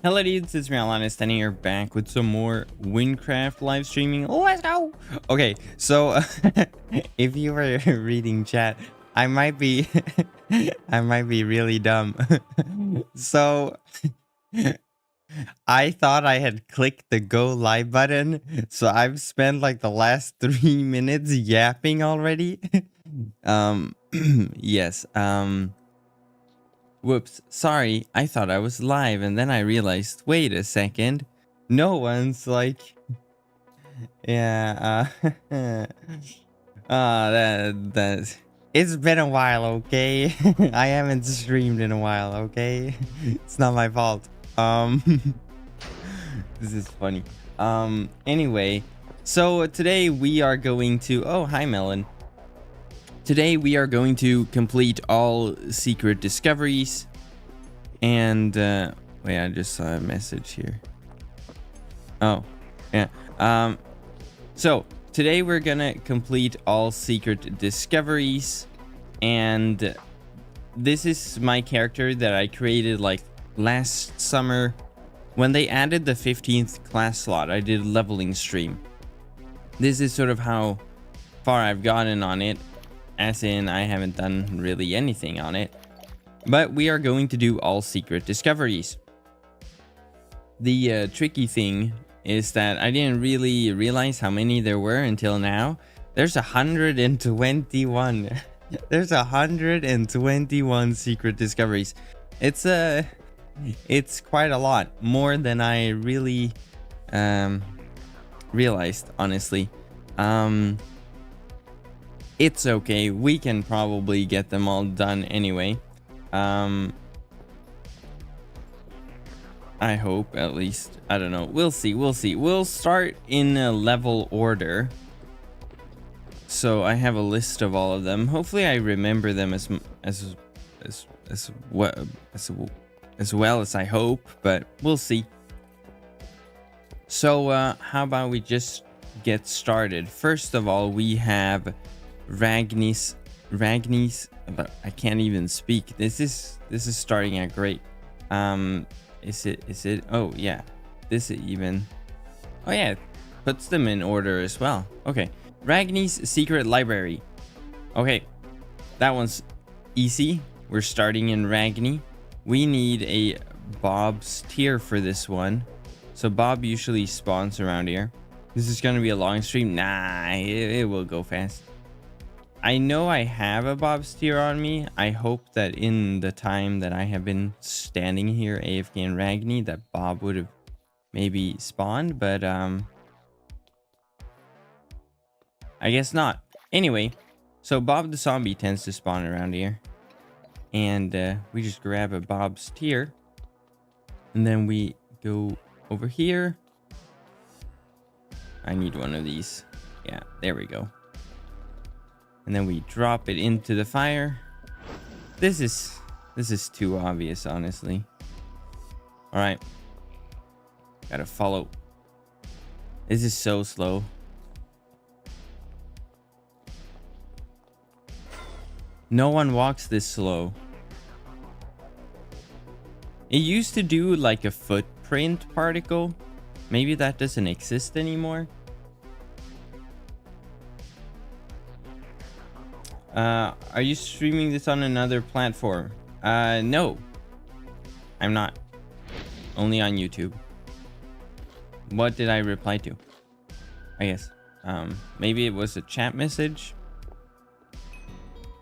Hello dudes, it's me Alana standing here back with some more Wynncraft live streaming. Let's go! Okay, so if you were reading chat, I might be I might be really dumb. So I thought I had clicked the go live button, so I've spent like the last 3 minutes yapping already. Yes, whoops, sorry, I thought I was live and then I realized, wait a second, no one's like, yeah, it's been a while, okay? I haven't streamed in a while, okay? It's not my fault. This is funny. Anyway, so today we are going to, oh, hi Melon. Today we are going to complete all secret discoveries, and wait, I just saw a message here. Oh, yeah. So today we're gonna complete all secret discoveries, and this is my character that I created like last summer when they added the 15th class slot. I did a leveling stream. This is sort of how far I've gotten on it. As in, I haven't done really anything on it. But we are going to do all secret discoveries. The tricky thing is that I didn't really realize how many there were until now. There's 121. There's 121 secret discoveries. It's quite a lot. More than I really realized, honestly. It's okay. We can probably get them all done anyway. I hope, at least. I don't know. We'll see. We'll see. We'll start in a level order. So I have a list of all of them. Hopefully I remember them as well as I hope, but we'll see. So how about we just get started? First of all, we have Ragni's, but I can't even speak. This is starting out great. Is it? Oh yeah, this is even. Oh yeah, it puts them in order as well. Okay, Ragni's secret library. Okay, that one's easy. We're starting in Ragni. We need a Bob's tier for this one. So Bob usually spawns around here. This is gonna be a long stream. Nah, it will go fast. I know I have a Bob's tier on me. I hope that in the time that I have been standing here AFK in Ragni, that Bob would have maybe spawned, but I guess not. Anyway, so Bob the zombie tends to spawn around here, and we just grab a Bob's tier, and then we go over here. I need one of these. Yeah, there we go. And then we drop it into the fire. This is too obvious, honestly. All right, gotta follow. This is so slow. No one walks this slow. It used to do like a footprint particle. Maybe that doesn't exist anymore. Are you streaming this on another platform? No, I'm not. Only on YouTube. What did I reply to? I guess. Maybe it was a chat message.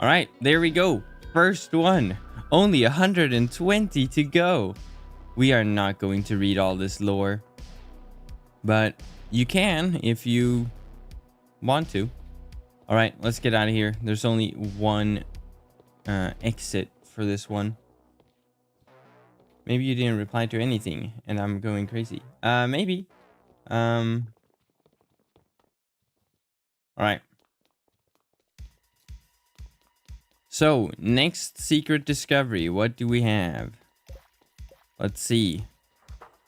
All right, there we go. First one. Only 120 to go. We are not going to read all this lore, but you can if you want to. All right, let's get out of here. There's only one exit for this one. Maybe you didn't reply to anything and I'm going crazy. Maybe. All right. So, next secret discovery. What do we have? Let's see.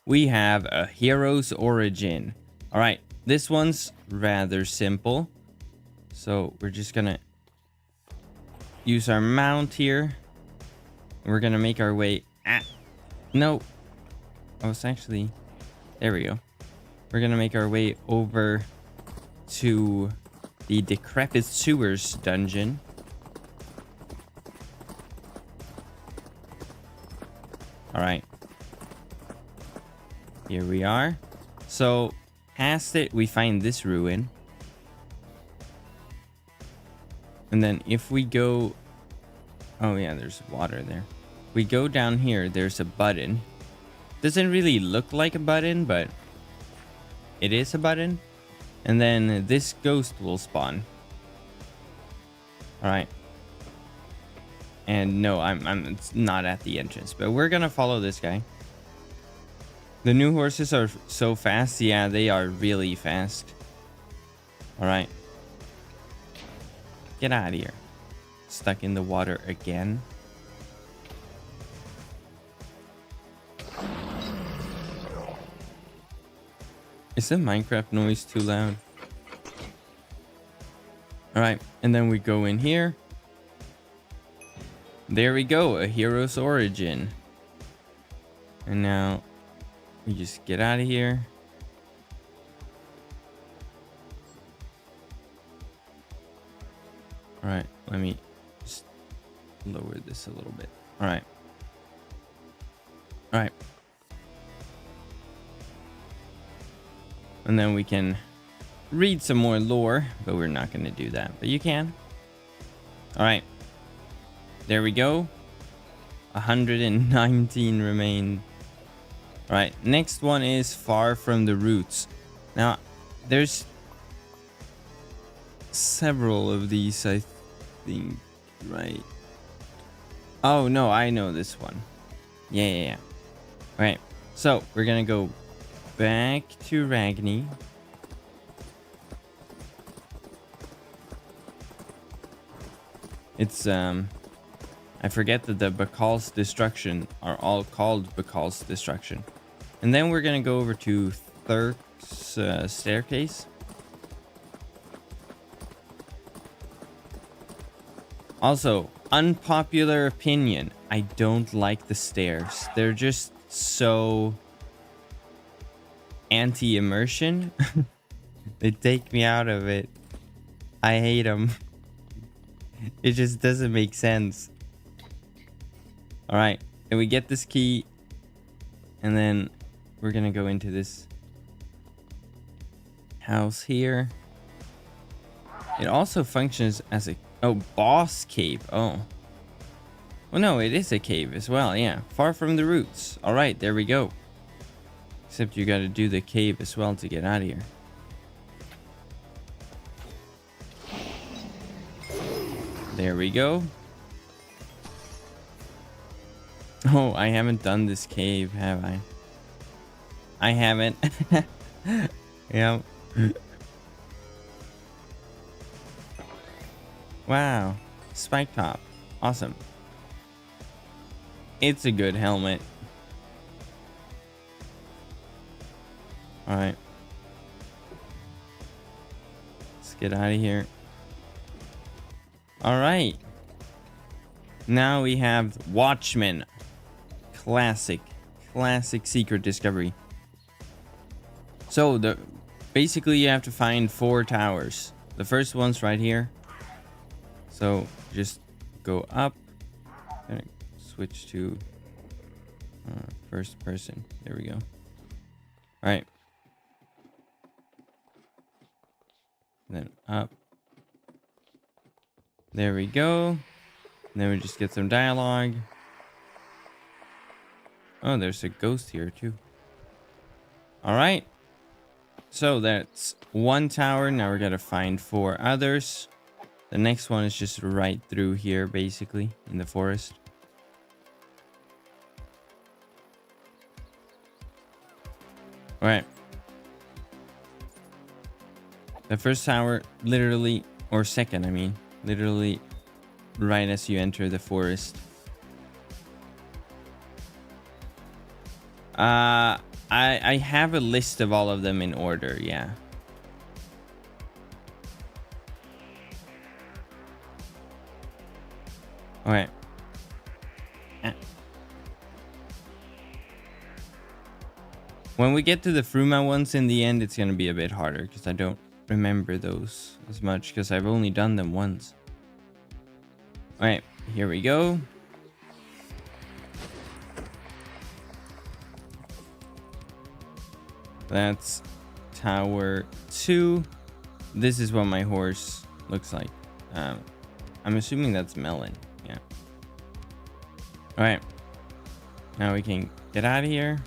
We have a hero's origin. All right, this one's rather simple. So we're just gonna use our mount here. We're gonna make our way. No, Oh, it's actually... There we go. We're gonna make our way over to the Decrepit Sewers dungeon. Alright. Here we are. So, past it, we find this ruin. And then if we go... Oh yeah, there's water there. We go down here, there's a button. Doesn't really look like a button, but it is a button. And then this ghost will spawn. Alright. And no, it's not at the entrance, but we're gonna follow this guy. The new horses are so fast. Yeah, they are really fast. Alright. Get out of here. Stuck in the water again. Is the Minecraft noise too loud? Alright, and then we go in here. There we go, a hero's origin. And now we just get out of here. Alright, let me just lower this a little bit. Alright. Alright. And then we can read some more lore, but we're not going to do that. But you can. Alright. There we go. 119 remain. Alright, next one is Far from the Roots. Now, there's several of these, I think, right? Oh, no, I know this one. Yeah. Alright, so we're going to go back to Ragni. It's, I forget that the Bak'al's Destruction are all called Bak'al's Destruction. And then we're going to go over to Thirk's Staircase. Also, unpopular opinion. I don't like the stairs. They're just so anti-immersion. They take me out of it. I hate them. It just doesn't make sense. Alright, and we get this key. And then we're gonna go into this house here. It also functions as a... Oh, boss cave. Oh. Well, no, it is a cave as well. Yeah, Far from the Roots. Alright, there we go. Except you gotta do the cave as well to get out of here. There we go. Oh, I haven't done this cave, have I? I haven't. Yep. Wow. Spike top. Awesome. It's a good helmet. Alright. Let's get out of here. Alright. Now we have Watchmen. Classic secret discovery. So basically you have to find 4 towers. The first one's right here. So just go up and switch to first person. There we go. All right. Then up. There we go. And then we just get some dialogue. Oh, there's a ghost here too. All right. So that's 1 tower. Now we're gonna find 4 others. The next one is just right through here, basically, in the forest. All right. The first tower, literally, or second, I mean, literally right as you enter the forest. I have a list of all of them in order, yeah. All right. When we get to the Fruma ones in the end, it's going to be a bit harder because I don't remember those as much because I've only done them once. All right, here we go. That's Tower 2. This is what my horse looks like. I'm assuming that's Melon. Yeah. All right. Now we can get out of here.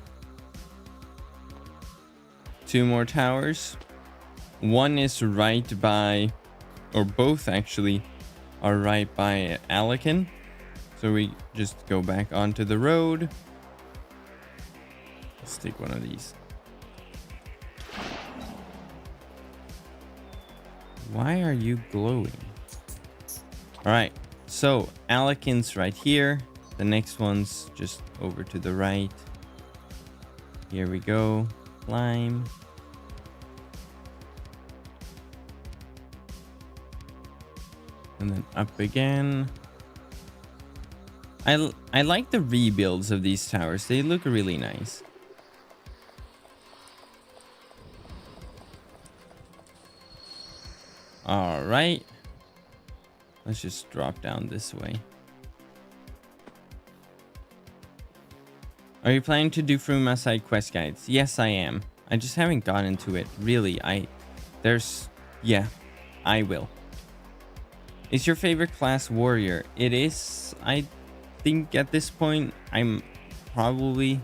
2 more towers. One is right by, or both actually, are right by Ellach. So we just go back onto the road. Let's take one of these. Why are you glowing? All right, so Ellach's right here. The next one's just over to the right. Here we go. Climb. And then up again. I like the rebuilds of these towers. They look really nice. All right. Let's just drop down this way. Are you planning to do Fruma side quest guides? Yes, I am. I just haven't gotten to it. Really, yeah, I will. Is your favorite class warrior? It is. I think at this point, I'm probably,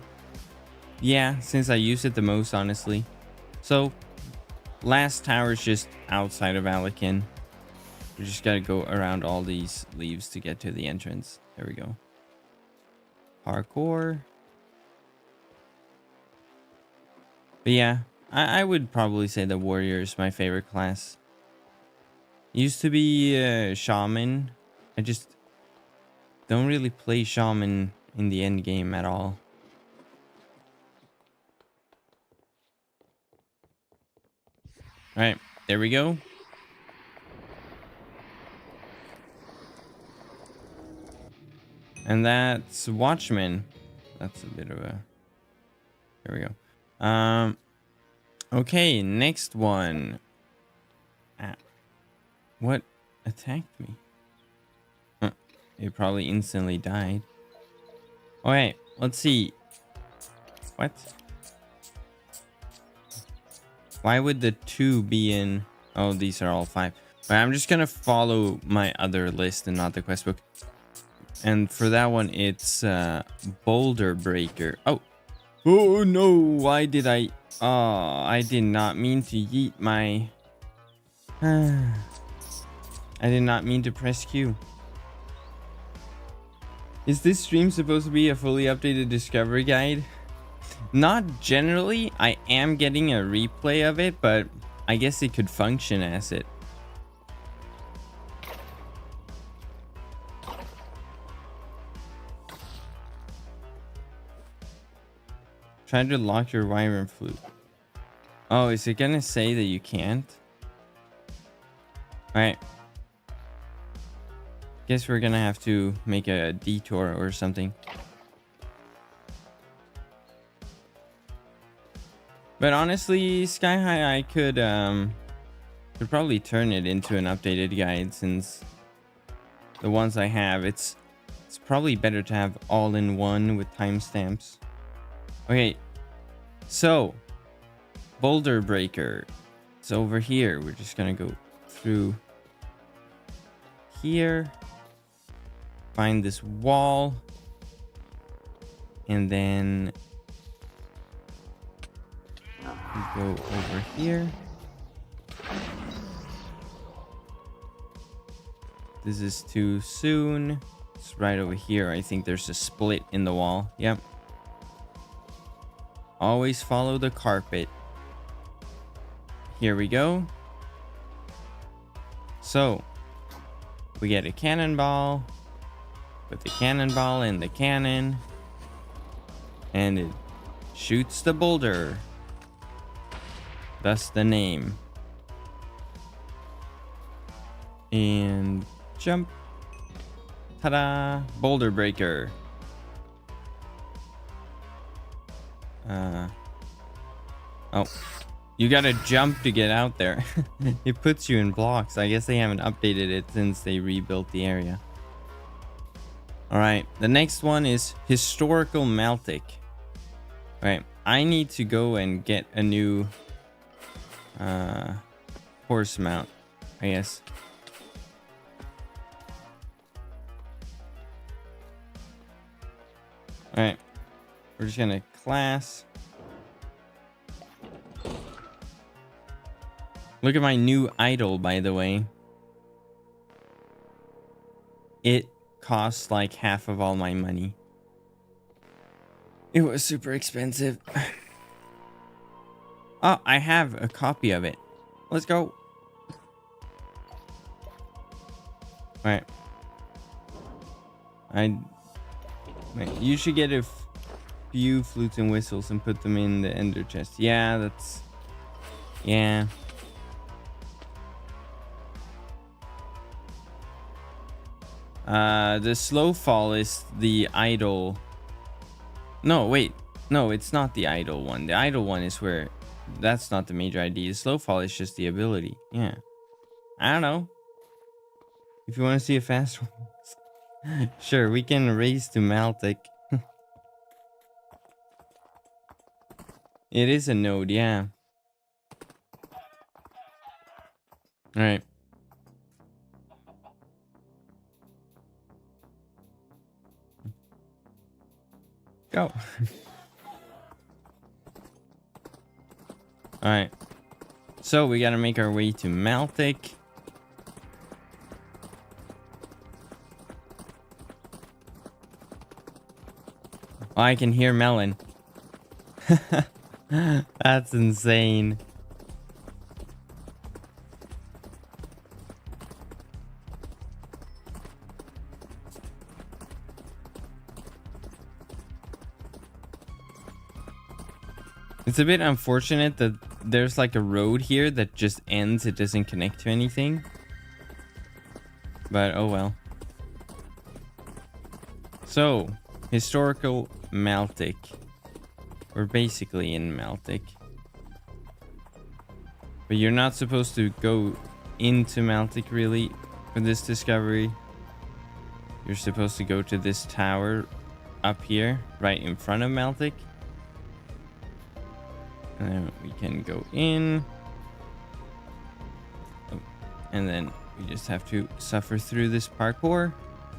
yeah, since I use it the most, honestly. So, last tower is just outside of Ellach. We just gotta go around all these leaves to get to the entrance. There we go. Parkour. But yeah, I would probably say the warrior is my favorite class. Used to be shaman. I just don't really play shaman in the end game at all. All right, there we go. And that's Watchmen. That's a bit of a... There we go. Okay, next one. What attacked me? Huh, it probably instantly died. Okay, let's see. What? Why would the 2 be in... Oh, these are all 5. But I'm just gonna follow my other list and not the quest book. And for that one, it's Boulder Breaker. Oh. Oh no, why did I... Oh, I did not mean to yeet my... I did not mean to press Q. Is this stream supposed to be a fully updated discovery guide? Not generally. I am getting a replay of it, but I guess it could function as it. Try to lock your wyvern flute. Oh, is it gonna say that you can't? Alright. Guess we're gonna have to make a detour or something. But honestly, Sky High, I could probably turn it into an updated guide, since the ones I have, it's probably better to have all in one with timestamps. Okay, so Boulder Breaker. It's over here. We're just gonna go through here, find this wall, and then we go over here. This is too soon. It's right over here. I think there's a split in the wall. Yep. Always follow the carpet. Here we go. So we get a cannonball. Put the cannonball in the cannon, and it shoots the boulder. Thus the name. And jump. Ta-da! Boulder Breaker. Oh, you gotta jump to get out there. It puts you in blocks. I guess they haven't updated it since they rebuilt the area. All right, the next one is Historical Maltic. All right, I need to go and get a new horse mount, I guess. All right, we're just gonna class. Look at my new idol, by the way. It costs like half of all my money. It was super expensive. Oh, I have a copy of it. Let's go. All right. You should get a few flutes and whistles and put them in the ender chest. Yeah, that's... Yeah. The slow fall is the idle. No, wait. No, it's not the idle one. The idle one is where... That's not the major ID. The slow fall is just the ability. Yeah. I don't know. If you want to see a fast one. Sure, we can race to Maltic. It is a node, yeah. Alright. Go. Alright. So we gotta make our way to Maltic. Oh, I can hear Melon. That's insane. It's a bit unfortunate that there's like a road here that just ends. It doesn't connect to anything. But oh well. So, Historical Maltic. We're basically in Maltic. But you're not supposed to go into Maltic really for this discovery. You're supposed to go to this tower up here, right in front of Maltic. And then we can go in. Oh, and then we just have to suffer through this parkour.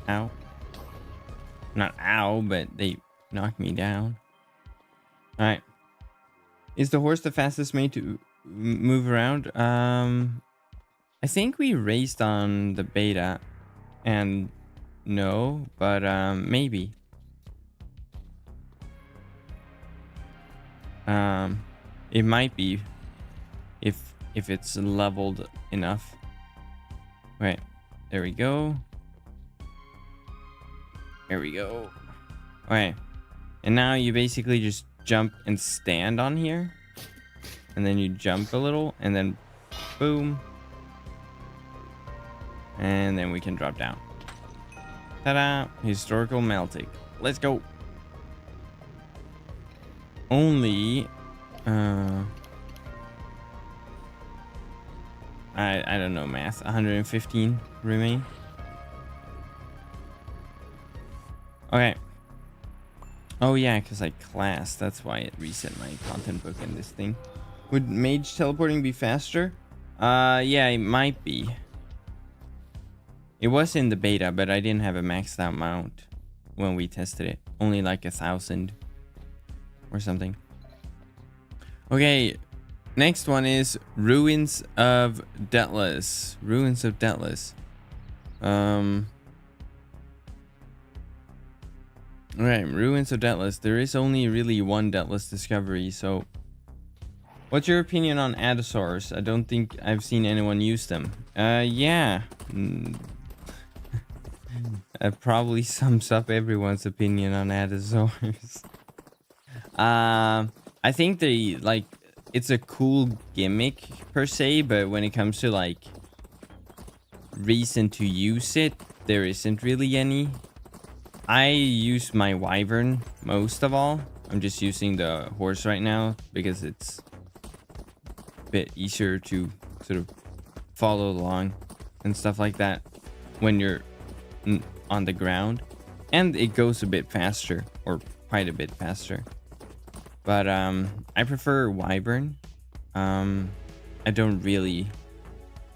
Ow. Not ow, but they knocked me down. Alright. Is the horse the fastest made to move around? I think we raced on the beta. And no, but maybe. It might be if it's leveled enough. Right, there we go. There we go. All right, and now you basically just jump and stand on here, and then you jump a little, and then boom, and then we can drop down. Ta-da! Historical Maltic. Let's go. Only I don't know math. 115 remain. Okay. Oh yeah, because I classed. That's why it reset my content book in this thing. Would mage teleporting be faster? Yeah, it might be. It was in the beta, but I didn't have a maxed out mount when we tested it. Only like 1,000 or something. Okay, next one is Ruins of Detlas. Ruins of Detlas. Alright, Ruins of Detlas. There is only really one Detlas discovery, so... What's your opinion on Adosaurs? I don't think I've seen anyone use them. Yeah. That probably sums up everyone's opinion on Adosaurs. I think they, like, it's a cool gimmick per se, but when it comes to, like, reason to use it, there isn't really any. I use my Wyvern most of all. I'm just using the horse right now because it's bit easier to sort of follow along and stuff like that when you're on the ground, and it goes a bit faster, or quite a bit faster. But I prefer Wyvern. I don't really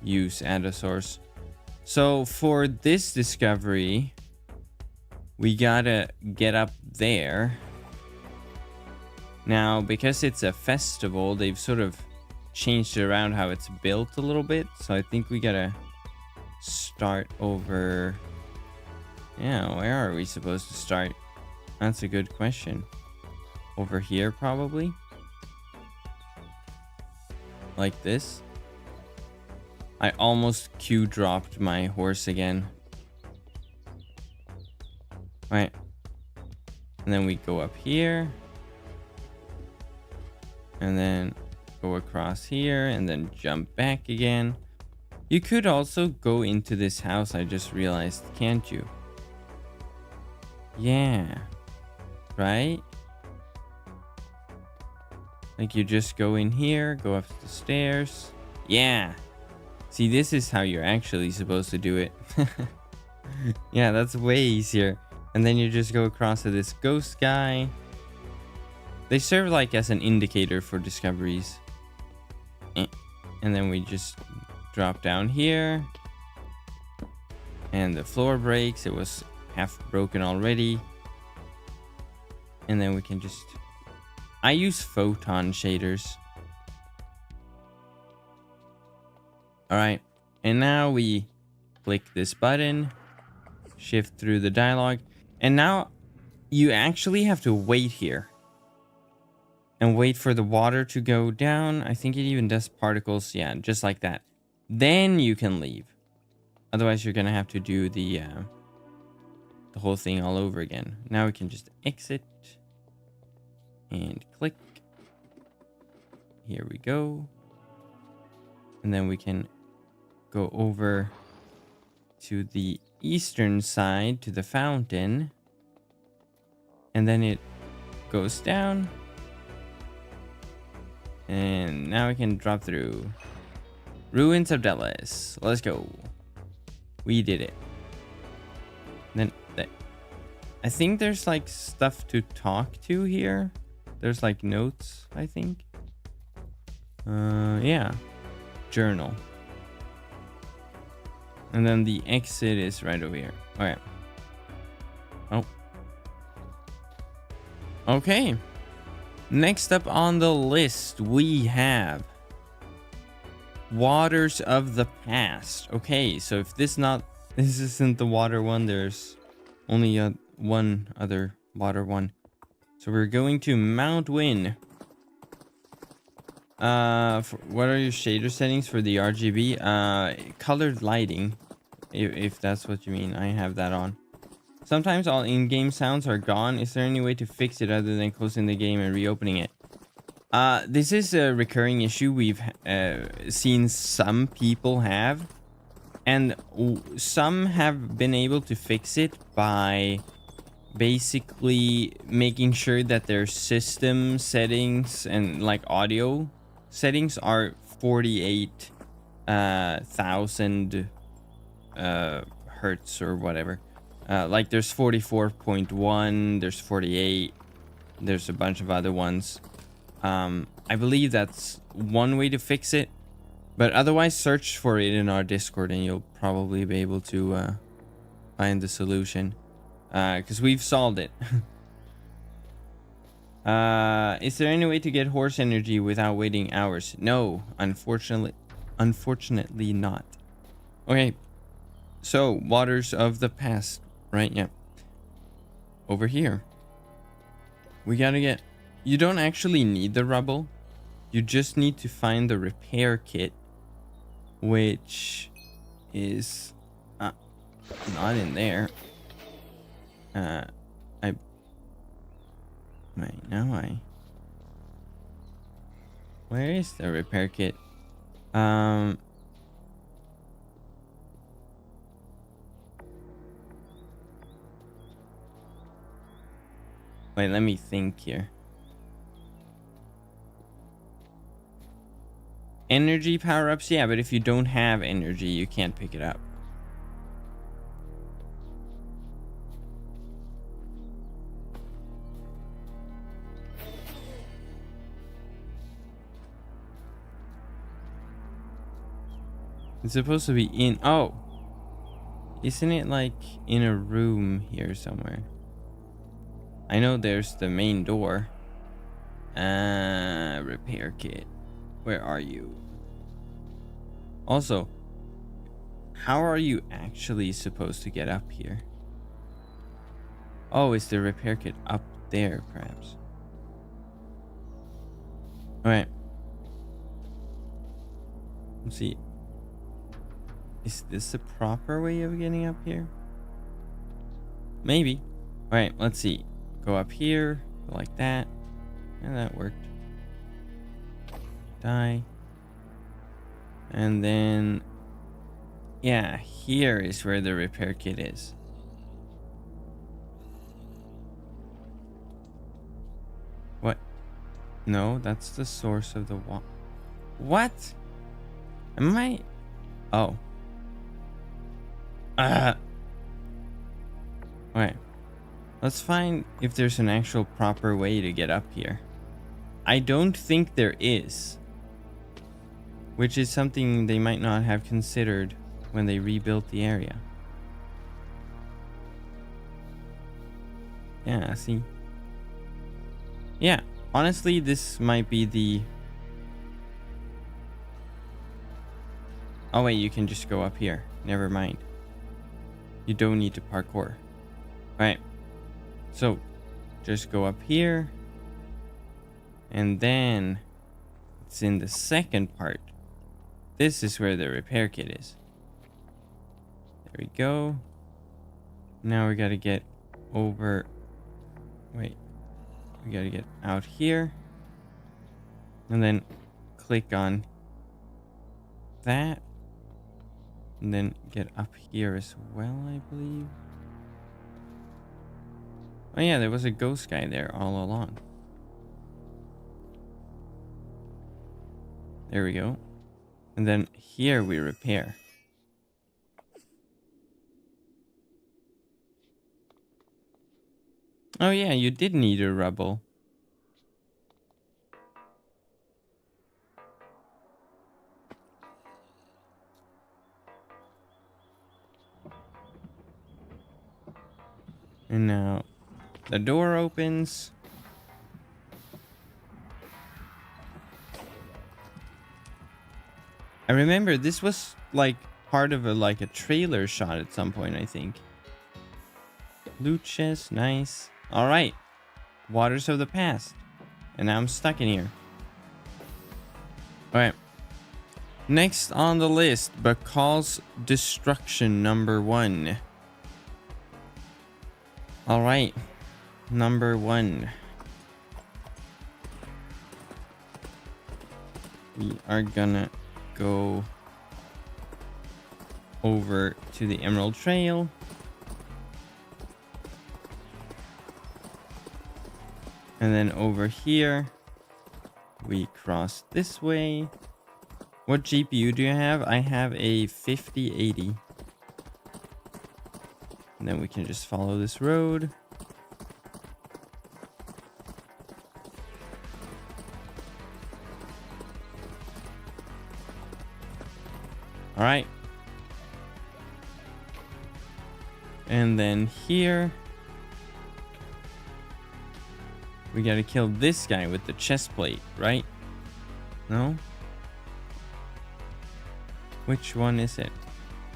use Adosaurs. So for this discovery, we gotta get up there. Now, because it's a festival, they've sort of changed around how it's built a little bit. So I think we gotta start over. Yeah, where are we supposed to start? That's a good question. Over here, probably. Like this. I almost Q dropped my horse again. Right. And then we go up here. And then go across here and then jump back again. You could also go into this house, I just realized, can't you? Yeah. Right? Like you just go in here, go up the stairs. Yeah. See, this is how you're actually supposed to do it. Yeah, that's way easier. And then you just go across to this ghost guy. They serve like as an indicator for discoveries. And then we just drop down here. And the floor breaks. It was half broken already. And then we can just... I use photon shaders. Alright. And now we click this button. Shift through the dialogue. And now you actually have to wait here. And wait for the water to go down. I think it even does particles. Yeah, just like that. Then you can leave. Otherwise, you're going to have to do the whole thing all over again. Now we can just exit. And click. Here we go. And then we can go over to the eastern side to the fountain. And then it goes down. And now we can drop through. Ruins of Detlas. Let's go. We did it. Then I think there's like stuff to talk to here. There's like notes, I think. Yeah. Journal. And then the exit is right over here. Okay. Oh. Okay. Next up on the list, we have Waters of the Past. Okay, so if this isn't the water one, there's only one other water one. So we're going to Mount Wynn. What are your shader settings for the RGB? Colored lighting, if that's what you mean. I have that on. Sometimes all in-game sounds are gone. Is there any way to fix it other than closing the game and reopening it? This is a recurring issue we've seen some people have. And some have been able to fix it by basically making sure that their system settings and like audio settings are 48,000 hertz or whatever. Like there's 44.1, there's 48, there's a bunch of other ones. I believe that's one way to fix it, but otherwise search for it in our Discord and you'll probably be able to find the solution, because we've solved it. Is there any way to get horse energy without waiting hours? No, unfortunately not. Okay, so Waters of the Past. Right, yeah. Over here. We gotta get... You don't actually need the rubble. You just need to find the repair kit. Which is... not in there. Wait, now Where is the repair kit? Wait, let me think here. Energy power-ups, yeah, but if you don't have energy, you can't pick it up. It's supposed to be in... Oh! Isn't it like in a room here somewhere? I know there's the main door. Repair kit. Where are you? Also, how are you actually supposed to get up here? Oh, is the repair kit up there, perhaps? Alright. Let's see. Is this the proper way of getting up here? Maybe. Alright, let's see. Go up here, go like that. And that worked. Die. And then... yeah, here is where the repair kit is. What? No, that's the source of the water. What? Am I... oh. Alright. Let's find if there's an actual proper way to get up here. I don't think there is. Which is something they might not have considered when they rebuilt the area. Yeah, see? Yeah, honestly, this might be the... oh wait, you can just go up here. Never mind. You don't need to parkour. Alright. So, just go up here. And then, it's in the second part. This is where the repair kit is. There we go. Now we gotta get over... wait. We gotta get out here. And then click on that. And then get up here as well, I believe. Oh yeah, there was a ghost guy there all along. There we go. And then here we repair. Oh yeah, you did need a rubble. And now the door opens. I remember this was like part of a trailer shot at some point, I think. Loot chest, nice. All right, waters of the past, and now I'm stuck in here. All right, next on the list, Bak'al's destruction #1. All right, #1. We are gonna go over to the Emerald Trail. And then over here, we cross this way. What GPU do you have? I have a 5080. And then we can just follow this road. All right. And then here, we gotta kill this guy with the chest plate, right? No? Which one is it?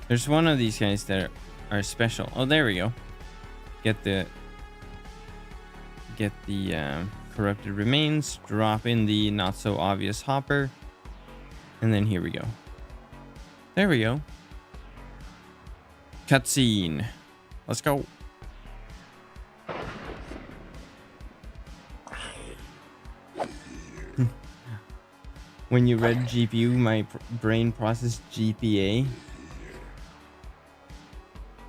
There's one of these guys that are special. Oh, there we go. Get the corrupted remains, drop in the not so obvious hopper, and then here we go. There we go. Cutscene. Let's go. When you read GPU, my brain processed GPA.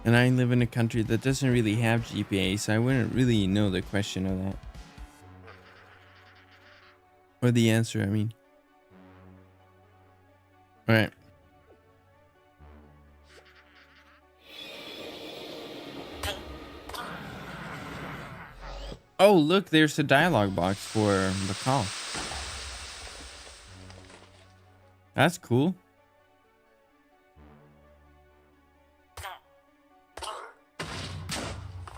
And I live in a country that doesn't really have GPA, so I wouldn't really know the question of that. Or the answer, I mean. All right. Oh, look, there's a dialogue box for Bak'al. That's cool.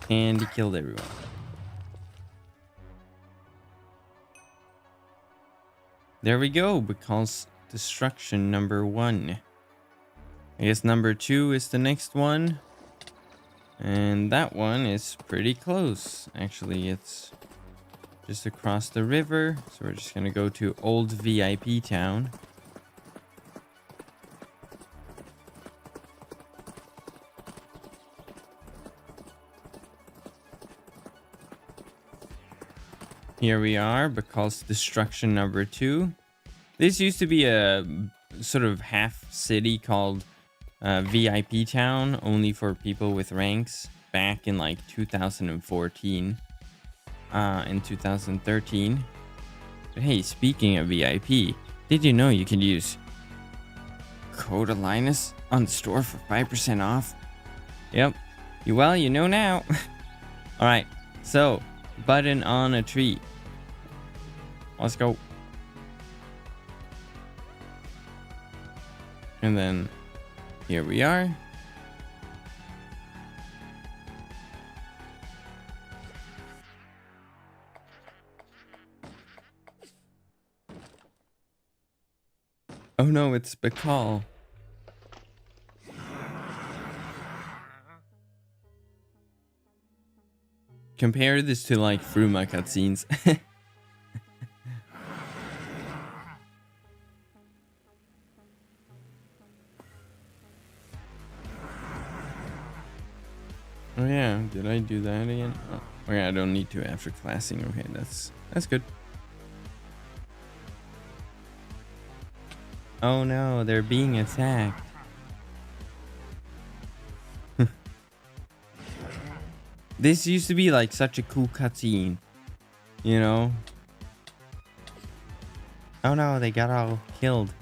And he killed everyone. There we go. Bak'al's destruction number 1. I guess number 2 is the next one. And that one is pretty close. Actually, it's just across the river. So we're just going to go to Old VIP Town. Here we are, Bak'al's destruction number 2. This used to be a sort of half city called VIP Town, only for people with ranks, back in like 2014, in 2013. But hey, speaking of VIP, did you know you can use code Linus on the store for 5% off? Yep. Well, you know now. All right. So, button on a tree. Let's go. And then here we are. Oh no, it's Bak'al. Compare this to like Fruma cutscenes. Oh yeah, did I do that again? Oh, okay, I don't need to after classing. Okay, that's good. Oh no, they're being attacked. This used to be like such a cool cutscene, you know? Oh no, they got all killed.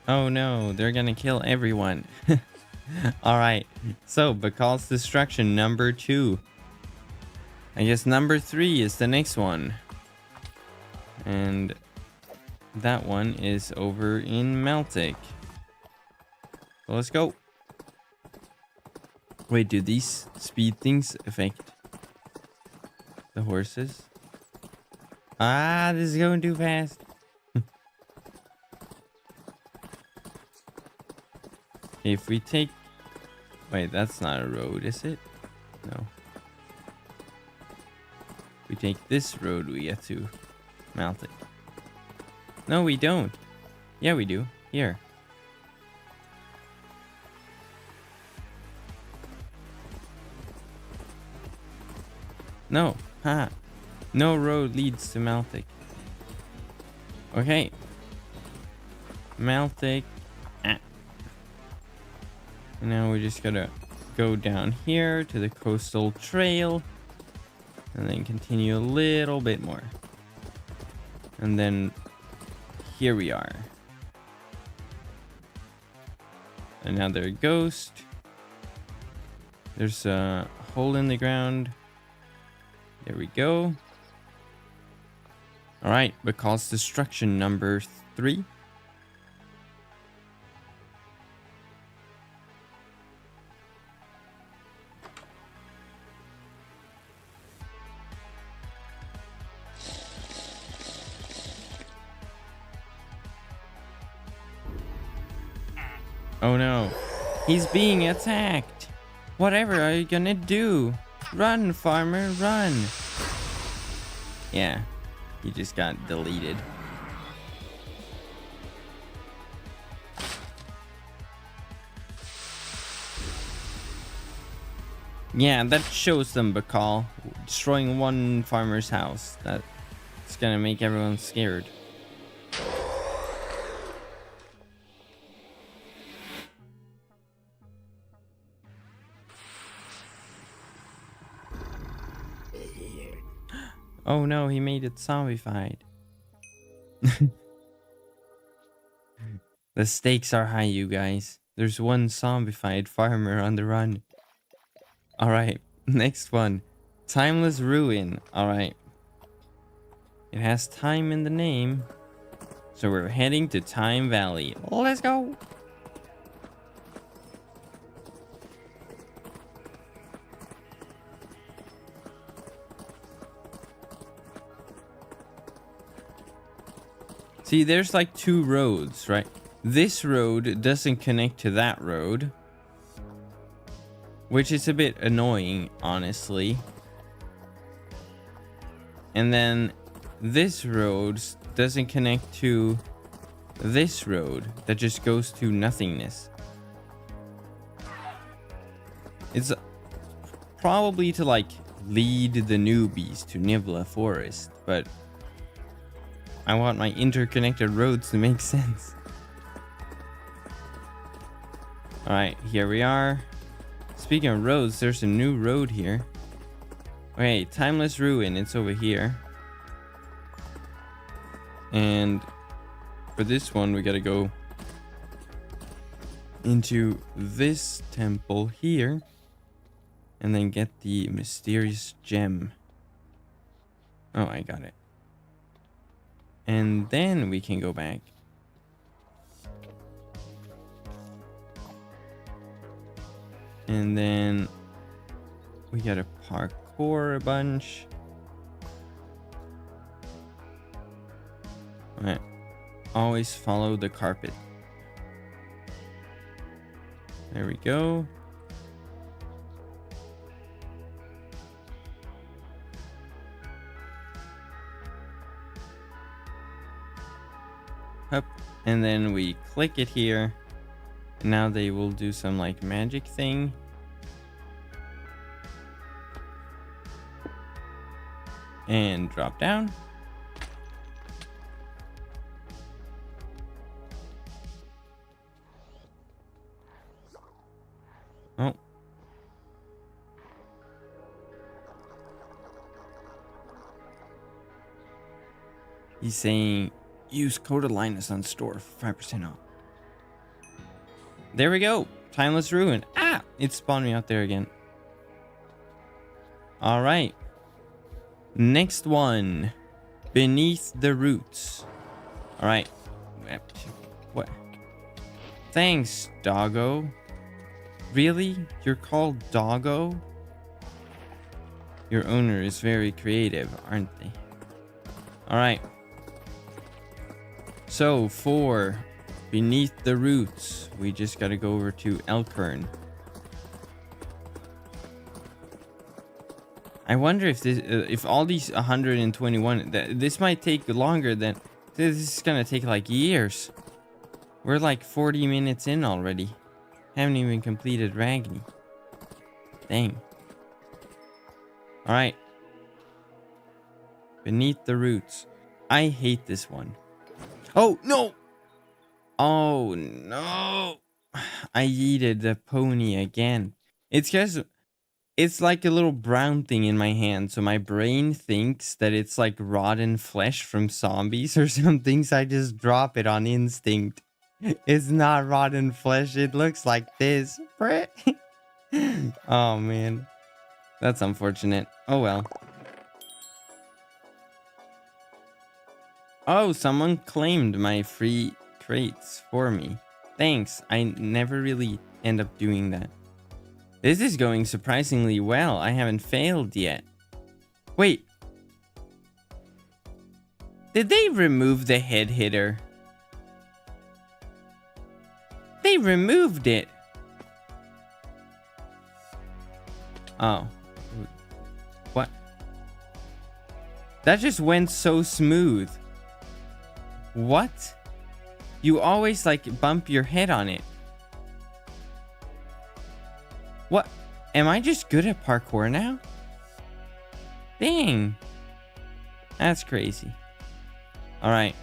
Oh no, they're gonna kill everyone. Alright, so Bak'al's destruction number 2. I guess number 3 is the next one. And that one is over in Maltic. So let's go. Wait, do these speed things affect the horses? Ah, this is going too fast. If we take... Wait, that's not a road, is it? No. We take this road, we get to Maltic. No, we don't. Yeah, we do. Here. No. Ha. No road leads to Maltic. Okay. Maltic. And now we just gotta go down here to the coastal trail. And then continue a little bit more. And then here we are. Another ghost. There's a hole in the ground. There we go. Alright, Bak'al's destruction number 3. Oh no, he's being attacked. Whatever are you gonna do? Run, farmer, run. Yeah, he just got deleted. Yeah, that shows them, Bak'al. Destroying one farmer's house. That's gonna make everyone scared. Oh no, he made it zombified. The stakes are high, you guys. There's one zombified farmer on the run. Alright, next one. Timeless Ruin. Alright. It has time in the name. So we're heading to Time Valley. Let's go! See, there's like two roads, right? This road doesn't connect to that road, which is a bit annoying, honestly. And then this road doesn't connect to this road that just goes to nothingness. It's probably to like lead the newbies to Nibla Forest, but I want my interconnected roads to make sense. Alright, here we are. Speaking of roads, there's a new road here. Okay, Timeless Ruin, it's over here. And for this one, we gotta go into this temple here. And then get the mysterious gem. Oh, I got it. And then we can go back. And then we gotta parkour a bunch. Alright. Always follow the carpet. There we go. Up, and then we click it here. Now they will do some like magic thing. And drop down. Oh. He's saying use code Linus on store for 5% off. There we go. Timeless Ruin. Ah! It spawned me out there again. Alright. Next one. Beneath the Roots. Alright. What? Thanks, Doggo. Really? You're called Doggo? Your owner is very creative, aren't they? Alright. So, for Beneath the Roots, we just gotta go over to Elkhorn. I wonder if this, if all these 121, this might take longer than, this is gonna take like years. We're like 40 minutes in already. Haven't even completed Ragni. Dang. Alright. Beneath the Roots. I hate this one. Oh, no! Oh, no! I yeeted the pony again. It's because it's like a little brown thing in my hand, so my brain thinks that it's like rotten flesh from zombies or something, so I just drop it on instinct. It's not rotten flesh, it looks like this. Oh, man. That's unfortunate. Oh, well. Oh, someone claimed my free crates for me. Thanks. I never really end up doing that. This is going surprisingly well. I haven't failed yet. Wait. Did they remove the head hitter? They removed it. Oh. What? That just went so smooth. What? You always like bump your head on it. What? Am I just good at parkour now? Dang. That's crazy. All right.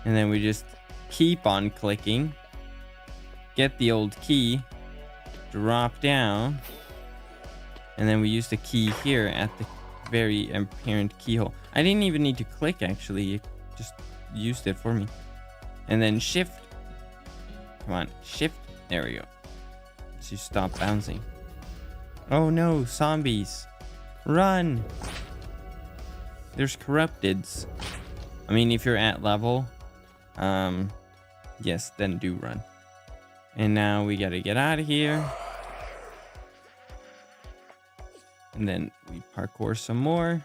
And then we just keep on clicking. Get the old key. Drop down. And then we use the key here at the very apparent keyhole. I didn't even need to click, actually. It just used it for me. And then shift. Come on, shift. There we go. So you stop bouncing. Oh no, zombies. Run. There's corrupteds. I mean, if you're at level, yes, then do run. And now we gotta get out of here. And then we parkour some more.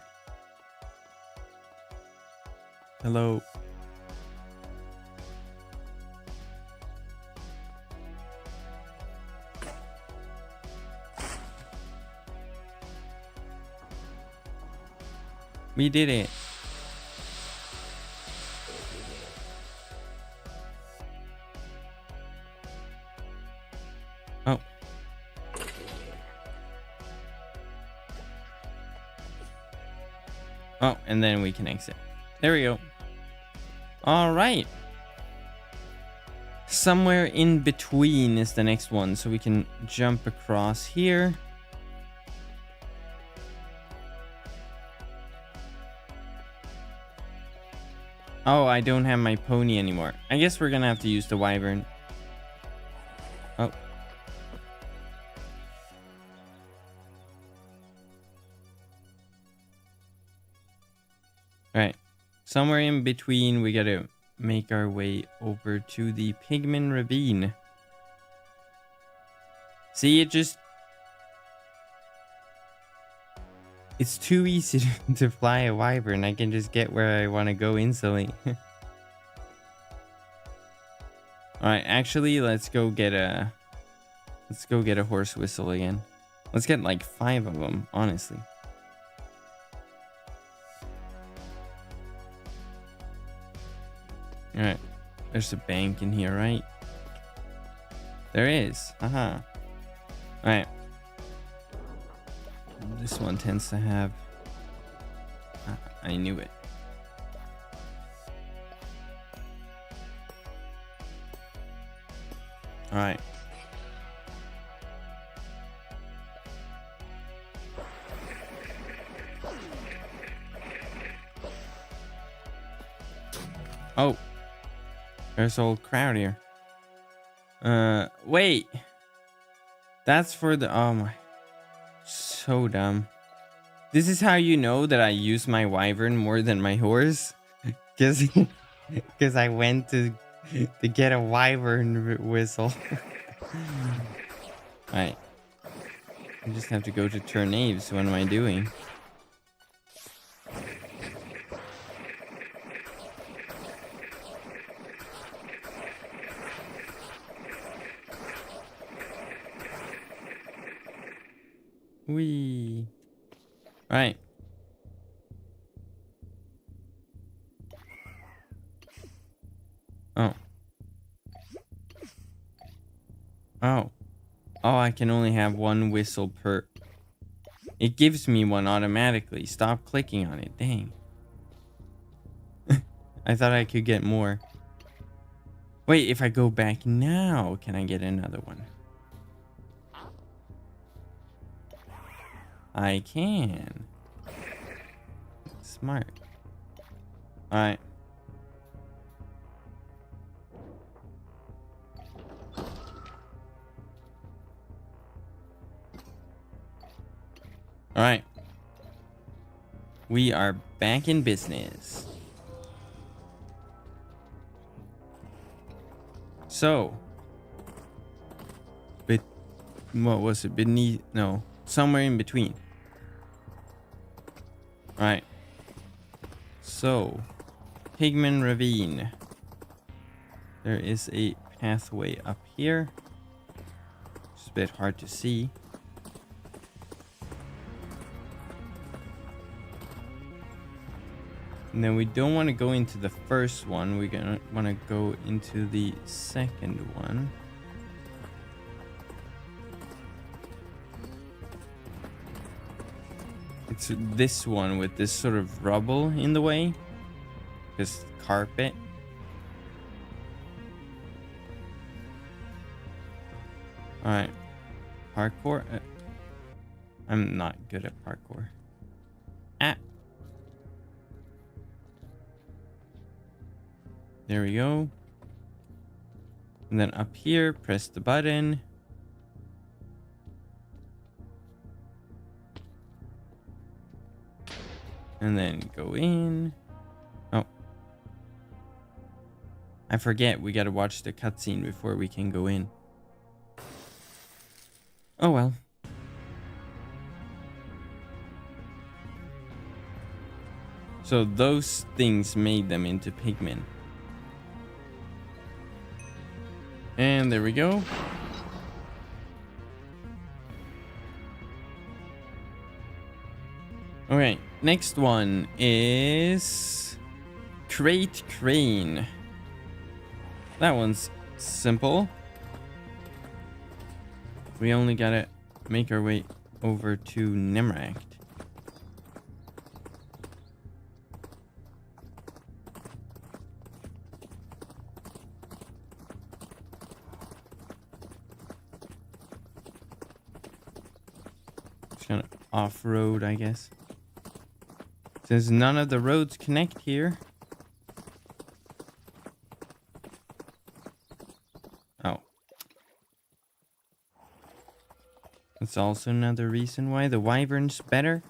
Hello. We did it. Oh. Oh, and then we can exit. There we go. All right. Somewhere in between is the next one, so we can jump across here. Oh, I don't have my pony anymore. I guess we're gonna have to use the wyvern. Oh. Alright. Somewhere in between, we gotta make our way over to the Pigman Ravine. See, it's too easy to fly a wyvern. I can just get where I want to go instantly. Alright, actually, let's go get a horse whistle again. Let's get like 5 of them, honestly. Alright, there's a bank in here, right? There is. Alright. This one tends to have... I knew it. Alright. Oh. There's a whole crowd here. Wait. That's for the... Oh my... So dumb. This is how you know that I use my wyvern more than my horse, because I went to get a wyvern whistle. Alright, I just have to go to turn knaves. What am I doing? Wee. Right. Oh. Oh. Oh, I can only have one whistle per... It gives me one automatically. Stop clicking on it. Dang. I thought I could get more. Wait, if I go back now, can I get another one? I can. Smart. Alright. Alright. We are back in business. So. What was it? Beneath? No. Somewhere in between. Right. So, Pigman Ravine. There is a pathway up here. It's a bit hard to see. And then we don't want to go into the first one. We're gonna want to go into the second one. It's this one with this sort of rubble in the way. This carpet. Alright. Parkour. I'm not good at parkour. Ah. There we go. And then up here, press the button. And then go in. Oh. I forget, we gotta watch the cutscene before we can go in. Oh well. So those things made them into pigmen. And there we go. Okay, next one is Crate Crane. That one's simple. We only gotta make our way over to Nemract. It's kind of off-road, I guess. Since none of the roads connect here. Oh. That's also another reason why the wyvern's better.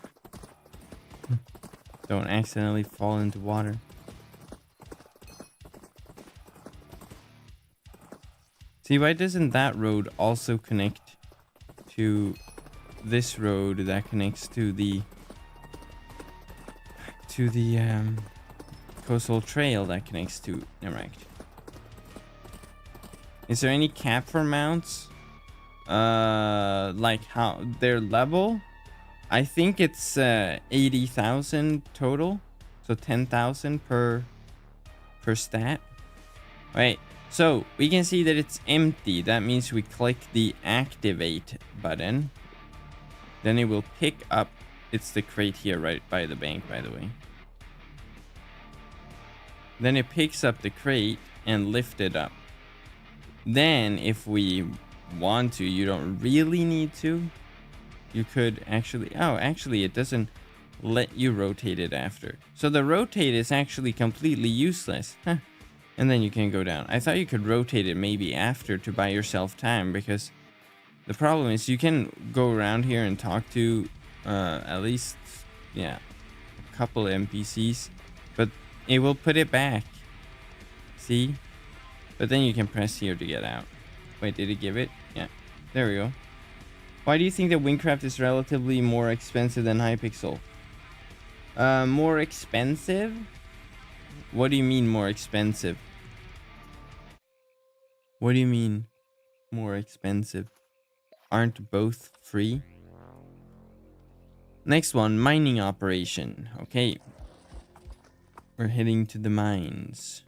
Don't accidentally fall into water. See, why doesn't that road also connect to this road that connects to the coastal trail that connects to Nemract? Is there any cap for mounts? Like how their level? I think it's 80,000 total, so 10,000 per stat. Right, so we can see that it's empty. That means we click the activate button, then it will pick up. It's the crate here right by the bank, by the way. Then it picks up the crate and lift it up. Then if we want to, you don't really need to, you could actually, oh, actually it doesn't let you rotate it after. So the rotate is actually completely useless. Huh. And then you can go down. I thought you could rotate it maybe after to buy yourself time, because the problem is you can go around here and talk to at least, yeah, a couple NPCs, but it will put it back. See? But then you can press here to get out. Wait, did it give it? Yeah, there we go. Why do you think that Wynncraft is relatively more expensive than Hypixel? More expensive? What do you mean more expensive? What do you mean more expensive? Aren't both free? Next one, mining operation. Okay. We're heading to the mines.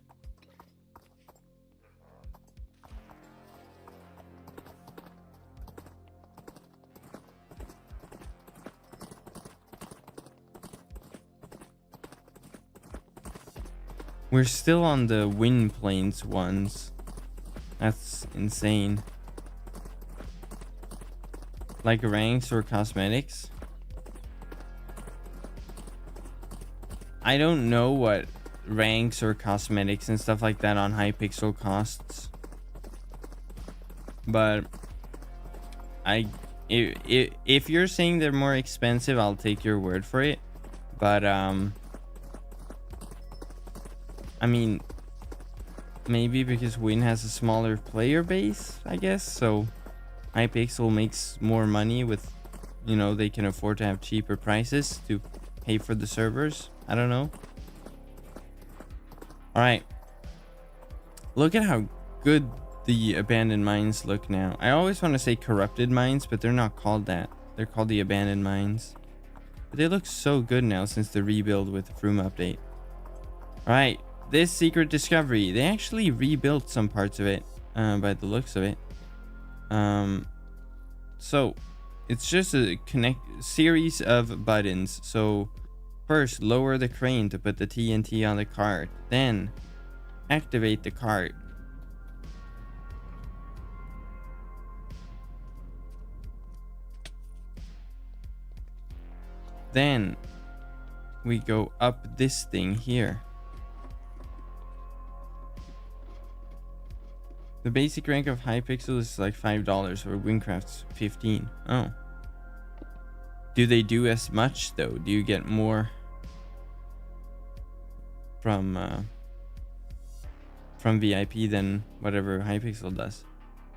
We're still on the Wynn Plains ones. That's insane. Like ranks or cosmetics? I don't know what ranks or cosmetics and stuff like that on Hypixel costs. But if you're saying they're more expensive, I'll take your word for it. But I mean, maybe because Wynn has a smaller player base, I guess. So Hypixel makes more money with, you know, they can afford to have cheaper prices to pay for the servers. I don't know. All right. Look at how good the abandoned mines look now. I always want to say corrupted mines, but they're not called that. They're called the abandoned mines. But they look so good now since the rebuild with the Vroom update. All right. This secret discovery, they actually rebuilt some parts of it by the looks of it. So it's just a series of buttons. So first, lower the crane to put the TNT on the cart. Then activate the cart. Then we go up this thing here. The basic rank of Hypixel is like $5, or Wynncraft's 15. Oh. Do they do as much though? Do you get more from VIP than whatever Hypixel does?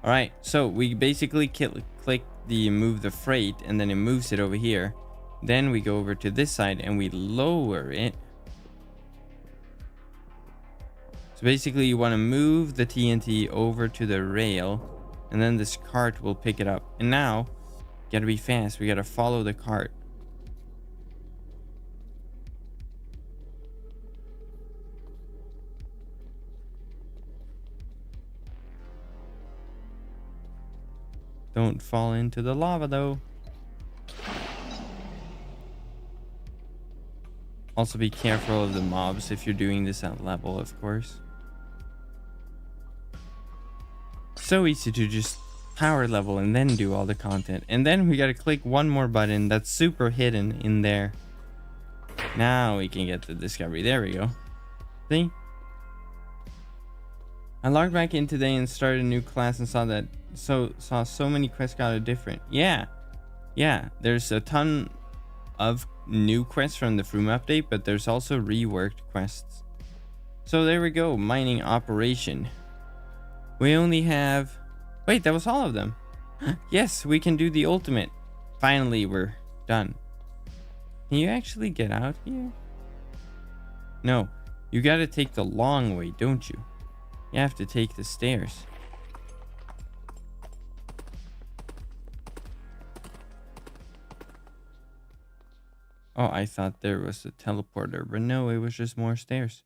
All right, so we basically click the move the freight, and then it moves it over here. Then we go over to this side and we lower it. So basically you want to move the TNT over to the rail, and then this cart will pick it up. And now, gotta be fast. We gotta follow the cart. Don't fall into the lava though. Also be careful of the mobs if you're doing this at level, of course. So easy to just power level and then do all the content. And then we gotta click one more button that's super hidden in there. Now we can get the discovery. There we go. See? I logged back in today and started a new class and saw that saw so many quests got a different. Yeah, there's a ton of new quests from the Froome update, but there's also reworked quests. So there we go. Mining operation. We only have, wait, that was all of them. Yes, we can do the ultimate. Finally, we're done. Can you actually get out here? No, you gotta take the long way, don't you? You have to take the stairs. Oh, I thought there was a teleporter, but no, it was just more stairs.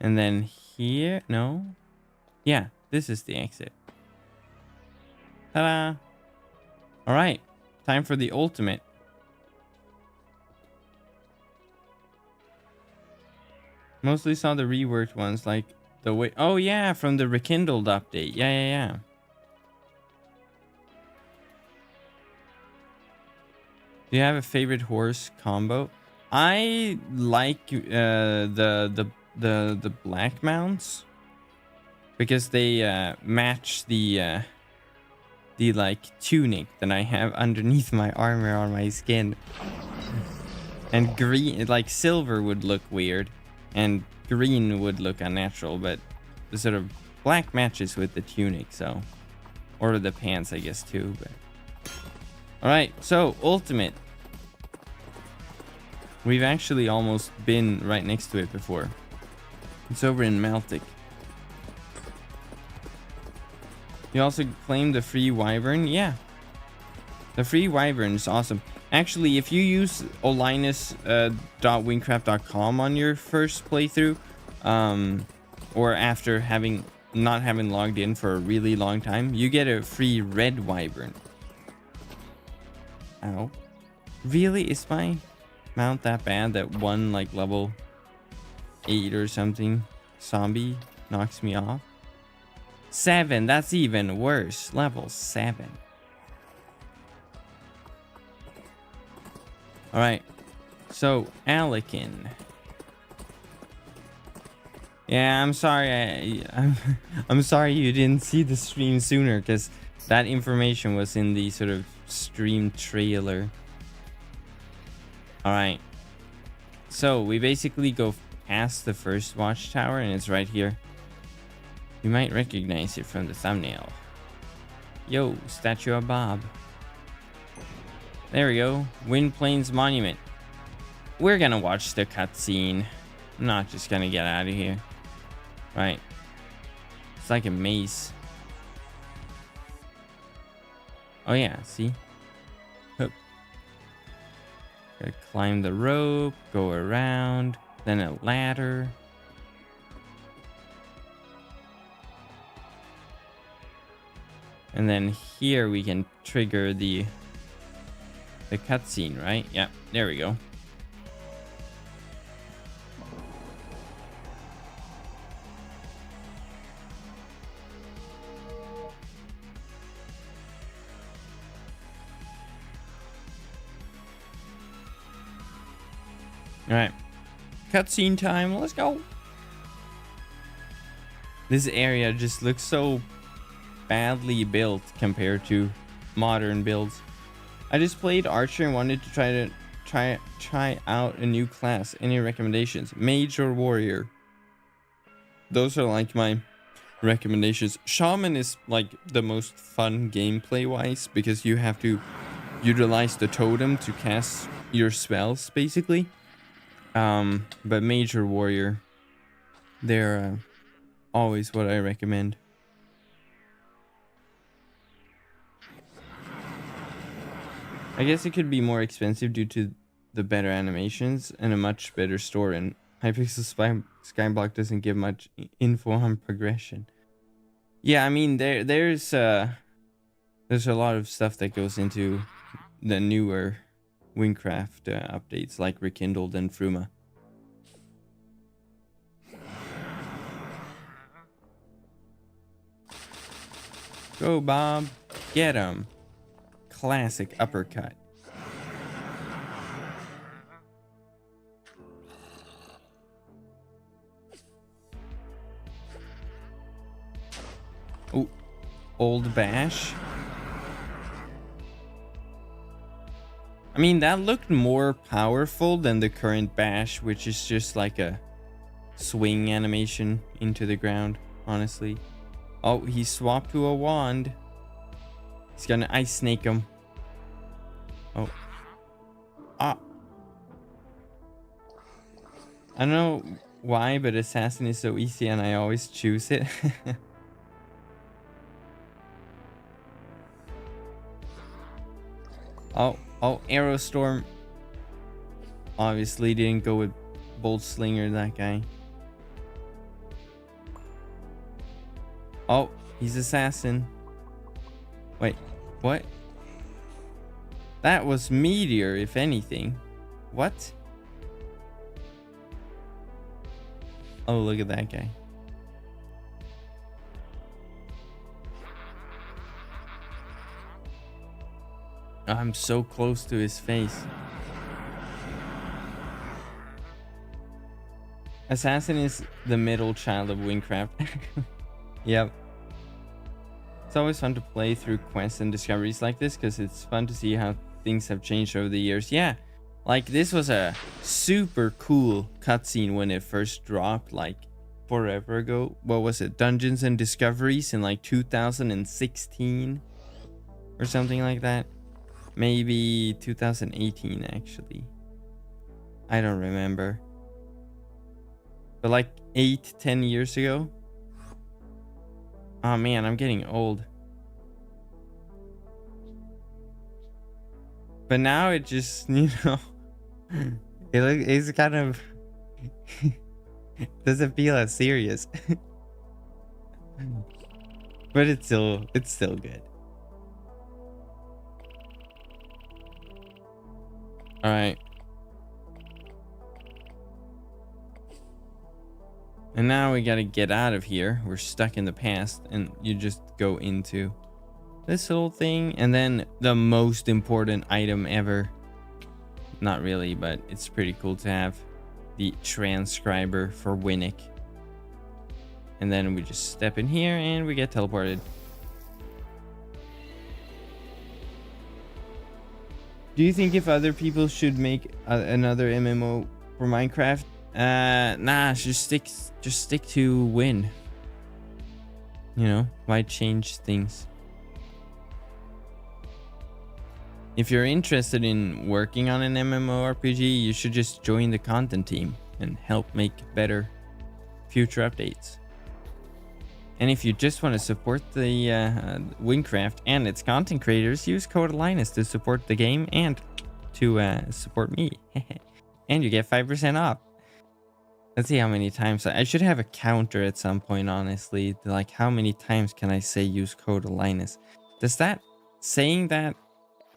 And then here, no? Yeah, this is the exit. Ta-da! Alright, time for the ultimate. Mostly saw the reworked ones, like the way, oh yeah, from the rekindled update. Yeah. Do you have a favorite horse combo? I like the black mounts because they match the like tunic that I have underneath my armor on my skin. And green, like silver would look weird, and green would look unnatural, but the sort of black matches with the tunic, so, or the pants, I guess, too. But all right, so ultimate. We've actually almost been right next to it before. It's over in Maltic. You also claim the free wyvern. Yeah, the free wyvern is awesome. Actually, if you use olinus.wynncraft.com on your first playthrough, or after not having logged in for a really long time, you get a free red wyvern. Ow. Really? Is my mount that bad that one like level 8 or something zombie knocks me off? 7, that's even worse. Level 7. All right, so Alekin. Yeah, I'm sorry. I'm sorry you didn't see the stream sooner, because that information was in the sort of stream trailer. All right, so we basically go past the first watchtower, and it's right here. You might recognize it from the thumbnail. Yo, statue of Bob. There we go. Wind Plains Monument. We're gonna watch the cutscene. I'm not just gonna get out of here. Right. It's like a maze. Oh yeah, see? Hup. Gotta climb the rope, go around, then a ladder. And then here we can trigger the cutscene, right? Yeah, there we go. All right, cutscene time. Let's go. This area just looks so badly built compared to modern builds. I just played Archer and wanted to try out a new class. Any recommendations? Mage or Warrior? Those are like my recommendations. Shaman is like the most fun gameplay wise because you have to utilize the totem to cast your spells basically. But Mage or Warrior, they're always what I recommend. I guess it could be more expensive due to the better animations and a much better story, and Hypixel Skyblock doesn't give much info on progression. Yeah, I mean there's a lot of stuff that goes into the newer Wynncraft updates like Rekindled and Fruma. Go Bob, get him. Classic uppercut. Oh, old bash. I mean, that looked more powerful than the current bash, which is just like a swing animation into the ground, honestly. Oh, he swapped to a wand. He's gonna ice snake him. Oh. Ah. I don't know why, but Assassin is so easy and I always choose it. Oh, Arrow Storm. Obviously didn't go with Bolt Slinger, that guy. Oh, he's Assassin. Wait, what? That was Meteor, if anything. What? Oh, look at that guy. I'm so close to his face. Assassin is the middle child of Wynncraft. Yep. It's always fun to play through quests and discoveries like this because it's fun to see how things have changed over the years. Yeah, like this was a super cool cutscene when it first dropped, like forever ago. What was it? Dungeons and Discoveries in like 2016 or something like that. Maybe 2018 actually. I don't remember. But like 8-10 years ago. Oh man, I'm getting old. But now it just, you know, it's kind of doesn't feel as serious. But it's still good. All right. And now we gotta get out of here. We're stuck in the past, and you just go into this little thing, and then the most important item ever. Not really, but it's pretty cool to have the transcriber for Winnick. And then we just step in here, and we get teleported. Do you think if other people should make another MMO for Minecraft? Nah, just stick to Wynn. You know, why change things? If you're interested in working on an MMORPG, you should just join the content team and help make better future updates. And if you just want to support the Wynncraft and its content creators, use code Linus to support the game and to support me. And you get 5% off. Let's see how many times. I should have a counter at some point, honestly. Like, how many times can I say use code Linus? Does that, saying that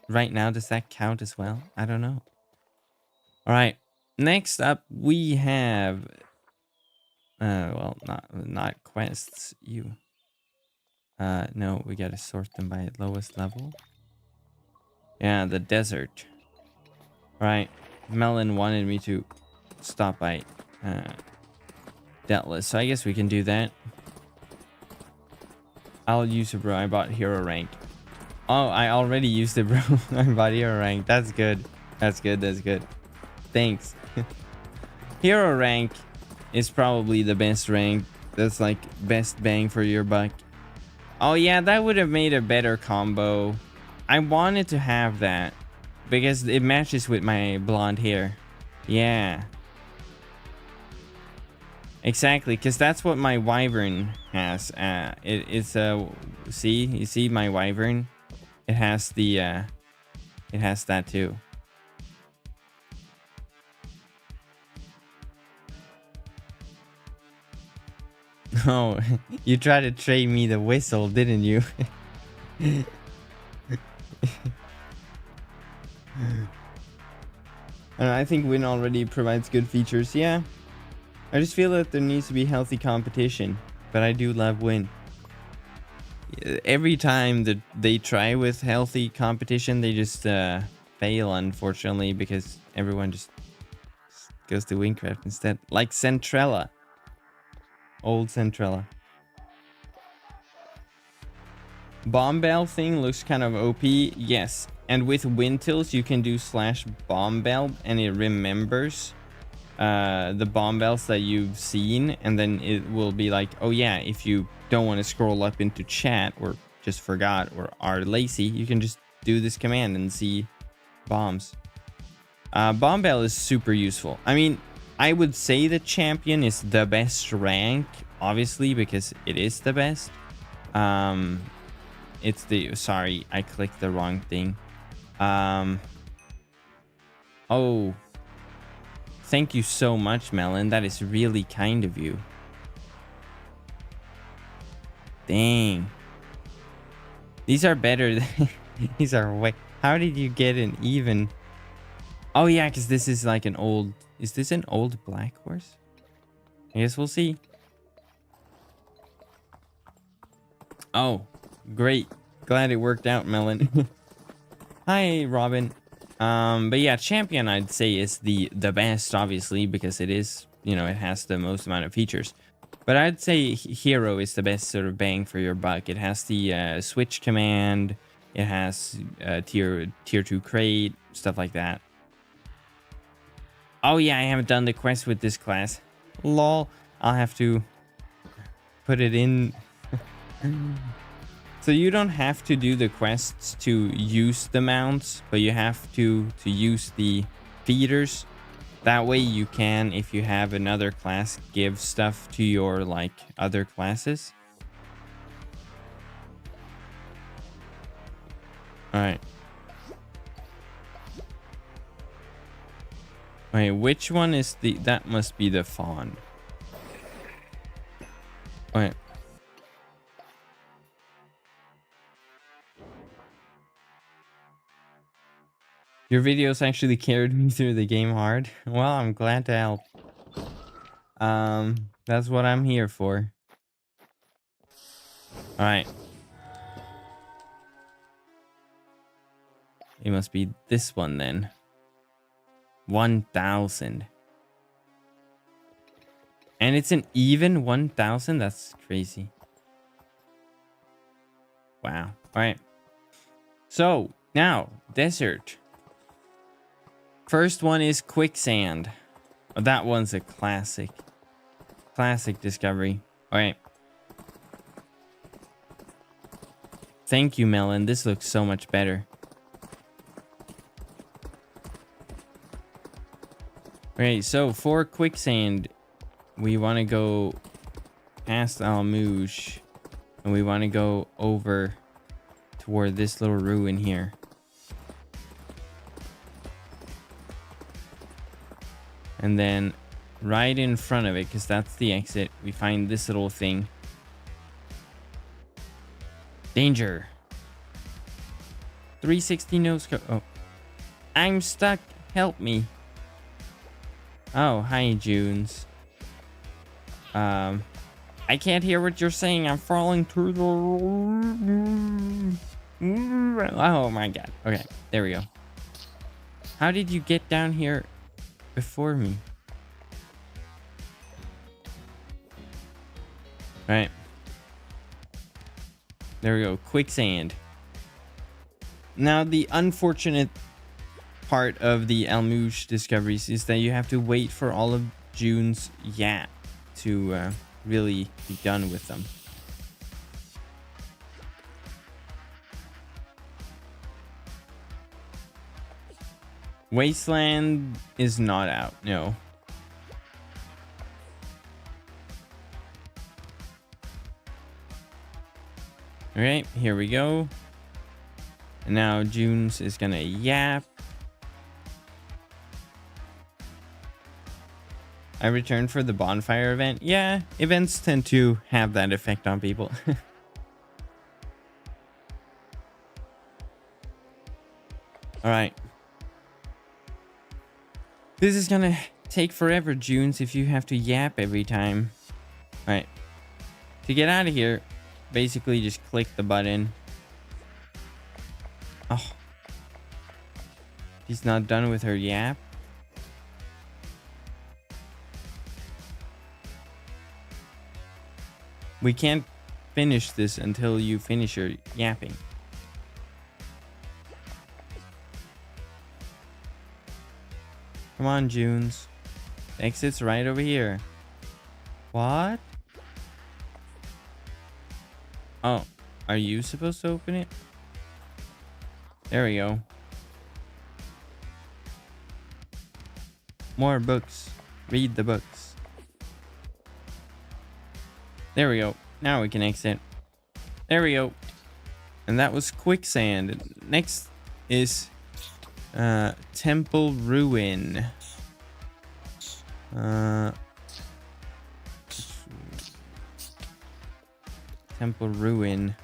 right now, does that count as well? I don't know. All right. Next up, we have, well, not quests. No, we gotta sort them by lowest level. Yeah, the desert. All right. Melon wanted me to stop by Detlas, so I guess we can do that. I'll use it, bro. I bought hero rank. Oh, I already used it, bro. I bought hero rank. That's good. That's good. That's good. Thanks. Hero rank is probably the best rank. That's like best bang for your buck. Oh yeah, that would have made a better combo. I wanted to have that because it matches with my blonde hair. Yeah. Exactly, because that's what my wyvern has. It's see, you see my wyvern? It has the it has that too. Oh, you tried to trade me the whistle, didn't you? I think Wynn already provides good features. Yeah. I just feel that there needs to be healthy competition, but I do love Wynn. Every time that they try with healthy competition, they just fail, unfortunately, because everyone just goes to Wynncraft instead. Like Centrella. Old Centrella. Bomb bell thing looks kind of OP. Yes. And with Windtills, you can do /bomb bell, and it remembers the bomb bells that you've seen, and then it will be like, oh yeah, if you don't want to scroll up into chat or just forgot or are lazy, you can just do this command and see bombs. Bomb bell is super useful. I mean, I would say the champion is the best rank, obviously, because it is the best. It's the, sorry, I clicked the wrong thing. Oh, thank you so much, Melon. That is really kind of you. Dang. These are better than these are way. How did you get an even? Oh yeah, because this is like an old, is this an old black horse? I guess we'll see. Oh, great. Glad it worked out, Melon. Hi, Robin. But yeah, champion I'd say is the best, obviously, because it is, you know, it has the most amount of features. But I'd say hero is the best sort of bang for your buck. It has the switch command. It has tier 2 crate, stuff like that. Oh yeah, I haven't done the quest with this class. Lol. I'll have to put it in. So you don't have to do the quests to use the mounts, but you have to use the feeders. That way you can, if you have another class, give stuff to your like other classes. All right. Wait, which one is the, that must be the fawn. Wait. Your videos actually carried me through the game hard. Well, I'm glad to help. That's what I'm here for. All right. It must be this one then. 1,000. And it's an even 1,000? That's crazy. Wow. All right. So, now, desert. First one is Quicksand. Oh, that one's a classic. Classic discovery. All right. Thank you, Melon. This looks so much better. Okay, so for Quicksand, we want to go past Almouge, and we want to go over toward this little ruin here. And then right in front of it, because that's the exit, we find this little thing. Danger. 360 no scope. Oh, I'm stuck. Help me. Oh, hi, Junes. I can't hear what you're saying. I'm falling through the... Oh my god. Okay, there we go. How did you get down here before me? Right. There we go. Quicksand. Now, the unfortunate part of the Almouge discoveries is that you have to wait for all of June's yap to really be done with them. Wasteland is not out, no. Alright, here we go. And now June's is gonna yap. I returned for the bonfire event. Yeah, events tend to have that effect on people. Alright. This is gonna take forever, Junes, if you have to yap every time. Alright. To get out of here, basically just click the button. Oh. She's not done with her yap. We can't finish this until you finish your yapping. Come on, Junes. The exit's right over here. What? Oh, are you supposed to open it? There we go. More books. Read the books. There we go. Now we can exit. There we go. And that was Quicksand. Next is Temple Ruin. Temple Ruin.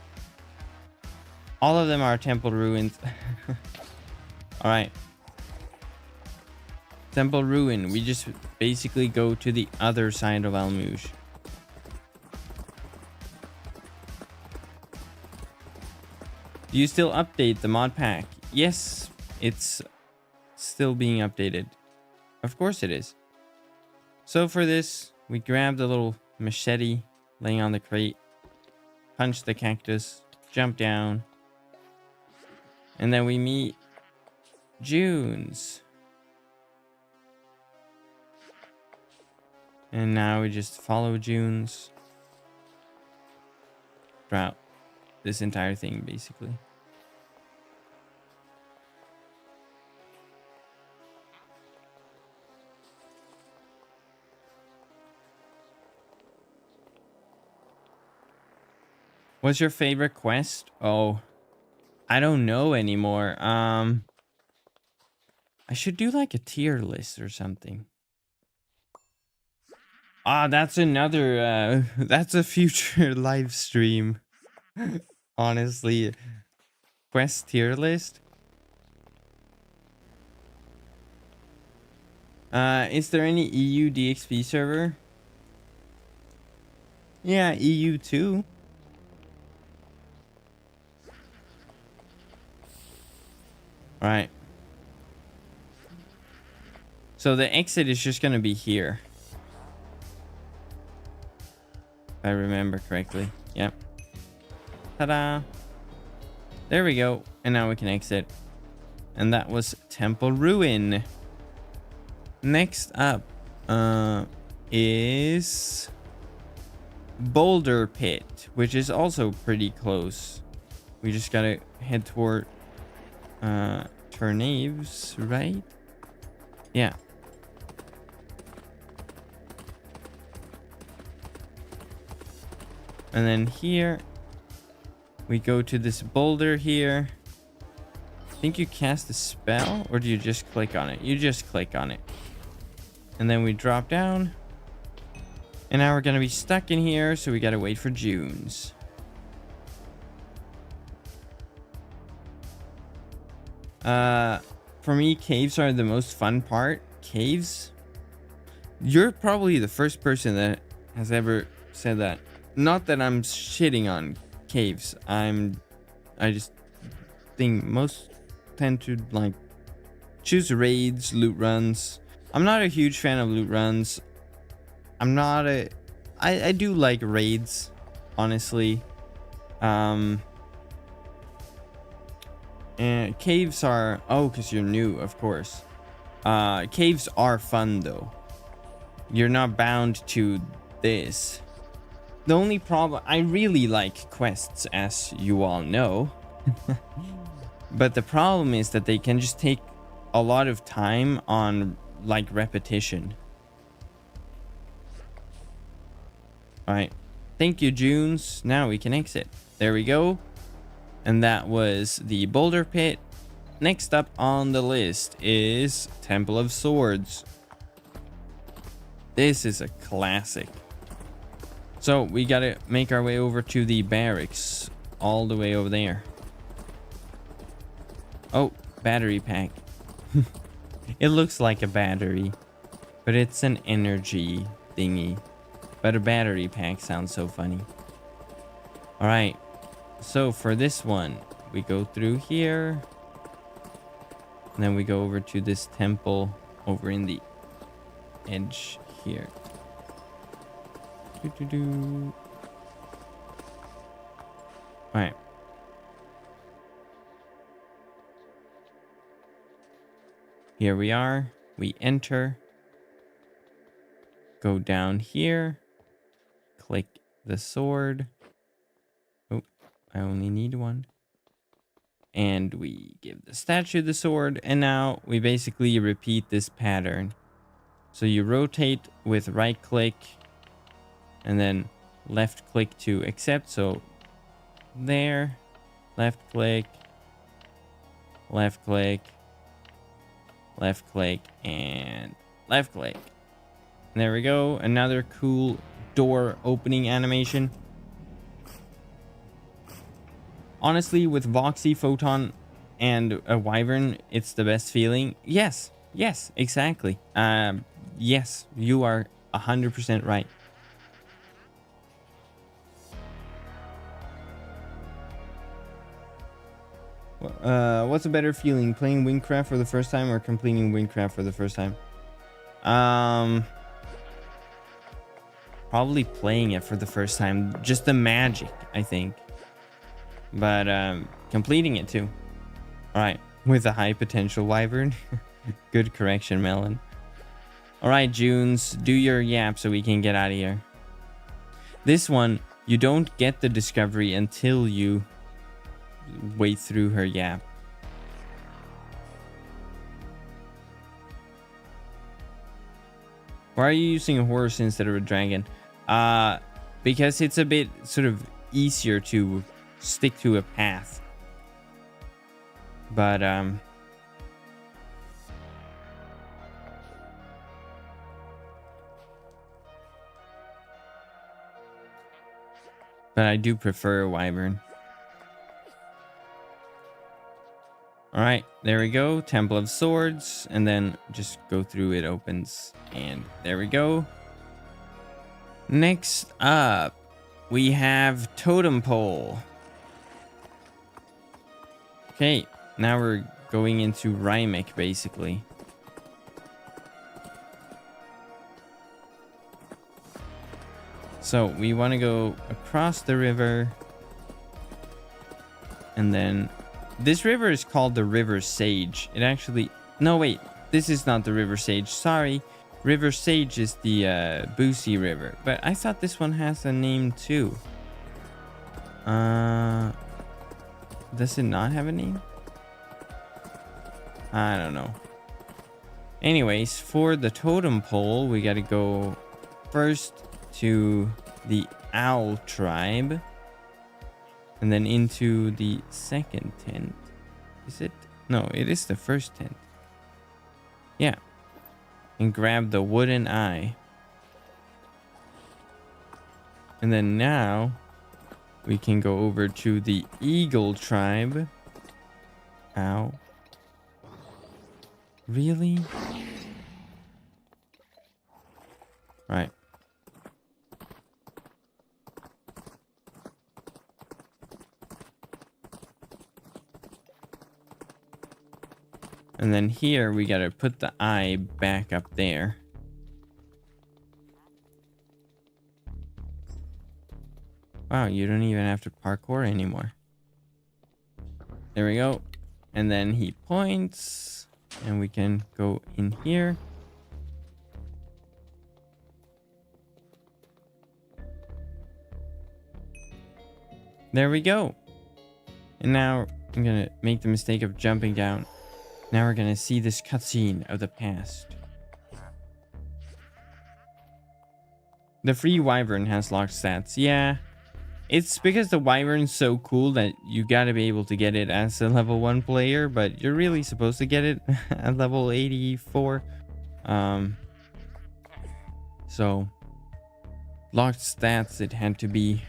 All of them are Temple Ruins. Alright. Temple Ruin. We just basically go to the other side of Almouge. Do you still update the mod pack? Yes, it's still being updated. Of course it is. So for this, we grab the little machete laying on the crate, punch the cactus, jump down, and then we meet Junes. And now we just follow Junes throughout this entire thing, basically. What's your favorite quest? Oh, I don't know anymore. I should do like a tier list or something. Ah, that's another that's a future live stream. Honestly, quest tier list. Is there any EU DXP server? Yeah, EU too. All right. So the exit is just gonna be here, if I remember correctly. Yep. Ta-da! There we go. And now we can exit. And that was Temple Ruin. Next up is Boulder Pit, which is also pretty close. We just gotta head toward Turnaves, right? Yeah. And then here we go to this boulder here. I think you cast a spell, or do you just click on it? You just click on it. And then we drop down. And now we're gonna be stuck in here, so we gotta wait for Junes. For me, caves are the most fun part. Caves? You're probably the first person that has ever said that. Not that I'm shitting on caves. I just think most tend to like choose raids, loot runs. I'm not a huge fan of loot runs. I do like raids, honestly. And caves are, oh, because you're new, of course. Caves are fun though. You're not bound to this. The only problem, I really like quests, as you all know. But the problem is that they can just take a lot of time on like repetition. All right. Thank you, Junes. Now we can exit. There we go. And that was the Boulder Pit. Next up on the list is Temple of Swords. This is a classic. So we gotta make our way over to the barracks. All the way over there. Oh, battery pack. It looks like a battery, but it's an energy thingy. But a battery pack sounds so funny. All right. So for this one, we go through here. And then we go over to this temple over in the edge here. All right. Here we are. We enter. Go down here. Click the sword. Oh, I only need one. And we give the statue the sword. And now we basically repeat this pattern. So you rotate with right click. And then left click to accept. So there. Left click. Left click. Left click. And left click. And there we go. Another cool door opening animation. Honestly, with Voxy, Photon, and a Wyvern, it's the best feeling. Yes, exactly. Yes, you are 100% right. What's a better feeling, playing Wynncraft for the first time or completing Wynncraft for the first time? Probably playing it for the first time. Just the magic, I think. But completing it too. All right, with a high potential Wyvern. Good correction, Melon. All right, Junes, do your yap so we can get out of here. This one, you don't get the discovery until you wait through her yap. Why are you using a horse instead of a dragon? Because it's a bit sort of easier to stick to a path. But I do prefer a Wyvern. All right, there we go. Temple of Swords, and then just go through. It opens, and there we go. Next up, we have Totem Pole. Okay, now we're going into Rymek, basically. So we want to go across the river, and then this river is called the River Sage. It actually, no wait, this is not the River Sage. Sorry, River Sage is the Boozy River, but I thought this one has a name too. Does it not have a name? I don't know. Anyways, for the Totem Pole, we gotta go first to the Owl Tribe. And then into the second tent. Is it? No, it is the first tent. Yeah. And grab the wooden eye. And then now we can go over to the Eagle Tribe. Ow. Really? Right. And then here we gotta put the eye back up there. Wow, you don't even have to parkour anymore. There we go. And then he points and we can go in here. There we go. And now I'm gonna make the mistake of jumping down. Now we're gonna see this cutscene of the past. The free wyvern has locked stats. Yeah. It's because the wyvern's so cool that you gotta be able to get it as a level 1 player, but you're really supposed to get it at level 84. So locked stats it had to be.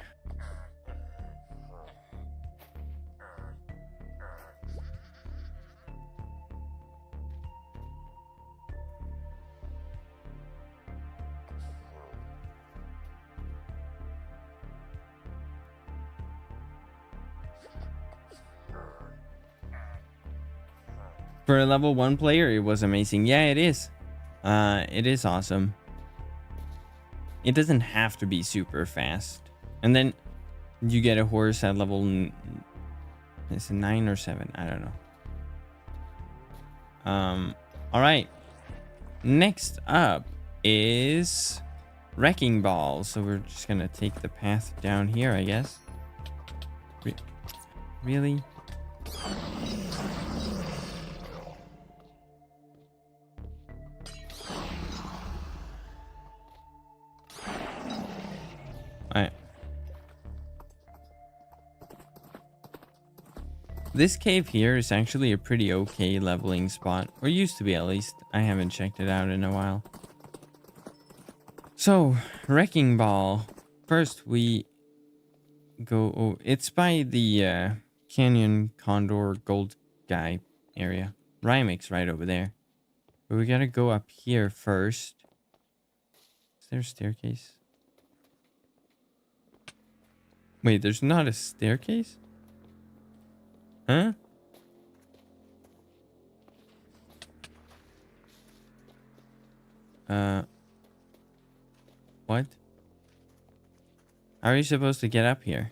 For a level 1 player, it was amazing. Yeah, it is. It is awesome. It doesn't have to be super fast. And then you get a horse at level... Is it 9 or 7? I don't know. Alright. Next up is Wrecking Ball. So we're just gonna take the path down here, I guess. Really? Alright. This cave here is actually a pretty okay leveling spot. Or used to be, at least. I haven't checked it out in a while. So, Wrecking Ball. First we go... Oh, it's by the Canyon Condor Gold Guy area. Rymek's right over there. But we gotta go up here first. Is there a staircase? Wait, there's not a staircase? Huh? What? How are you supposed to get up here?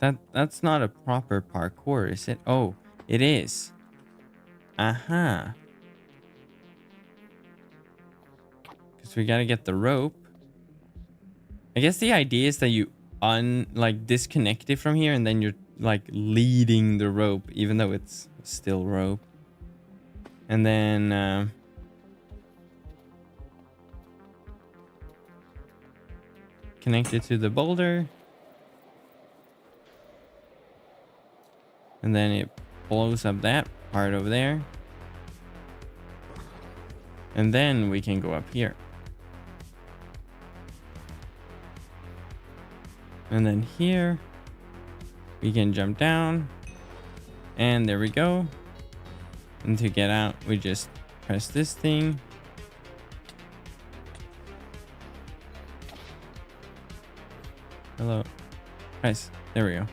That's not a proper parkour, is it? Oh, it is. Uh-huh. Because we gotta get the rope. I guess the idea is that you disconnect it from here and then you're like leading the rope even though it's still rope. And then connect it to the boulder. And then it blows up that part over there. And then we can go up here. And then here we can jump down. And there we go. And to get out, we just press this thing. Hello. Press. There we go.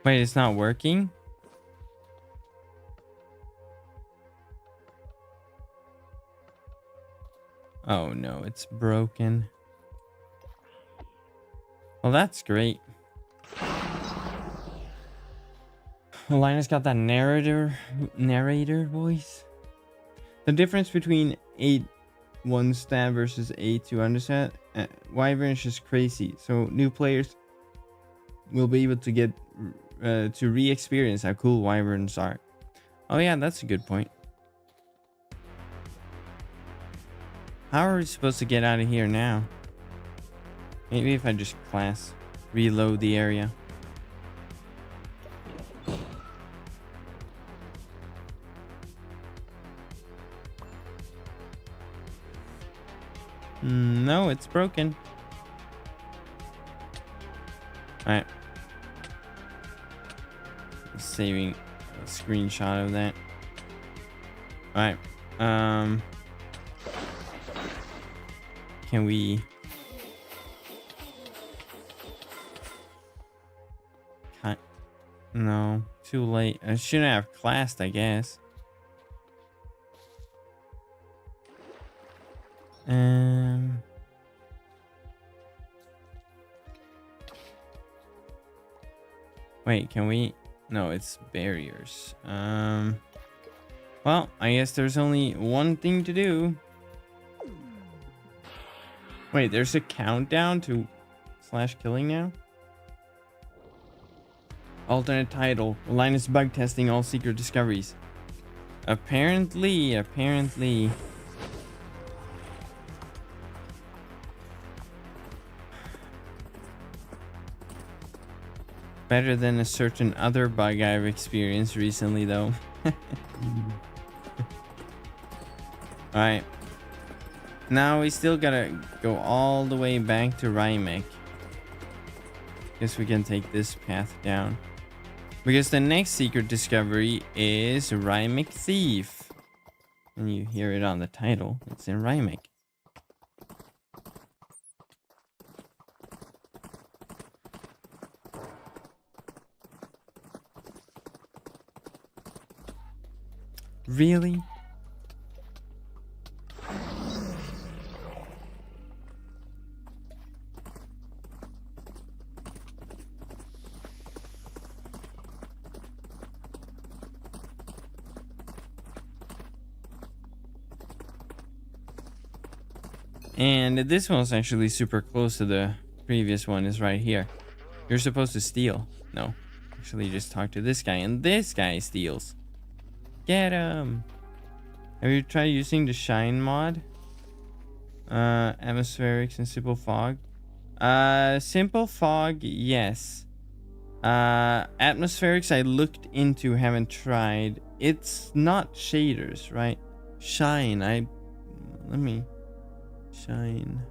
Wait, it's not working? Oh no, it's broken. Well, that's great. Linus got that narrator voice. The difference between 8 1-stat versus 8 2-stat, Wyvern is just crazy. So new players will be able to get to re-experience how cool Wyverns are. Oh yeah, that's a good point. How are we supposed to get out of here now? Maybe if I just reload the area. No, it's broken. Alright. Saving a screenshot of that. Alright. Can we... No, too late. I shouldn't have classed, I guess. Wait, can we? No, it's barriers. Well, I guess there's only one thing to do. Wait, there's a countdown to /killing now? Alternate title. Linus bug testing all secret discoveries. Apparently. Better than a certain other bug I've experienced recently, though. Alright. Now we still gotta go all the way back to Rymek. Guess we can take this path down. Because the next secret discovery is Rymek Thief. And you hear it on the title. It's in Rymek. Really? And this one's actually super close to the previous one, is right here. You're supposed to steal. No. Actually, just talk to this guy, and this guy steals. Get him! Have you tried using the shine mod? Atmospherics and simple fog? Simple fog, yes. Atmospherics I looked into, haven't tried. It's not shaders, right? Shine, let me... Shine.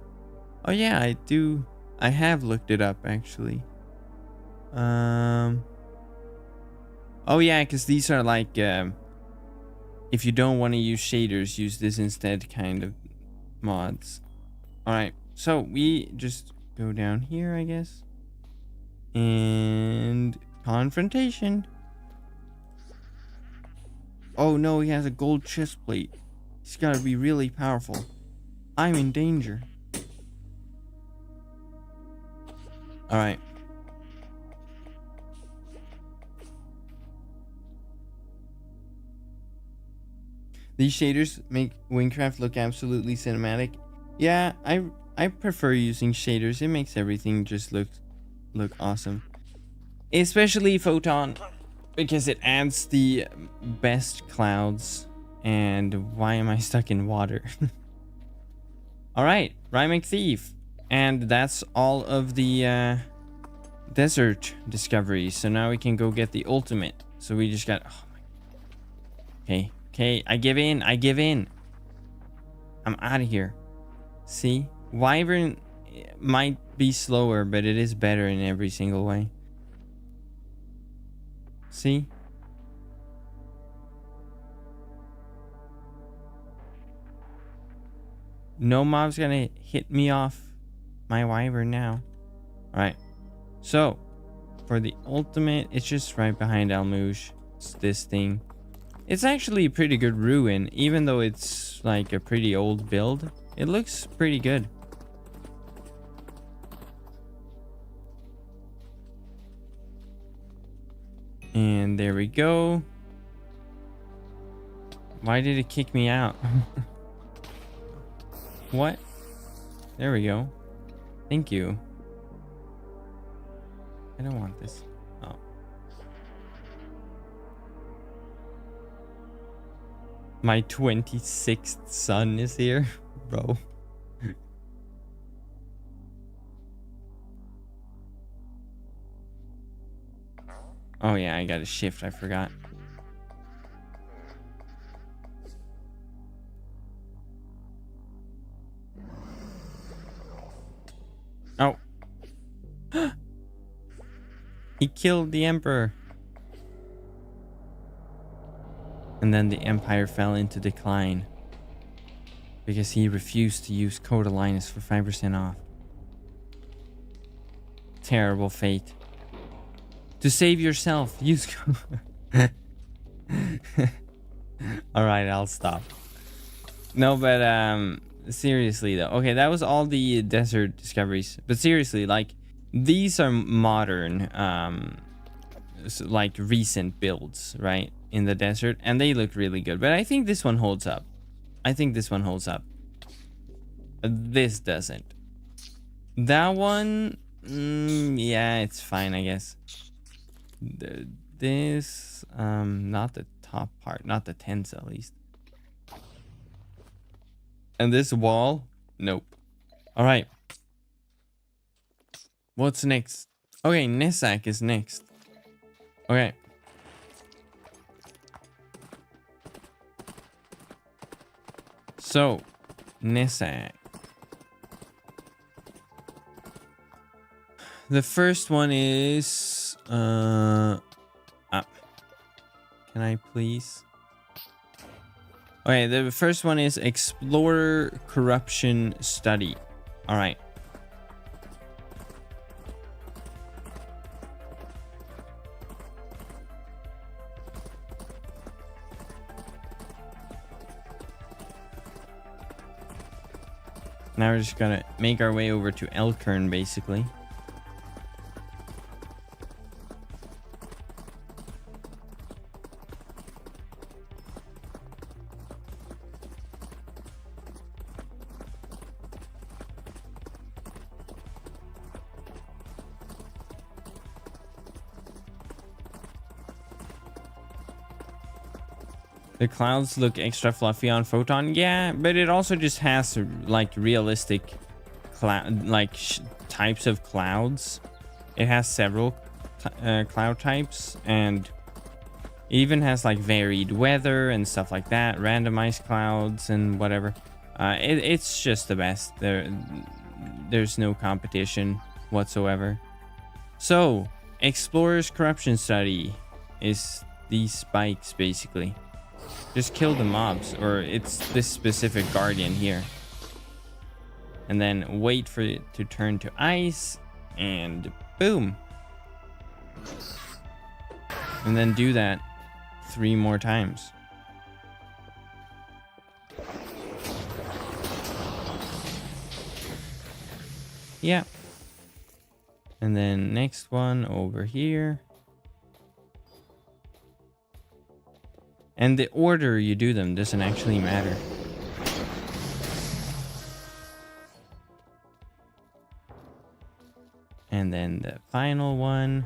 Oh yeah, I do. I have looked it up, actually. Oh yeah, because these are like... if you don't want to use shaders, use this instead kind of mods. Alright, so we just go down here, I guess. And confrontation. Oh no, he has a gold chest plate. He's got to be really powerful. I'm in danger. Alright. These shaders make Wynncraft look absolutely cinematic. Yeah, I prefer using shaders. It makes everything just look awesome. Especially Photon, because it adds the best clouds. And why am I stuck in water? Alright, Rymek Thief. And that's all of the desert discoveries. So now we can go get the ultimate. So we just got... Oh my... Okay, I give in. I'm out of here. See? Wyvern might be slower, but it is better in every single way. See? No mob's gonna hit me off my Wyvern now. Alright. So, for the ultimate, it's just right behind Almouge. It's this thing. It's actually a pretty good ruin, even though it's like a pretty old build. It looks pretty good. And there we go. Why did it kick me out? What? There we go. Thank you. I don't want this. Oh. My 26th son is here, bro. Oh yeah, I got a shift, I forgot. He killed the Emperor. And then the Empire fell into decline because he refused to use Code Alliance for 5% off. Terrible fate. To save yourself, use code. Alright, I'll stop. No, but seriously though. Okay, that was all the desert discoveries. But seriously, like, these are modern, like recent builds, right? In the desert, and they look really good. But I think this one holds up. I think this one holds up. This doesn't. That one, yeah, it's fine, I guess. This, not the top part, not the tents at least. And this wall, nope. All right. What's next? Okay, Nesak is next. Okay. So, Nesak. The first one is up. Can I please? Okay, the first one is Explorer Corruption Study. All right. Now we're just gonna make our way over to Elkern, basically. The clouds look extra fluffy on Photon, yeah, but it also just has like realistic cloud, like types of clouds. It has several cloud types, and it even has like varied weather and stuff like that, randomized clouds and whatever. It's just the best. There's no competition whatsoever. So, Explorer's Corruption Study is these spikes basically. Just kill the mobs, or it's this specific guardian here. And then wait for it to turn to ice, and boom. And then do that 3 more times. Yeah. And then next one over here. And the order you do them doesn't actually matter. And then the final one.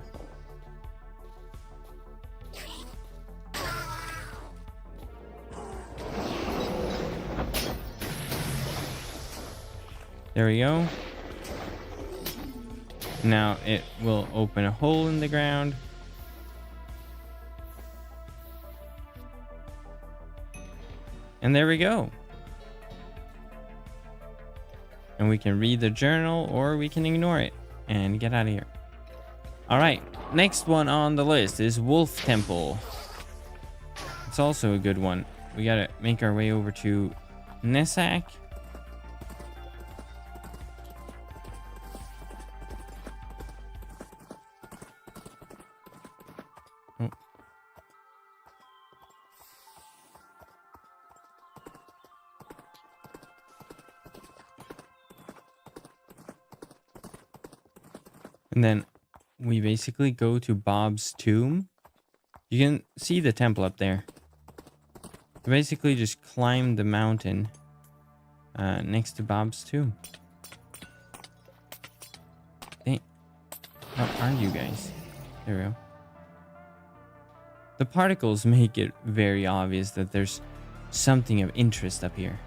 There we go. Now it will open a hole in the ground. And there we go. And we can read the journal, or we can ignore it and get out of here. All right, next one on the list is Wolf Temple. It's also a good one. We gotta make our way over to Nesak. And then we basically go to Bob's tomb. You can see the temple up there. You basically just climb the mountain next to Bob's tomb. Hey, how are you guys? There we go. The particles make it very obvious that there's something of interest up here.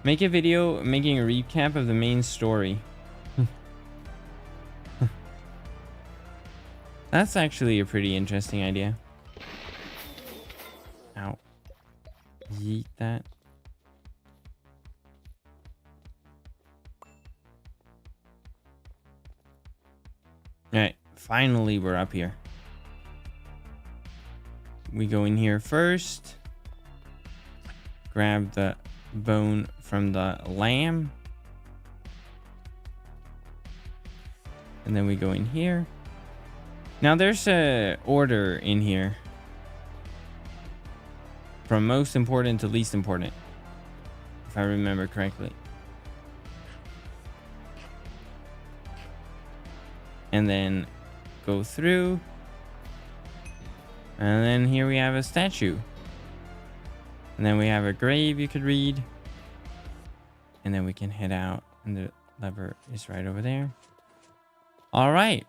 Make a video making a recap of the main story. That's actually a pretty interesting idea. Ow. Yeet that. Alright, finally we're up here. We go in here first. Grab the bone from the lamb. And then we go in here. Now there's a order in here. From most important to least important. If I remember correctly. And then go through. And then here we have a statue. And then we have a grave you could read. And then we can head out. And the lever is right over there. All right.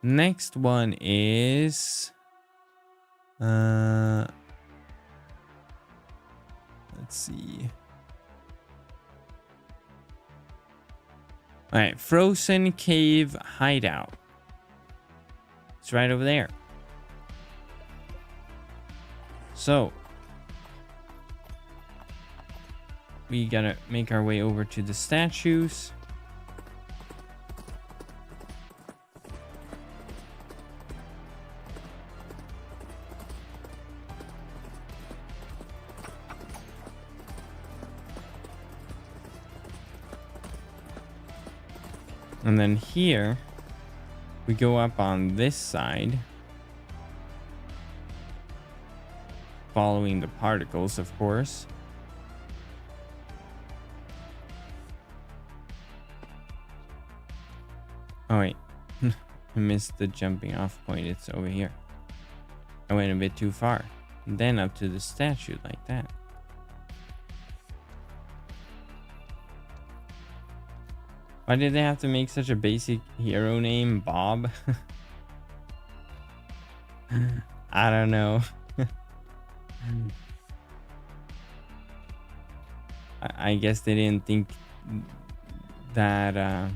Next one is... let's see. All right, Frozen Cave Hideout. It's right over there. So we gotta make our way over to the statues. And then here, we go up on this side. Following the particles, of course. Oh, wait. I missed the jumping off point. It's over here. I went a bit too far. And then up to the statue like that. Why did they have to make such a basic hero name, Bob? I don't know. I guess they didn't think that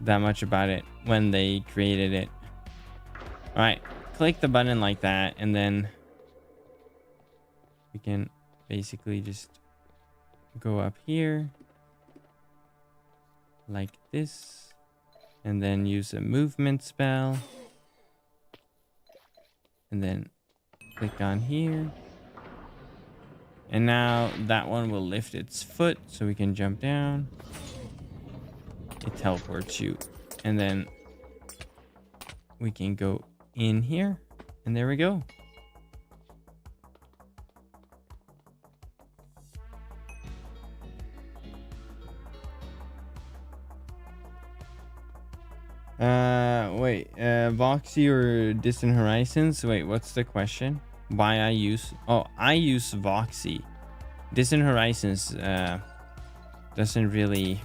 that much about it when they created it. All right, click the button like that, and then we can basically just go up here. Like this, and then use a movement spell, and then click on here, and now that one will lift its foot so we can jump down. It teleports you, and then we can go in here, and there we go. Wait, Voxy or Distant Horizons? Wait, what's the question? Why I use... Oh, I use Voxy. Distant Horizons, doesn't really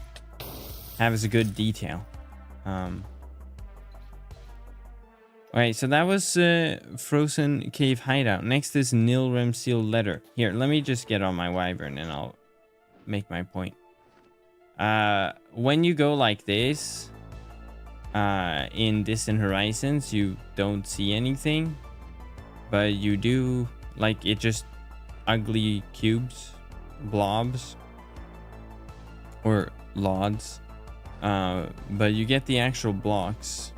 have as a good detail. Alright, so that was Frozen Cave Hideout. Next is Nilrem Sealed Letter. Here, let me just get on my Wyvern and I'll make my point. When you go like this... in Distant Horizons, you don't see anything, but you do, like, it just ugly cubes, blobs, or lods, but you get the actual blocks,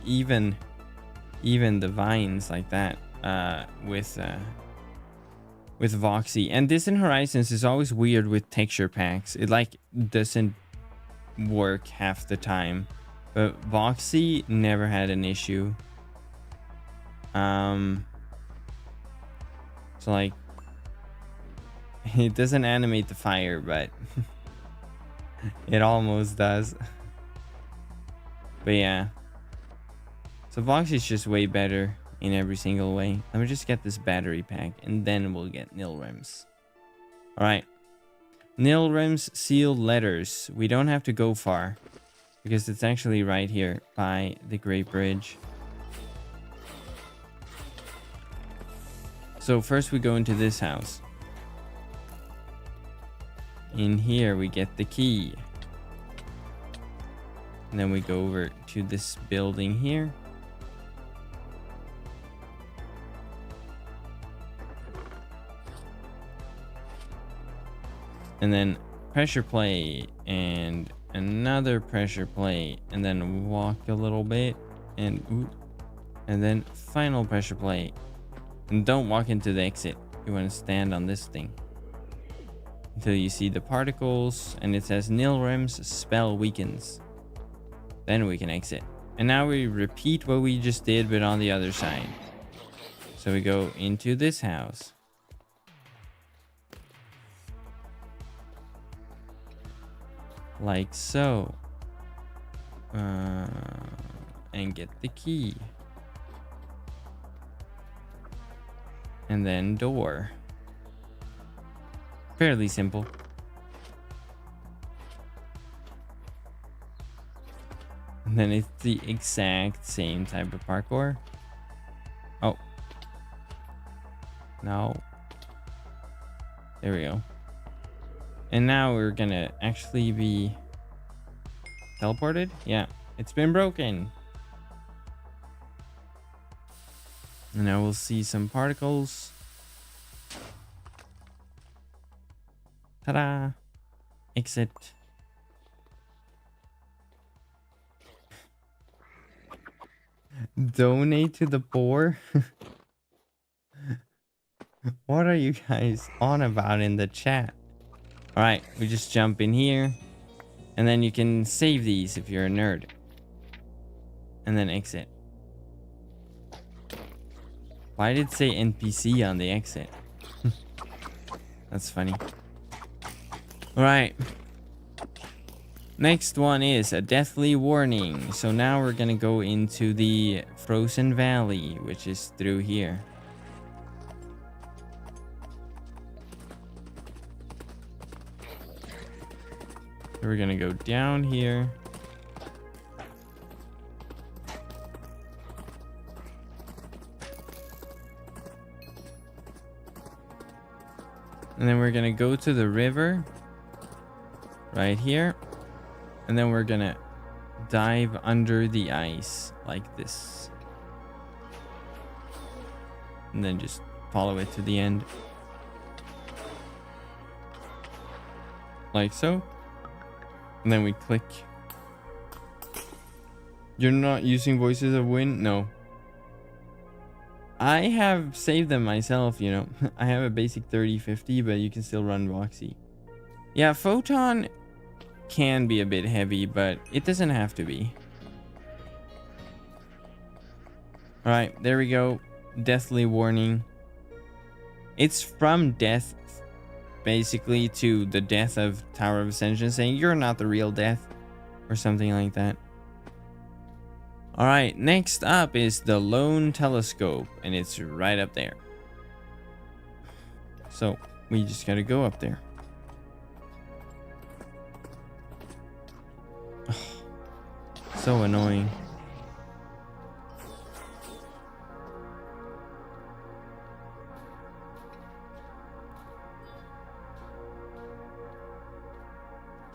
even the vines like that, with Voxy. And Distant Horizons is always weird with texture packs. It like doesn't work half the time. But Voxy never had an issue. So like, it doesn't animate the fire, but it almost does. But yeah. So Voxy's just way better in every single way. Let me just get this battery pack and then we'll get Nilrems. Alright. Nilrem's Sealed Letters. We don't have to go far. Because it's actually right here by the Great Bridge. So first we go into this house. In here we get the key. And then we go over to this building here. And then pressure plate and another pressure plate, and then walk a little bit, and ooh, and then final pressure plate. And don't walk into the exit. You want to stand on this thing until you see the particles, and it says Nilrem's spell weakens. Then we can exit. And now we repeat what we just did, but on the other side. So we go into this house. Like so. And get the key. And then door. Fairly simple. And then it's the exact same type of parkour. Oh. No. There we go. And now we're gonna actually be teleported? Yeah, it's been broken. And now we'll see some particles. Ta-da! Exit. Donate to the poor? What are you guys on about in the chat? Alright, we just jump in here. And then you can save these if you're a nerd. And then exit. Why did it say NPC on the exit? That's funny. Alright. Next one is a deathly warning. So now we're gonna go into the Frozen Valley, which is through here. We're gonna go down here. And then we're gonna go to the river right here. And then we're gonna dive under the ice like this. And then just follow it to the end. Like so. And then we click. You're not using Voices of Wynn? No. I have saved them myself, you know. I have a basic 3050, but you can still run Voxy. Yeah, Photon can be a bit heavy, but it doesn't have to be. Alright, there we go. Deathly warning. It's from death, basically, to the death of Tower of Ascension, saying you're not the real death, or something like that. Alright, next up is the Lone Telescope, and it's right up there. So, we just gotta go up there. So annoying.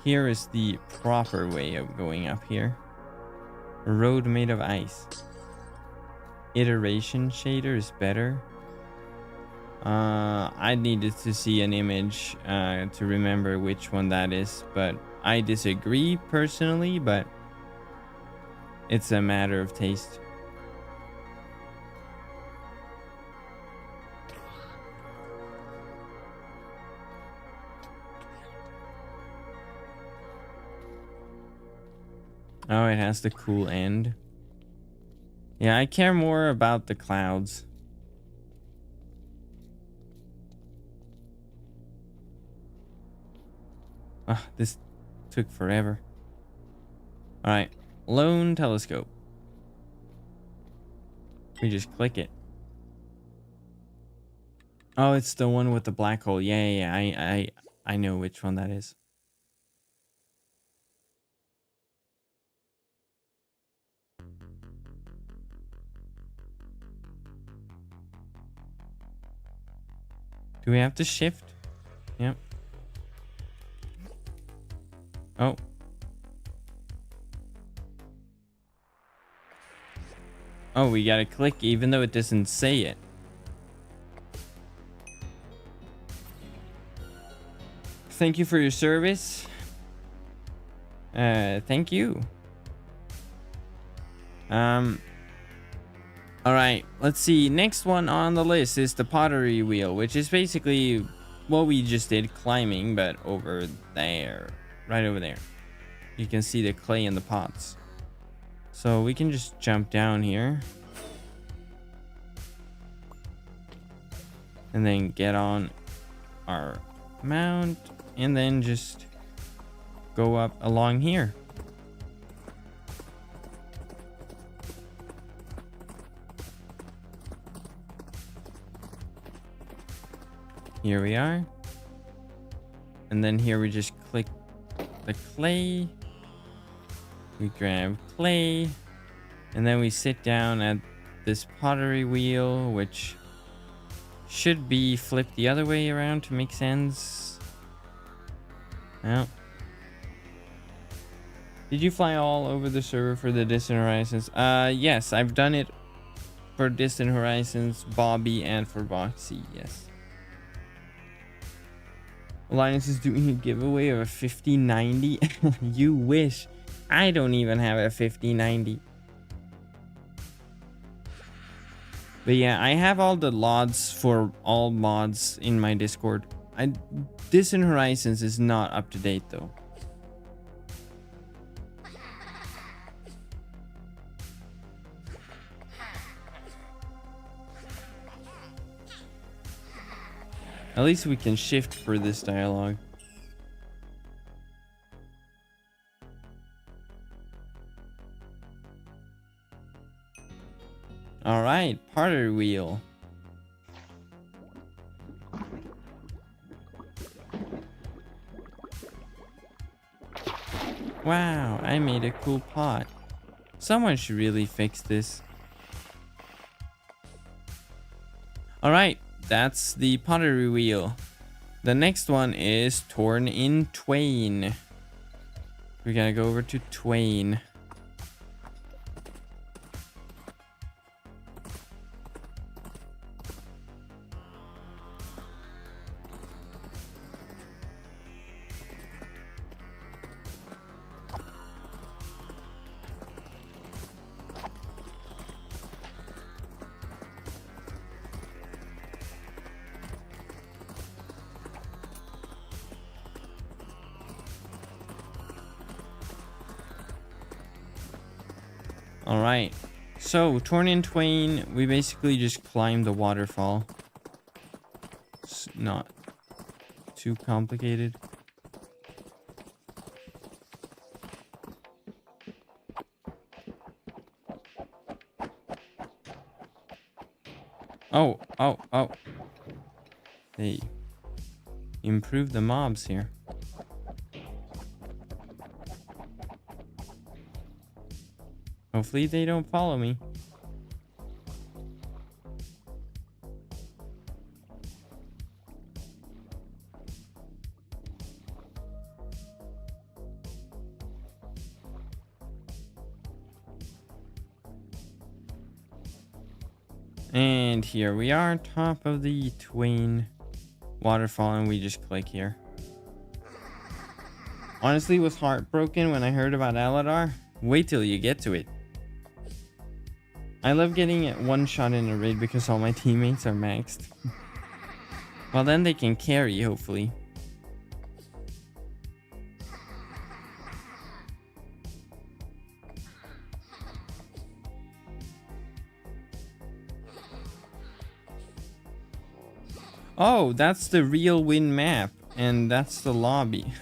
Here is the proper way of going up here. A road made of ice. Iteration shader is better. I needed to see an image to remember which one that is, but I disagree personally, but it's a matter of taste. Oh, it has the cool end. Yeah, I care more about the clouds. Ah, this took forever. Alright, Lone Telescope. We just click it. Oh, it's the one with the black hole. Yeah, I know which one that is. Do we have to shift? Yep. Oh. Oh, we gotta click even though it doesn't say it. Thank you for your service. Thank you. All right, let's see. Next one on the list is the Pottery Wheel, which is basically what we just did, climbing, but over there, right over there. You can see the clay in the pots. So we can just jump down here. And then get on our mount and then just go up along here. Here we are. And then here we just click the clay. We grab clay. And then we sit down at this pottery wheel, which should be flipped the other way around to make sense. Well. Did you fly all over the server for the Distant Horizons? Yes, I've done it for Distant Horizons, Bobby, and for Boxy, yes. Linus is doing a giveaway of a 5090. You wish. I don't even have a 5090. But yeah, I have all the LODs for all mods in my Discord. Distant Horizons is not up to date though. At least we can shift for this dialogue. All right, Pottery Wheel. Wow, I made a cool pot. Someone should really fix this. All right. That's the Pottery Wheel. The next one is Torn in Twain. We gotta go over to Twain. All right, so Torn in Twain, we basically just climb the waterfall. It's not too complicated. Oh. They improved the mobs here. Hopefully they don't follow me. And here we are, top of the Twain waterfall, and we just click here. Honestly, was heartbroken when I heard about Aladar. Wait till you get to it. I love getting it one shot in a raid because all my teammates are maxed. Well, then they can carry, hopefully. Oh, that's the real Wynn map, and that's the lobby.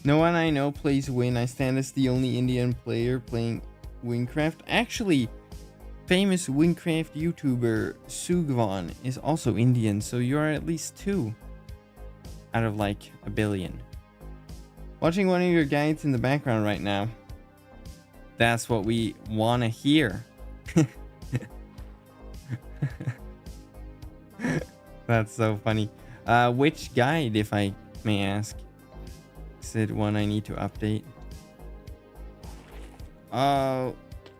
No one I know plays Wynn. I stand as the only Indian player playing Wynncraft. Actually, famous Wynncraft YouTuber Sugvan is also Indian, so you're at least 2 out of like a billion. Watching one of your guides in the background right now. That's what we want to hear. That's so funny. Which guide, if I may ask? Is it one I need to update? Oh,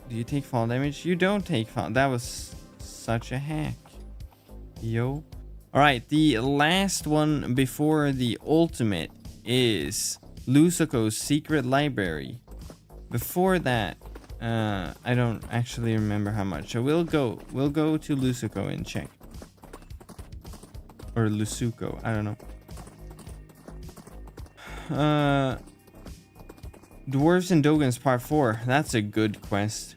do you take fall damage? You don't take fall. That was such a hack. Yo. All right, the last one before the ultimate is Lusuco's secret library. Before that, I don't actually remember how much. So we'll go to Lusuco and check. Or Lusuco, I don't know. Dwarves and Doguns Part 4. That's a good quest.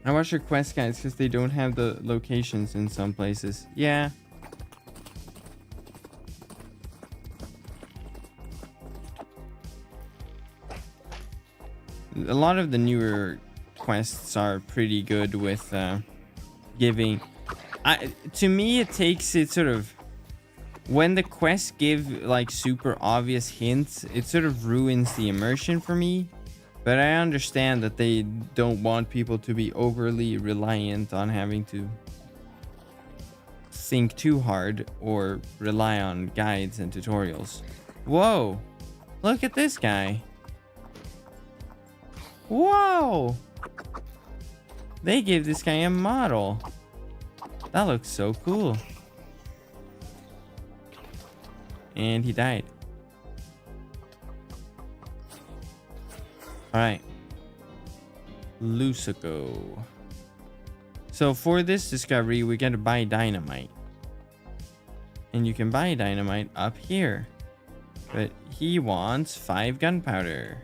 I watch your quest guides because they don't have the locations in some places. Yeah. A lot of the newer quests are pretty good with giving. To me, it takes it sort of when the quests give like super obvious hints, it sort of ruins the immersion for me. But I understand that they don't want people to be overly reliant on having to think too hard or rely on guides and tutorials. Whoa! Look at this guy. Whoa! They gave this guy a model. That looks so cool. And he died. Alright. Lusuco. So for this discovery, we gotta buy dynamite. And you can buy dynamite up here. But he wants 5 gunpowder.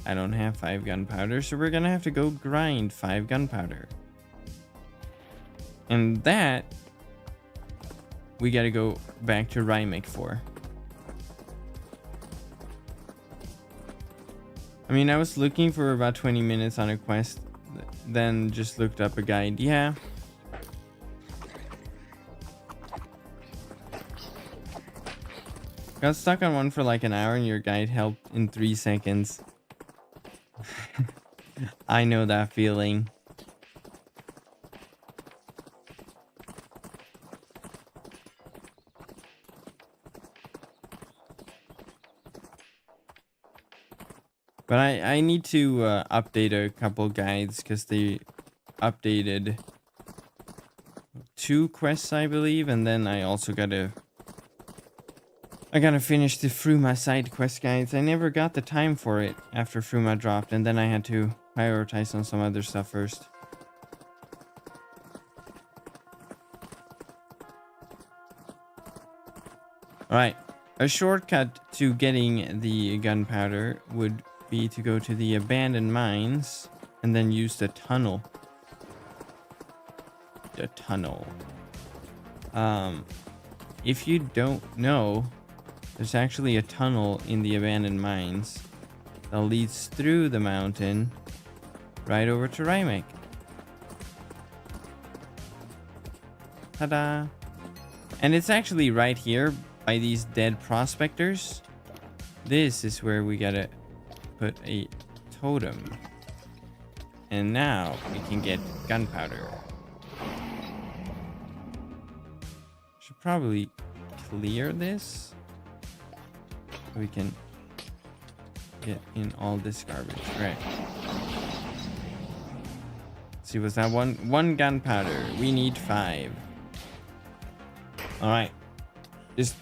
I don't have 5 gunpowder, so we're gonna have to go grind 5 gunpowder. And that we gotta go back to Rymek for. I mean, I was looking for about 20 minutes on a quest, then just looked up a guide. Yeah. Got stuck on one for like an hour and your guide helped in 3 seconds. I know that feeling. But I need to update a couple guides because they updated 2 quests, I believe, and then I also gotta finish the Fruma side quest guides. I never got the time for it after Fruma dropped, and then I had to prioritize on some other stuff first. Alright, a shortcut to getting the gunpowder would be to go to the abandoned mines and then use the tunnel. The tunnel. If you don't know, there's actually a tunnel in the abandoned mines that leads through the mountain right over to Rymek. Ta-da! And it's actually right here by these dead prospectors. This is where we gotta put a totem. And now we can get gunpowder. Should probably clear this. So we can get in all this garbage. Right. Let's see, was that one gunpowder? We need 5. Alright. Just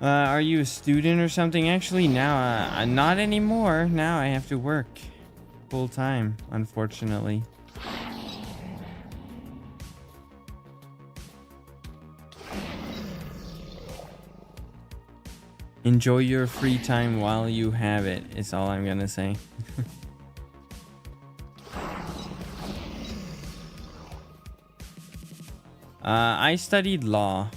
are you a student or something? Actually, now, not anymore. Now I have to work full time, unfortunately. Enjoy your free time while you have it, is all I'm gonna say. I studied law.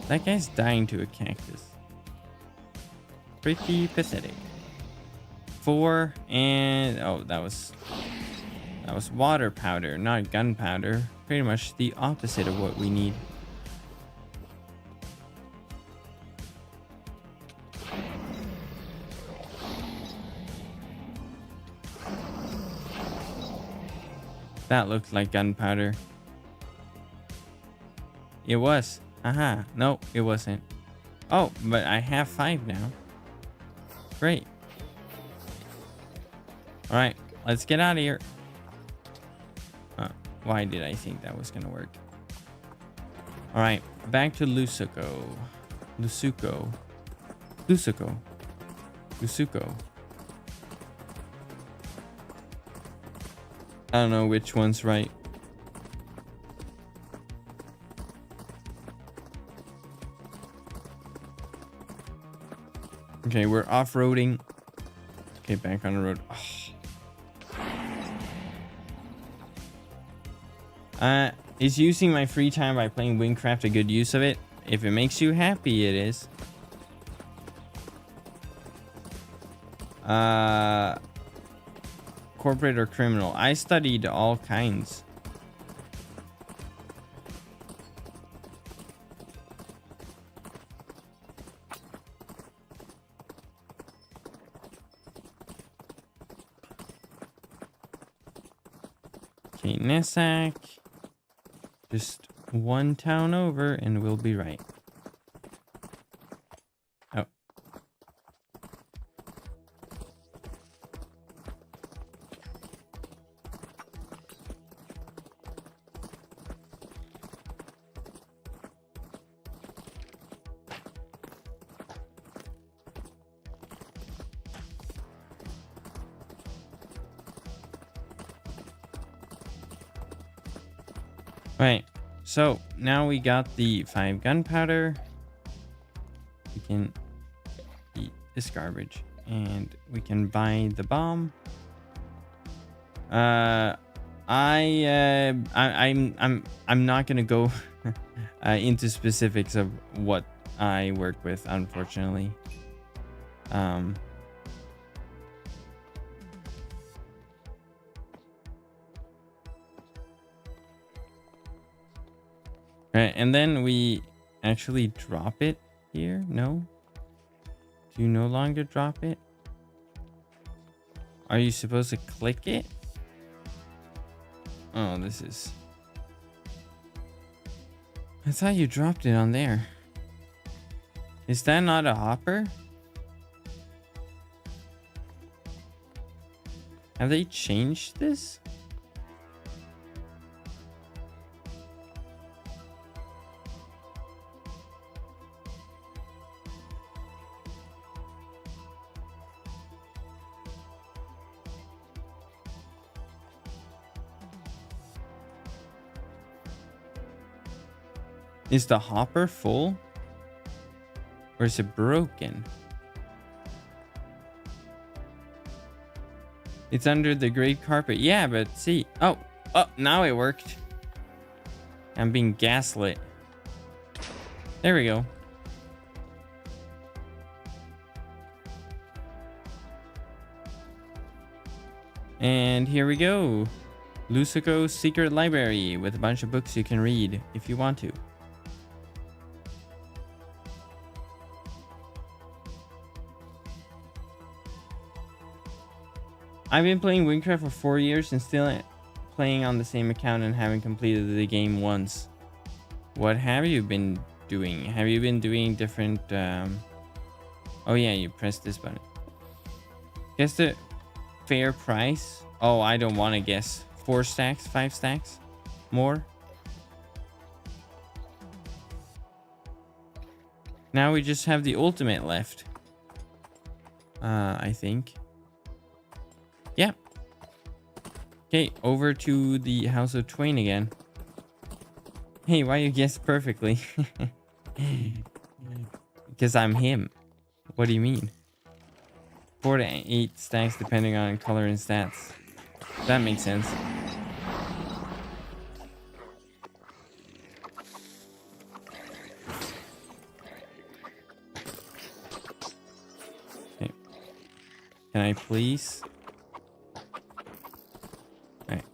That guy's dying to a cactus. Pretty pathetic. 4 and oh, that was water powder, not gunpowder. Pretty much the opposite of what we need. That looked like gunpowder. It was. Aha. No, it wasn't. Oh, but I have 5 now. Great. All right, let's get out of here. Why did I think that was gonna work? All right, back to Lusuco. Lusuco. I don't know which one's right. Okay, we're off-roading. Okay, back on the road. Oh. Is using my free time by playing Wynncraft a good use of it? If it makes you happy, it is. Corporate or criminal? I studied all kinds. Okay, Nessac. Just one town over and we'll be right. Oh. Right, so now we got the 5 gunpowder. We can eat this garbage and we can buy the bomb. I'm not gonna go into specifics of what I work with, unfortunately. Right, and then we actually drop it here. No? Do you no longer drop it? Are you supposed to click it? Oh, this is... I thought you dropped it on there. Is that not a hopper? Have they changed this? Is the hopper full? Or is it broken? It's under the great carpet. Yeah, but see. Oh, now it worked. I'm being gaslit. There we go. And here we go. Lusuco's secret library with a bunch of books you can read if you want to. I've been playing Wynncraft for 4 years and still playing on the same account and haven't completed the game once. What have you been doing? Have you been doing different... Oh yeah, you press this button. Guess the fair price? Oh, I don't want to guess. 4 stacks? 5 stacks? More? Now we just have the ultimate left. I think. Yeah. Okay, over to the House of Twain again. Hey, why you guessed perfectly? Because I'm him. What do you mean? 4 to 8 stacks depending on color and stats. That makes sense. Okay. Can I please? Alright.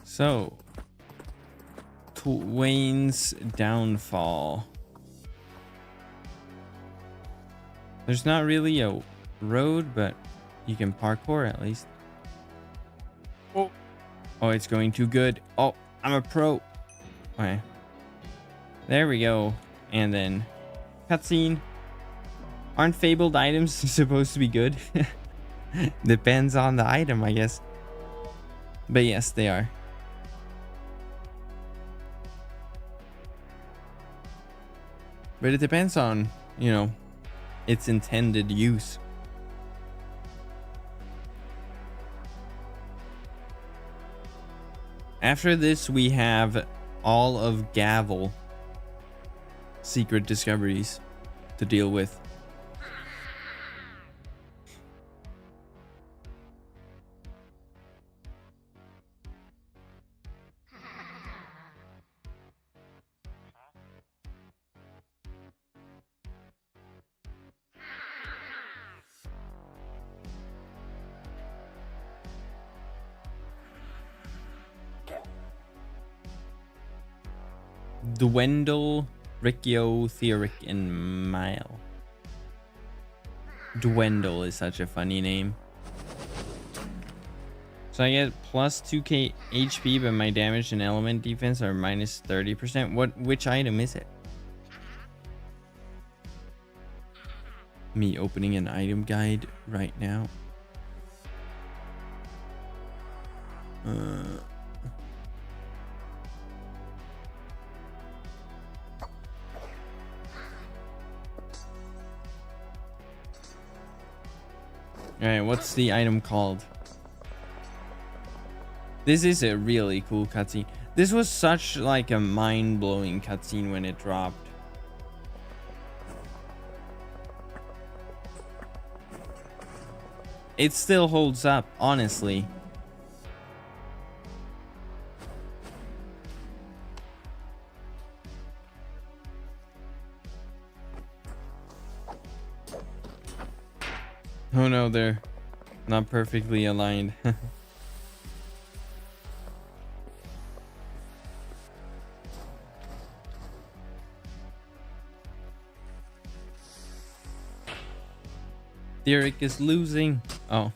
So, Twains Downfall. There's not really a road, but you can parkour at least. Oh, Oh, it's going too good. Oh, I'm a pro. Okay. There we go. And then cutscene. Aren't fabled items supposed to be good? Depends on the item, I guess. But yes, they are. But it depends on, you know, its intended use. After this, we have all of Gavel secret discoveries to deal with. Dwendal, Riccio, Theoric, and Mile. Dwendal is such a funny name. So I get plus 2k HP, but my damage and element defense are minus 30%. Which item is it? Me opening an item guide right now. Alright, what's the item called? This is a really cool cutscene. This was such like a mind-blowing cutscene when it dropped. It still holds up, honestly. Oh no, they're not perfectly aligned. Theoric is losing. Oh.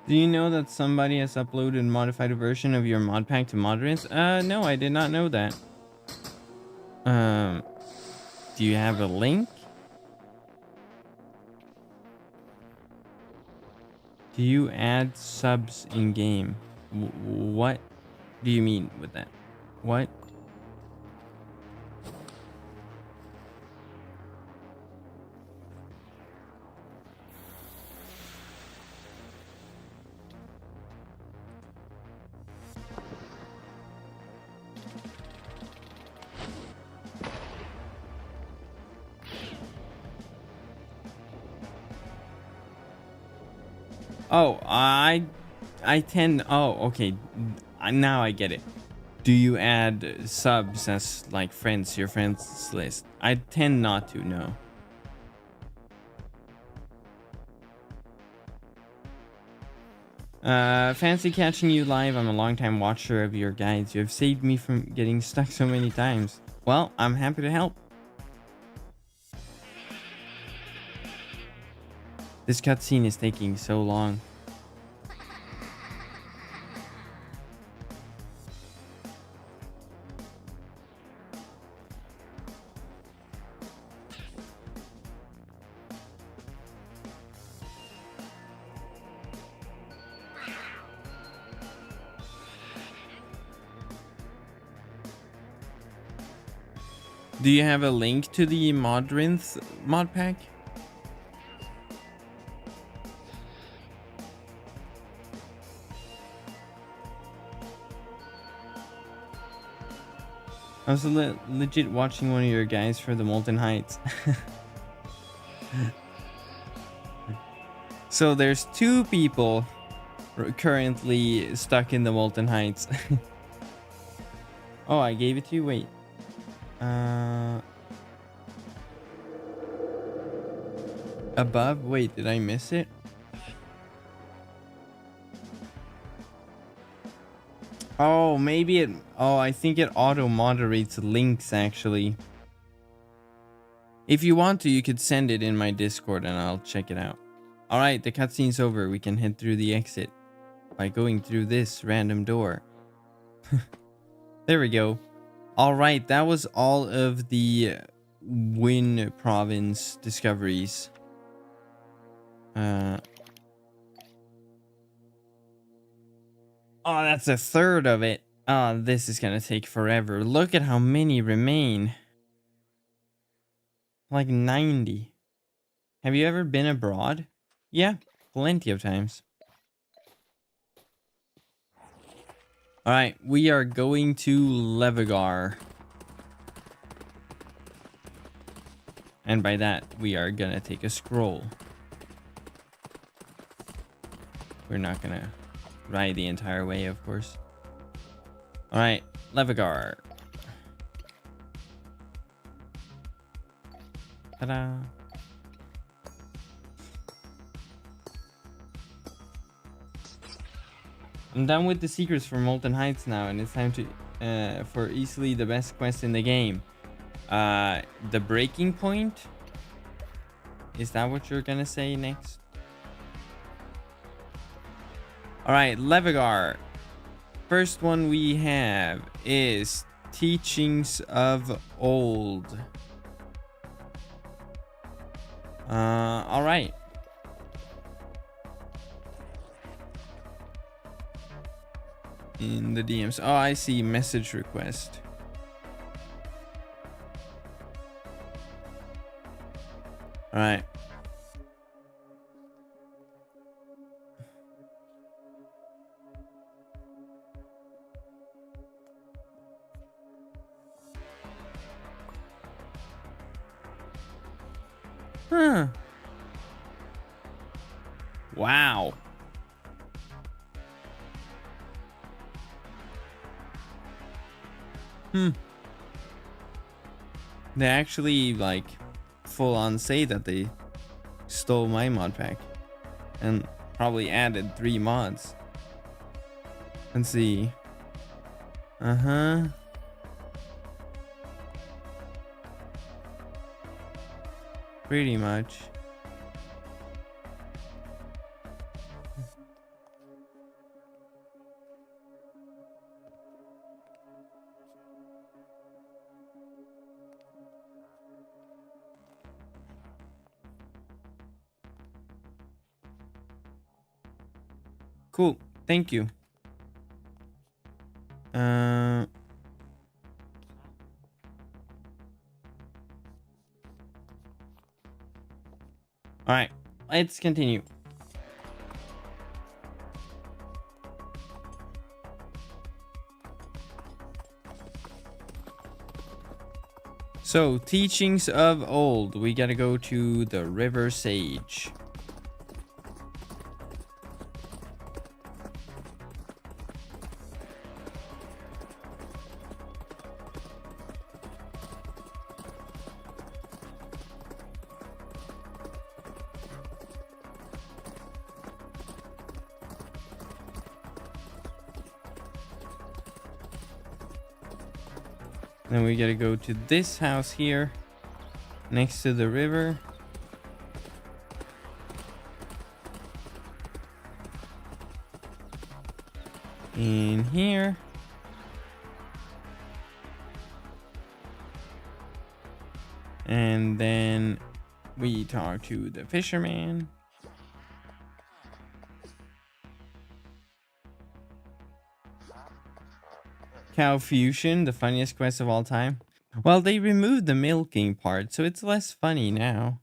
Do you know that somebody has uploaded a modified version of your mod pack to moderates? No, I did not know that. Do you have a link? Do you add subs in game? What do you mean with that? What? Oh, I tend. Oh, okay. Now I get it. Do you add subs as like friends to your friends list? I tend not to. No. Fancy catching you live. I'm a longtime watcher of your guides. You have saved me from getting stuck so many times. Well, I'm happy to help. This cutscene is taking so long. Do you have a link to the Modrinth mod pack? I was legit watching one of your guys for the Molten Heights. So there's 2 people currently stuck in the Molten Heights. Oh, I gave it to you. Wait. Above? Wait, did I miss it? Oh, maybe it... Oh, I think it auto-moderates links, actually. If you want to, you could send it in my Discord and I'll check it out. Alright, the cutscene's over. We can head through the exit by going through this random door. There we go. Alright, that was all of the Wynn province discoveries. Oh, that's a third of it. Oh, this is gonna take forever. Look at how many remain. Like 90. Have you ever been abroad? Yeah, plenty of times. Alright, we are going to Levigar. And by that, we are gonna take a scroll. We're not gonna ride the entire way, of course. Alright, Levigar. Ta-da. I'm done with the secrets for Molten Heights now, and it's time to for easily the best quest in the game. The breaking point? Is that what you're gonna say next? Alright, Levigar. First one we have is Teachings of Old. Alright. In the DMs. Oh, I see. Message request. Alright. Huh. Wow. They actually, like, full on say that they stole my mod pack and probably added 3 mods. Let's see. Pretty much. Cool. Thank you. All right, let's continue. So, teachings of old. We gotta go to the River Sage. Then we gotta go to this house here, next to the river. In here. And then we talk to the fisherman. Cow Fusion, the funniest quest of all time. Well, they removed the milking part, so it's less funny now.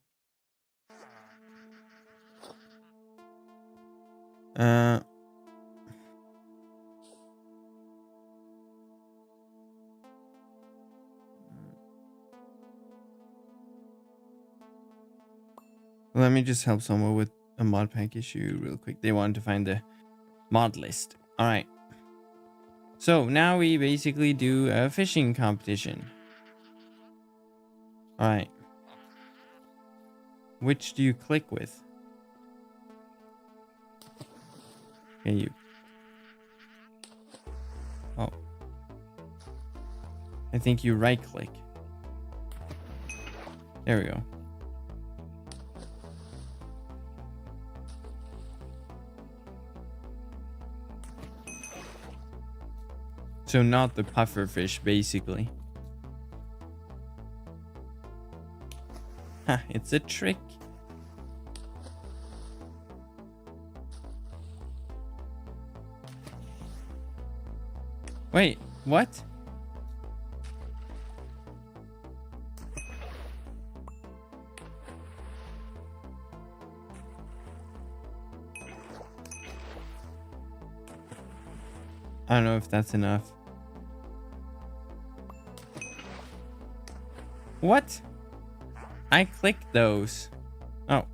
Let me just help someone with a mod pack issue real quick. They wanted to find the mod list. All right. So now we basically do a fishing competition. All right. Which do you click with? Okay, you. Oh. I think you right click. There we go. So not the puffer fish, basically. Ha, it's a trick. Wait, what? I don't know if that's enough. What? I clicked those. Oh,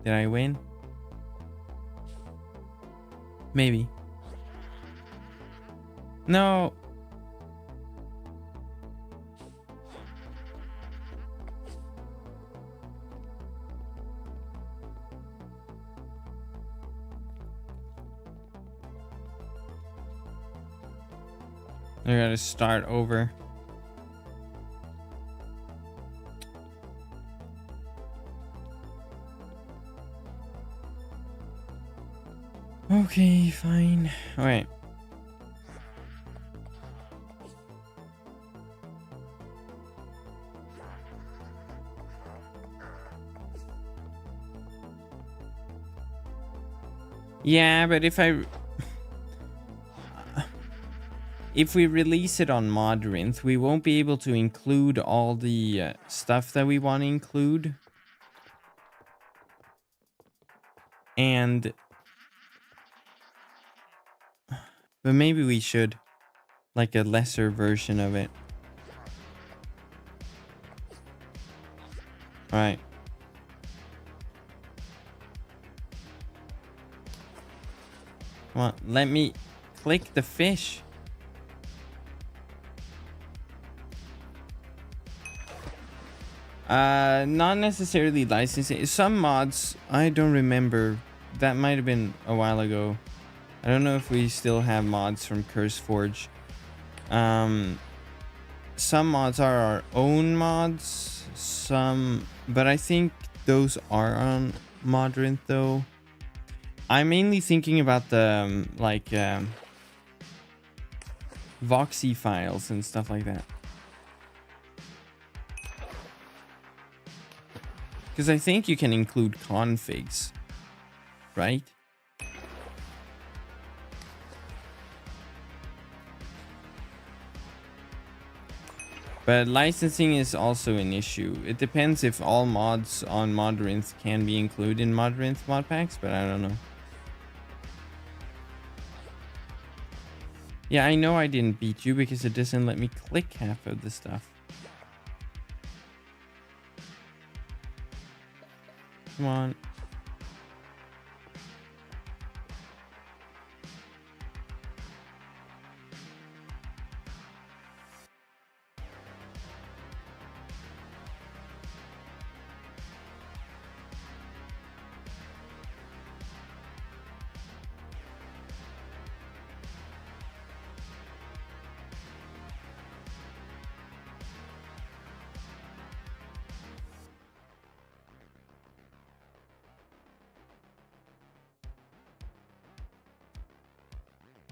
did I win? Maybe. No. I gotta start over. Okay, fine. All right. Yeah, but if we release it on Modrinth, we won't be able to include all the stuff that we want to include. And but maybe we should, like a lesser version of it. All right. Come on, let me click the fish. Not necessarily licensing. Some mods, I don't remember. That might have been a while ago. I don't know if we still have mods from CurseForge. Some mods are our own mods. But I think those are on Modrinth though. I'm mainly thinking about the Voxy files and stuff like that. Because I think you can include configs, right? But licensing is also an issue. It depends if all mods on Modrinth can be included in Modrinth mod packs, but I don't know. Yeah, I know I didn't beat you because it doesn't let me click half of the stuff. Come on.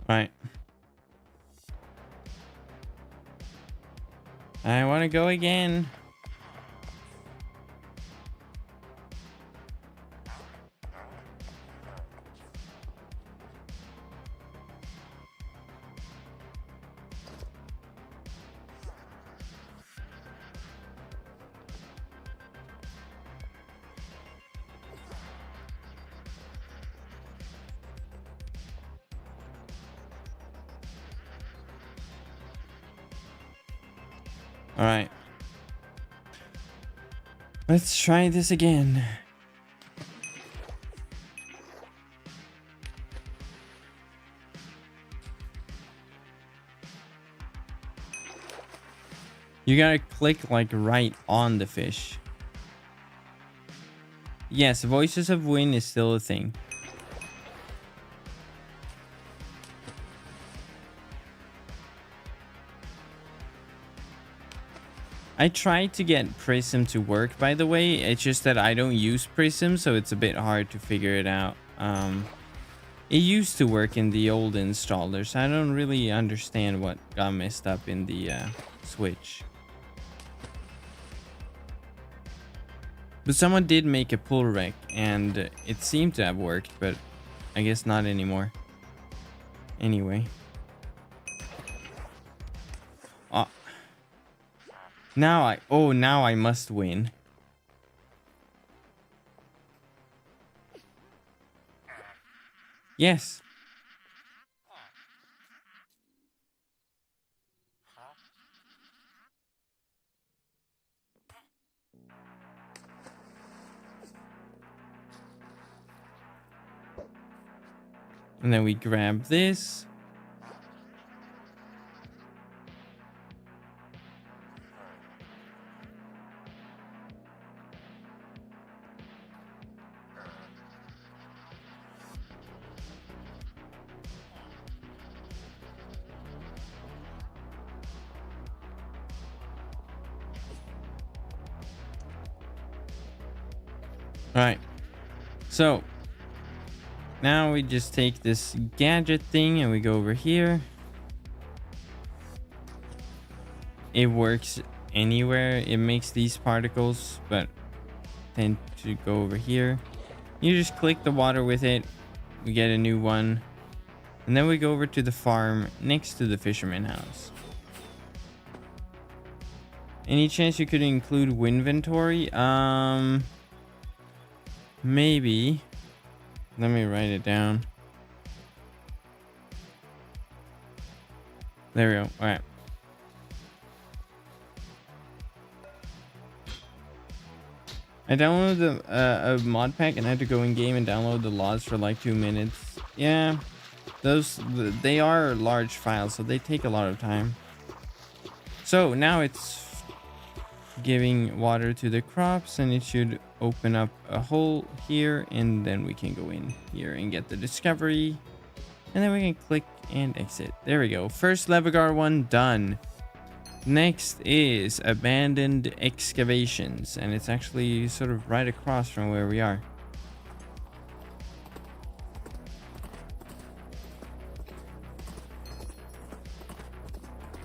All right. I want to go again. All right. Let's try this again. You gotta click like right on the fish. Yes, Voices of Wynn is still a thing. I tried to get Prism to work, by the way. It's just that I don't use Prism, so it's a bit hard to figure it out. It used to work in the old installer, so I don't really understand what got messed up in the Switch. But someone did make a pull rec, and it seemed to have worked, but I guess not anymore. Anyway. Now I must win. Yes. And then we grab this. All right. So now we just take this gadget thing and we go over here. It works anywhere. It makes these particles, but then to go over here, you just click the water with it. We get a new one. And then we go over to the farm next to the fisherman house. Any chance you could include Winventory? Maybe. Let me write it down. There we go. All right. I downloaded a mod pack and had to go in game and download the laws for like 2 minutes. Yeah, they are large files, so they take a lot of time. So now it's giving water to the crops, and it should open up a hole here, and then we can go in here and get the discovery, and then we can click and exit. There we go. First Levigar one done. Next is abandoned excavations, and it's actually sort of right across from where we are.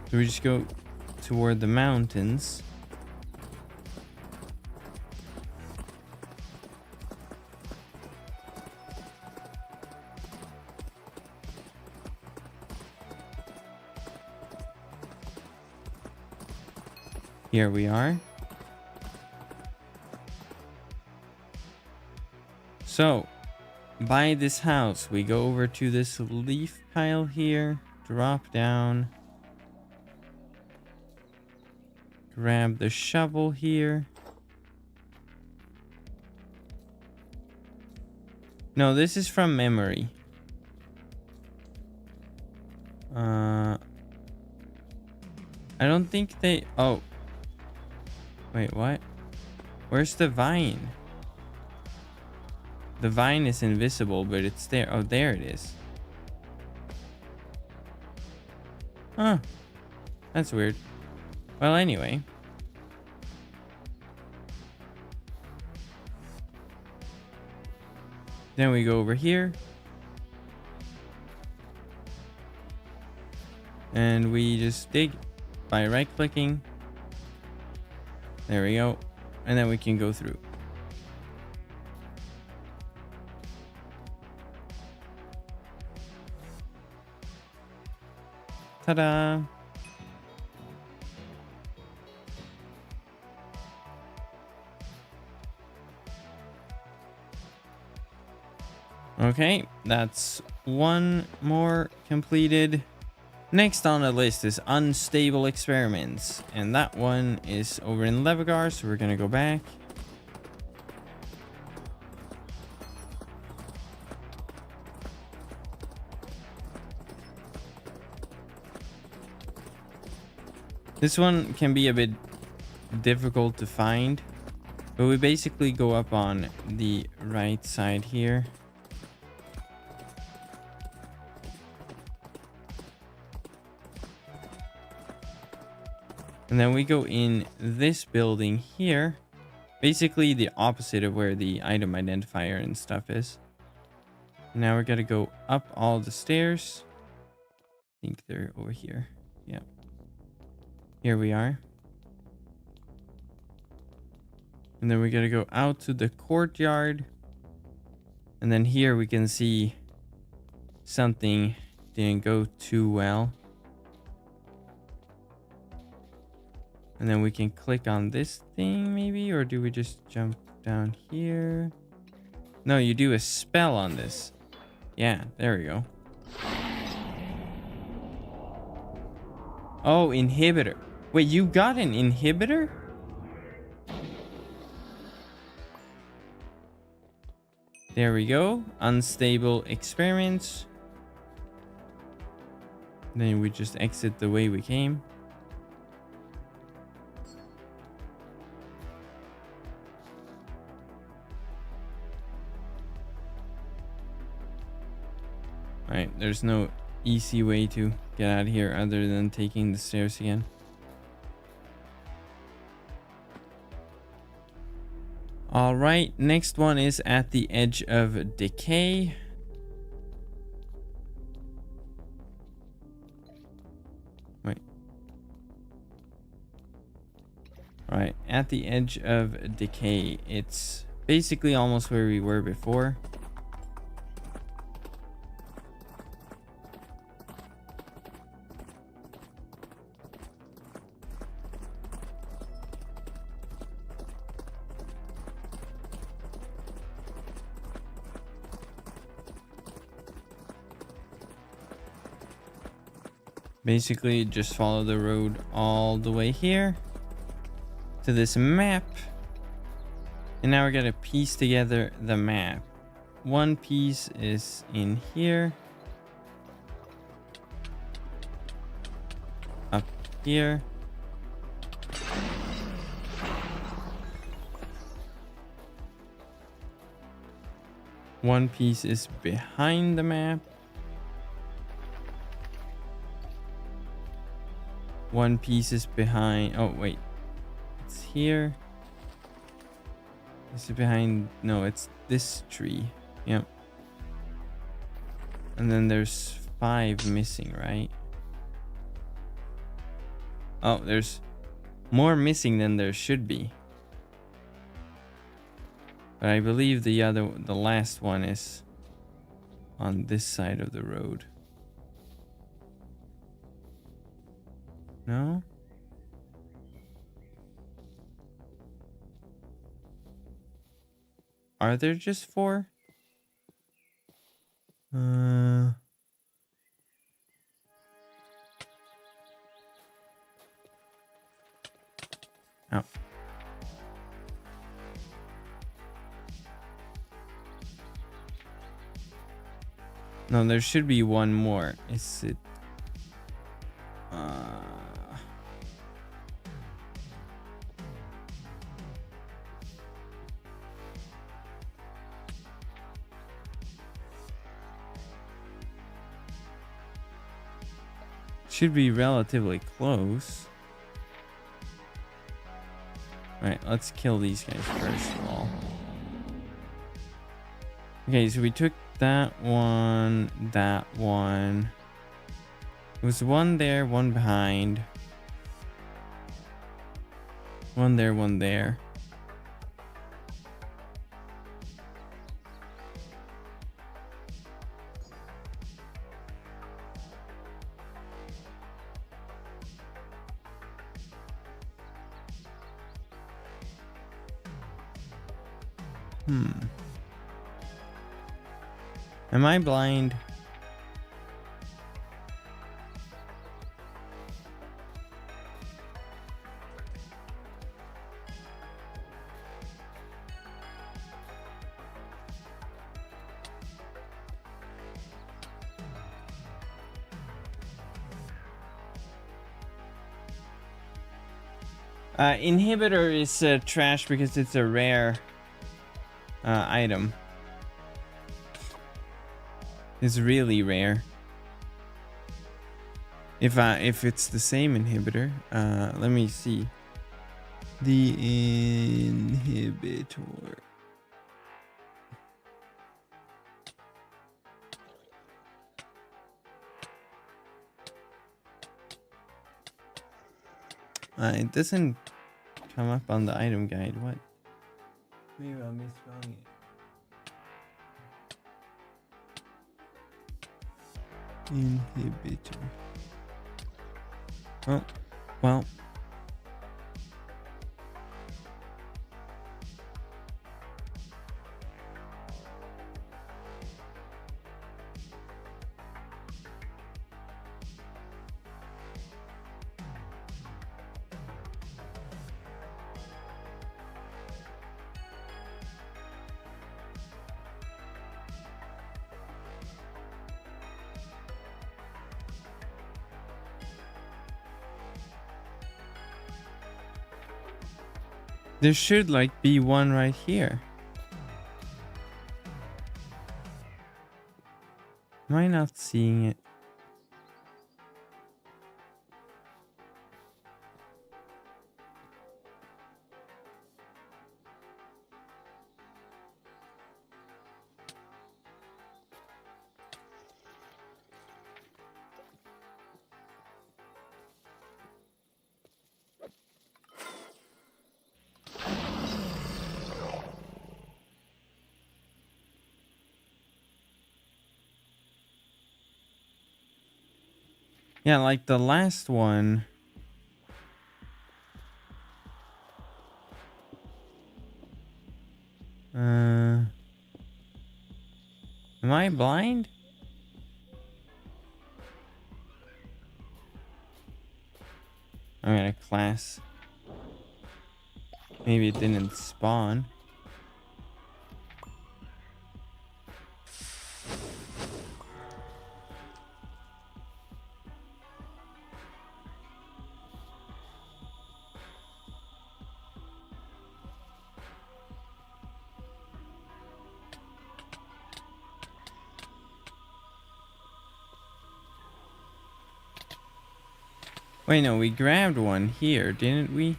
So we just go toward the mountains. Here we are. So, by this house, we go over to this leaf pile here, drop down, grab the shovel here. No, this is from memory. I don't think they... Oh. Wait, what? Where's the vine? The vine is invisible, but it's there. Oh, there it is. Huh. That's weird. Well, anyway. Then we go over here. And we just dig by right-clicking. There we go. And then we can go through. Ta-da! Okay, that's one more completed. Next on the list is Unstable Experiments, and that one is over in Levigar, so we're gonna go back. This one can be a bit difficult to find, but we basically go up on the right side here. And then we go in this building here, basically the opposite of where the item identifier and stuff is. Now we're gonna go up all the stairs. I think they're over here. Yeah. Here we are. And then we're gonna go out to the courtyard. And then here we can see something didn't go too well. And then we can click on this thing maybe, or do we just jump down here? No, you do a spell on this. Yeah, there we go. Oh, inhibitor. Wait, you got an inhibitor? There we go. Unstable experiments. Then we just exit the way we came. Alright, there's no easy way to get out of here other than taking the stairs again. Alright, next one is at the Edge of Decay. Wait. Alright, at the Edge of Decay, it's basically almost where we were before. Basically, just follow the road all the way here to this map. And now we're gonna piece together the map. One piece is in here. Up here. One piece is behind the map. One piece is behind. Oh, wait. It's here. Is it behind? No, it's this tree. Yep. And then there's 5 missing, right? Oh, there's more missing than there should be. But I believe the last one is on this side of the road. No? Are there just 4? Oh. No, there should be one more. Is it? Should be relatively close. Alright, let's kill these guys first of all. Okay, so we took that one, that one. There was one there, one behind. One there, one there. Am I blind? Inhibitor is trash because it's a rare item. It's really rare. If it's the same inhibitor, let me see. The inhibitor. It doesn't come up on the item guide. What? Maybe I misspelling it. Inhibitor. Oh, well. There should like be one right here. Am I not seeing it? Yeah, like the last one. Am I blind? I'm gonna class. Maybe it didn't spawn. Wait, no, we grabbed one here, didn't we?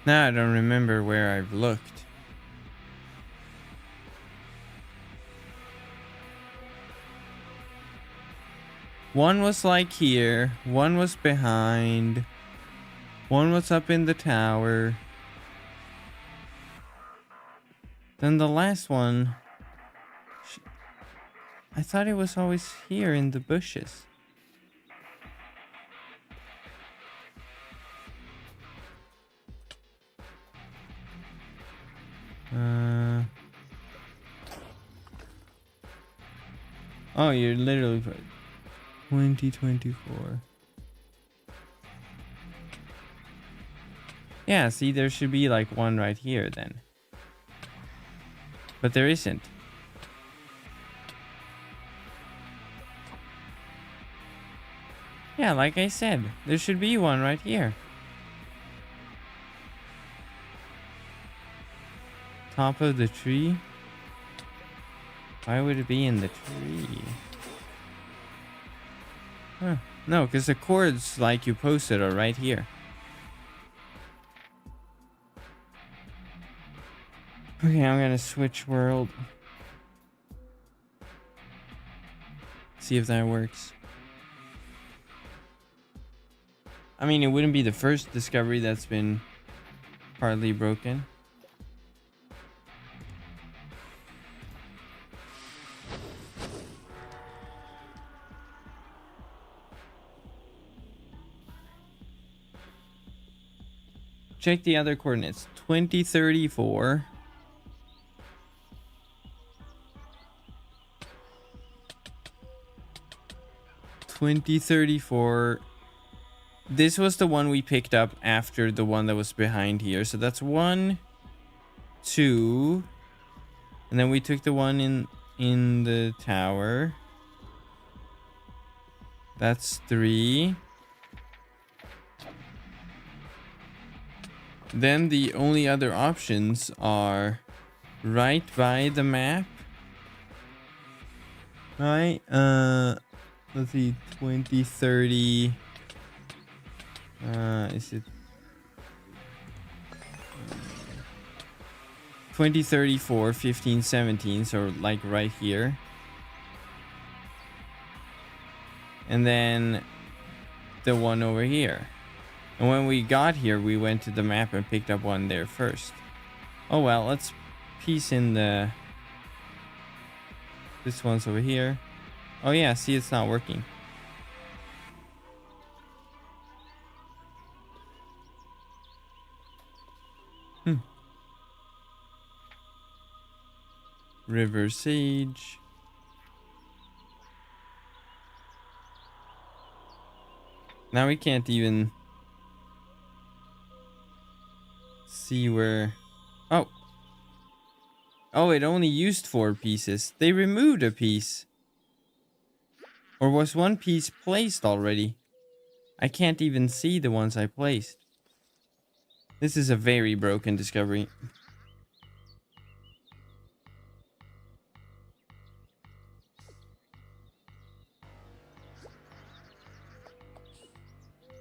Now I don't remember where I've looked. One was like here, one was behind, one was up in the tower. Then the last one, I thought it was always here in the bushes. Oh, you're literally 2024. Yeah, see, there should be like one right here then. But there isn't. Yeah, like I said, there should be one right here. Top of the tree? Why would it be in the tree? Huh. No, because the cords like you posted are right here. Okay, I'm gonna switch world. See if that works. I mean, it wouldn't be the first discovery that's been partly broken. Check the other coordinates. 2034. This was the one we picked up after the one that was behind here. So that's 1, 2. And then we took the one in the tower. That's 3. Then the only other options are right by the map. Right? Let's see, 2030. Is it 2034, 15, 17? So like right here. And then the one over here. And when we got here, we went to the map and picked up one there first. Oh well, let's piece in the... This one's over here. Oh yeah, see, it's not working. River Sage. Now we can't even see where... Oh. Oh, it only used 4 pieces. They removed a piece. Or was one piece placed already? I can't even see the ones I placed. This is a very broken discovery.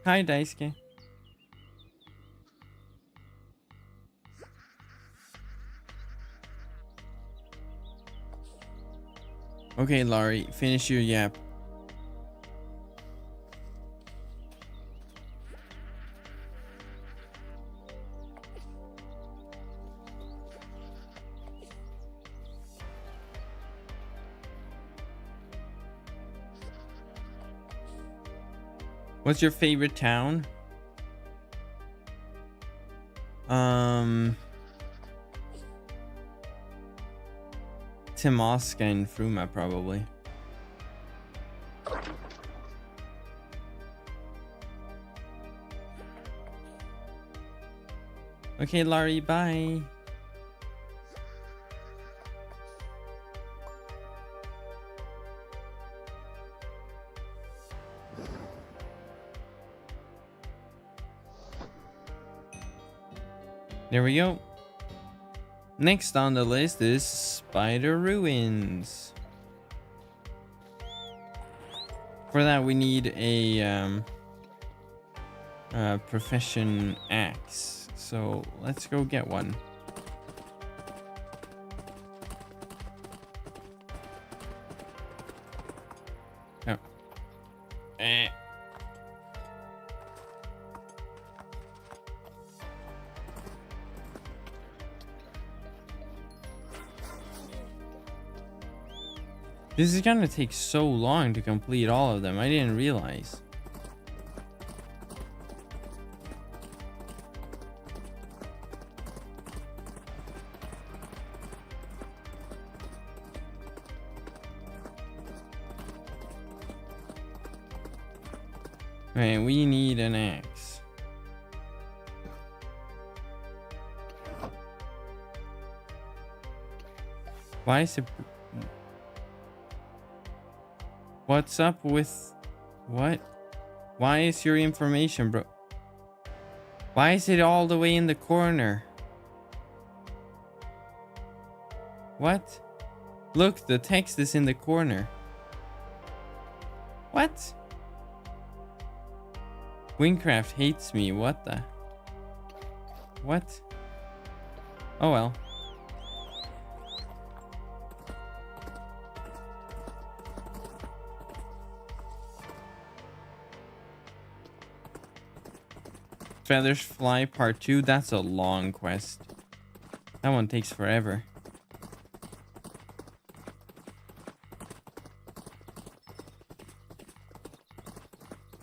Hi, Daisuke. Okay, Laurie, finish your yap. What's your favorite town? Timoska and Fruma, probably. Okay, Laurie, bye. There we go. Next on the list is Spider Ruins. For that we need a profession axe. So let's go get one. Oh. This is gonna take so long to complete all of them. I didn't realize. Alright, we need an axe. Why is it... What's up with... What? Why is your information, bro? Why is it all the way in the corner? What? Look, the text is in the corner. What? Wynncraft hates me. What the? What? Oh well. Feathers Fly Part 2. That's a long quest. That one takes forever.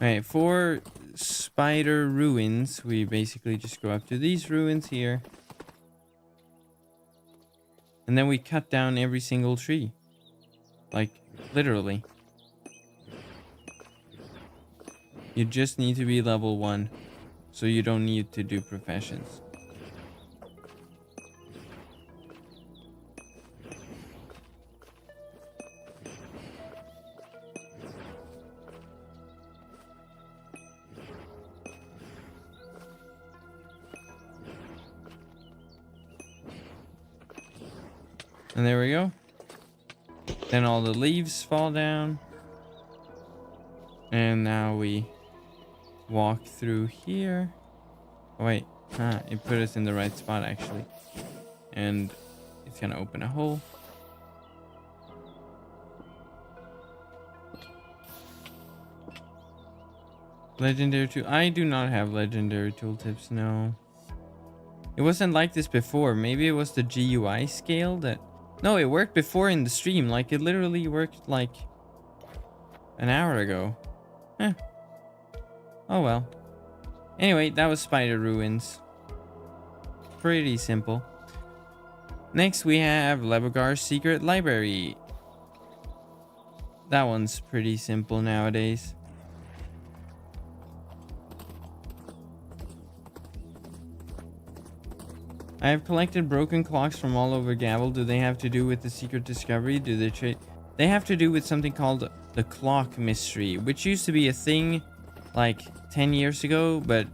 Alright, for Spider Ruins, we basically just go up to these ruins here. And then we cut down every single tree. Like, literally. You just need to be level 1. So you don't need to do professions. And there we go. Then all the leaves fall down. And now we walk through here. Oh, wait. It put us in the right spot, actually. And it's gonna open a hole. Legendary tool. I do not have legendary tooltips, no. It wasn't like this before. Maybe it was the GUI scale that... No, it worked before in the stream. Like, it literally worked like an hour ago. Oh well. Anyway, that was Spider Ruins. Pretty simple. Next, we have Levogar's Secret Library. That one's pretty simple nowadays. I have collected broken clocks from all over Gavel. Do they have to do with the secret discovery? Do they trade? They have to do with something called the clock mystery, which used to be a thing like 10 years ago, but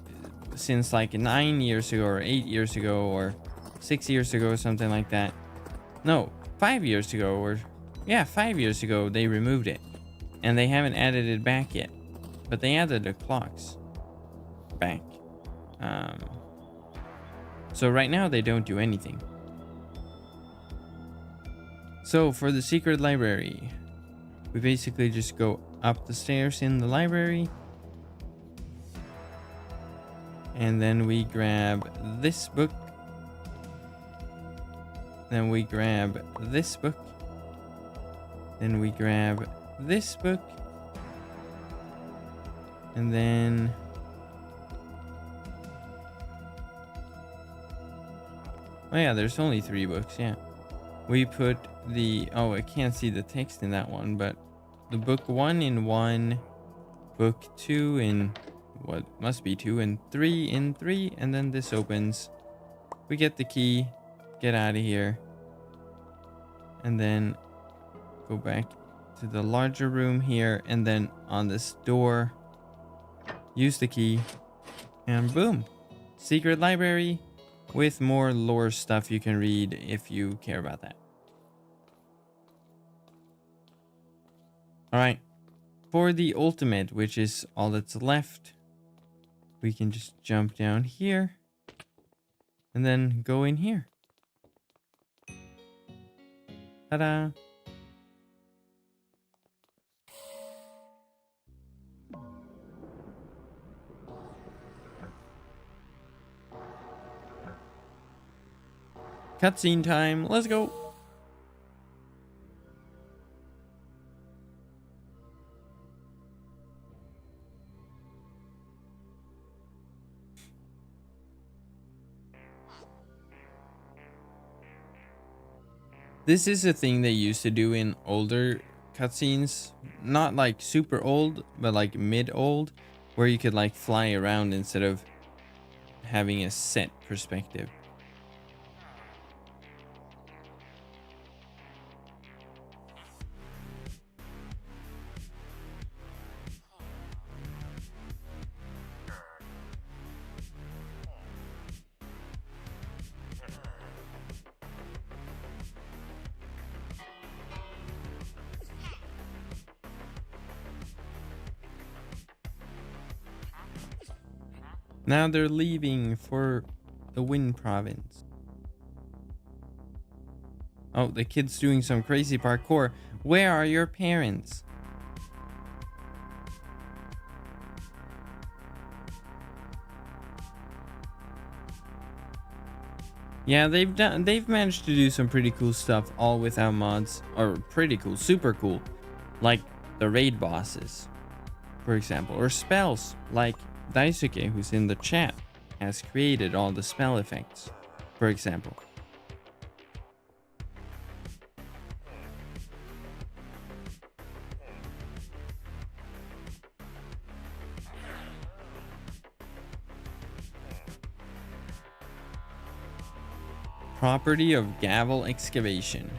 since like 9 years ago or 8 years ago or 6 years ago or something like that. No, 5 years ago or yeah, 5 years ago they removed it. And they haven't added it back yet. But they added the clocks back. So right now they don't do anything. So for the secret library, we basically just go up the stairs in the library. And then we grab this book. Then we grab this book. Then we grab this book. And then... Oh yeah, there's only 3 books, yeah. We put the... Oh, I can't see the text in that one, but the book 1 in 1, book 2 in... what must be 2, and 3 in 3, and then this opens. We get the key, get out of here, and then go back to the larger room here, and then on this door, use the key, and boom, secret library with more lore stuff you can read if you care about that. All right, for the ultimate, which is all that's left, we can just jump down here and then go in here. Ta-da! Cutscene time. Let's go. This is a thing they used to do in older cutscenes. Not like super old, but like mid-old, where you could like fly around instead of having a set perspective. Now they're leaving for the Wynn province. Oh, the kid's doing some crazy parkour. Where are your parents? Yeah, they've managed to do some pretty cool stuff all without mods, or pretty cool, super cool, like the raid bosses, for example, or spells like Daisuke, who's in the chat, has created all the spell effects, for example. Property of Gavel Excavation.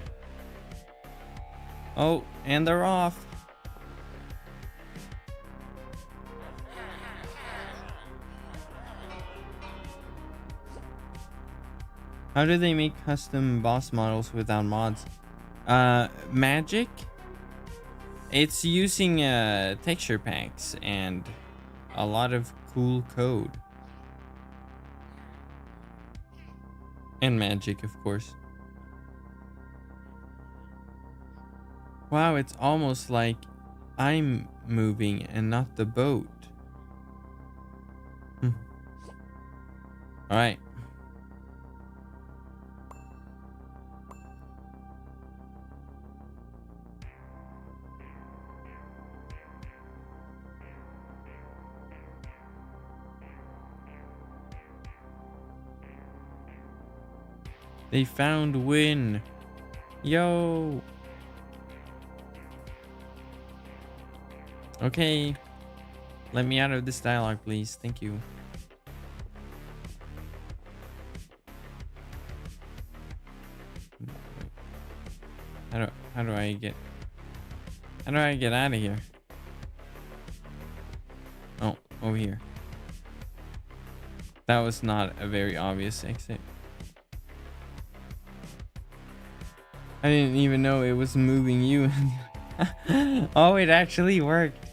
Oh, and they're off. How do they make custom boss models without mods? Magic. It's using texture packs and a lot of cool code. And magic, of course. Wow, it's almost like I'm moving and not the boat. All right. They found Wynn. Yo. Okay. Let me out of this dialogue, please. Thank you. How do I get out of here? Oh, over here. That was not a very obvious exit. I didn't even know it was moving you. Oh, it actually worked.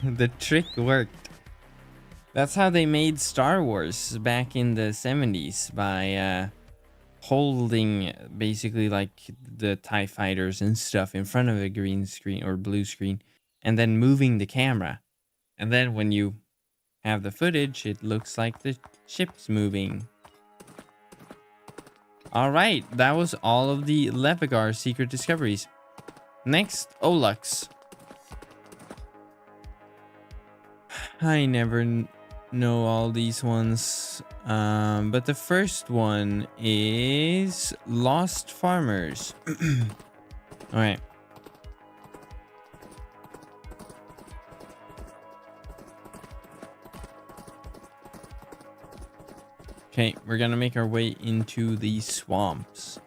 The trick worked. That's how they made Star Wars back in the 70s, by holding basically like the TIE fighters and stuff in front of a green screen or blue screen and then moving the camera. And then when you have the footage, it looks like the ship's moving. All right, that was all of the Levigar secret discoveries. Next, Olux. I never know all these ones, but the first one is Lost Farmers. All right. Okay, we're gonna make our way into the swamps.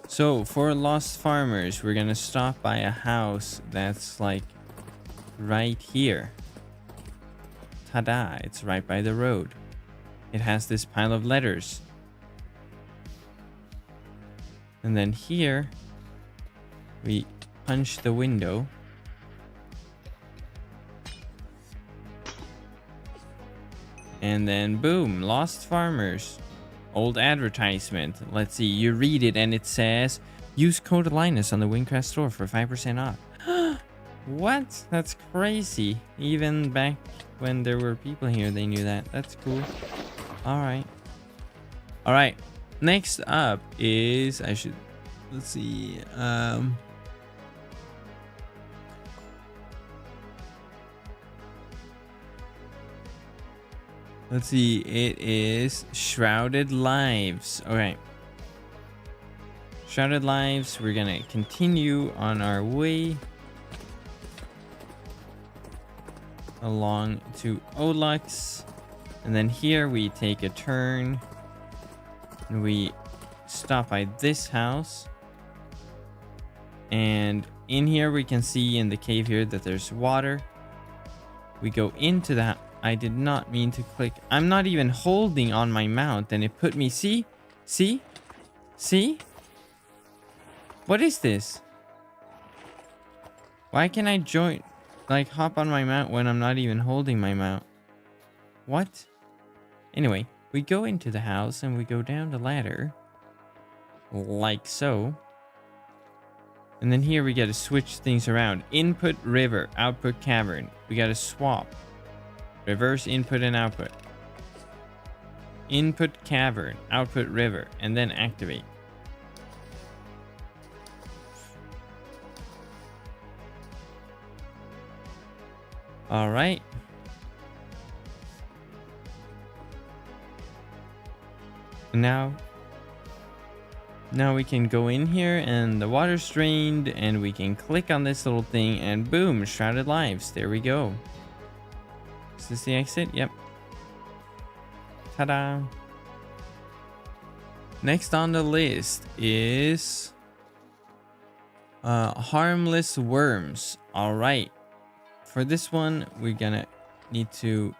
So for Lost Farmers, we're gonna stop by a house that's like right here. Ta-da, it's right by the road. It has this pile of letters. And then here, we punch the window. And then boom, Lost Farmers. Old advertisement. Let's see, you read it and it says, use code Linus on the Wynncraft store for 5% off. What? That's crazy. Even back when there were people here, they knew that. That's cool. All right. All right. Next up is, let's see. Let's see, it is Shrouded Lives. Okay. Shrouded Lives, we're gonna continue on our way along to Olux. And then here we take a turn. And we stop by this house. And in here we can see in the cave here that there's water. We go into that. I did not mean to click. I'm not even holding on my mount and it put me, see? See? See? What is this? Why can I hop on my mount when I'm not even holding my mount? What? Anyway, we go into the house and we go down the ladder. Like so. And then here we gotta switch things around. Input river, output cavern. We gotta swap. Reverse input and output. Input cavern, output river, and then activate. All right. Now we can go in here and the water's drained and we can click on this little thing and boom, Shrouded Lives. There we go. Is this the exit? Yep. Ta-da. Next on the list is Harmless Worms. All right. for this one, we're gonna need to...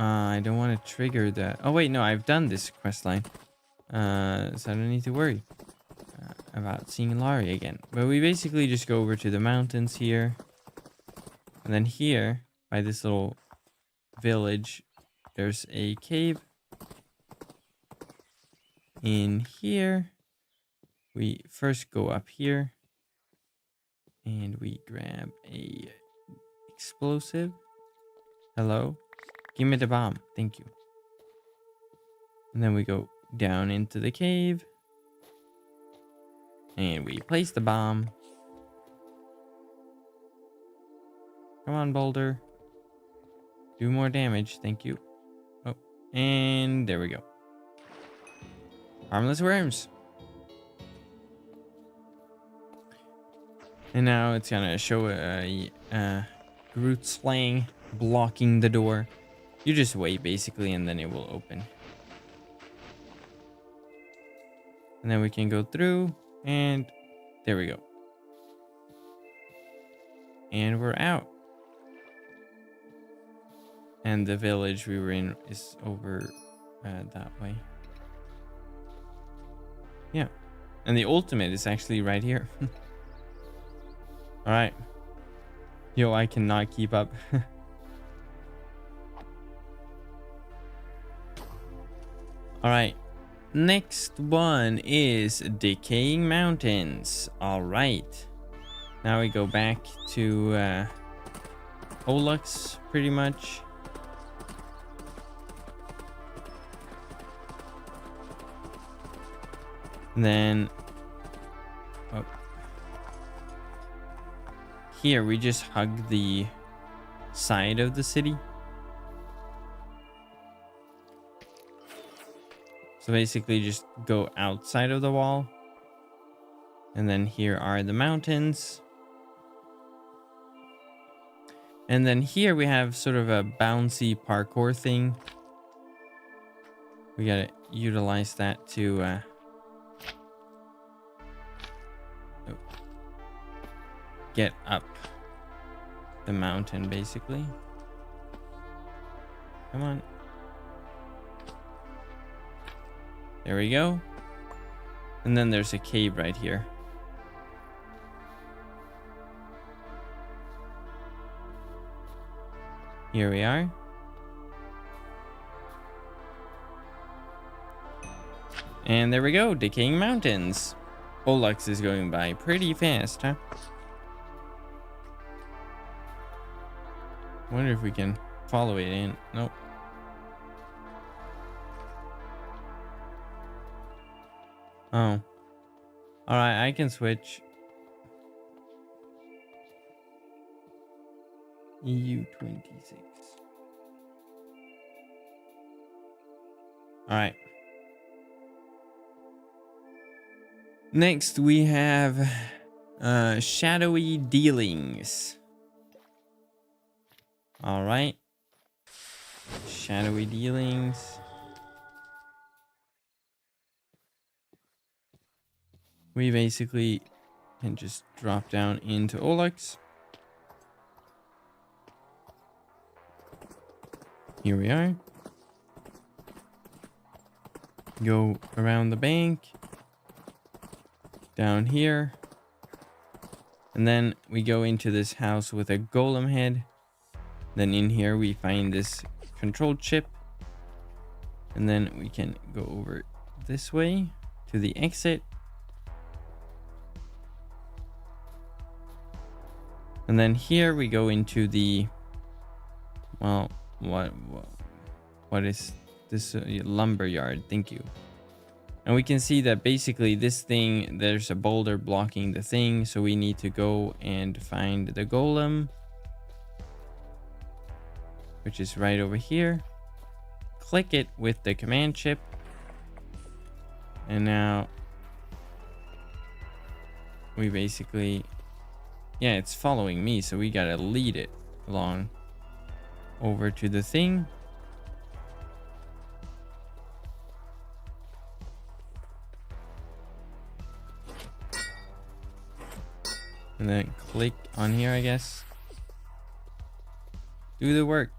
I don't want to trigger the... Oh, wait, no, I've done this quest line. So I don't need to worry about seeing Laurie again. But we basically just go over to the mountains here. And then here, by this little village, there's a cave. In here, we first go up here. And we grab a explosive. Hello? Give me the bomb. Thank you. And then we go down into the cave. And we place the bomb. Come on, Boulder. Do more damage. Thank you. Oh, and there we go. Harmless Worms. And now it's gonna show a Groot slang blocking the door. You just wait basically and then it will open. And then we can go through and there we go. And we're out. And the village we were in is over that way. Yeah. And the ultimate is actually right here. All right. Yo, I cannot keep up. All right. Next one is Decaying Mountains. All right. Now we go back to Ellach's pretty much. And then here we just hug the side of the city. So basically just go outside of the wall. And then here are the mountains. And then here we have sort of a bouncy parkour thing. We gotta utilize that to get up the mountain basically. Come on. There we go. And then there's a cave right here. Here we are. And there we go, Decaying Mountains. Ellach's is going by pretty fast, huh? Wonder if we can follow it in. Nope. Oh. Alright, I can switch. EU26. Alright. Next we have Shadowy Dealings. Alright. Shadowy Dealings. We basically can just drop down into Ellach's. Here we are. Go around the bank. Down here. And then we go into this house with a golem head. Then in here we find this control chip. And then we can go over this way to the exit. And then here we go into the, well, what is this lumber yard? Thank you. And we can see that basically this thing, there's a boulder blocking the thing. So we need to go and find the golem, which is right over here. Click it with the command chip. And now we basically, yeah, it's following me. So we gotta lead it along over to the thing. And then click on here, I guess. Do the work.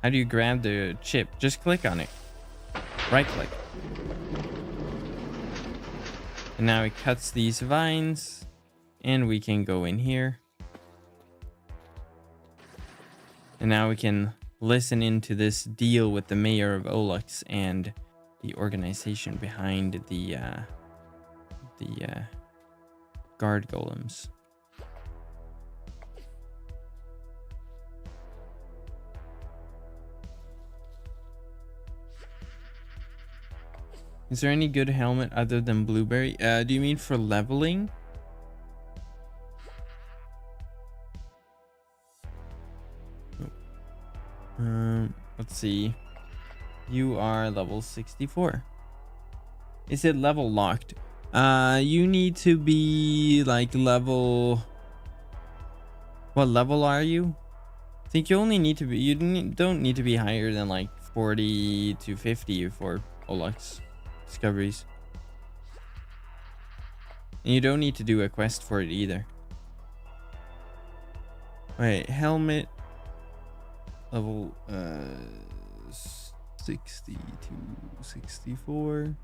How do you grab the chip? Just click on it. Right click. And now it cuts these vines. And we can go in here. And now we can listen into this deal with the mayor of Ellach and the organization behind the guard golems. Is there any good helmet other than blueberry? Do you mean for leveling? Let's see. You are level 64. Is it level locked? You need to be like level. What level are you? I think you only need to be. Don't need to be higher than like 40 to 50 for Ellach discoveries. And you don't need to do a quest for it either. Wait, helmet level 60 to 64.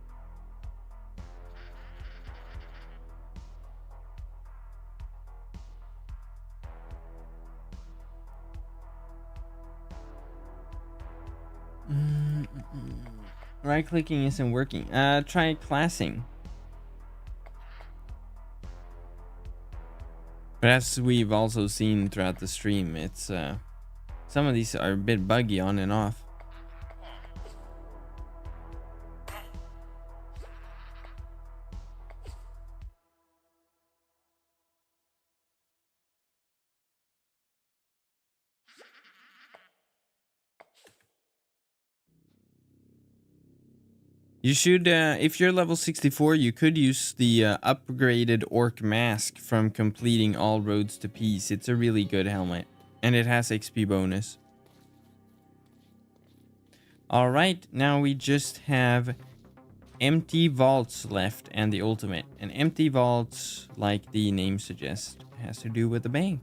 Right clicking isn't working. Try classing. But as we've also seen throughout the stream, it's some of these are a bit buggy on and off. You should, if you're level 64, you could use the upgraded Orc Mask from completing all roads to peace. It's a really good helmet, and it has XP bonus. Alright, now we just have empty vaults left and the ultimate. And empty vaults, like the name suggests, has to do with the bank.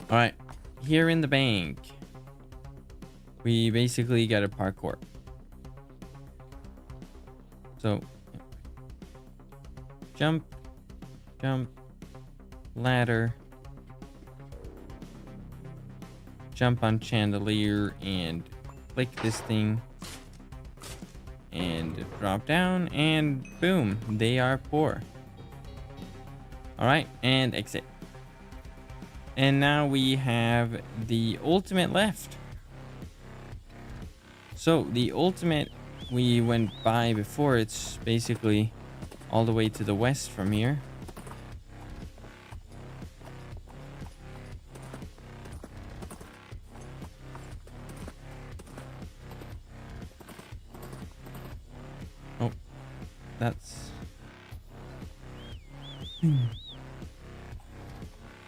Alright, here in the bank, we basically got a parkour. So, jump, jump, ladder, jump on chandelier and click this thing and drop down and boom, they are poor. Alright, and exit. And now we have the ultimate left. So the ultimate we went by before, it's basically all the way to the west from here. Oh, that's... All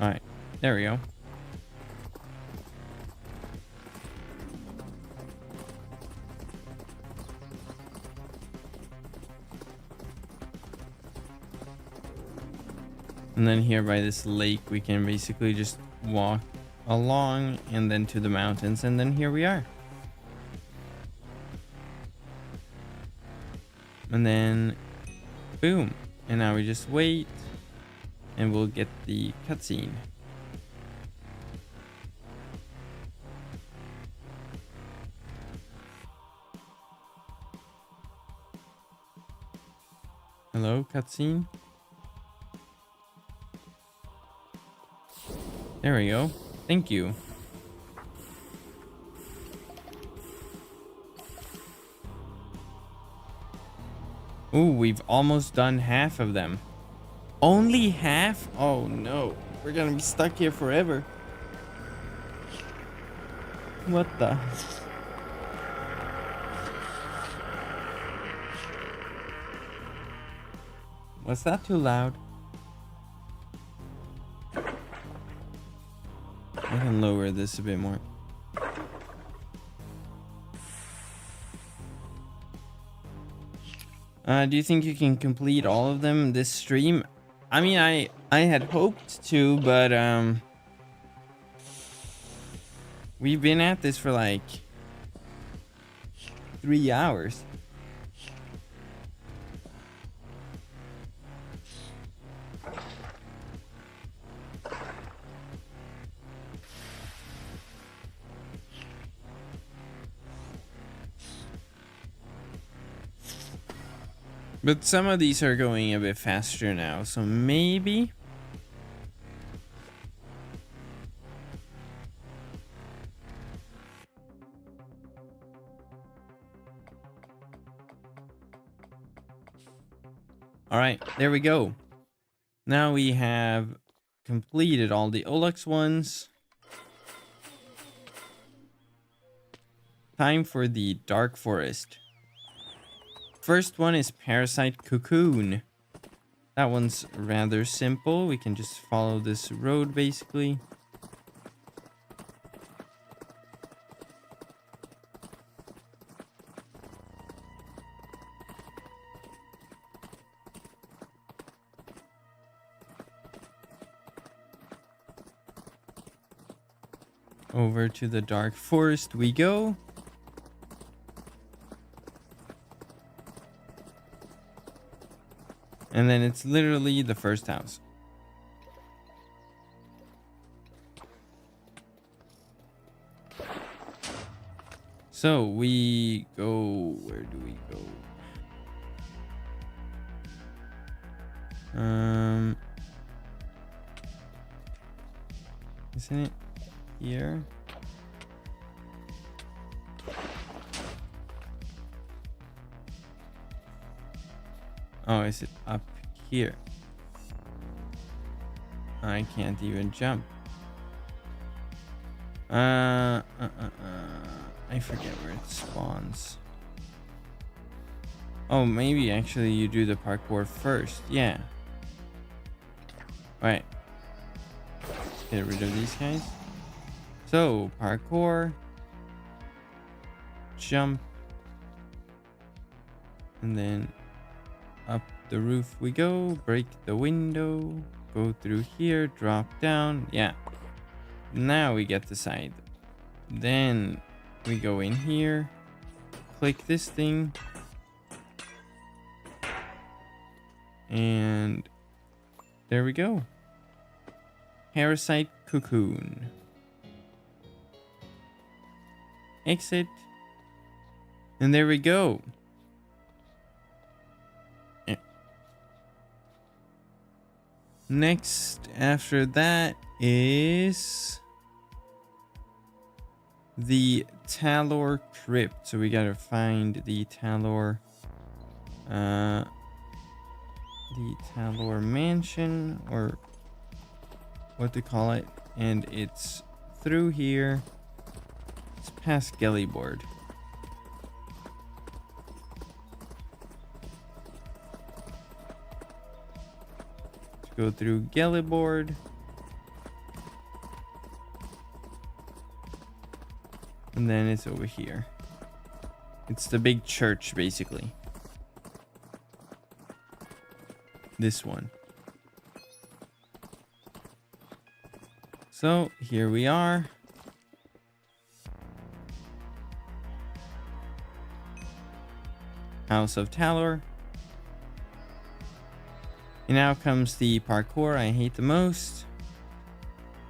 right. There we go. And then here by this lake, we can basically just walk along and then to the mountains. And then here we are. And then boom. And now we just wait and we'll get the cutscene. Hello, cutscene. There we go. Thank you. Ooh, we've almost done half of them. Only half? Oh no. We're gonna be stuck here forever. What the? Was that too loud? I can lower this a bit more. Do you think you can complete all of them this stream? I mean, I had hoped to, but we've been at this for like 3 hours. But some of these are going a bit faster now, so maybe. All right, there we go. Now we have completed all the Ellach ones. Time for the Dark Forest. First one is Parasite Cocoon. That one's rather simple. We can just follow this road basically. Over to the Dark Forest we go. And then it's literally the first house. So we go, where do we go? Isn't it here? Oh, is it up here? I can't even jump. I forget where it spawns. Oh, maybe actually you do the parkour first. Yeah. Right. Get rid of these guys. So, parkour. Jump. And then up the roof we go. Break the window. Go through here. Drop down. Yeah. Now we get the side. Then we go in here. Click this thing. And there we go. Parasite Cocoon. Exit. And there we go. Yeah. Next after that is the Talor Crypt. So we gotta find the Talor mansion, or what to call it, and it's through here. It's past Gellyboard. Let's go through Gellyboard. And then it's over here. It's the big church, basically. This one. So here we are. House of Talor. And now comes the parkour I hate the most.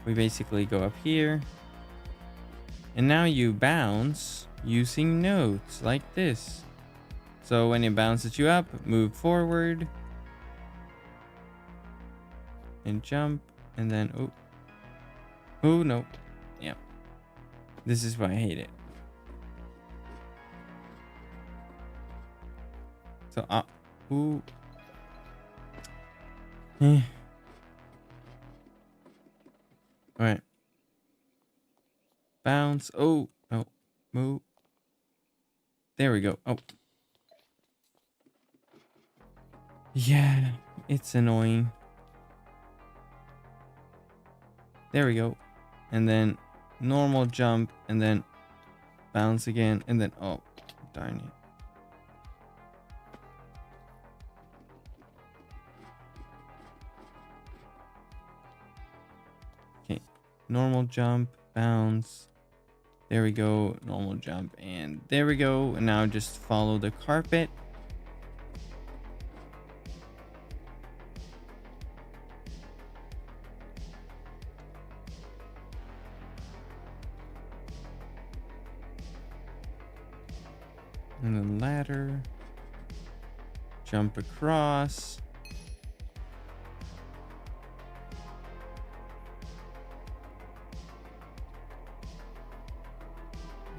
We basically go up here. And now you bounce using nodes like this. So when it bounces you up, move forward. And jump. And then, oh. Oh, no. Yeah. This is why I hate it. So, ooh. Eh. Alright. Bounce. Oh, no. Move. There we go. Oh. Yeah, it's annoying. There we go. And then normal jump, and then bounce again, and then, oh, darn it. Normal jump, bounce. There we go. Normal jump, and there we go. And now just follow the carpet. And then ladder. Jump across.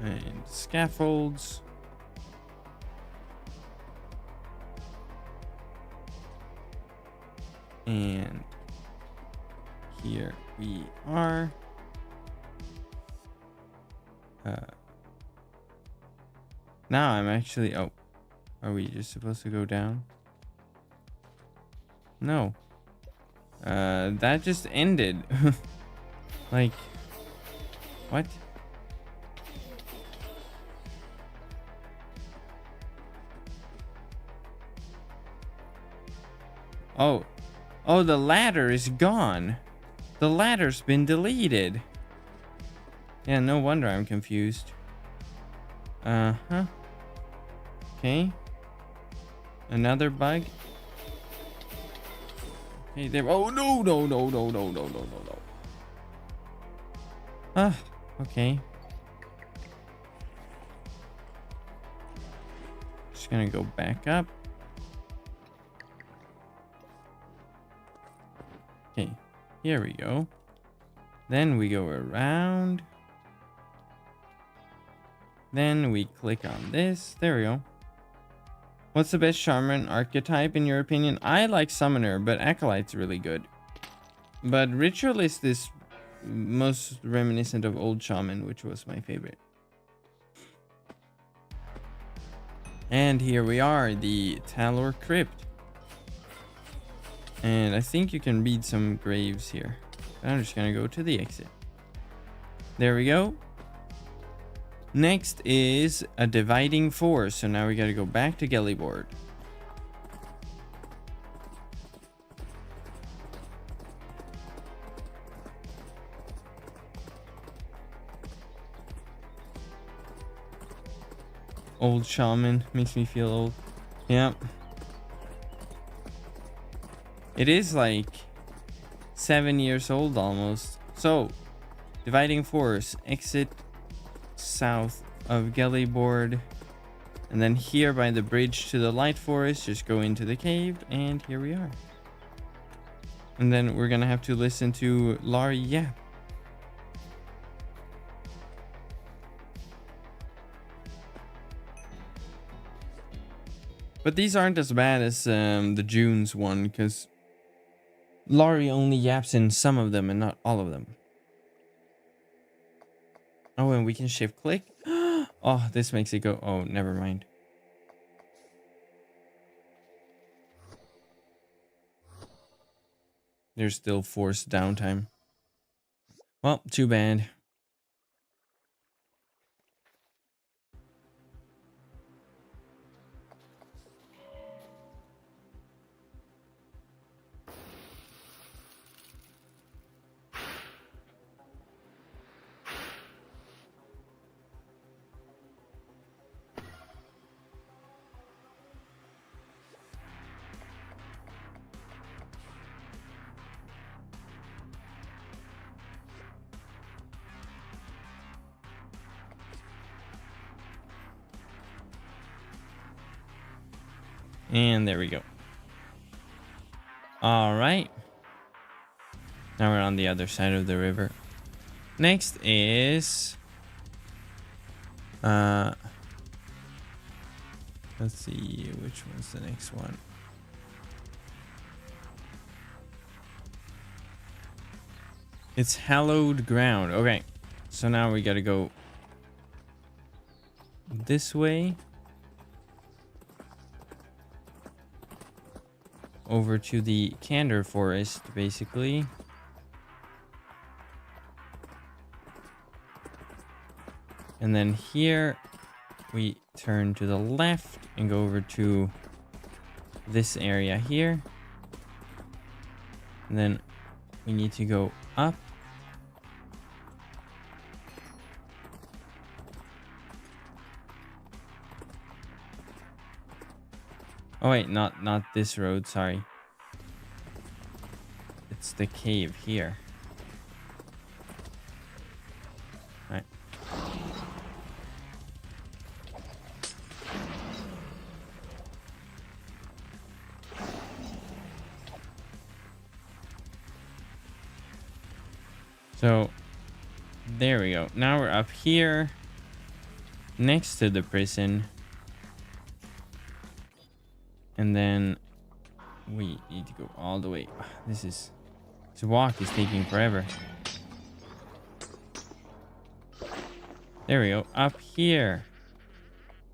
And scaffolds. And here we are. Now I'm actually, oh, are we just supposed to go down? No. That just ended. Like, what? Oh, oh, the ladder is gone. The ladder's been deleted. Yeah, no wonder I'm confused. Uh-huh. Okay. Another bug. Okay, there. Oh, no, no, no, no, no, no, no, no, no. Ah, okay. Just gonna go back up. Okay, here we go. Then we go around. Then we click on this. There we go. What's the best shaman archetype in your opinion? I like summoner, but acolyte's really good. But ritualist is most reminiscent of old shaman, which was my favorite. And here we are, the Talor Crypt. And I think you can read some graves here. I'm just gonna go to the exit. There we go. Next is a dividing force. So now we gotta go back to Gellyboard. Old shaman makes me feel old. Yeah. It is like 7 years old almost. So, dividing force, exit south of Gellyboard, and then here by the bridge to the light forest, just go into the cave, and here we are. And then we're gonna have to listen to Laurie. Yeah. But these aren't as bad as the June's one, because Laurie only yaps in some of them and not all of them. Oh, and we can shift click. Oh, this makes it go. Oh, never mind. There's still forced downtime. Well, too bad. And there we go. All right. Now we're on the other side of the river. Next is let's see, which one's the next one? It's Hallowed Ground. Okay. So now we got to go this way. Over to the Candor Forest, basically. And then here we turn to the left and go over to this area here. And then we need to go up Oh wait, not this road, sorry. It's the cave here. Right. So there we go. Now we're up here next to the prison. And then we need to go all the way. This walk is taking forever. There we go. Up here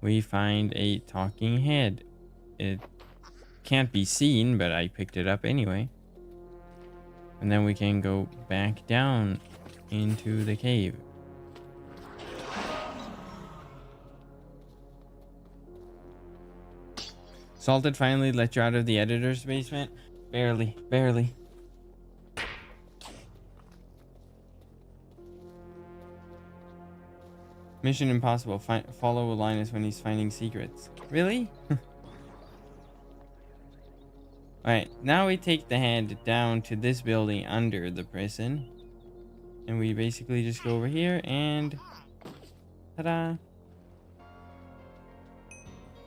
we find a talking head. It can't be seen, but I picked it up anyway. And then we can go back down into the cave. Salted finally let you out of the editor's basement? Barely, barely. Mission impossible. Follow Linus when he's finding secrets. Really? Alright, now we take the head down to this building under the prison. And we basically just go over here and... ta-da!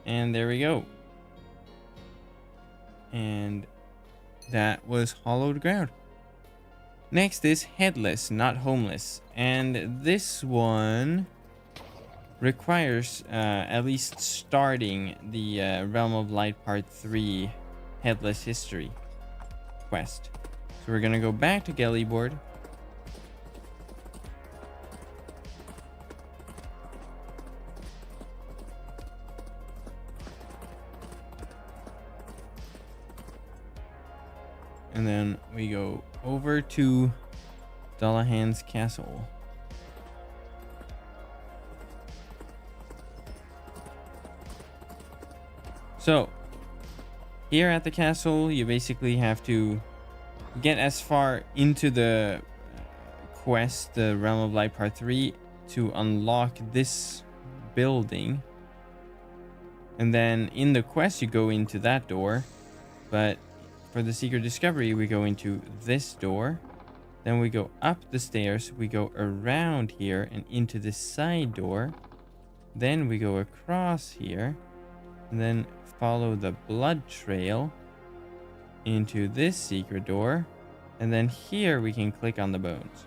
And there we go. And that was Hallowed Ground. Next is Headless, Not Homeless. And this one requires at least starting the Realm of Light Part 3 Headless History quest. So we're gonna go back to Gellyboard. And then we go over to Dullahan's castle. So here at the castle, you basically have to get as far into the quest, the Realm of Light Part 3, to unlock this building. And then in the quest, you go into that door. But for the secret discovery, we go into this door. Then we go up the stairs. We go around here and into the side door. Then we go across here. And then follow the blood trail into this secret door. And then here we can click on the bones.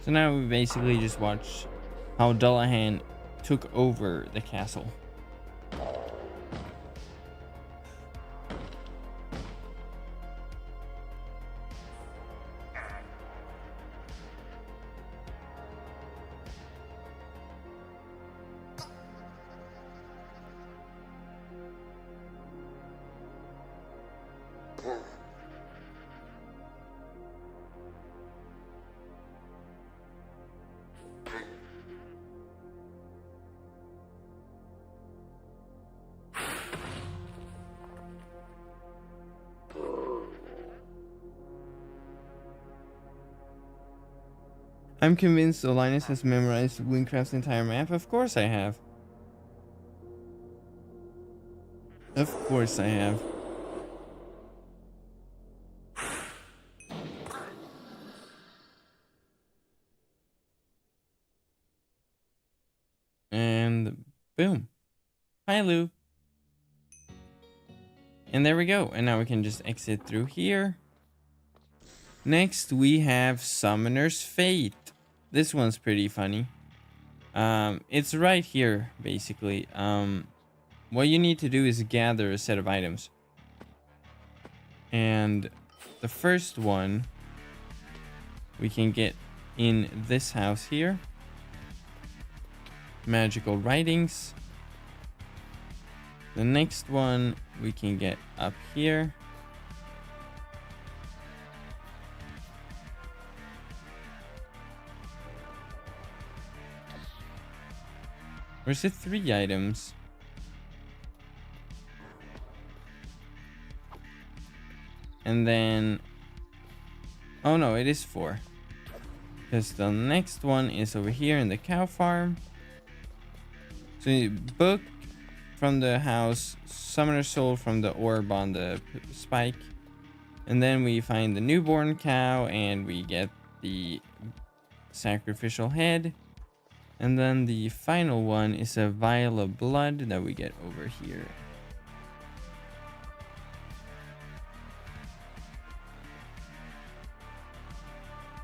So now we basically just watch how Dullahan took over the castle. I'm convinced Linus has memorized Wynncraft's entire map. Of course I have. Of course I have. And boom. Hi, Lou. And there we go. And now we can just exit through here. Next, we have Summoner's Fate. This one's pretty funny. It's right here, basically. What you need to do is gather a set of items. And the first one we can get in this house here. Magical writings. The next one we can get up here. Or is it 3 items? And then... oh no, it is 4. Because the next one is over here in the cow farm. So you book from the house, summoner soul from the orb on the spike. And then we find the newborn cow and we get the sacrificial head. And then the final one is a vial of blood that we get over here.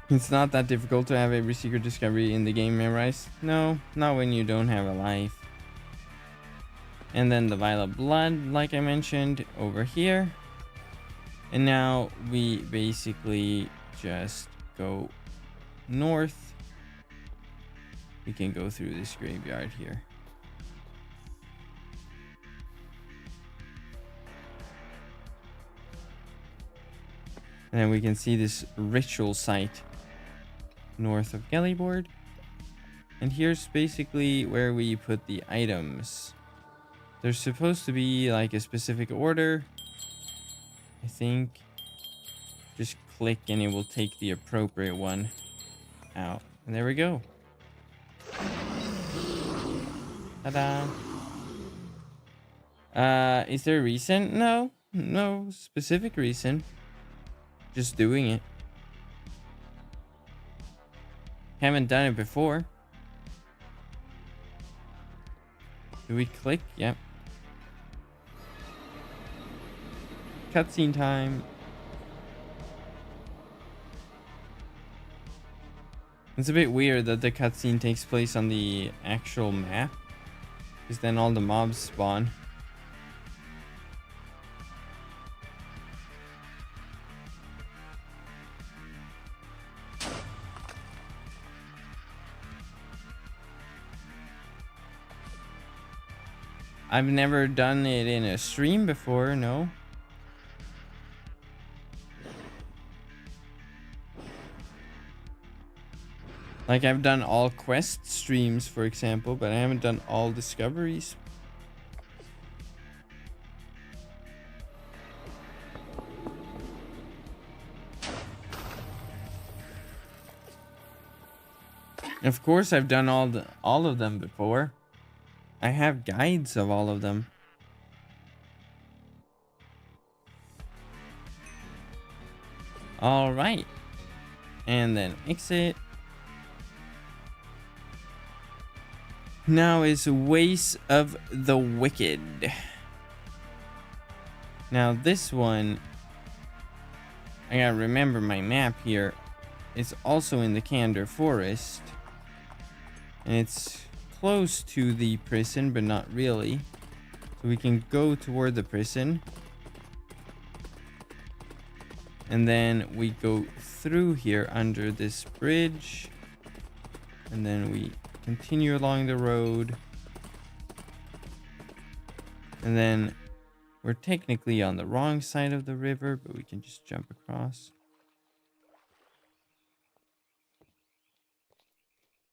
It's not that difficult to have every secret discovery in the game memorized. No, not when you don't have a life. And then the vial of blood, like I mentioned, over here. And now we basically just go north. We can go through this graveyard here. And then we can see this ritual site north of Gellyboard. And here's basically where we put the items. There's supposed to be like a specific order. I think. Just click and it will take the appropriate one out. And there we go. Ta-da. Is there a reason? No. No specific reason. Just doing it. Haven't done it before. Do we click? Yep. Cutscene time. It's a bit weird that the cutscene takes place on the actual map, because then all the mobs spawn. I've never done it in a stream before, no. Like I've done all quest streams, for example, but I haven't done all discoveries. Of course, I've done all of them before. I have guides of all of them. All right. And then exit. Now is Ways of the Wicked. Now this one, I gotta remember my map here. It's also in the Candor Forest. And it's close to the prison, but not really. So we can go toward the prison. And then we go through here under this bridge. And then we continue along the road. And then we're technically on the wrong side of the river, but we can just jump across.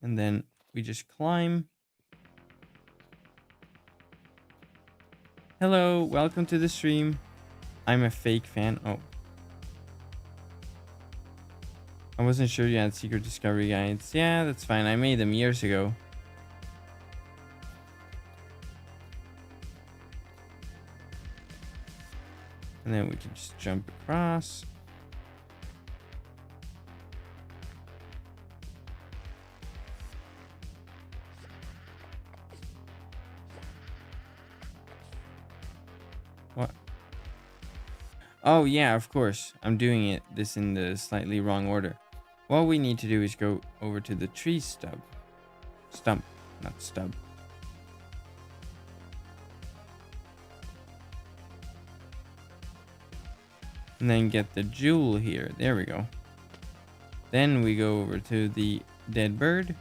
And then we just climb. Hello, welcome to the stream. I'm a fake fan. Oh. I wasn't sure you had secret discovery guides. Yeah, that's fine. I made them years ago. And then we can just jump across. What? Oh yeah, of course. I'm doing this in the slightly wrong order. What we need to do is go over to the tree stump, not stub. And then get the jewel here. There we go. Then we go over to the dead bird.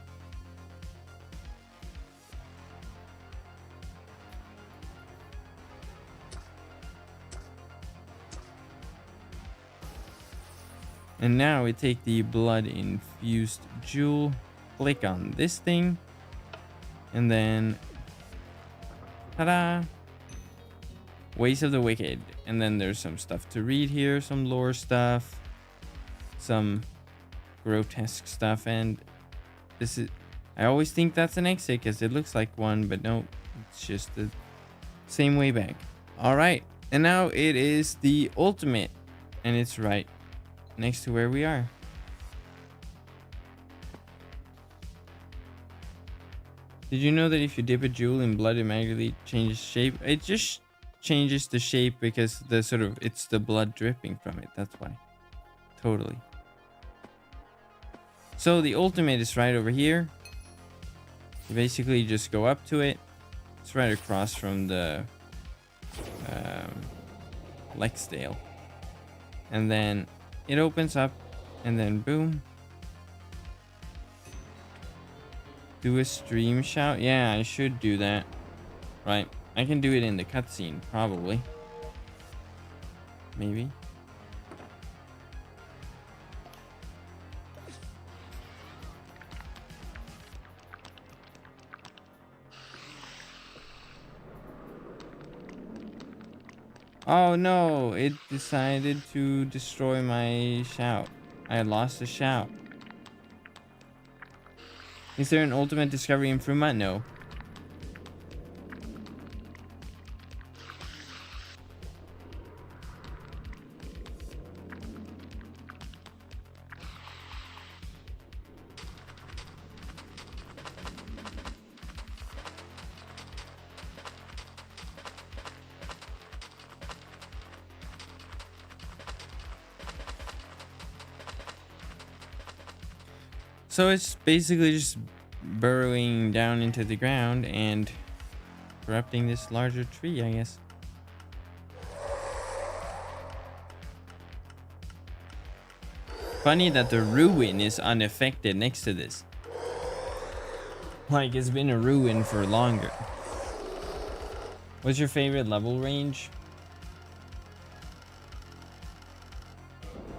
And now we take the blood infused jewel, click on this thing, and then ta-da! Ways of the Wicked. And then there's some stuff to read here, some lore stuff, some grotesque stuff, and this is, I always think that's an exit because it looks like one, but no, it's just the same way back. All right, and now it is the ultimate, and it's right next to where we are. Did you know that if you dip a jewel in blood, it magically changes shape? It just changes the shape because the sort of, it's the blood dripping from it. That's why. Totally. So the ultimate is right over here. You basically just go up to it. It's right across from the Lexdale. And then it opens up, and then boom. Do a stream shout? Yeah, I should do that. Right. I can do it in the cutscene, probably. Maybe. Oh no, it decided to destroy my shout. I lost the shout. Is there an ultimate discovery in Fruma? No. So it's basically just burrowing down into the ground and corrupting this larger tree, I guess. Funny that the ruin is unaffected next to this. Like it's been a ruin for longer. What's your favorite level range?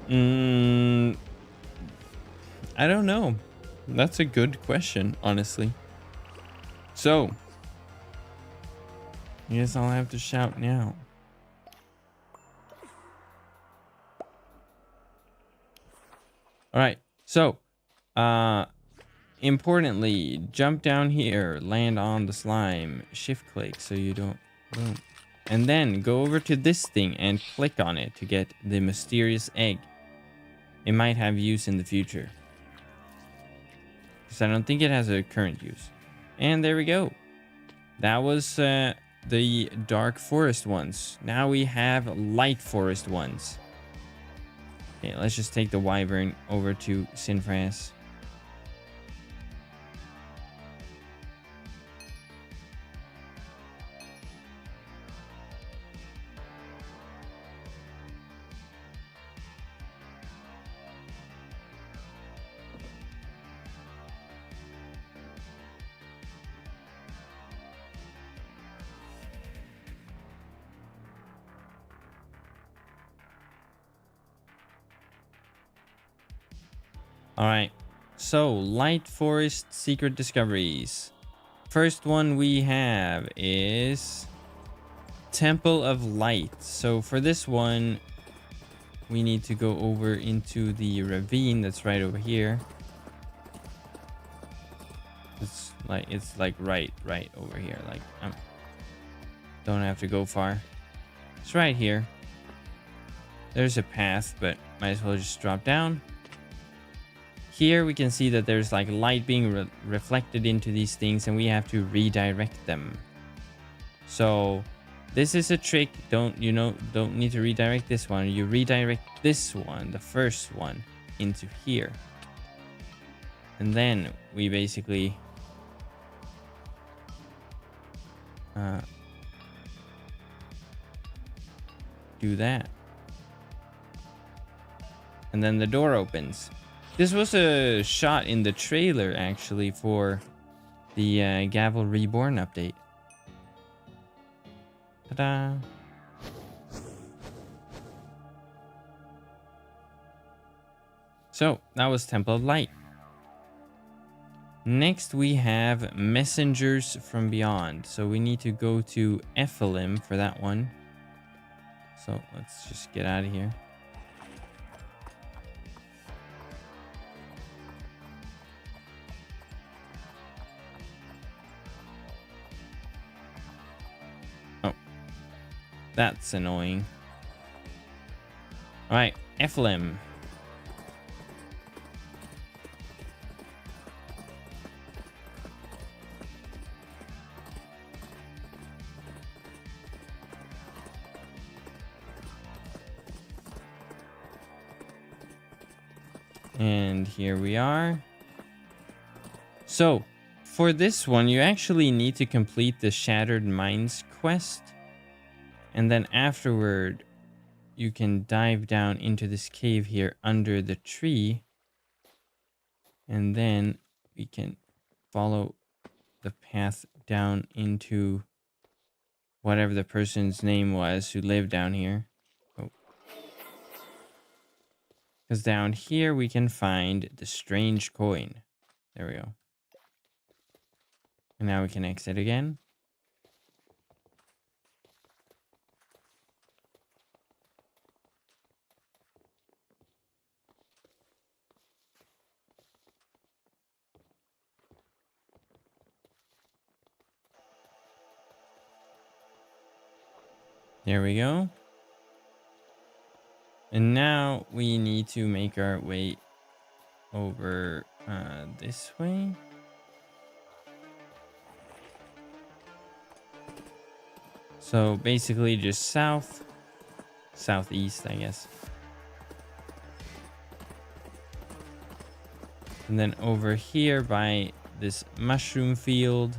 I don't know. That's a good question, honestly. So, I guess I'll have to shout now. All right. So, importantly, jump down here, land on the slime, shift click so you don't boom. And then go over to this thing and click on it to get the mysterious egg. It might have use in the future. Because I don't think it has a current use. And there we go. That was the dark forest ones. Now we have light forest ones. Okay, let's just take the wyvern over to Sinfras. All right, so light forest secret discoveries. First one we have is Temple of Light. So for this one, we need to go over into the ravine that's right over here. It's like right over here. Like don't have to go far. It's right here. There's a path, but might as well just drop down. Here we can see that there's like light being reflected into these things, and we have to redirect them. So this is a trick. Don't need to redirect this one. You redirect this one, the first one, into here. And then we basically do that. And then the door opens. This was a shot in the trailer, actually, for the Gavel Reborn update. Ta-da! So that was Temple of Light. Next we have Messengers from Beyond. So we need to go to Ephelim for that one. So let's just get out of here. Oh, that's annoying. All right, Ephelim. And here we are. So for this one, you actually need to complete the Shattered Minds quest. And then afterward, you can dive down into this cave here under the tree. And then we can follow the path down into whatever the person's name was who lived down here. Oh. Because down here we can find the strange coin. There we go. And now we can exit again. There we go. And now we need to make our way over this way. So basically just southeast, I guess. And then over here by this mushroom field,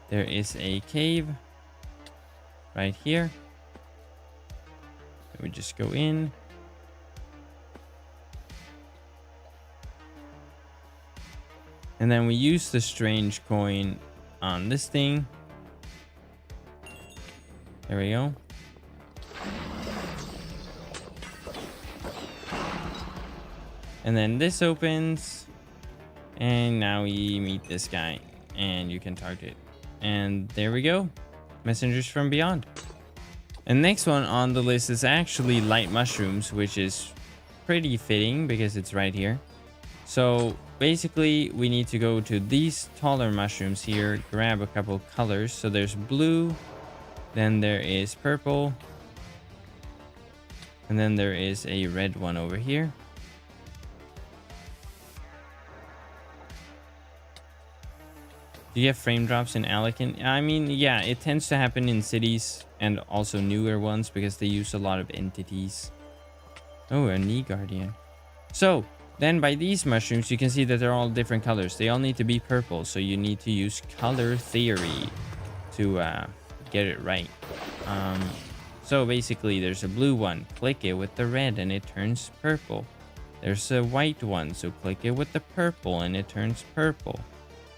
there is a cave right here. We just go in. And then we use the strange coin on this thing. There we go. And then this opens. And now we meet this guy. And you can target. And there we go. Messengers from Beyond. And next one on the list is actually light mushrooms, which is pretty fitting because it's right here. So basically we need to go to these taller mushrooms here, grab a couple colors. So there's blue, then there is purple, and then there is a red one over here. Do you get frame drops in Alekin? I mean, yeah, it tends to happen in cities and also newer ones because they use a lot of entities. Oh, a knee guardian. So then by these mushrooms, you can see that they're all different colors. They all need to be purple. So you need to use color theory to get it right. So basically there's a blue one. Click it with the red and it turns purple. There's a white one. So click it with the purple and it turns purple.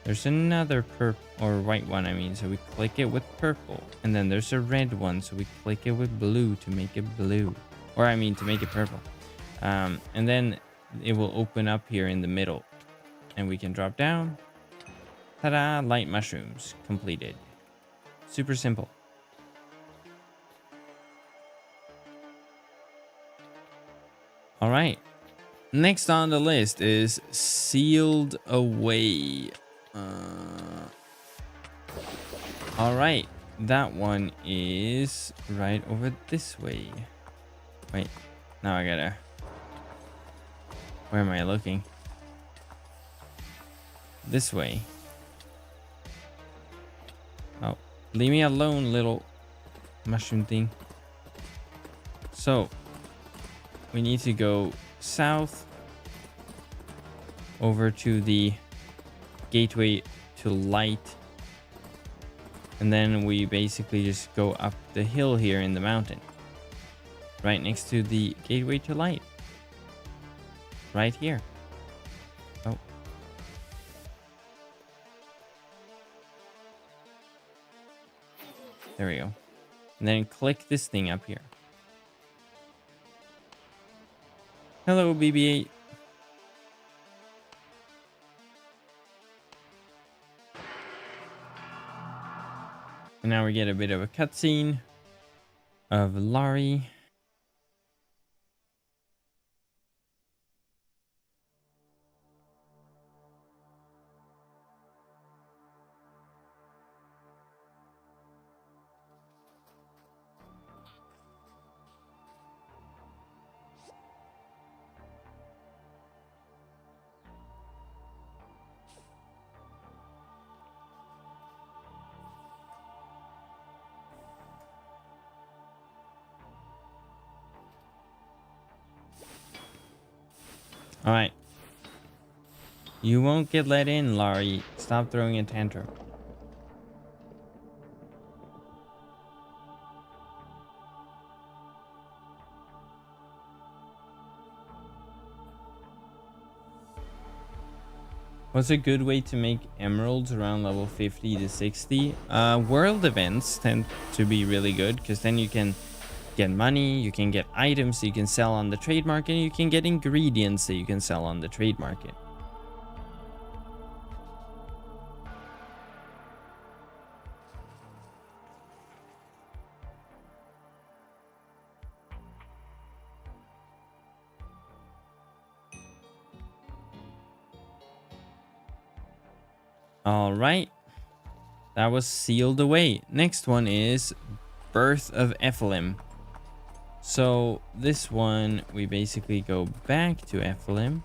There's another purple or white one, I mean, so we click it with purple. And then there's a red one, so we click it with blue to make it blue. Or I mean, to make it purple. And then it will open up here in the middle. And we can drop down. Ta-da! Light mushrooms completed. Super simple. All right. Next on the list is Sealed Away. All right, that one is right over this way. Wait, now I gotta, where am I looking? This way. Oh, leave me alone, little mushroom thing. So we need to go south over to the gateway to light, and then we basically just go up the hill here in the mountain right next to the gateway to light right here. Oh, there we go. And then click this thing up here. Hello, BB-8. now we get a bit of a cutscene of Laurie. All right. You won't get let in, Laurie. Stop throwing a tantrum. What's a good way to make emeralds around level 50 to 60? World events tend to be really good because then you can get money, you can get items that you can sell on the trade market, and you can get ingredients that you can sell on the trade market. All right. That was sealed away. Next one is Birth of Ephelim. So this one, we basically go back to Ephelim.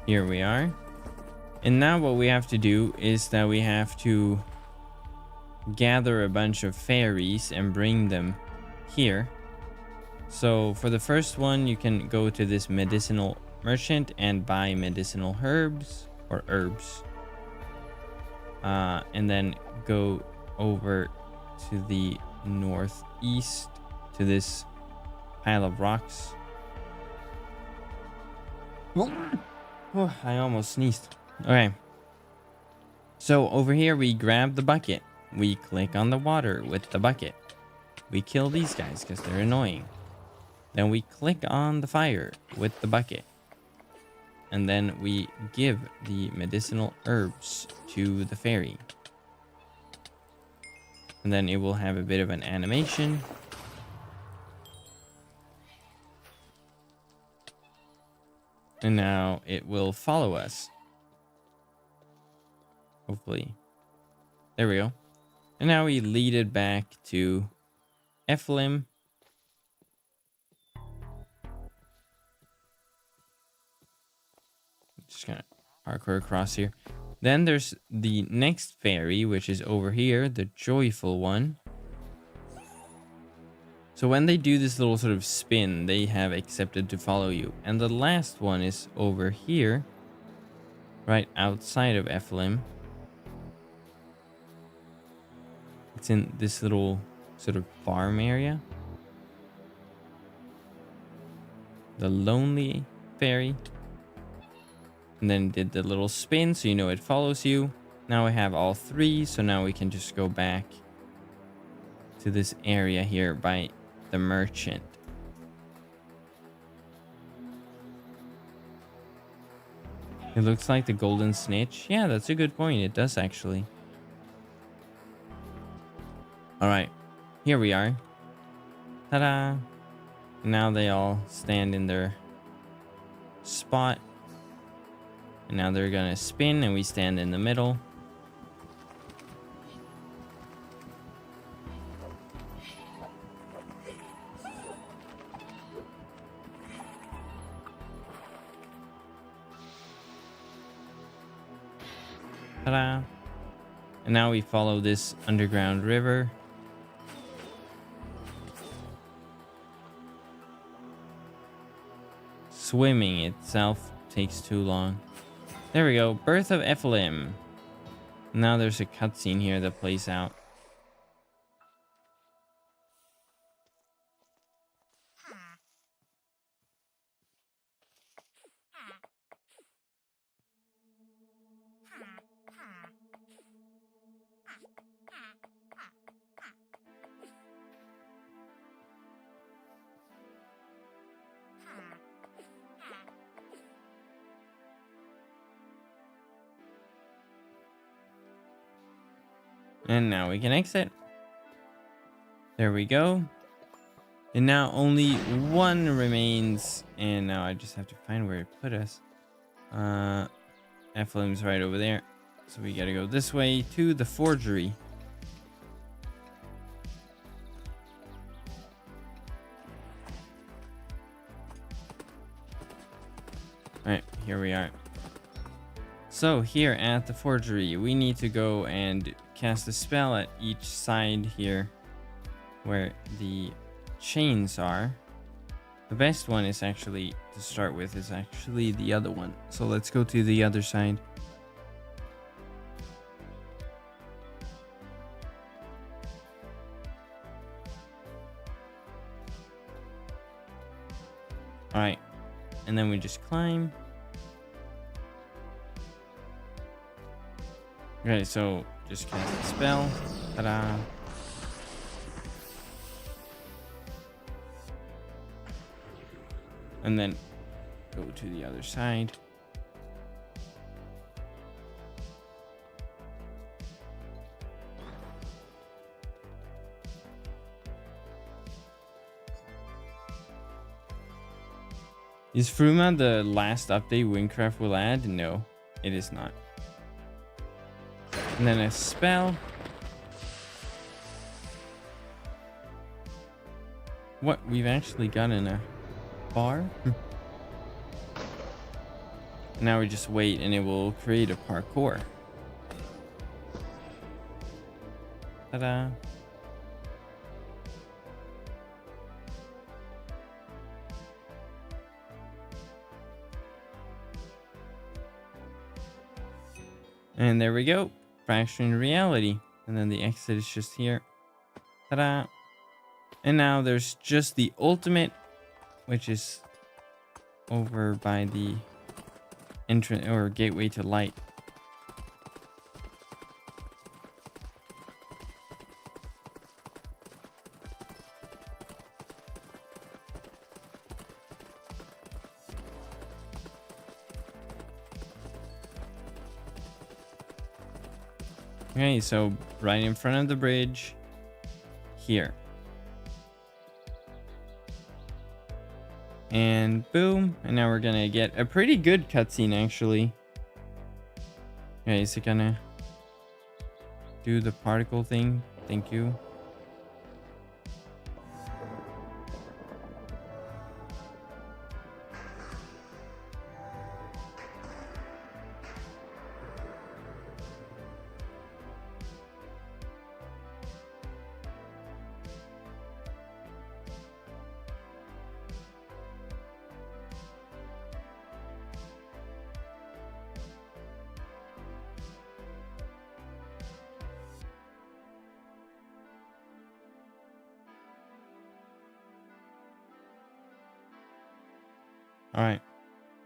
Here we are. And now what we have to do is that we have to gather a bunch of fairies and bring them here. So for the first one, you can go to this medicinal merchant and buy medicinal herbs or herbs. And then go over to the northeast to this pile of rocks. Oh, I almost sneezed. Okay. So over here, we grab the bucket. We click on the water with the bucket. We kill these guys because they're annoying. Then we click on the fire with the bucket. And then we give the medicinal herbs to the fairy. And then it will have a bit of an animation. And now it will follow us. Hopefully. There we go. And now we lead it back to Ephelim. Just gonna parkour across here. Then there's the next fairy, which is over here, the joyful one. So when they do this little sort of spin, they have accepted to follow you. And the last one is over here, right outside of Ephelim. It's in this little sort of farm area. The lonely fairy. And then did the little spin, so you know it follows you. Now I have all three, so now we can just go back to this area here by the merchant. It looks like the golden snitch. Yeah, that's a good point. It does actually. All right, here we are. Ta-da! Now they all stand in their spot. And now they're gonna spin and we stand in the middle. Ta-da! And now we follow this underground river. Swimming itself takes too long. There we go. Birth of Ephelim. Now there's a cutscene here that plays out. And now we can exit. There we go. And now only one remains. And now I just have to find where it put us. Ephraim's right over there. So we gotta go this way to the forgery. Alright, here we are. So here at the forgery, we need to go and cast a spell at each side here where the chains are. The best one is actually to start with is actually the other one. So let's go to the other side. All right, and then we just climb. Okay, so just cast a spell. Ta-da. And then go to the other side. Is Fruma the last update Wynncraft will add? No, it is not. And then a spell. What? We've actually gotten a bar? Now we just wait and it will create a parkour. Ta-da. And there we go. Fracturing reality. And then the exit is just here. Ta-da. And now there's just the ultimate, which is over by the entrance or gateway to light. Okay, so right in front of the bridge here. And boom, and now we're gonna get a pretty good cutscene actually. Okay, is it gonna do the particle thing? Thank you. All right.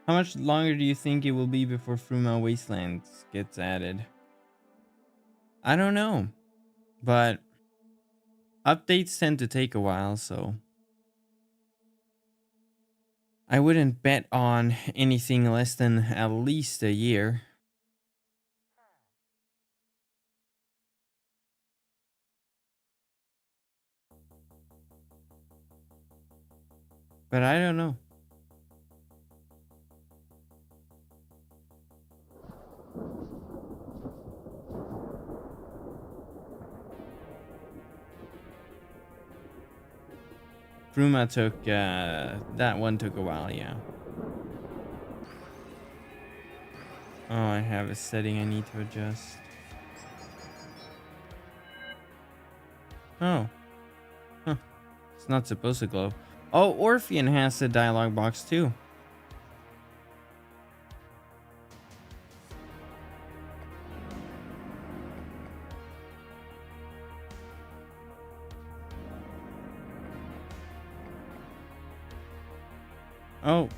How much longer do you think it will be before Fruma Wastelands gets added? I don't know, but updates tend to take a while, so I wouldn't bet on anything less than at least a year. But I don't know. Fruma took, that one took a while, yeah. Oh, I have a setting I need to adjust. Oh. Huh. It's not supposed to glow. Oh, Orphean has a dialogue box too. Oh.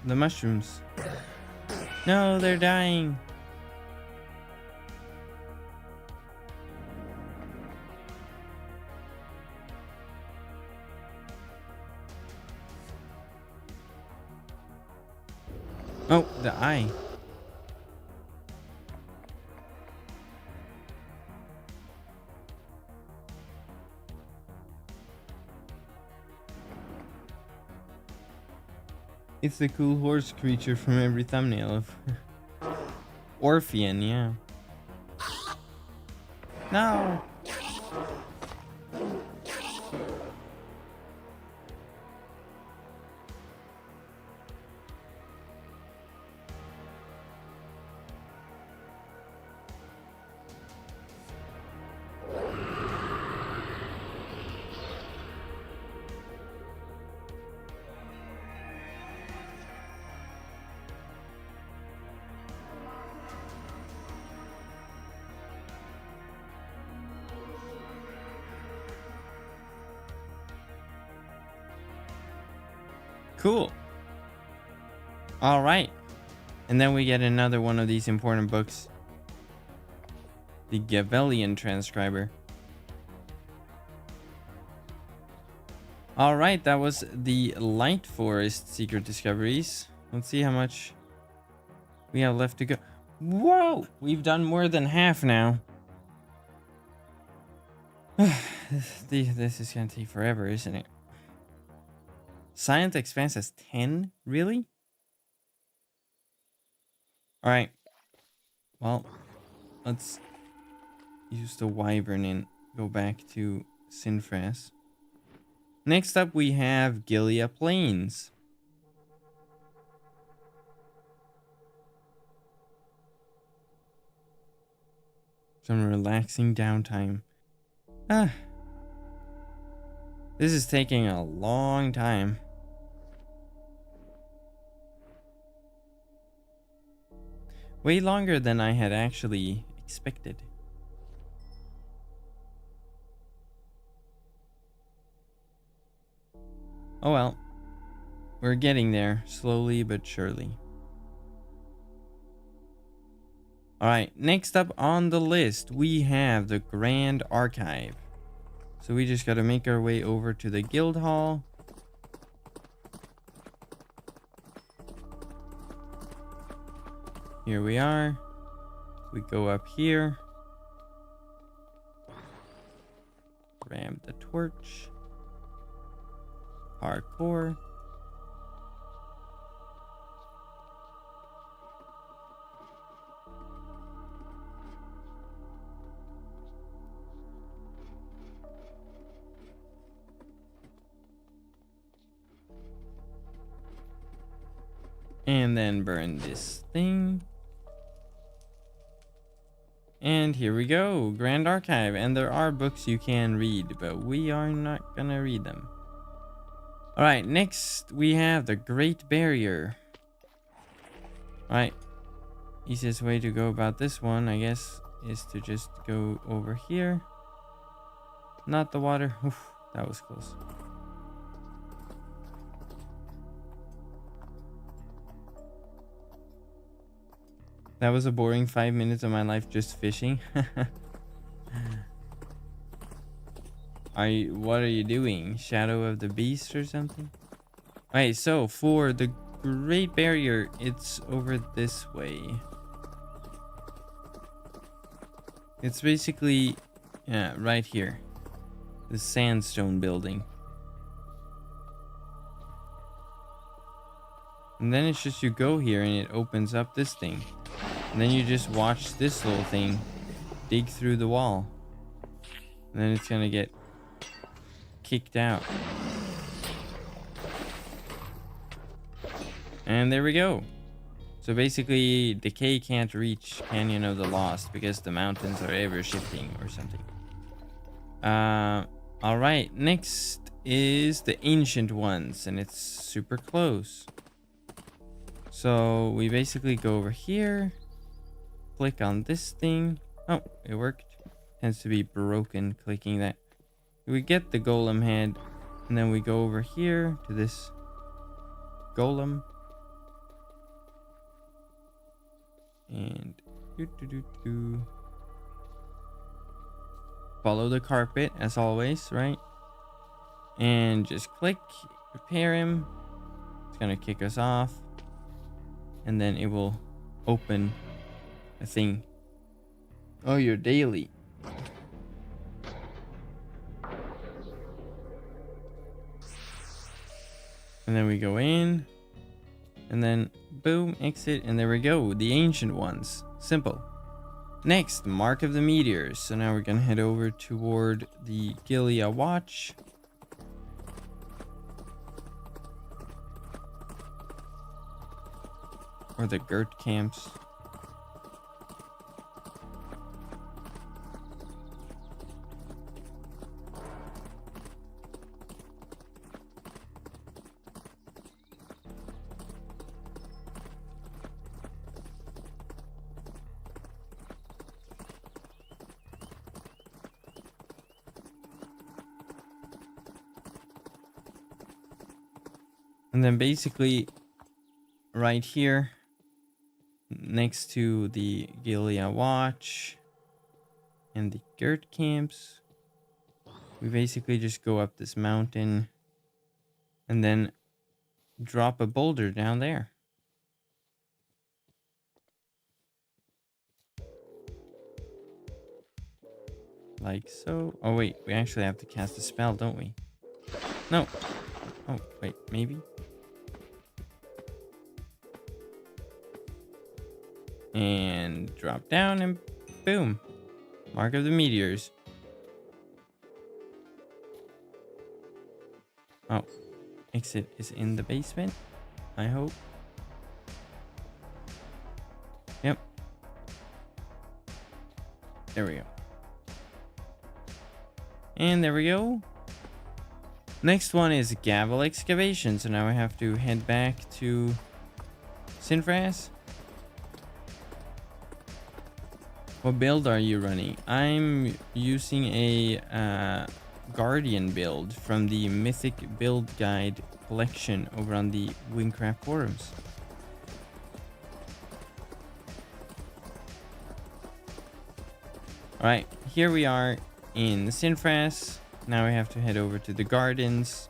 The mushrooms. No, they're dying. Oh, the eye. It's the cool horse creature from every thumbnail of Orphean, yeah. No. Cool. All right. And then we get another one of these important books. The Gavelian Transcriber. All right, that was the Light Forest Secret Discoveries. Let's see how much we have left to go. Whoa! We've done more than half now. This is going to take forever, isn't it? Silent Expanse has 10? Really? Alright. Well, let's use the Wyvern and go back to Sinfras. Next up, we have Gilead Plains. Some relaxing downtime. This is taking a long time. Way longer than I had actually expected. Oh well. We're getting there, slowly but surely. Alright, next up on the list, we have the Grand Archive. So we just gotta make our way over to the Guild Hall. Here we are. We go up here. Grab the torch. Parkour. And then burn this thing. And here we go, Grand Archive. And there are books you can read, but we are not gonna read them. Alright, next we have the Great Barrier. Alright, easiest way to go about this one, I guess, is to just go over here. Not the water. Oof, that was close. That was a boring 5 minutes of my life just fishing. What are you doing? Shadow of the Beast or something? Alright, so for the Great Barrier, it's over this way. It's basically, yeah, right here. The sandstone building. And then it's just you go here and it opens up this thing. And then you just watch this little thing dig through the wall. And then it's gonna get kicked out. And there we go. So basically, Decay can't reach Canyon of the Lost because the mountains are ever shifting or something. Alright, next is the Ancient Ones, and it's super close. So we basically go over here. Click on this thing. Oh, it worked. Tends to be broken clicking that. We get the golem head, and then we go over here to this golem. And follow the carpet as always, right? And just click, repair him. It's gonna kick us off, and then it will open a thing. Oh, your daily. And then we go in, And then boom, exit, and there we go. The ancient ones. Simple. Next, Mark of the Meteors. So now we're gonna head over toward the Gilead Watch. Or the Gert camps. And then basically right here next to the Gilead Watch and the Gert camps, we basically just go up this mountain and then drop a boulder down there. Like so. Oh wait, we actually have to cast a spell, don't we? No. Oh wait, maybe? And drop down and boom. Mark of the Meteors. Oh, exit is in the basement, I hope. Yep. There we go. And there we go. Next one is Gavel Excavation. So now I have to head back to Sinfras. What build are you running? I'm using a Guardian build from the Mythic Build Guide collection over on the Wynncraft forums. Alright, here we are in Sinfras. Now we have to head over to the gardens.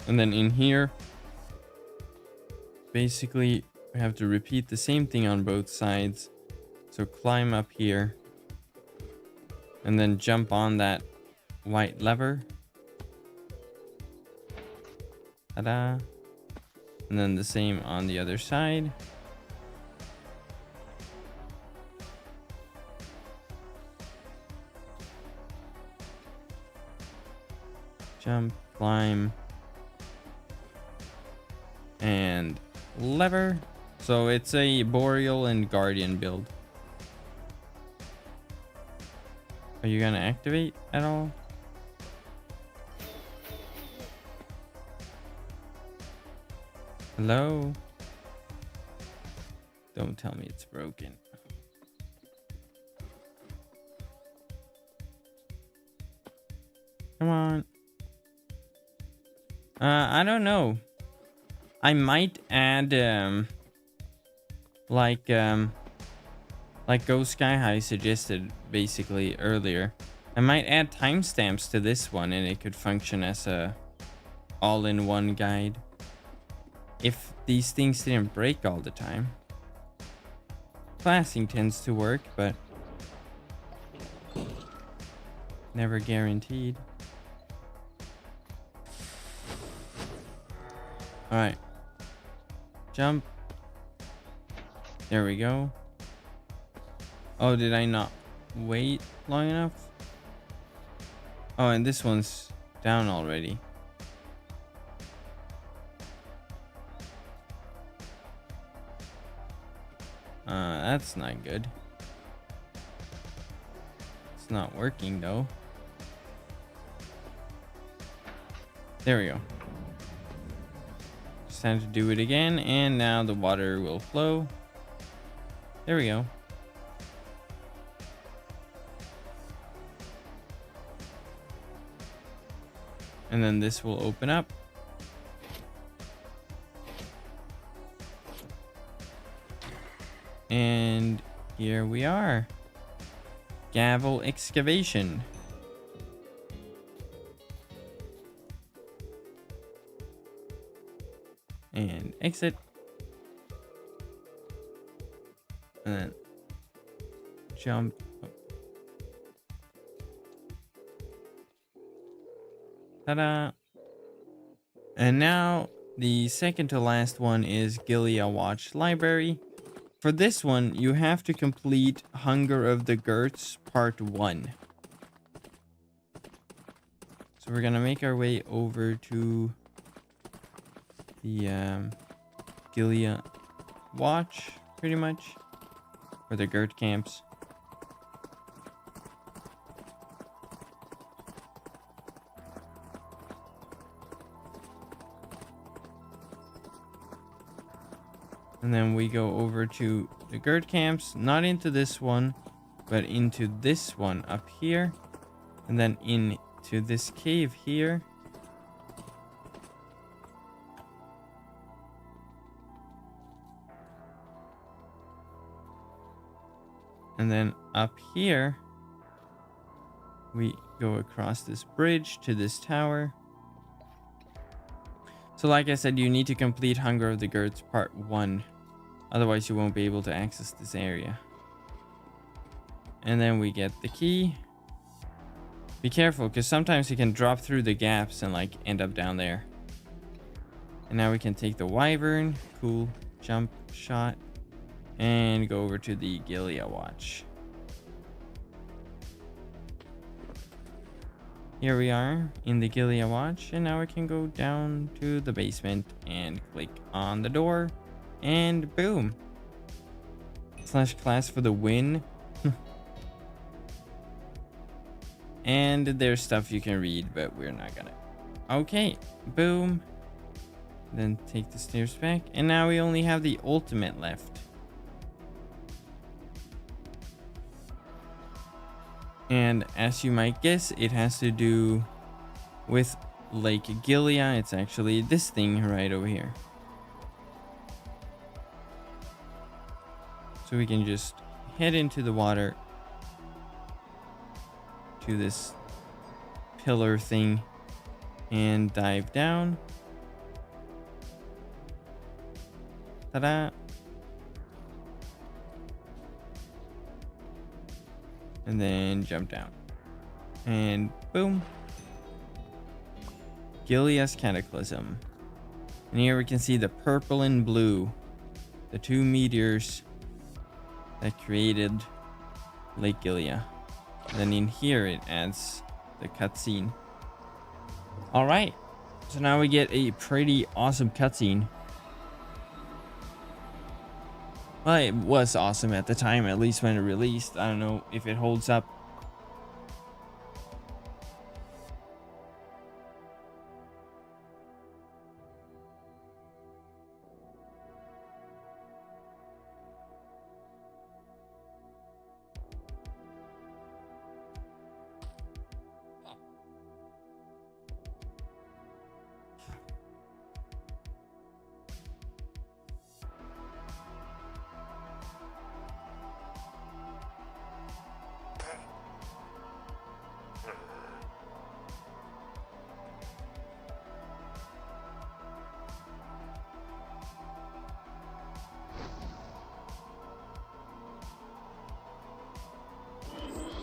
And then in here, basically, we have to repeat the same thing on both sides. So climb up here. And then jump on that white lever. Ta-da. And then the same on the other side. Jump, climb, and lever. So it's a Boreal and Guardian build. Are you gonna activate at all? Hello? Don't tell me it's broken. Come on. I don't know. I might add like Go Sky High suggested basically earlier. I might add timestamps to this one and it could function as a all-in-one guide. If these things didn't break all the time. Classing tends to work, but never guaranteed. Alright. Jump. There we go. Oh, did I not wait long enough? Oh, and this one's down already. That's not good. It's not working though. There we go. Just had to do it again, and now the water will flow. There we go. And then this will open up. And here we are. Gavel Excavation. And exit. And then jump. Ta-da. And now the second to last one is Gilia Watch Library. For this one, you have to complete Hunger of the Girths Part 1. So we're gonna make our way over to the Gilia Watch, pretty much, or the Girth camps. And then we go over to the Girth camps, not into this one, but into this one up here. And then into this cave here. And then up here, we go across this bridge to this tower. So like I said, you need to complete Hunger of the Girths Part 1. Otherwise, you won't be able to access this area. And then we get the key. Be careful, because sometimes you can drop through the gaps and like end up down there. And now we can take the Wyvern. Cool. Jump shot. And go over to the Gilia Watch. Here we are in the Gilia Watch, and now we can go down to the basement and click on the door, and boom. / class for the Wynn. And there's stuff you can read, but we're not gonna. Okay, boom. Then take the stairs back, and now we only have the ultimate left. And as you might guess, it has to do with Lake Gilia. It's actually this thing right over here. So we can just head into the water to this pillar thing and dive down. Ta-da! And then jump down. And boom. Gilia's Cataclysm. And here we can see the purple and blue. The two meteors that created Lake Gilia. And then in here it adds the cutscene. Alright. So now we get a pretty awesome cutscene. Well, it was awesome at the time, at least when it released. I don't know if it holds up.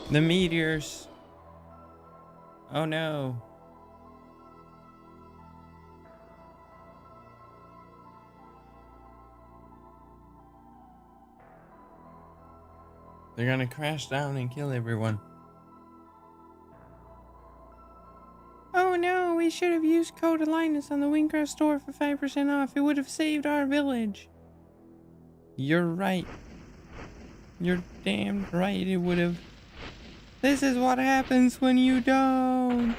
The meteors. Oh no. They're gonna crash down and kill everyone. Oh no, we should have used code Linus on the Wynncraft store for 5% off. It would have saved our village. You're right. You're damn right, it would have. This is what happens when you don't.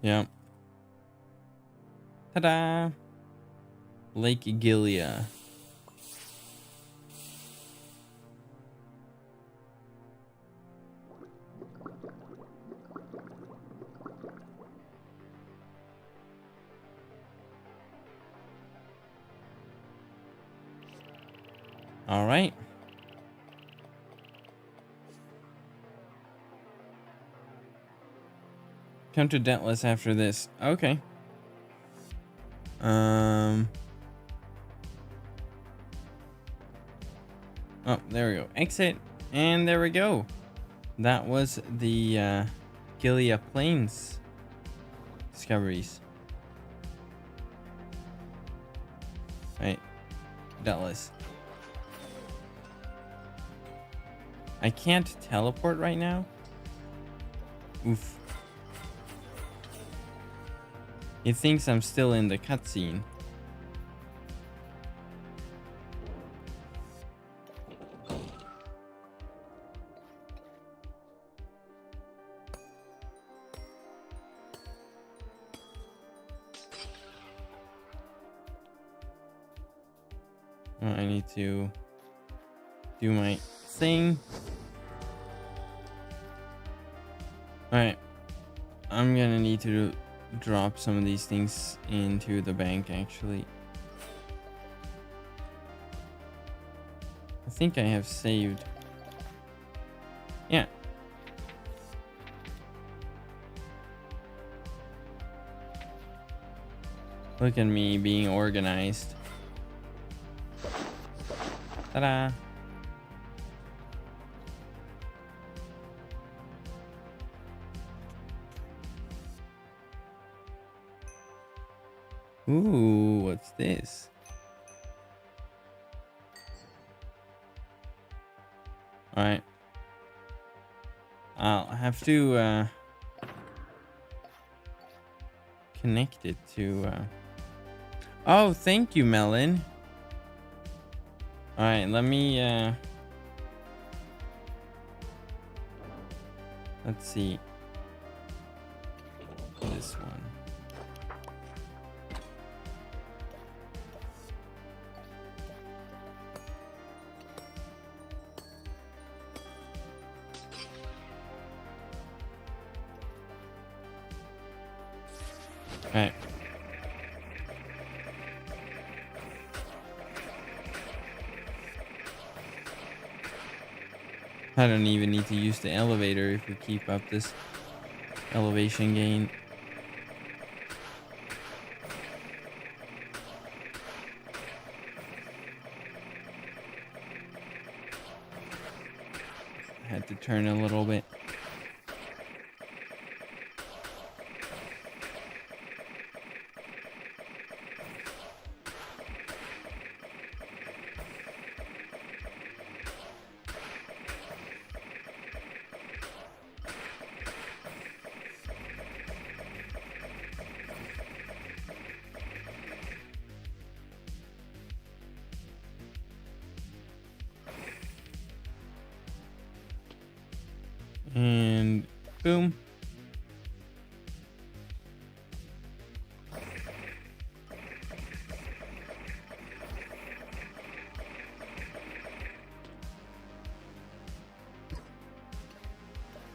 Yeah. Ta-da! Lake Gilia. All right. Come to Detlas after this. Okay. Oh, there we go. Exit. And there we go. That was the Gilead Plains discoveries. Right, Detlas. I can't teleport right now. Oof. He thinks I'm still in the cutscene. Oh, I need to do my thing. Alright. I'm gonna need to drop some of these things into the bank, actually. I think I have saved. Yeah. Look at me being organized. Ta-da! Ooh, what's this? Alright. I'll have to connect it to Oh, thank you, Melon. Alright, let me let's see. This one. Alright. I don't even need to use the elevator if we keep up this elevation gain. Had to turn a little bit. And boom.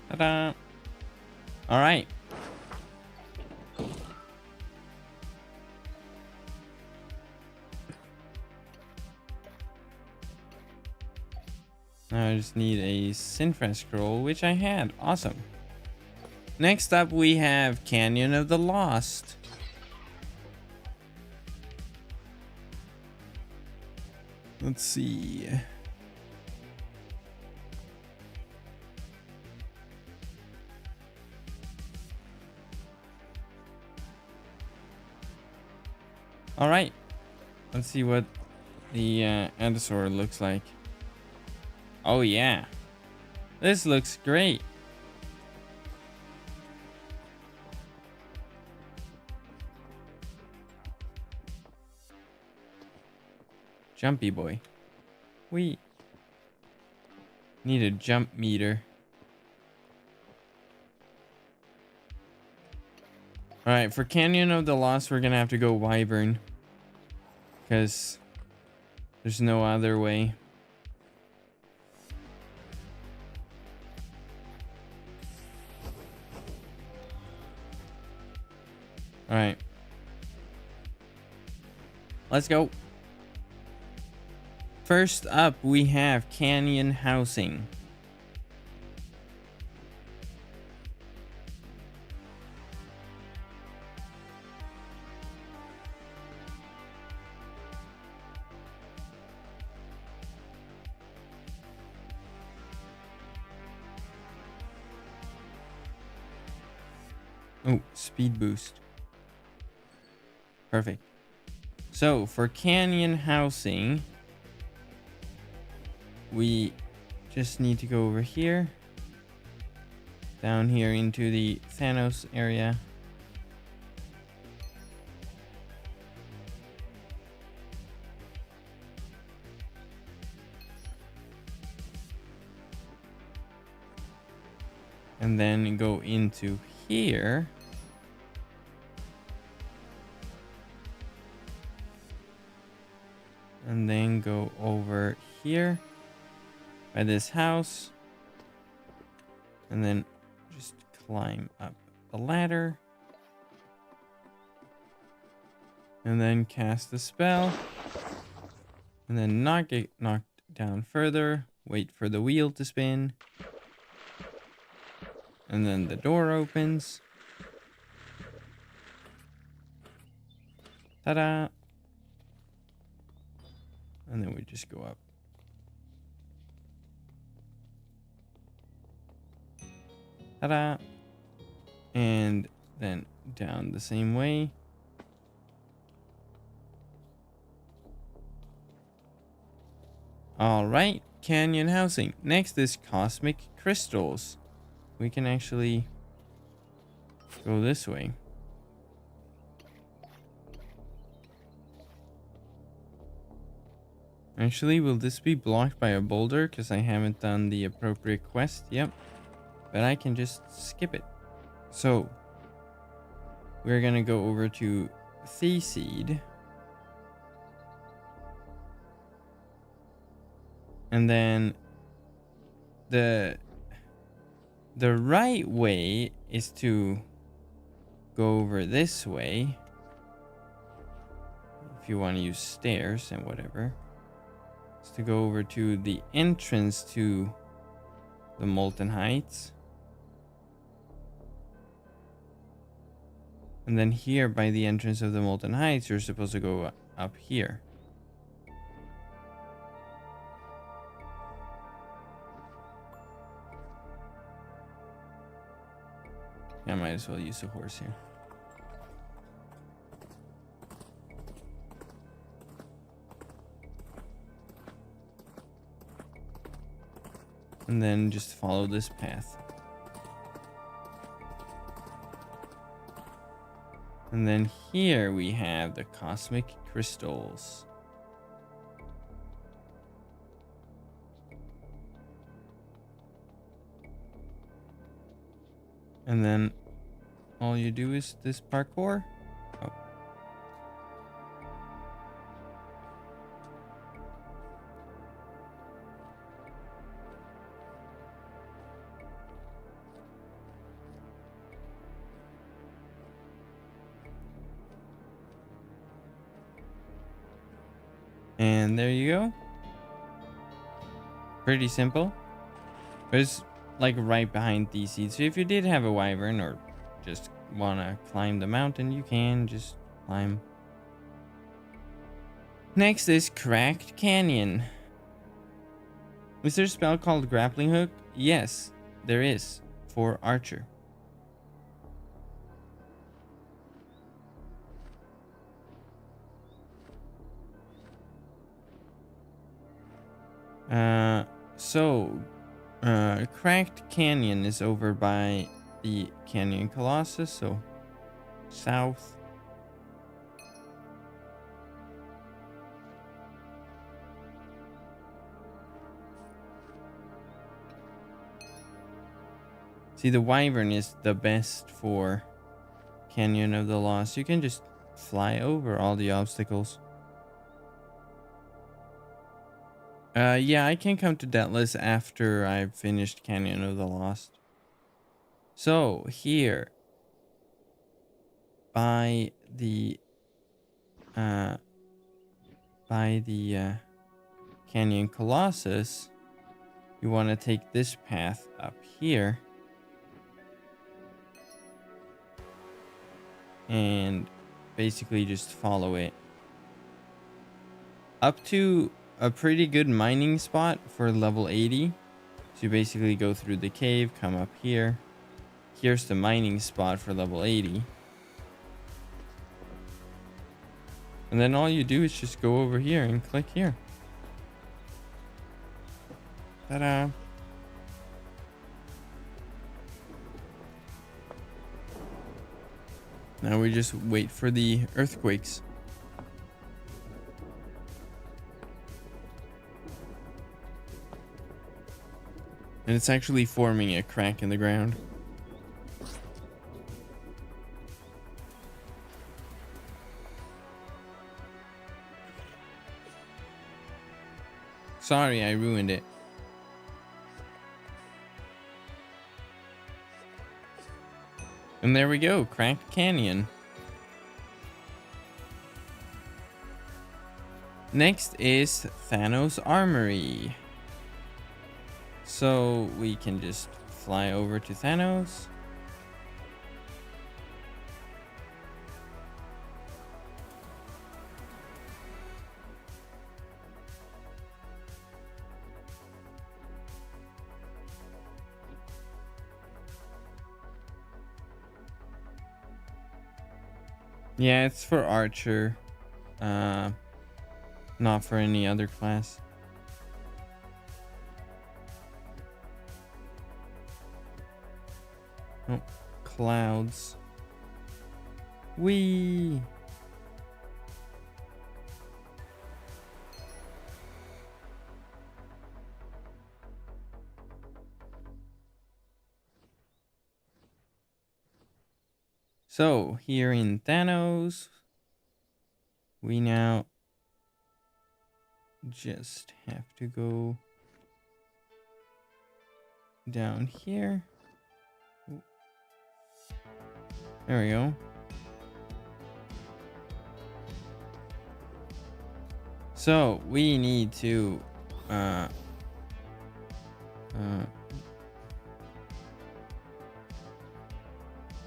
Ta-da. All right. Now I just need a Sinfra scroll, which I had. Awesome. Next up, we have Canyon of the Lost. Let's see. All right. Let's see what the Endosaur looks like. Oh yeah, this looks great. Jumpy boy. We need a jump meter. All right, for Canyon of the Lost, we're gonna have to go Wyvern because there's no other way. All right. Let's go. First up, we have Canyon Housing. Oh, speed boost. Perfect. So for canyon housing, we just need to go over here, down here into the Thanos area. And then go into here. And then go over here by this house. And then just climb up the ladder. And then cast the spell. And then not get knocked down further. Wait for the wheel to spin. And then the door opens. Ta-da! And then we just go up. Ta-da! And then down the same way. Alright, canyon housing. Next is cosmic crystals. We can actually go this way. Actually, will this be blocked by a boulder? Because I haven't done the appropriate quest. Yep. But I can just skip it. So, we're going to go over to Theseed. And then the right way is to go over this way. If you want to use stairs and whatever. Is to go over to the entrance to the Molten Heights. And then here by the entrance of the Molten Heights, you're supposed to go up here. I might as well use a horse here. And then just follow this path. And then here we have the cosmic crystals. And then all you do is this parkour. Oh. And there you go. Pretty simple. But it's like right behind DC. So if you did have a wyvern or just want to climb the mountain, you can just climb. Next is Cracked Canyon. Is there a spell called Grappling Hook? Yes, there is for Archer. Cracked Canyon is over by the Canyon Colossus, so south. See, the wyvern is the best for Canyon of the Lost. You can just fly over all the obstacles. Yeah, I can come to Detlas after I've finished Canyon of the Lost. So, here, by the Canyon Colossus, you want to take this path up here. And basically just follow it up to a pretty good mining spot for level 80. So you basically go through the cave, come up here, here's the mining spot for level 80. And then all you do is just go over here and click here. Ta-da. Now we just wait for the earthquakes. And it's actually forming a crack in the ground. Sorry, I ruined it. And there we go, Cracked Canyon. Next is Thanos Armory. So we can just fly over to Thanos. Yeah, it's for Archer, not for any other class. Oh, clouds. Whee! So here in Thanos, we now just have to go down here. There we go. So we need to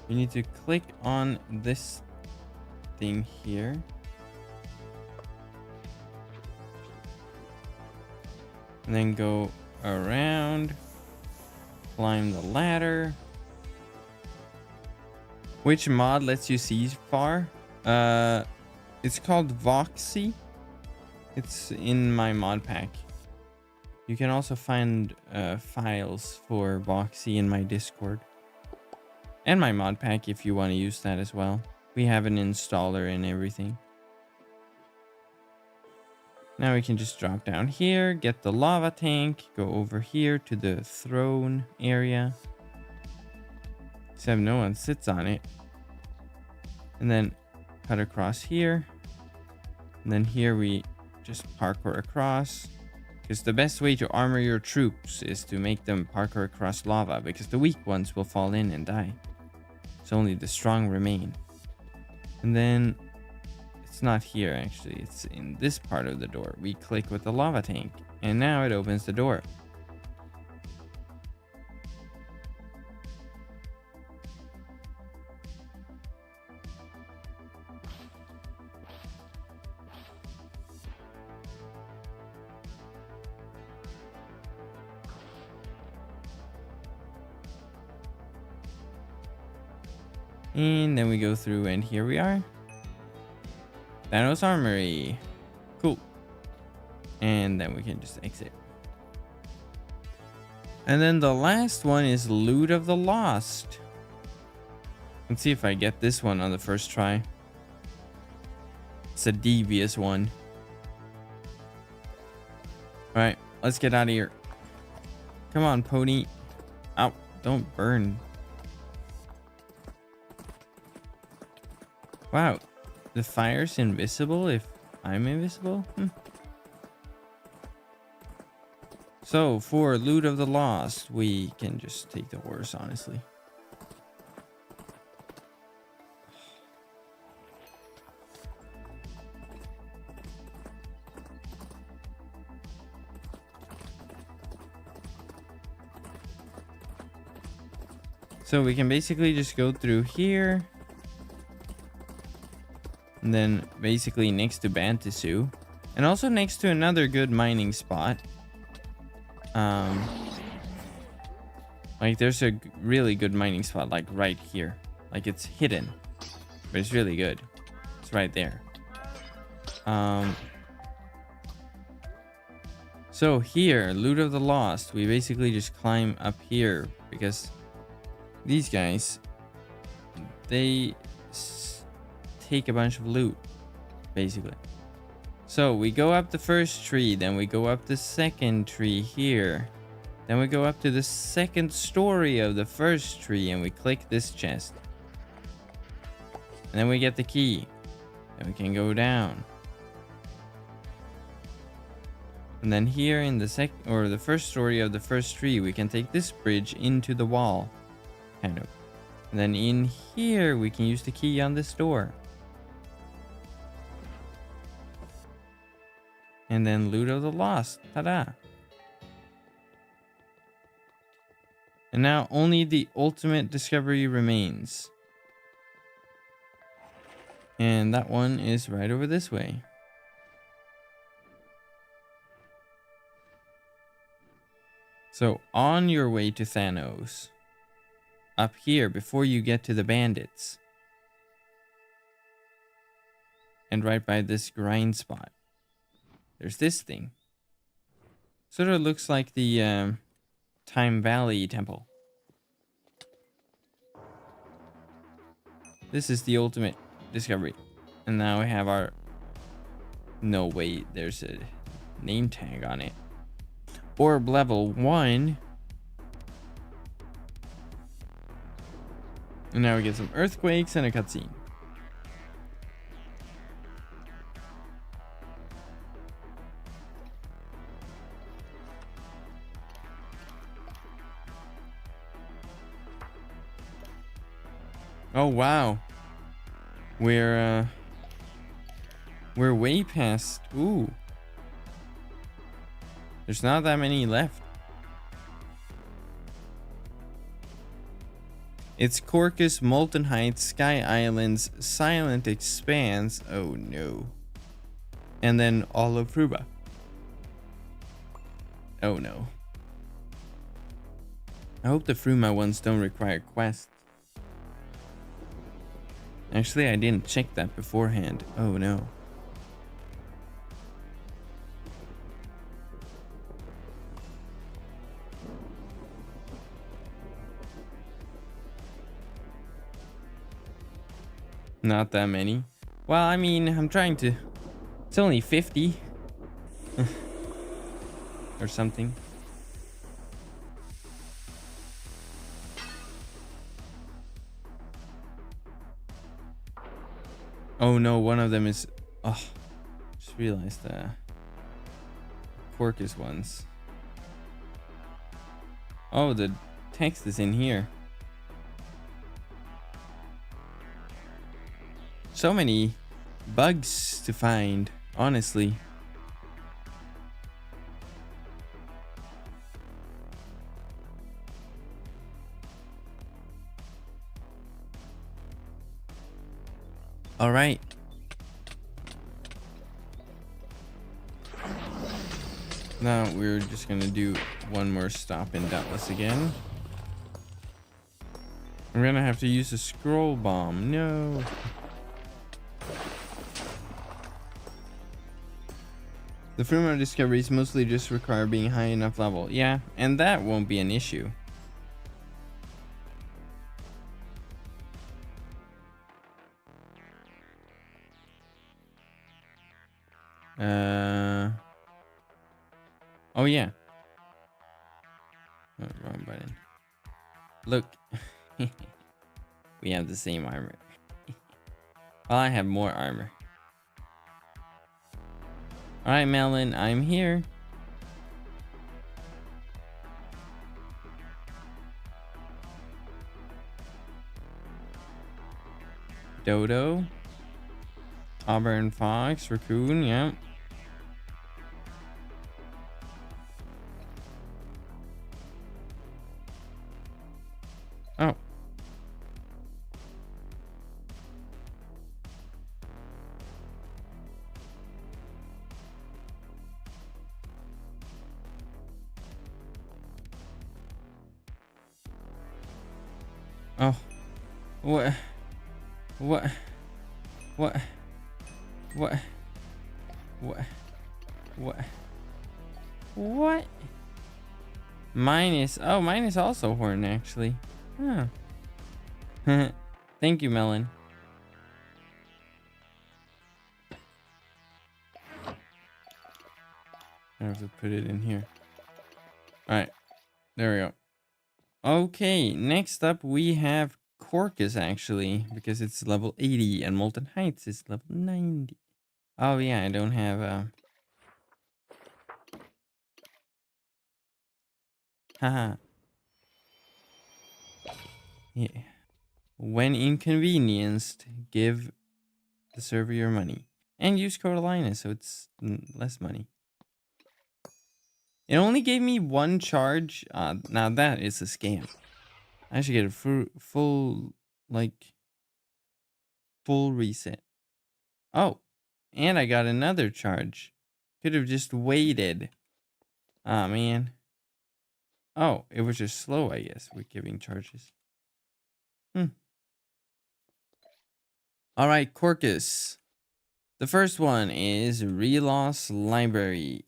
we need to click on this thing here. And then go around, climb the ladder. Which mod lets you see far? It's called Voxy. It's in my mod pack. You can also find files for Voxy in my Discord. And my mod pack if you want to use that as well. We have an installer and everything. Now we can just drop down here, get the lava tank, go over here to the throne area. Except no one sits on it. And then cut across here. And then here we just parkour across. Because the best way to armor your troops is to make them parkour across lava, because the weak ones will fall in and die. So only the strong remain. And then it's not here actually, it's in this part of the door. We click with the lava tank and now it opens the door. And then we go through and here we are. Thanos Armory. Cool. And then we can just exit. And then the last one is Loot of the Lost. Let's see if I get this one on the first try. It's a devious one. Alright, let's get out of here. Come on, pony. Ow, don't burn. Wow, the fire's invisible if I'm invisible? So, for Loot of the Lost, we can just take the horse, honestly. So we can basically just go through here. And then basically next to Bantisu. And also next to another good mining spot. Like there's a really good mining spot like right here. Like it's hidden, but it's really good. It's right there. So here, Loot of the Lost, we basically just climb up here because these guys, they take a bunch of loot, basically. So we go up the first tree, then we go up the second tree here. Then we go up to the second story of the first tree and we click this chest. And then we get the key. Then we can go down. And then here in the the first story of the first tree, we can take this bridge into the wall. Kind of. And then in here, we can use the key on this door. And then Loot of the Lost. Ta-da! And now only the ultimate discovery remains. And that one is right over this way. So on your way to Thanos, up here before you get to the bandits, and right by this grind spot, there's this thing. Sort of looks like the Time Valley Temple. This is the ultimate discovery. And now we have our... No, wait, there's a name tag on it. Orb level 1. And now we get some earthquakes and a cutscene. Oh wow. We're way past. Ooh. There's not that many left. It's Corcus, Molten Heights, Sky Islands, Silent Expanse. Oh no. And then all of Fruba. Oh no. I hope the Fruma ones don't require quests. Actually, I didn't check that beforehand. Oh no. Not that many. Well, I mean, I'm trying to... It's only 50. Or something. Oh no, one of them is... Oh, just realized Porcus ones. Oh, the text is in here. So many bugs to find, honestly. All right. Now we're just gonna do one more stop in Detlas again. I'm gonna have to use a scroll bomb. No. The Fruma discoveries mostly just require being high enough level. Yeah, and that won't be an issue. Oh yeah. Oh, wrong button. Look. We have the same armor. Well, I have more armor. Alright, Melon, I'm here. Dodo. Auburn Fox, Raccoon, yeah. Oh. What? What? What? What? What? What? What? Mine is, oh, mine is also horn actually. Huh. Thank you, Melon. I have to put it in here. All right, there we go. Okay, next up we have Corcus actually, because it's level 80 and Molten Heights is level 90. Oh yeah, I don't have haha. Yeah. When inconvenienced, give the server your money. And use code Linus, so it's less money. It only gave me one charge. Now that is a scam. I should get a full reset. Oh, and I got another charge. Could have just waited. Ah, man. Oh, it was just slow, I guess, with giving charges. All right, Corcus. The first one is Reloss Library.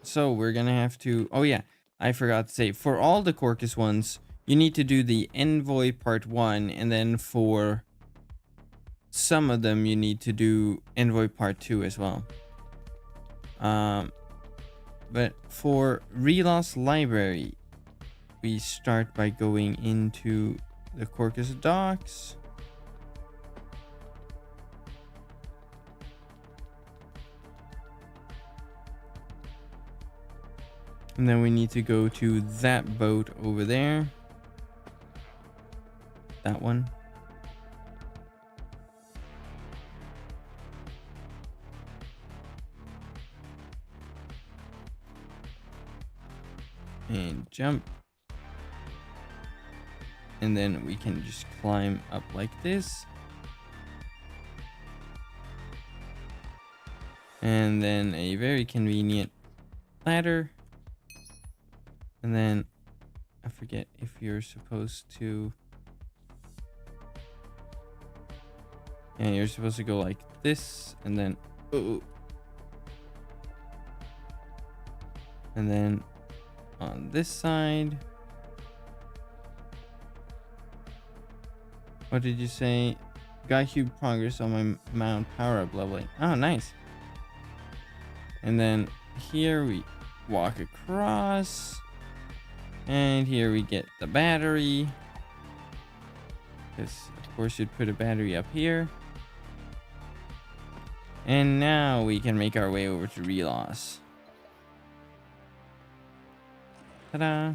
So we're gonna have to, oh yeah, I forgot to say, for all the Corcus ones, you need to do the Envoy Part 1, and then for some of them, you need to do Envoy Part 2 as well. But for Reloss Library, we start by going into the Corcus docks. And then we need to go to that boat over there. That one. And jump. And then we can just climb up like this. And then a very convenient ladder. And then I forget if you're supposed to. Yeah, you're supposed to go like this, and then and then on this side. What did you say? Got huge progress on my mount power up leveling. Oh, nice. And then here we walk across. And here we get the battery. Because, of course, you'd put a battery up here. And now we can make our way over to Reloss. Ta-da!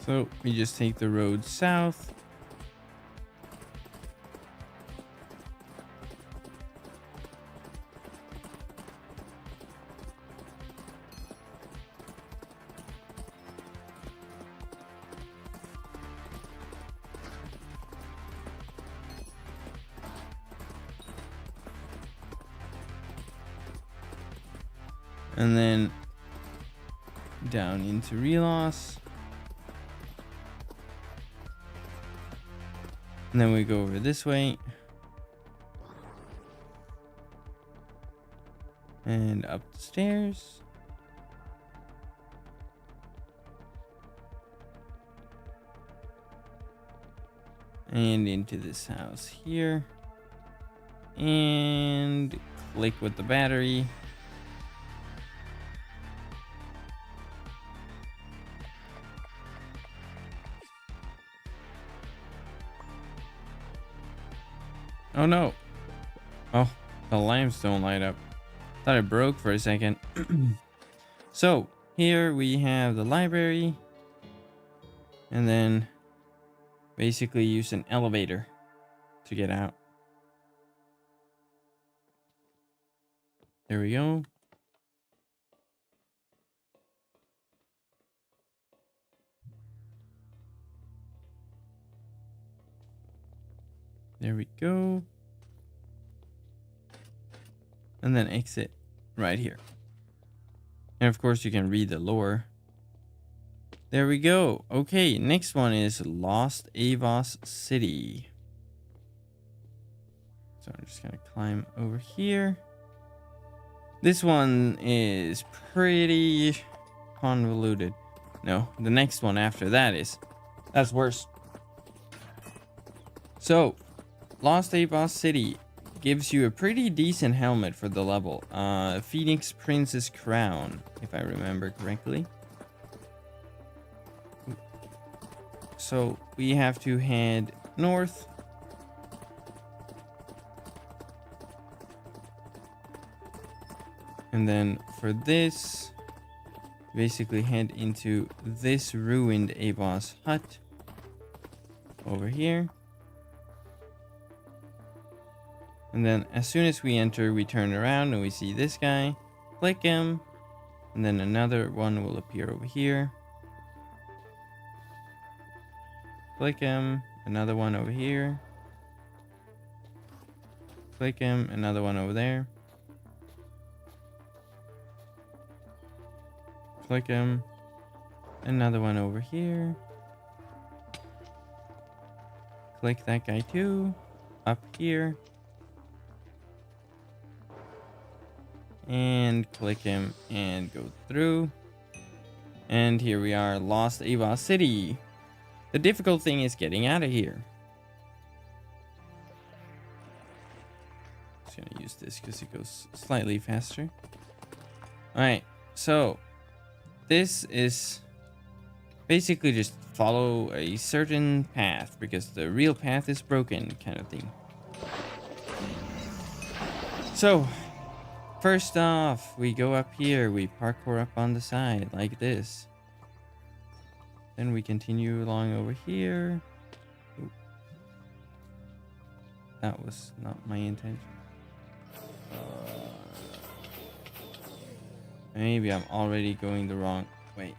So we just take the road south. And then down into Reloss. And then we go over this way. And up the stairs. And into this house here. And click with the battery. Oh no. Oh, the lamps don't light up. Thought it broke for a second. So here we have the library. And then basically use an elevator to get out. There we go. There we go. And then exit right here. And of course you can read the lore. There we go. Okay, next one is Lost Avos City. So I'm just gonna climb over here. This one is pretty convoluted. No, the next one after that is. That's worse. So, Lost Avos City gives you a pretty decent helmet for the level. Phoenix Prince's Crown, if I remember correctly. So, we have to head north. And then for this, basically head into this ruined Avos hut over here. And then as soon as we enter, we turn around and we see this guy. Click him. And then another one will appear over here. Click him. Another one over here. Click him. Another one over there. Click him. Another one over here. Click that guy too. Up here. And click him and go through. And here we are, Lost Avos City. The difficult thing is getting out of here. Just gonna use this because it goes slightly faster. Alright, so this is basically just follow a certain path because the real path is broken kind of thing. So first off, we go up here, we parkour up on the side like this. Then we continue along over here. Ooh. That was not my intention. Maybe I'm already going the wrong way.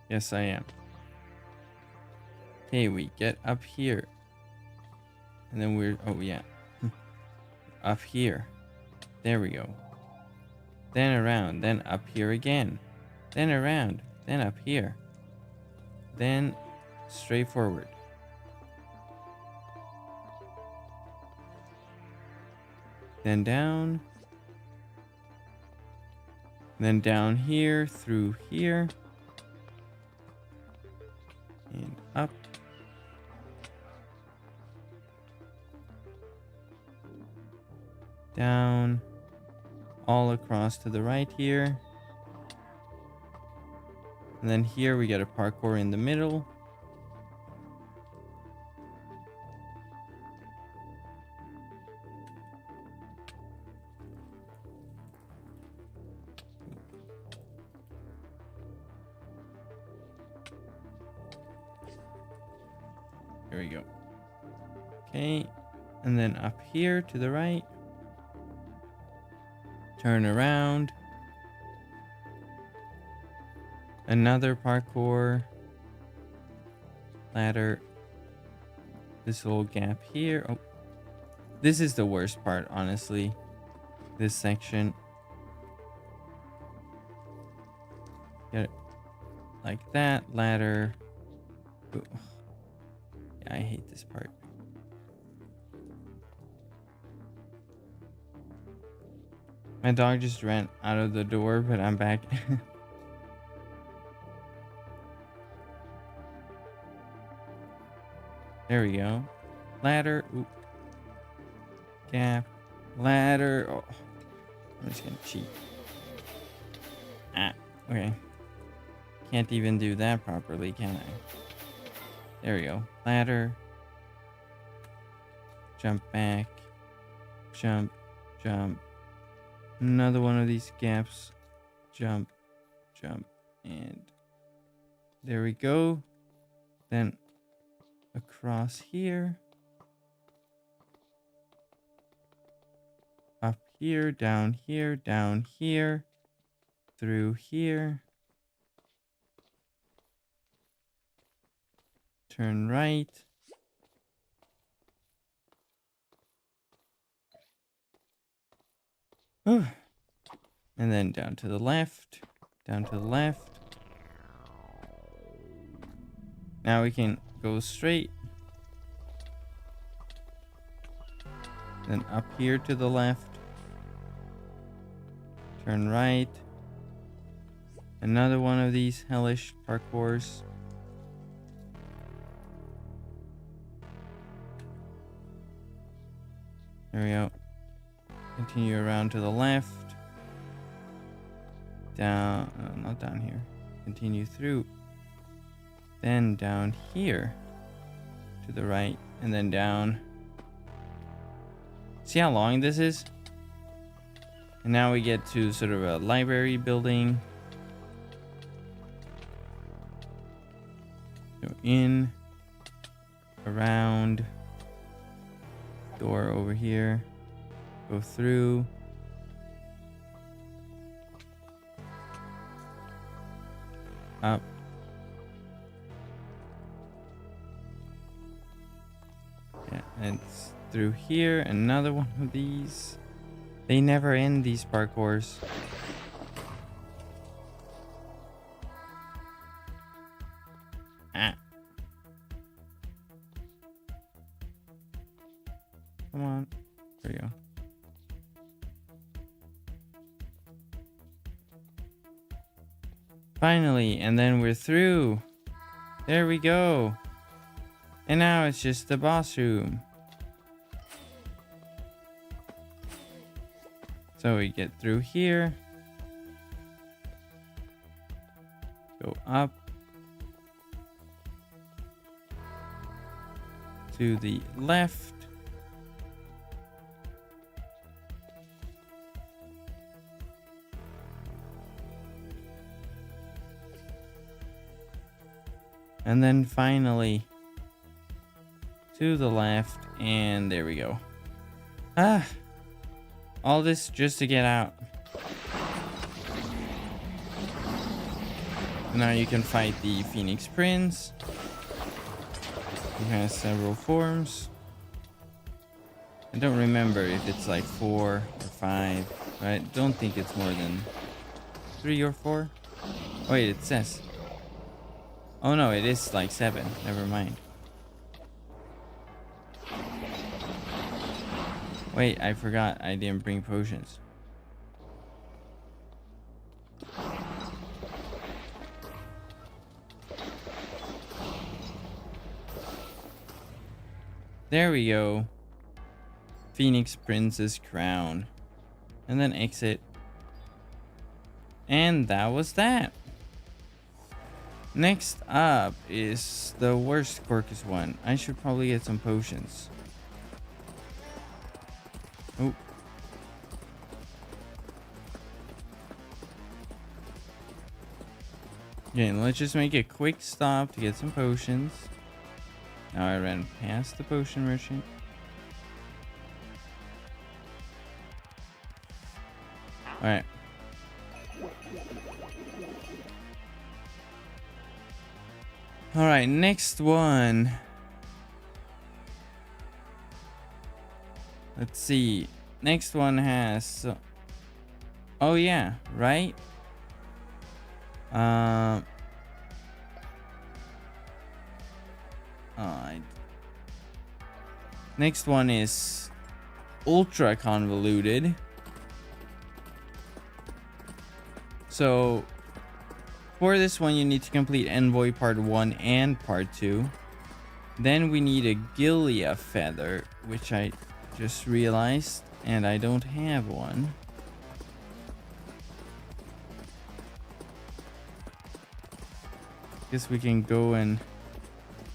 Yes, I am. Okay, we get up here. And then we're, oh yeah. Up here. There we go. Then around, then up here again. Then around, then up here. Then straight forward. Then down. Then down here, through here. And up. Down. All across to the right here. And then here we get a parkour in the middle. There we go. Okay. And then up here to the right. Turn around. Another parkour. Ladder. This little gap here. Oh. This is the worst part, honestly. This section. Get it like that. Ladder. Ooh. Yeah, I hate this part. My dog just ran out of the door, but I'm back. There we go. Ladder. Ooh. Gap. Ladder. Oh. I'm just gonna cheat. Ah, okay. Can't even do that properly, can I? There we go. Ladder. Jump back. Jump. Jump. Another one of these gaps. Jump. Jump. And there we go. Then across here. Up here. Down here. Down here. Through here. Turn right. And then down to the left. Down to the left. Now we can go straight. Then up here to the left. Turn right. Another one of these hellish parkours. There we go. Continue around to the left. Down, not down here. Continue through. Then down here to the right, and then down. See how long this is? And now we get to sort of a library building. Go in, around, door over here, go through. Up. Yeah, and it's through here, another one of these. They never end, these parkours. Ah. Come on. There we go. Finally, and then we're through. There we go. And now it's just the boss room. So we get through here. Go up. To the left. And then finally to the left, and there we go. Ah, all this just to get out. Now you can fight the Phoenix Prince. He has several forms. I don't remember if it's like 4 or 5, but I don't think it's more than 3 or 4. Oh, wait, it says. Oh no, it is like 7. Never mind. Wait, I forgot. I didn't bring potions. There we go. Phoenix Prince's crown. And then exit. And that was that. Next up is the worst Corcus one. I should probably get some potions. Oh. Okay, let's just make a quick stop to get some potions. Now I ran past the potion merchant. Alright. Alright, next one. Let's see. Next one has... oh yeah, right? Next one is ultra convoluted. So for this one you need to complete Envoy Part 1 and Part 2. Then we need a Gilia feather, which I just realized, and I don't have one. Guess we can go and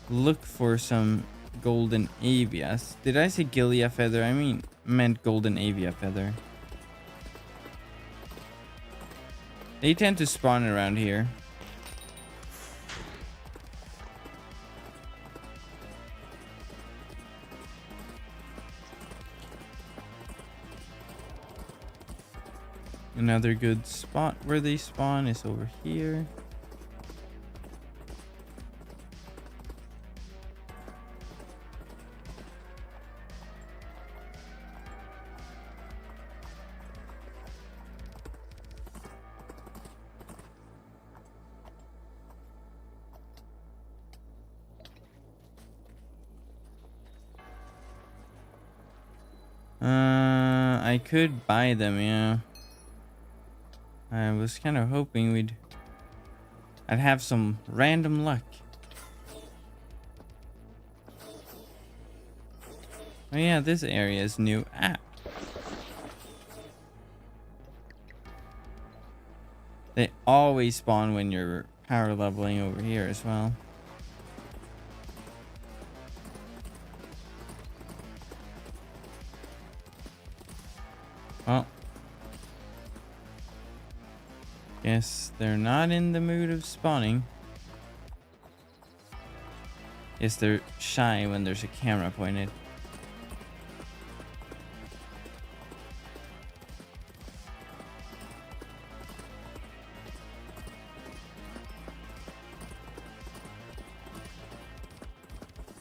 look for some golden avias. Did I say Gilia feather? I meant golden avia feather. They tend to spawn around here. Another good spot where they spawn is over here. I could buy them, yeah. I was kind of hoping I'd have some random luck. Oh yeah, this area is new. Ah. They always spawn when you're power leveling over here as well. Well, guess they're not in the mood of spawning. Guess they're shy when there's a camera pointed.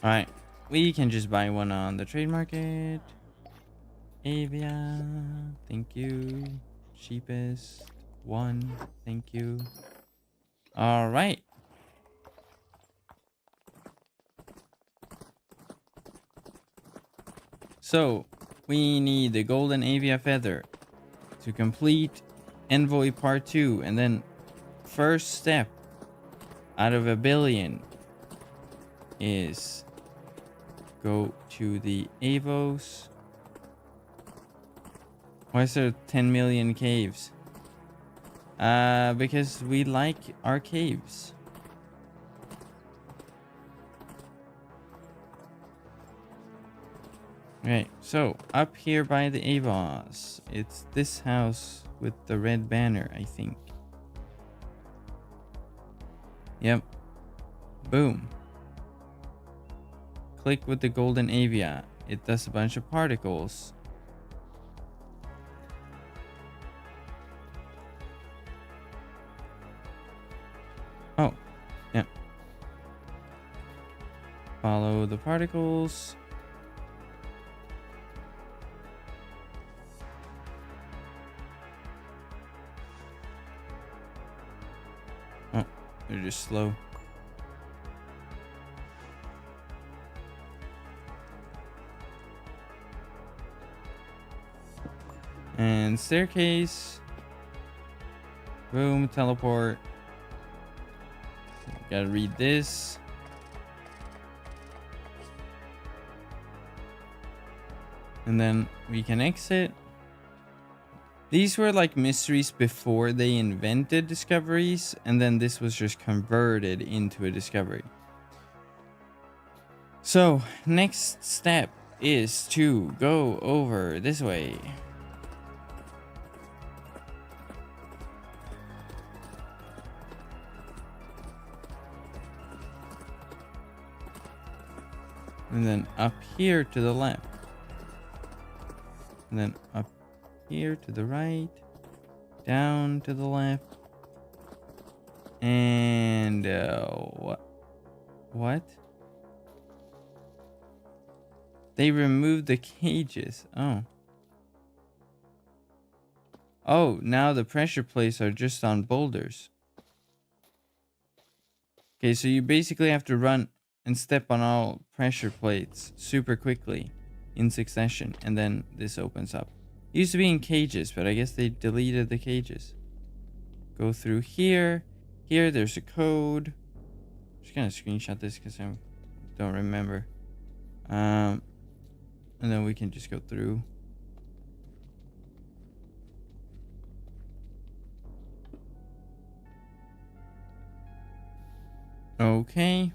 Alright, we can just buy one on the trade market. Avia, thank you. Cheapest one, thank you. Alright. So, we need the golden Avia feather to complete Envoy Part 2. And then, first step out of 1 billion is go to the Avos. Why is there 10 million caves? Because we like our caves. Okay, so up here by the Avos, it's this house with the red banner, I think. Yep. Boom. Click with the golden Avia. It does a bunch of particles. Oh, yeah. Follow the particles. Oh, they're just slow. And staircase. Boom, teleport. Gotta read this. And then we can exit. These were like mysteries before they invented discoveries, and then this was just converted into a discovery. So, next step is to go over this way. And then up here to the left. And then up here to the right. Down to the left. And what? They removed the cages. Oh. Oh, now the pressure plates are just on boulders. Okay, so you basically have to run and step on all pressure plates super quickly in succession, and then this opens up. It used to be in cages, but I guess they deleted the cages. Go through here. Here, there's a code. I'm just gonna screenshot this because I don't remember. And then we can just go through. Okay.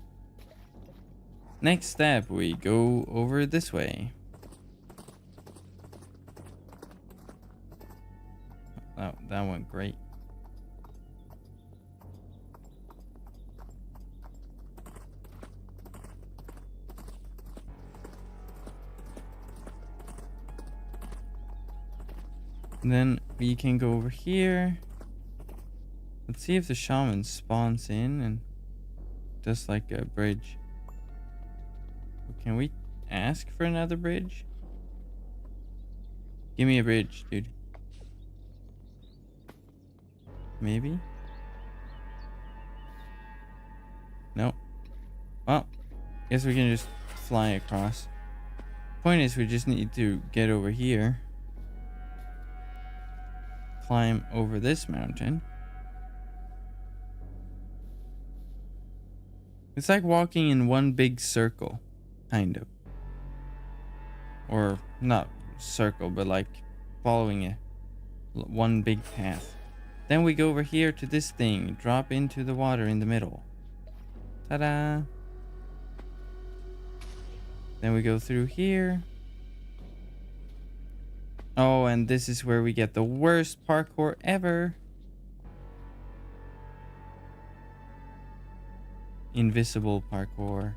Next step, we go over this way. Oh, that went great. And then we can go over here. Let's see if the shaman spawns in and does like a bridge. Can we ask for another bridge? Give me a bridge, dude. Maybe? Nope. Well, guess we can just fly across. Point is, we just need to get over here. climb over this mountain. It's like walking in one big circle, kind of. Or not circle, but like following one big path. Then we go over here to this thing, drop into the water in the middle. Ta-da! Then we go through here. Oh, and this is where we get the worst parkour ever. Invisible parkour.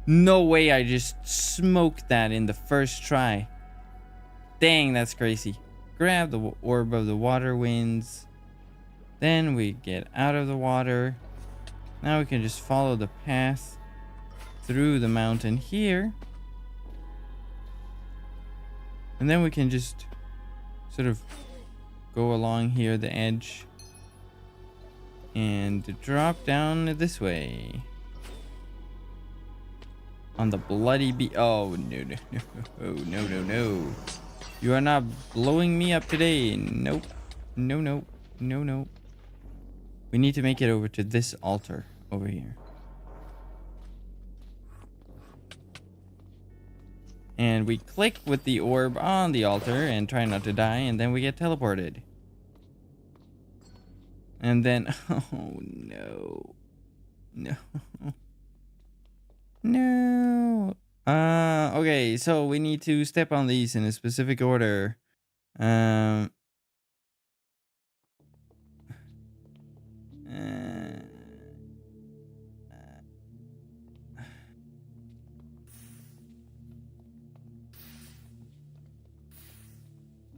No way I just smoked that in the first try. Dang, that's crazy. Grab the orb of the water winds. Then we get out of the water. Now we can just follow the path through the mountain here. And then we can just sort of go along here, the edge. And drop down this way. On the bloody oh, no. You are not blowing me up today. Nope. No. We need to make it over to this altar over here. And we click with the orb on the altar and try not to die, and then we get teleported. And then, oh no. No. Okay, so we need to step on these in a specific order.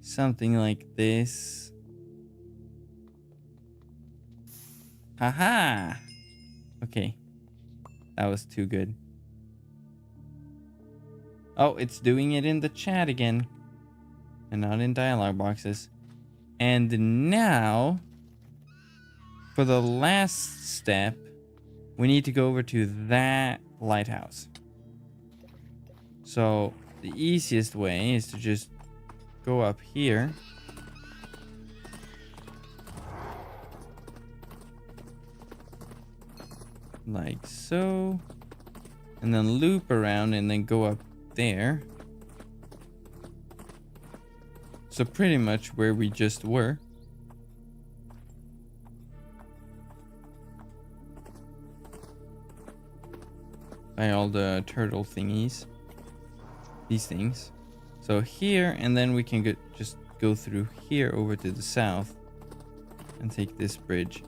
Something like this. Haha. Okay. That was too good. Oh, it's doing it in the chat again. And not in dialogue boxes. And now, for the last step, we need to go over to that lighthouse. So, the easiest way is to just go up here. Like so. And then loop around and then go up there. So pretty much where we just were. By all the turtle thingies. These things. So here, and then we can just go through here over to the south. And take this bridge.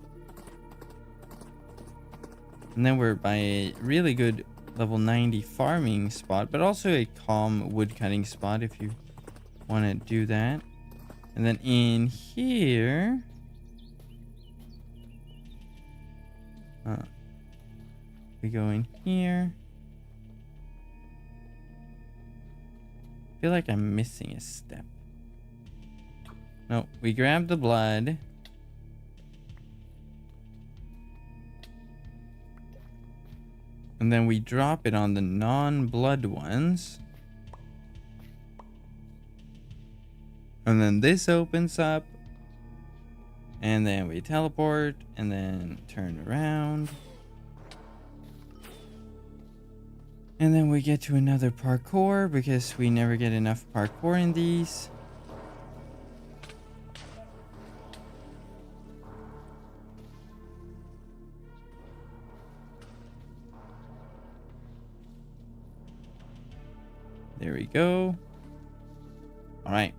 And then we're by a really good level 90 farming spot, but also a calm wood cutting spot if you want to do that. And then in here, we go in here. I feel like I'm missing a step. No, we grab the blood. And then we drop it on the non-blood ones. And then this opens up. And then we teleport. And then turn around. And then we get to another parkour. Because we never get enough parkour in these. There we go. All right.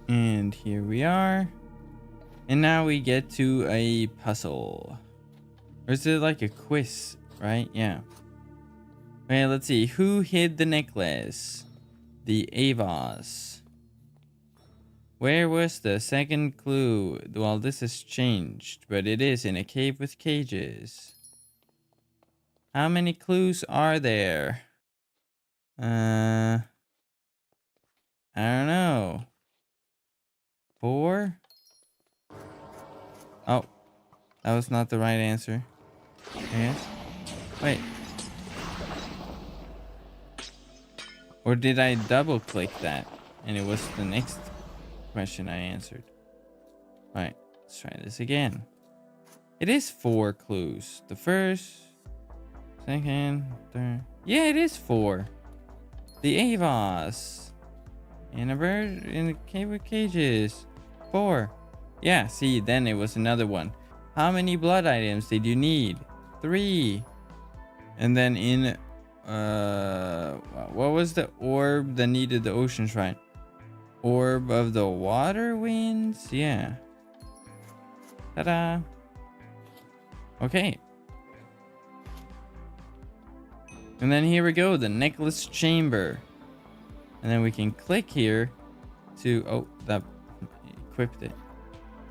And here we are. And now we get to a puzzle. Or is it like a quiz, right? Yeah. Okay, let's see. Who hid the necklace? The Avos. Where was the second clue? Well, this has changed, but it is in a cave with cages. How many clues are there? How I don't know. 4? Oh, that was not the right answer. Yes. Wait. Or did I double click that and it was the next question I answered? Right, let's try this again. It is 4 clues. The first, second, third. Yeah, it is 4. The Avos. And a bird in the cave with cages. 4. Yeah, see, then it was another one. How many blood items did you need? 3. And then in what was the orb that needed the ocean shrine? Orb of the water winds? Yeah. Ta-da. Okay. And then here we go, the necklace chamber. And then we can click here to, oh, that equipped it.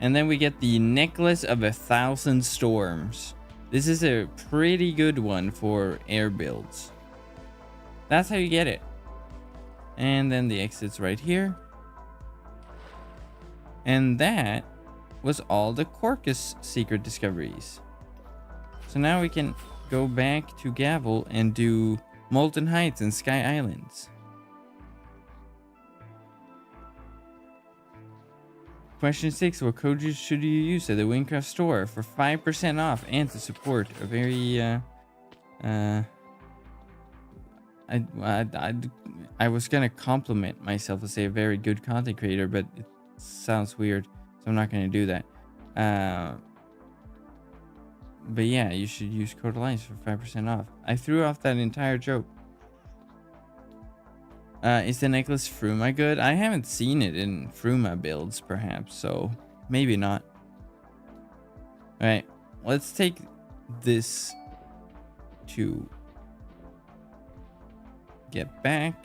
And then we get the necklace of 1,000 storms. This is a pretty good one for air builds. That's how you get it. And then the exit's right here. And that was all the Corcus secret discoveries. So now we can go back to Gavel and do Molten Heights and Sky Islands. Question 6. What code should you use at the Wynncraft store for 5% off and to support a very I was gonna compliment myself and say a very good content creator, but it sounds weird, so I'm not gonna do that. But yeah, you should use code Alliance for 5% off. I threw off that entire joke. Is the necklace Fruma good? I haven't seen it in Fruma builds, perhaps, so maybe not. Alright, let's take this to get back.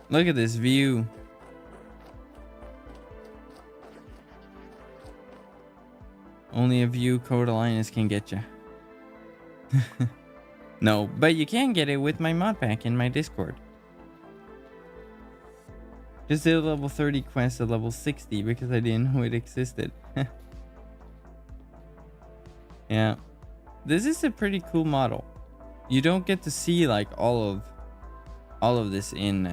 Look at this view. Only a view code Alliance can get you. No, but you can get it with my mod pack in my Discord. Just did a level 30 quest at level 60 because I didn't know it existed. Yeah. This is a pretty cool model. You don't get to see like all of this in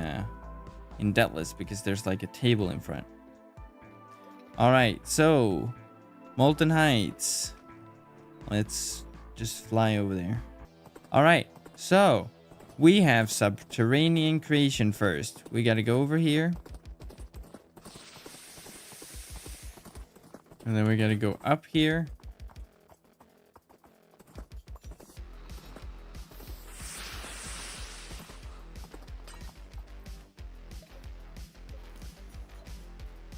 Detlas because there's like a table in front. All right, so Molten Heights. Let's just fly over there. All right, so we have Subterranean Creation first. We got to go over here. And then we got to go up here.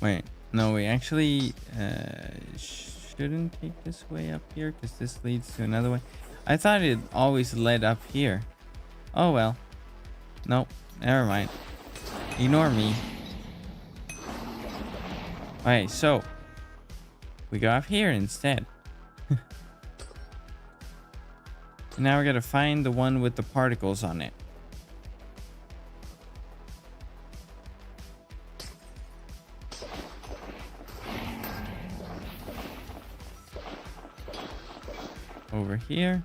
Wait, no, we actually shouldn't take this way up here because this leads to another way. I thought it always led up here. Oh well. Nope, never mind. Ignore me. Alright, so we go up here instead. Now we gotta find the one with the particles on it. Over here.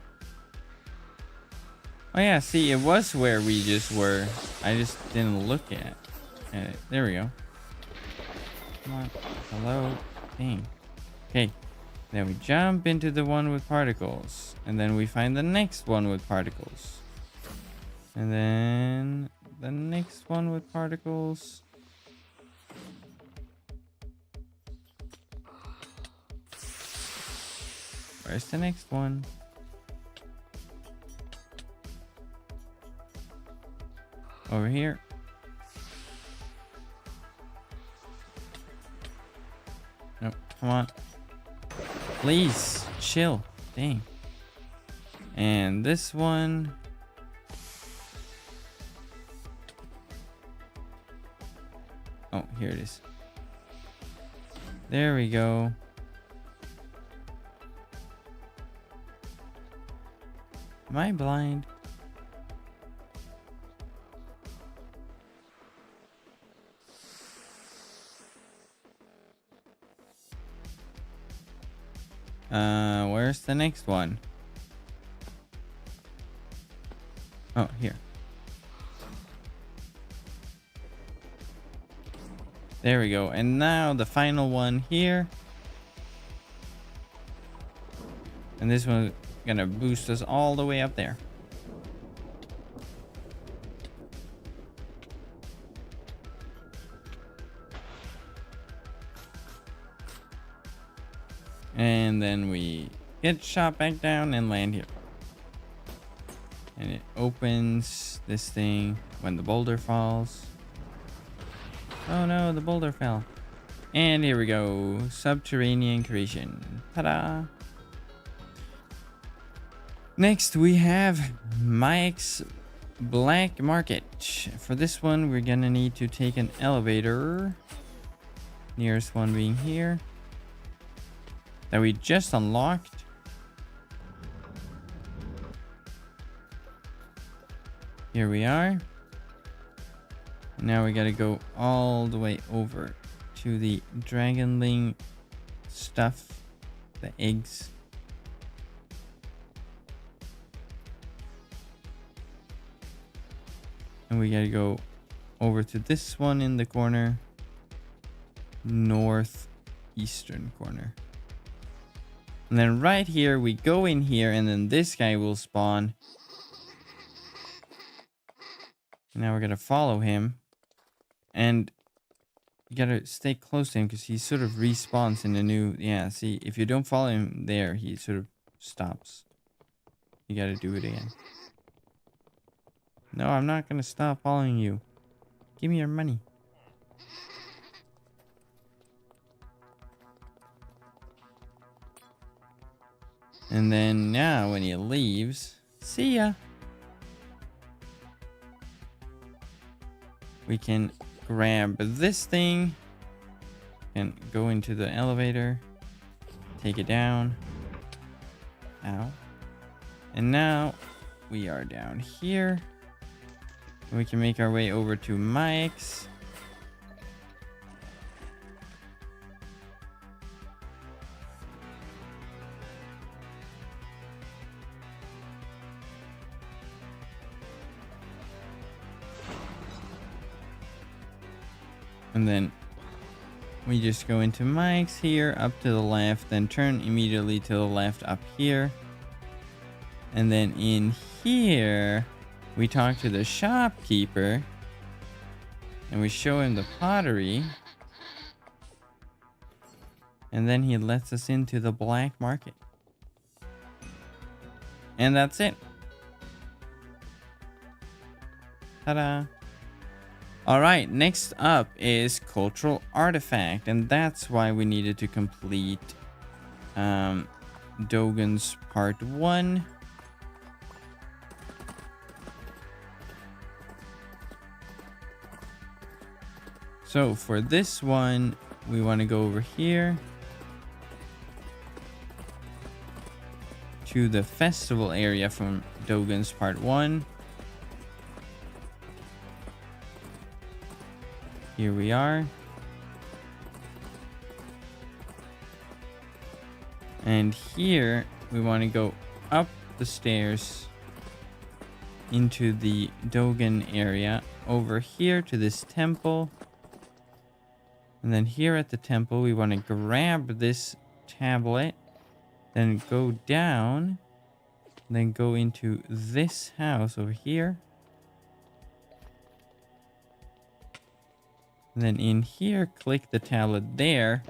Oh yeah, see, it was where we just were. I just didn't look at it. There we go. Come on. Hello. Dang. Okay. Then we jump into the one with particles. And then we find the next one with particles. And then the next one with particles. Where's the next one? Over here. Nope, come on. Please, chill. Dang. And this one. Oh, here it is. There we go. Am I blind? Where's the next one? Oh, here. There we go. And now the final one here. And this one's gonna boost us all the way up there. And then we get shot back down and land here. And it opens this thing when the boulder falls. Oh no, the boulder fell. And here we go. Subterranean Creation. Ta-da! Next we have Mike's Black Market. For this one, we're gonna need to take an elevator. Nearest one being here. That we just unlocked. Here we are. Now we gotta go all the way over to the dragonling stuff, the eggs. And we gotta go over to this one in the corner, northeastern corner. And then right here, we go in here, and then this guy will spawn. Now we're gonna follow him. And you gotta stay close to him because he sort of respawns in a new... Yeah, see, if you don't follow him there, he sort of stops. You gotta do it again. No, I'm not gonna stop following you. Give me your money. And then now when he leaves, see ya. We can grab this thing and go into the elevator, take it down. Ow. And now we are down here. We can make our way over to Mike's. And then we just go into Mike's here, up to the left, then turn immediately to the left up here. And then in here, we talk to the shopkeeper and we show him the pottery. And then he lets us into the black market. And that's it. Ta-da. All right, next up is Cultural Artifact, and that's why we needed to complete Doguns Part 1. So for this one, we want to go over here to the festival area from Doguns Part 1. Here we are. And here we want to go up the stairs into the Dogun area, over here to this temple. And then here at the temple, we want to grab this tablet, then go down, then go into this house over here. And then in here, click the tablet there,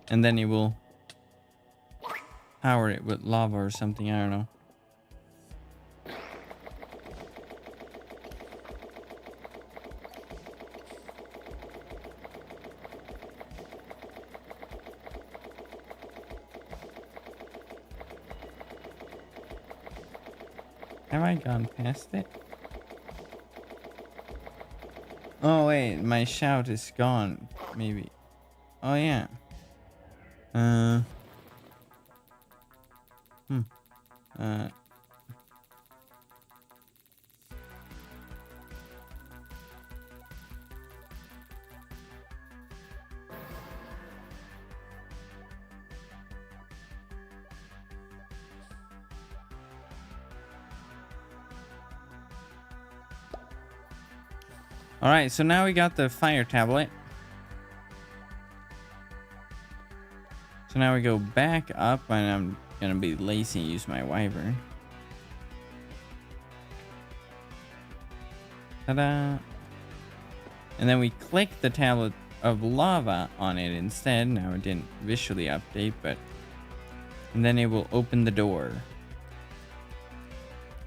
and then it will power it with lava or something, I don't know. Have I gone past it? Oh wait, my shout is gone, maybe. Oh yeah. Uh. Hmm. Uh. All right, so now we got the fire tablet. So now we go back up, and I'm gonna be lazy and use my wyvern. Ta-da! And then we click the tablet of lava on it instead. Now it didn't visually update, but... And then it will open the door.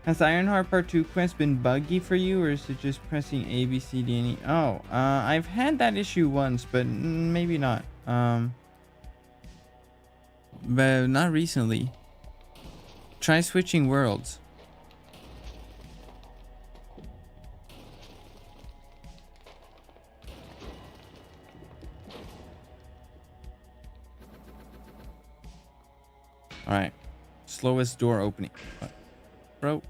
Has Ironheart Part 2 quest been buggy for you, or is it just pressing A, B, C, D, and E? Oh, I've had that issue once, but maybe not. But not recently. Try switching worlds. Alright. Slowest door opening. Bro.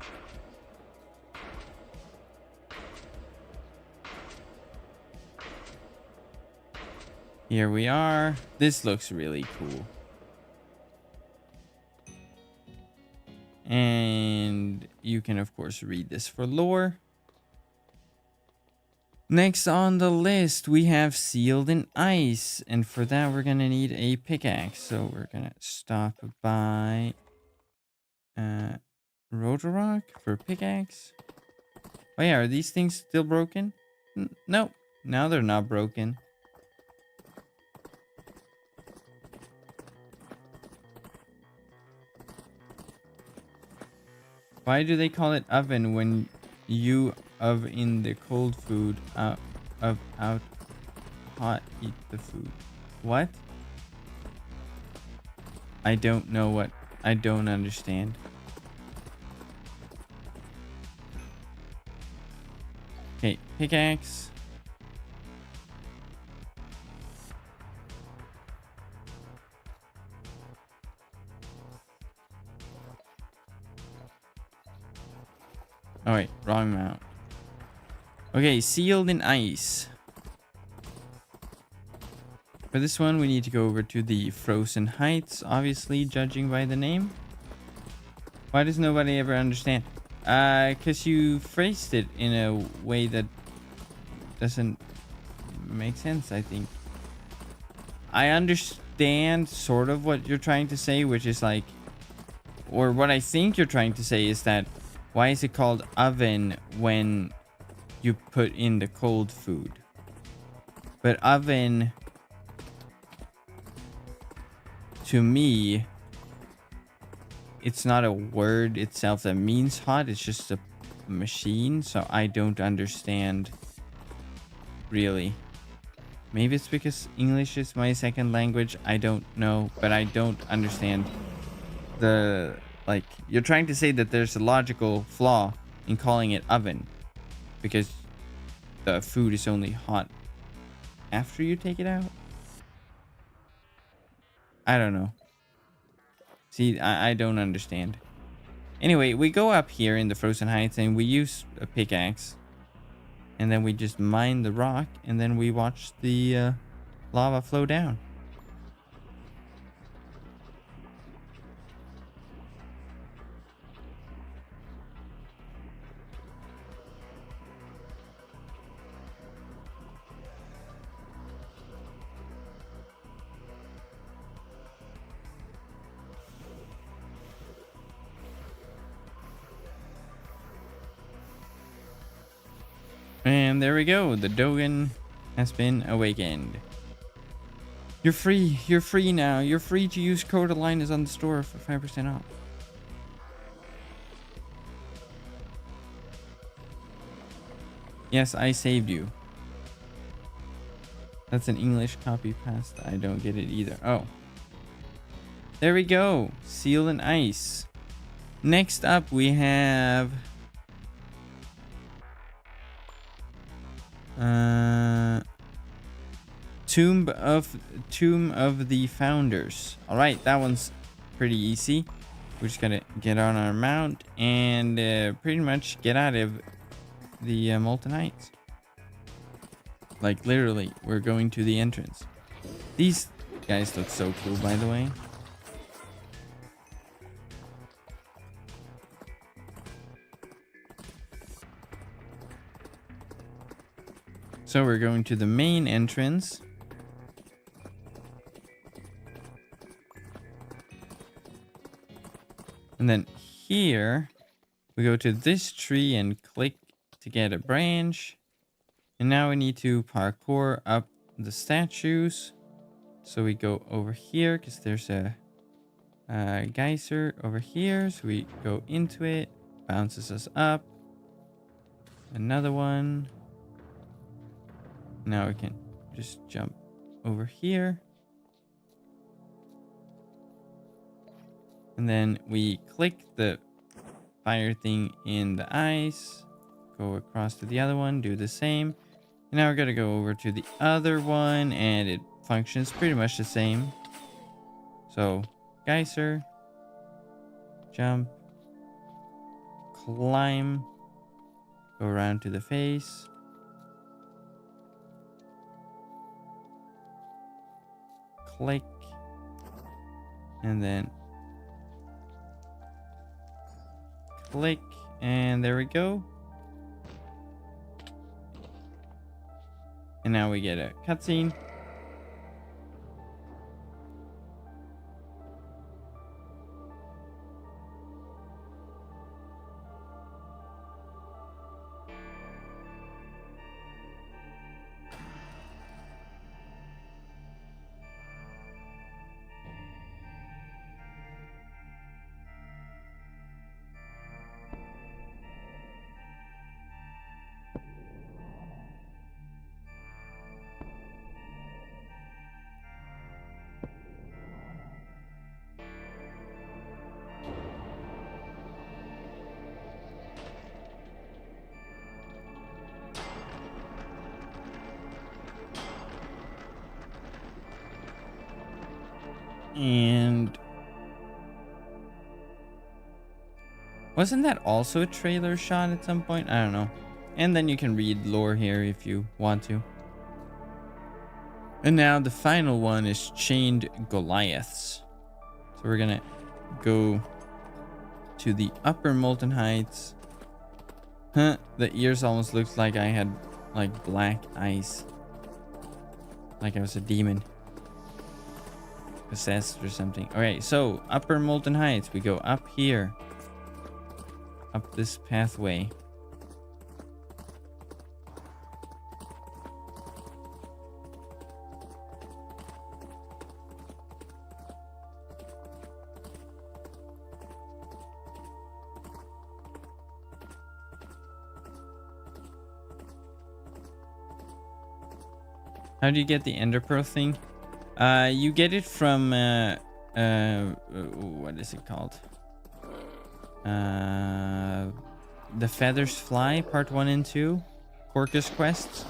Here we are. This looks really cool. And you can, of course, read this for lore. Next on the list, we have Sealed in Ice. And for that, we're going to need a pickaxe. So we're going to stop by Rotor Rock for pickaxe. Oh yeah, are these things still broken? Nope. Now they're not broken. Why do they call it oven when you in the cold food out hot eat the food? What? I don't know what. I don't understand. Okay, pickaxe. Oh wait, wrong mount. Okay, Sealed in Ice. For this one, we need to go over to the Frozen Heights, obviously, judging by the name. Why does nobody ever understand? Because you phrased it in a way that doesn't make sense, I think. I understand sort of what you're trying to say, which is like... Or what I think you're trying to say is that why is it called oven when you put in the cold food? But oven, to me, it's not a word itself that means hot. It's just a machine. So I don't understand, really. Maybe it's because English is my second language. I don't know. But I don't understand the... Like, you're trying to say that there's a logical flaw in calling it oven. Because the food is only hot after you take it out? I don't know. See, I don't understand. Anyway, we go up here in the Frozen Heights and we use a pickaxe. And then we just mine the rock. And then we watch the lava flow down. And there we go. The Dogun has been awakened. You're free. You're free now. You're free to use code Linus on the store for 5% off. Yes, I saved you. That's an English copy past. I don't get it either. Oh. There we go. Seal and Ice. Next up, we have... Tomb of the Founders. All right, that one's pretty easy. We're just gonna get on our mount and pretty much get out of the Molten Heights. Like literally, we're going to the entrance. These guys look so cool, by the way. So we're going to the main entrance. And then here, we go to this tree and click to get a branch. And now we need to parkour up the statues. So we go over here because there's a geyser over here. So we go into it, bounces us up. Another one. Now we can just jump over here. And then we click the fire thing in the ice, go across to the other one, do the same. And now we're going to go over to the other one, and it functions pretty much the same. So, geyser, jump, climb, go around to the face. Click, and then click, and there we go. And now we get a cutscene. And wasn't that also a trailer shot at some point? I don't know. And then you can read lore here if you want to. And now the final one is Chained Goliaths. So we're gonna go to the upper Molten Heights. Huh, the ears almost looked like I had like black eyes. Like I was a demon. Possessed or something. Alright, so upper Molten Heights. We go up here. Up this pathway. How do you get the Ender Pearl thing? You get it from what is it called? The Feathers Fly, part 1 and 2. Porcus quests.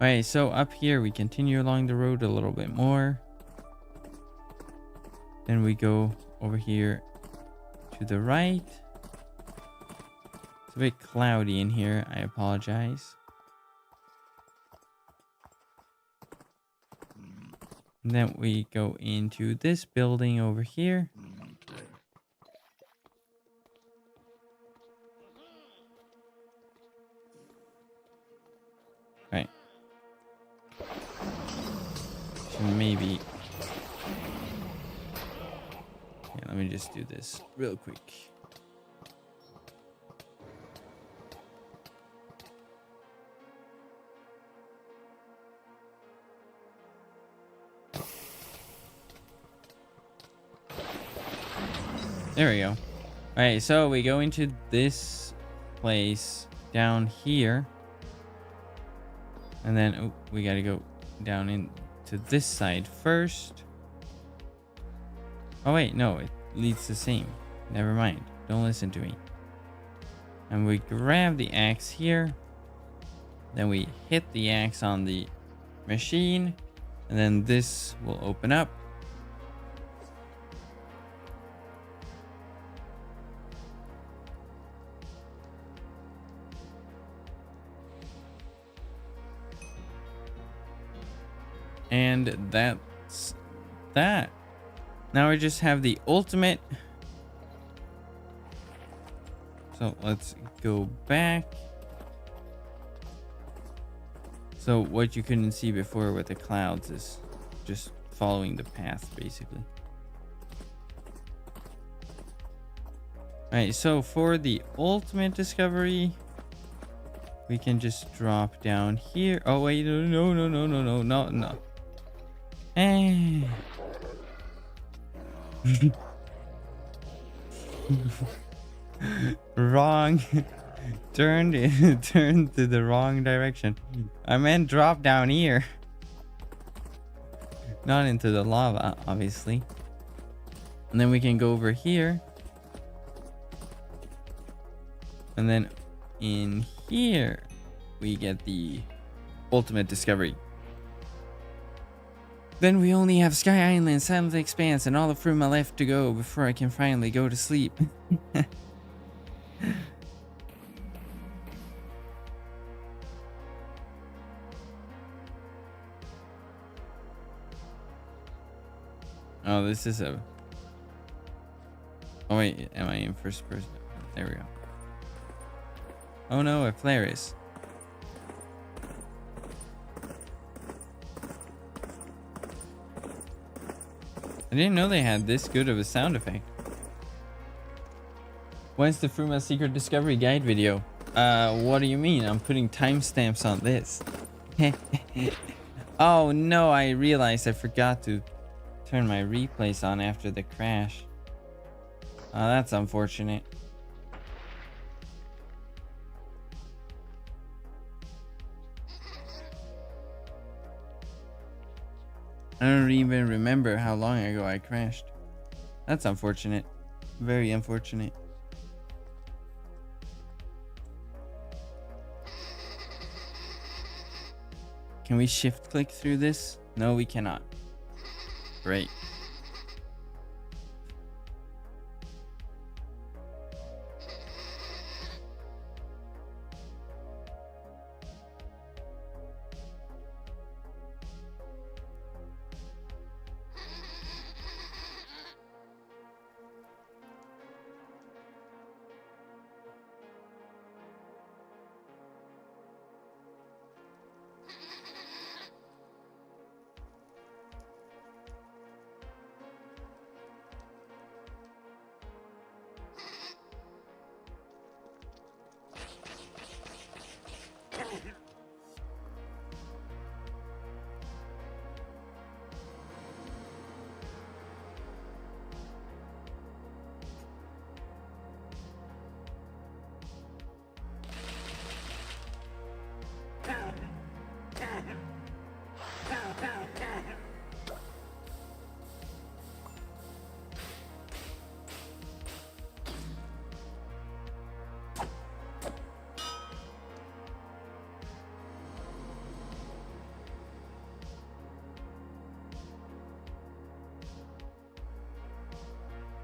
Alright, so up here we continue along the road a little bit more. Then we go over here to the right. It's a bit cloudy in here, I apologize. And then we go into this building over here. Right. So maybe... Yeah, let me just do this real quick. There we go. All right, so we go into this place down here. And then, oh, we gotta go down into this side first. Oh, wait, no, it leads the same. Never mind. Don't listen to me. And we grab the axe here. Then we hit the axe on the machine, and then this will open up. And that's that. Now we just have the ultimate. So let's go back. So what you couldn't see before with the clouds is just following the path, basically. Alright, so for the ultimate discovery, we can just drop down here. Oh wait, no. Eh. Wrong. Turned to the wrong direction. I meant drop down here. Not into the lava, obviously. And then we can go over here. And then in here, we get the ultimate discovery. Then we only have Sky Island, Silent Expanse, and all of Fruma left to go before I can finally go to sleep. Oh, this is a... Oh wait, am I in first person? There we go. Oh no, a flare is. I didn't know they had this good of a sound effect. When's the Fruma Secret Discovery Guide video? What do you mean? I'm putting timestamps on this. Oh no, I realized I forgot to turn my replays on after the crash. Oh, that's unfortunate. I don't even remember how long ago I crashed. That's unfortunate. Very unfortunate. Can we shift click through this? No, we cannot. Great.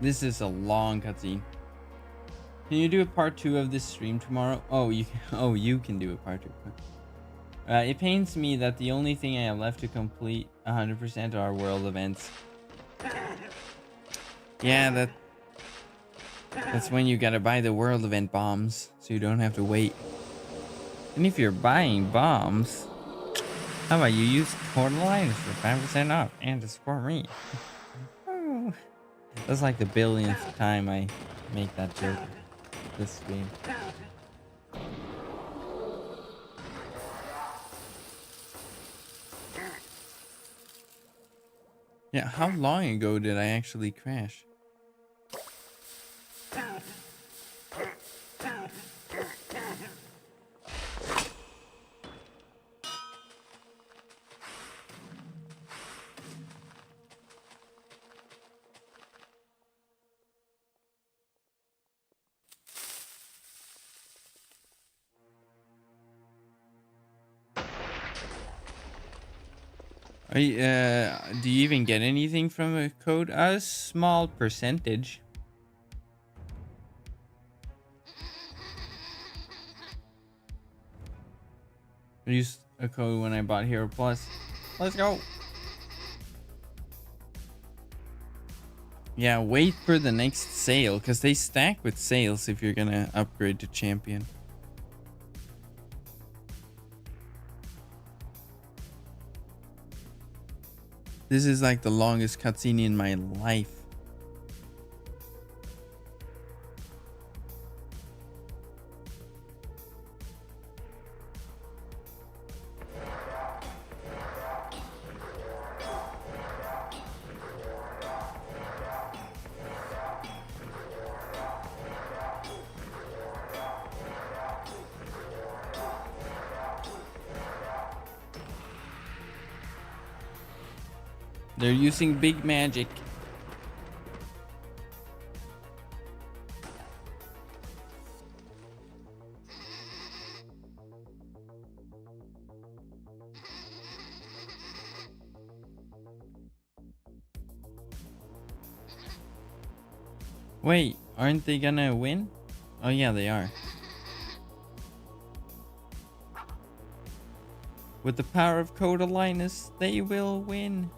This is a long cutscene. Can you do a part 2 of this stream tomorrow? Oh, you can do a part 2. It pains me that the only thing I have left to complete 100% are world events. Yeah, that's when you gotta buy the world event bombs, so you don't have to wait. And if you're buying bombs, how about you use Portal Lines for 5% off and to support me? Oh. That's like the billionth time I make that joke this stream. Yeah, how long ago did I actually crash? Are you, do you even get anything from a code? A small percentage. I used a code when I bought Hero Plus. Let's go. Yeah, wait for the next sale because they stack with sales if you're gonna upgrade to champion. This is like the longest cutscene in my life. They're using big magic. Wait, aren't they gonna win? Oh yeah, they are. With the power of Coda Linus, they will win.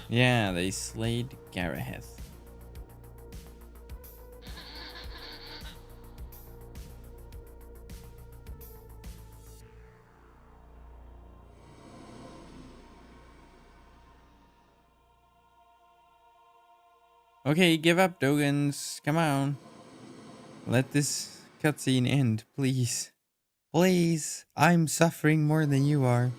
Yeah, they slayed Garaheth. Okay, give up, Doguns. Come on. Let this cutscene end, please. Please. I'm suffering more than you are.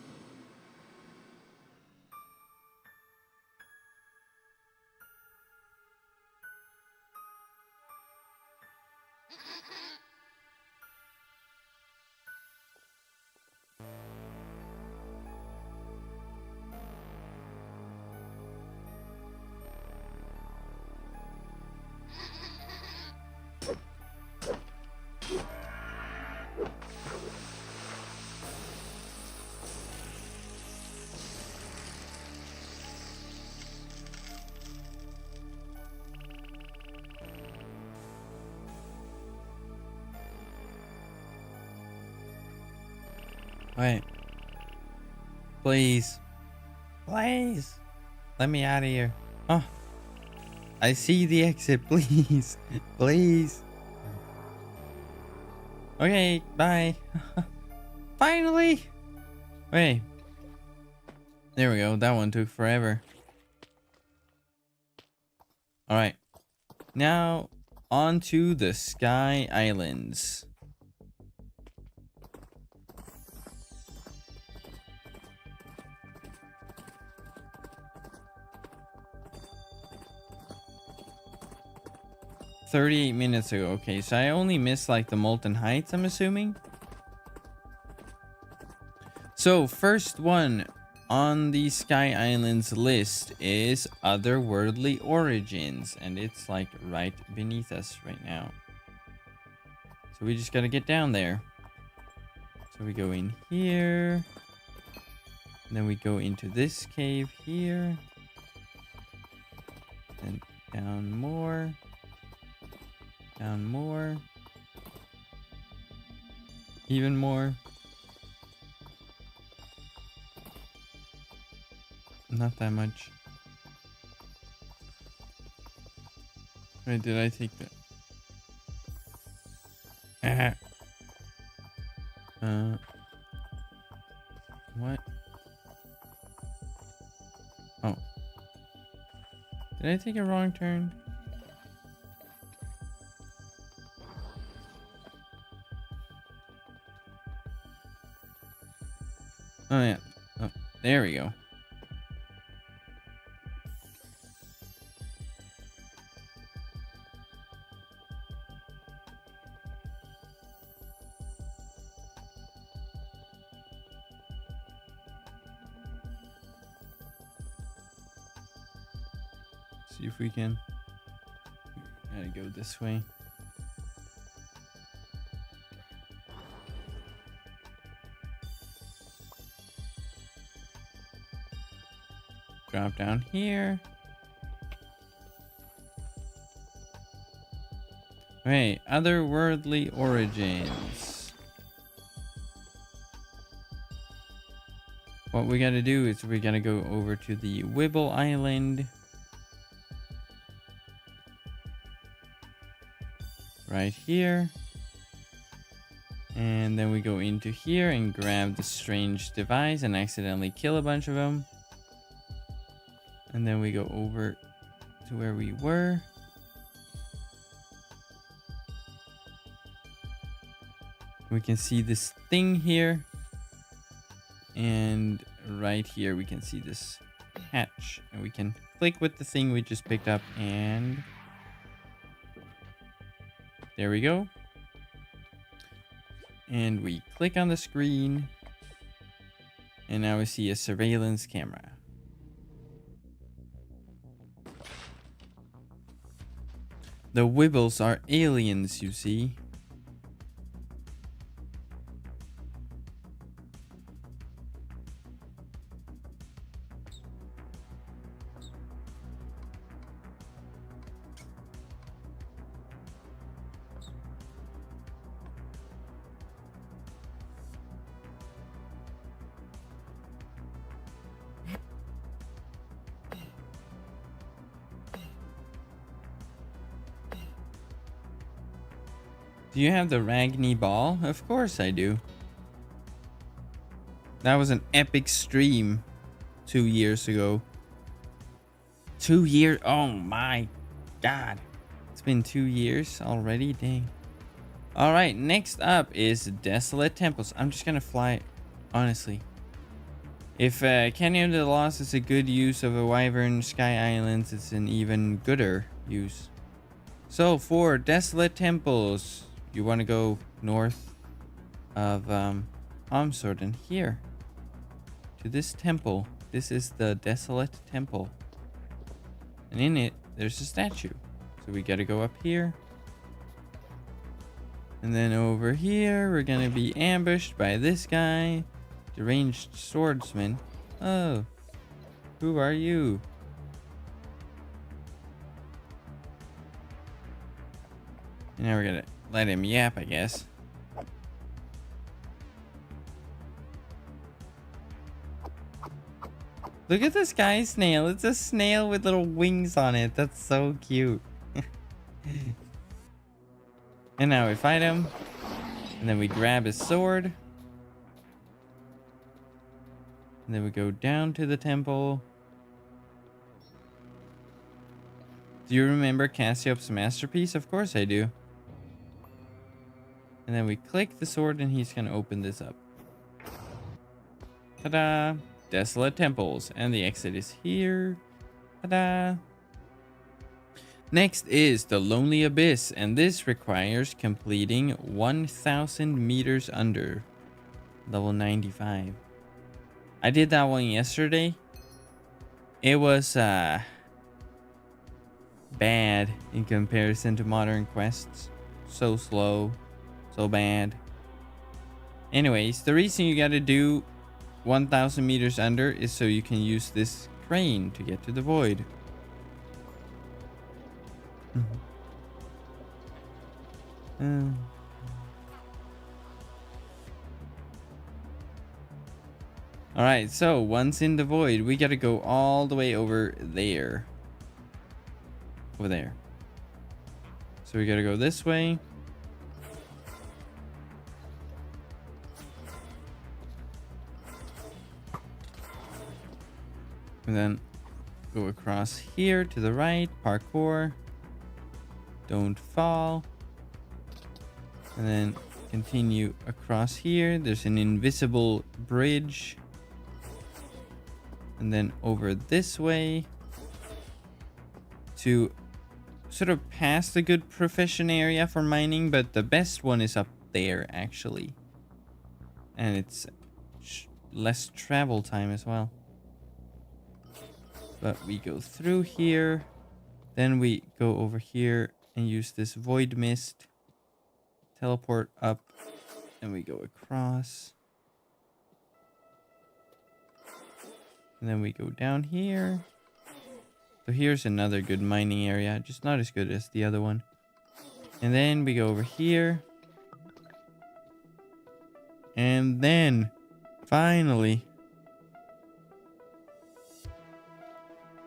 Wait. Please. Please. Let me out of here. Oh. I see the exit. Please. Please. Okay. Bye. Finally. Wait. There we go. That one took forever. Alright. Now, on to the Sky Islands. $38 minutes ago. Okay, so I only missed like the Molten Heights, I'm assuming. So, first one on the Sky Islands list is Otherworldly Origins, and it's like right beneath us right now. So we just gotta get down there. So we go in here, and then we go into this cave here, and down more. Down more. Even more. Not that much. Wait, did I take that? What? Oh. Did I take a wrong turn? Oh yeah. Oh, there we go. see if we can. Gotta go this way. Drop down here. Wait, otherworldly origins. What we gotta do is we gotta go over to the Wibble Island. Right here. And then we go into here and grab the strange device and accidentally kill a bunch of them. And then we go over to where we were. We can see this thing here. And right here we can see this hatch. And we can click with the thing we just picked up and there we go. And we click on the screen. And now we see a surveillance camera. The Wibbles are aliens, you see. Do you have the Ragni ball? Of course I do. That was an epic stream 2 years ago. 2 years? Oh my god. It's been 2 years already? Dang. Alright, next up is Desolate Temples. I'm just gonna fly, honestly. If Canyon of the Lost is a good use of a Wyvern Sky Islands, it's an even gooder use. So for Desolate Temples, you want to go north of Amsorden here to this temple. This is the Desolate Temple. And in it, there's a statue. So we got to go up here. And then over here, we're going to be ambushed by this guy. Deranged swordsman. Oh, who are you? And now we're going to let him yap, I guess. Look at this guy's snail. It's a snail with little wings on it. That's so cute. And now we fight him. And then we grab his sword. And then we go down to the temple. Do you remember Cassiop's masterpiece? Of course I do. And then we click the sword and he's going to open this up. Ta-da! Desolate Temples. And the exit is here. Ta-da! Next is the Lonely Abyss. And this requires completing 1,000 meters under. Level 95. I did that one yesterday. It was bad in comparison to modern quests. So slow. So bad. Anyways, the reason you gotta do 1,000 meters under is so you can use this crane to get to the void. Alright, so once in the void, we gotta go all the way over there. Over there. So we gotta go this way. And then go across here to the right, parkour. Don't fall. And then continue across here. There's an invisible bridge. And then over this way to sort of past the good profession area for mining, but the best one is up there actually. And it's less travel time as well. But we go through here. Then we go over here and use this void mist. Teleport up. And we go across. And then we go down here. So here's another good mining area. Just not as good as the other one. And then we go over here. And then, finally,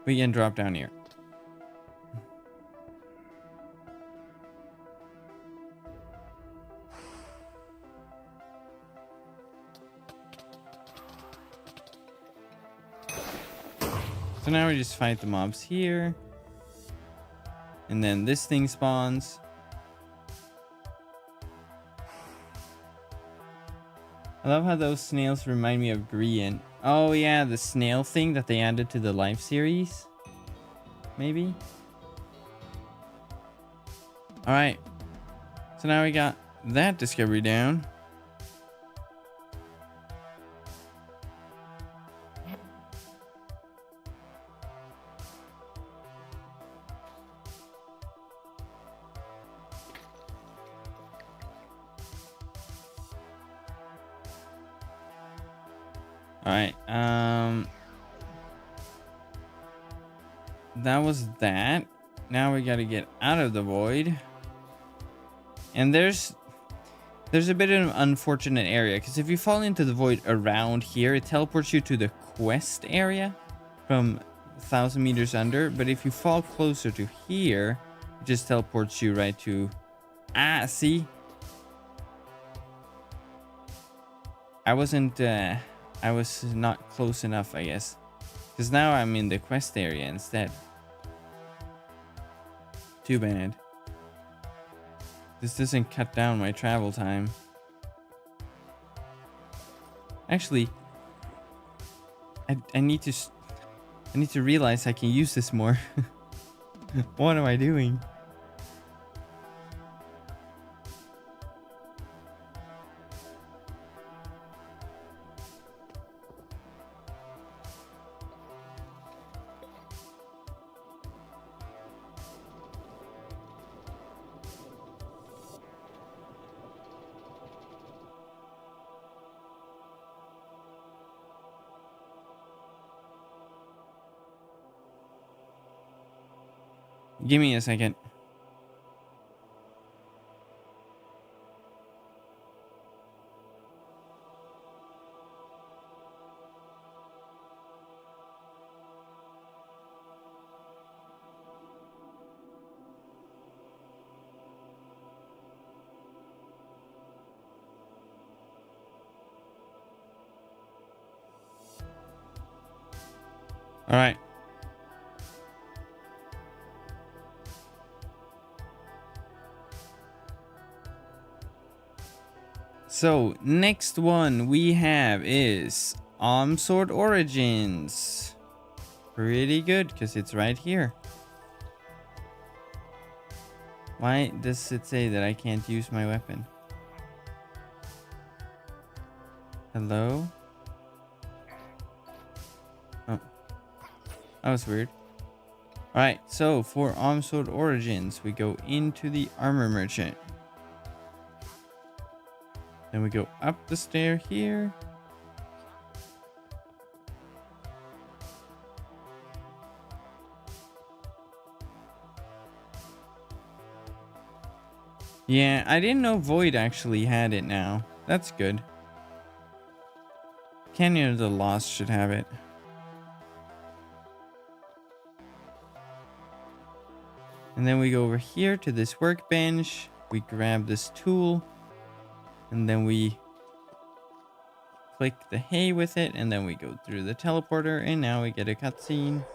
we can drop down here. So now we just fight the mobs here. And then this thing spawns. I love how those snails remind me of Grian. Oh yeah, the snail thing that they added to the live series. Maybe? Alright. So now we got that discovery down. Alright, that was that. Now we gotta get out of the void. And there's a bit of an unfortunate area, because if you fall into the void around here, it teleports you to the quest area from 1,000 meters under. But if you fall closer to here, it just teleports you right to... Ah, see? I was not close enough, I guess. Because now I'm in the quest area instead. Too bad. This doesn't cut down my travel time. Actually, I need to realize I can use this more. What am I doing? Give me a second. All right. So next one we have is Sword Origins. Pretty good because it's right here. Why does it say that I can't use my weapon? Hello? Oh, that was weird. Alright, so for Sword Origins, we go into the armor merchant. Then we go up the stair here. Yeah, I didn't know Void actually had it now. That's good. Canyon of the Lost should have it. And then we go over here to this workbench. We grab this tool. And then we click the hay with it. And then we go through the teleporter. And now we get a cutscene.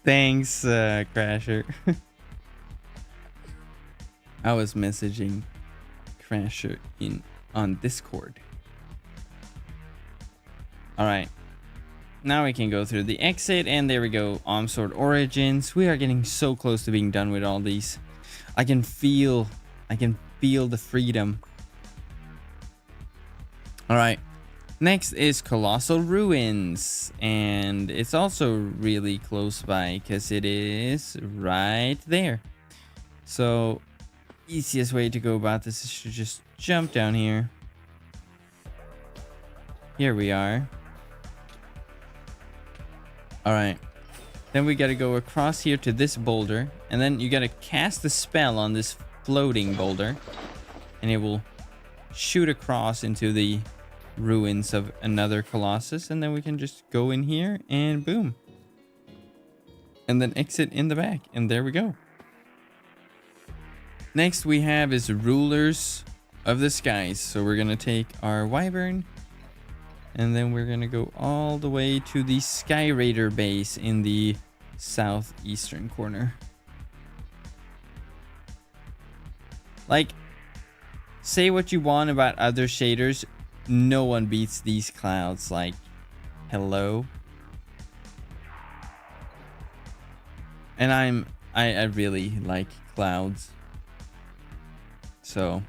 Thanks, Crasher. I was messaging Crasher in on Discord. All right. Now we can go through the exit, and there we go. Sword Origins. We are getting so close to being done with all these. I can feel the freedom. All right. Next is Colossal Ruins, and it's also really close by because it is right there. So easiest way to go about this is to just jump down here. Here we are. All right. Then we got to go across here to this boulder, and then you got to cast a spell on this floating boulder, and it will shoot across into the ruins of another Colossus, and then we can just go in here and boom, and then exit in the back, and there we go. Next we have is Rulers of the Skies. So we're gonna take our Wyvern, and then we're gonna go all the way to the Sky Raider base in the southeastern corner. Like, say what you want about other shaders, no one beats these clouds. Like, hello. And I really like clouds, so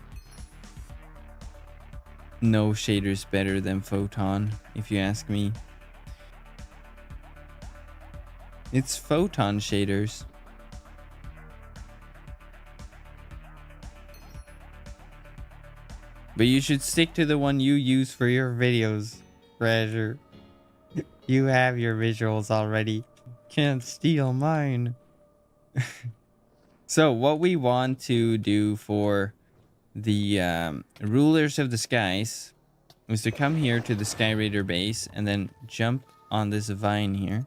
no shaders better than Photon, if you ask me. It's Photon shaders. But you should stick to the one you use for your videos, Treasure. You have your visuals already. Can't steal mine. So what we want to do for the Rulers of the Skies is to come here to the Sky Raider base and then jump on this vine here.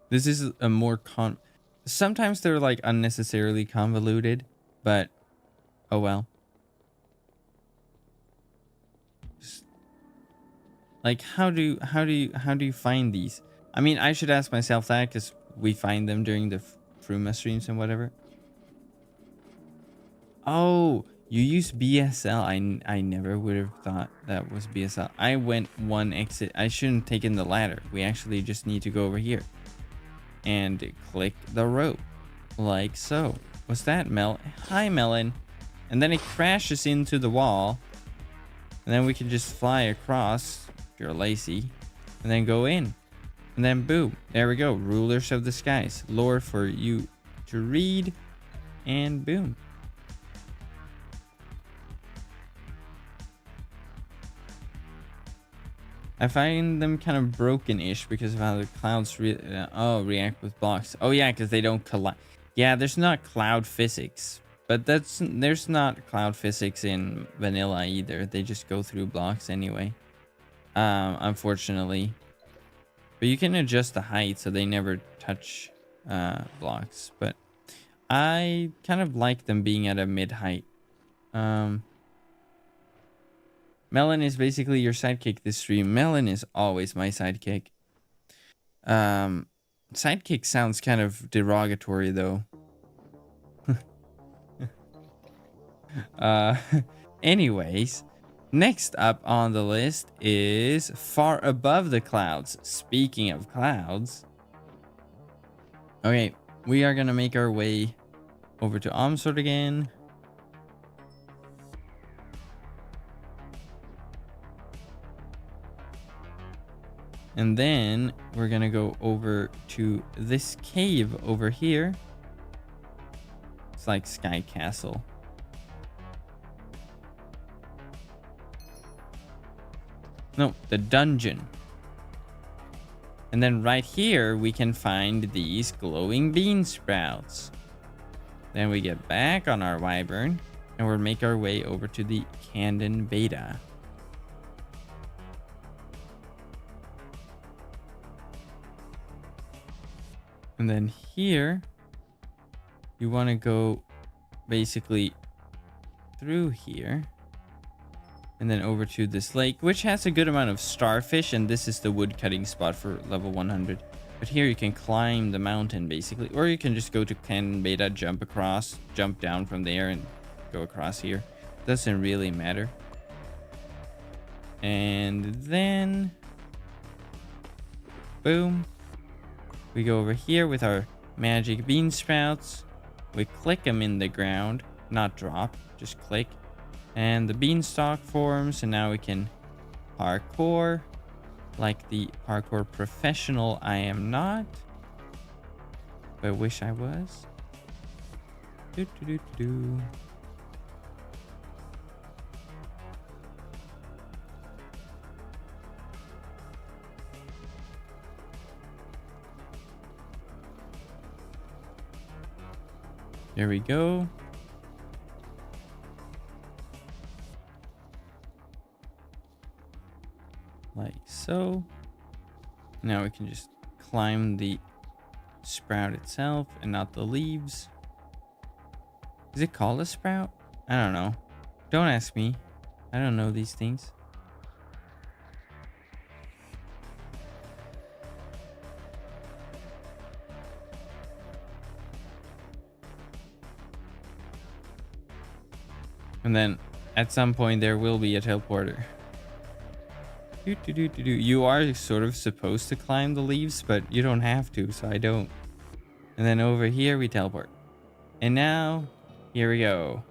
This is a more sometimes they're like unnecessarily convoluted, but oh well. Just, like, how do you find these? I mean, I should ask myself that because we find them during the Fruma streams and whatever. Oh, you use BSL. I never would have thought that was BSL. I went one exit. I shouldn't have taken the ladder. We actually just need to go over here and click the rope like so. What's that, Mel? Hi, Melon. And then it crashes into the wall, and then we can just fly across if you're lazy, and then go in, and then boom, there we go. Rulers of the Skies, lore for you to read, and boom. I find them kind of broken-ish because of how the clouds react with blocks. Oh yeah, because they don't collide. Yeah, there's not cloud physics, but there's not cloud physics in vanilla either. They just go through blocks anyway, unfortunately. But you can adjust the height so they never touch blocks. But I kind of like them being at a mid height. Melon is basically your sidekick this stream. Melon is always my sidekick. Sidekick sounds kind of derogatory though. Anyways, next up on the list is Far Above the Clouds. Speaking of clouds, okay, we are gonna make our way over to Omsword again. And then we're gonna go over to this cave over here. It's like Sky Castle. No, the dungeon. And then right here, we can find these glowing bean sprouts. Then we get back on our Wyvern, and we'll make our way over to the Candon Beta. And then here, you want to go basically through here and then over to this lake, which has a good amount of starfish. And this is the wood cutting spot for level 100. But here you can climb the mountain basically, or you can just go to Ken Beta, jump across, jump down from there and go across here. Doesn't really matter. And then boom, we go over here with our magic bean sprouts. We click them in the ground, not drop, just click, and the beanstalk forms. And now we can parkour like the parkour professional I am not, but wish I was. Do, do, do, do, do. There we go. Like so. Now we can just climb the sprout itself and not the leaves. Is it called a sprout? I don't know. Don't ask me. I don't know these things. And then at some point there will be a teleporter. You are sort of supposed to climb the leaves, but you don't have to, so I don't. And then over here we teleport. And now, here we go.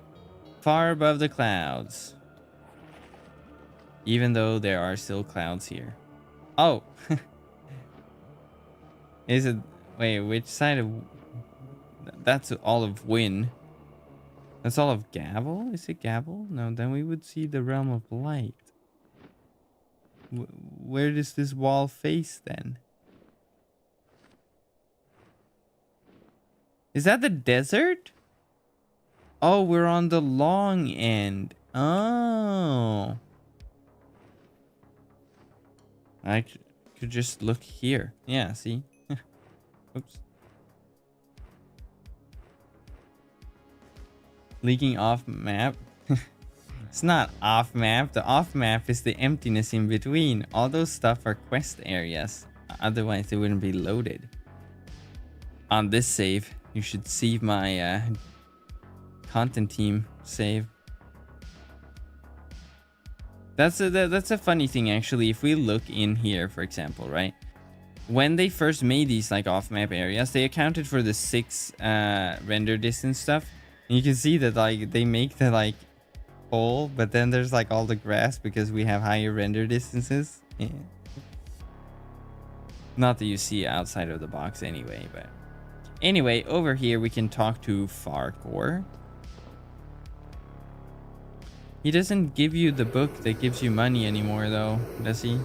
Far above the clouds. Even though there are still clouds here. Oh! Is it... Wait, which side of... That's all of Wynn. That's all of Gavel? Is it Gavel? No, then we would see the Realm of Light. Where does this wall face then? Is that the desert? Oh, we're on the long end. Oh. I could just look here. Yeah, see? Oops. Leaking off map. It's not off map. The off map is the emptiness in between. All those stuff are quest areas. Otherwise, they wouldn't be loaded. On this save, you should see my content team save. That's a funny thing actually. If we look in here, for example, right? When they first made these like off map areas, they accounted for the 6 render distance stuff. And you can see that like they make the like hole, but then there's like all the grass because we have higher render distances. Yeah. Not that you see outside of the box anyway, but anyway, over here we can talk to Farkor. He doesn't give you the book that gives you money anymore though, does he?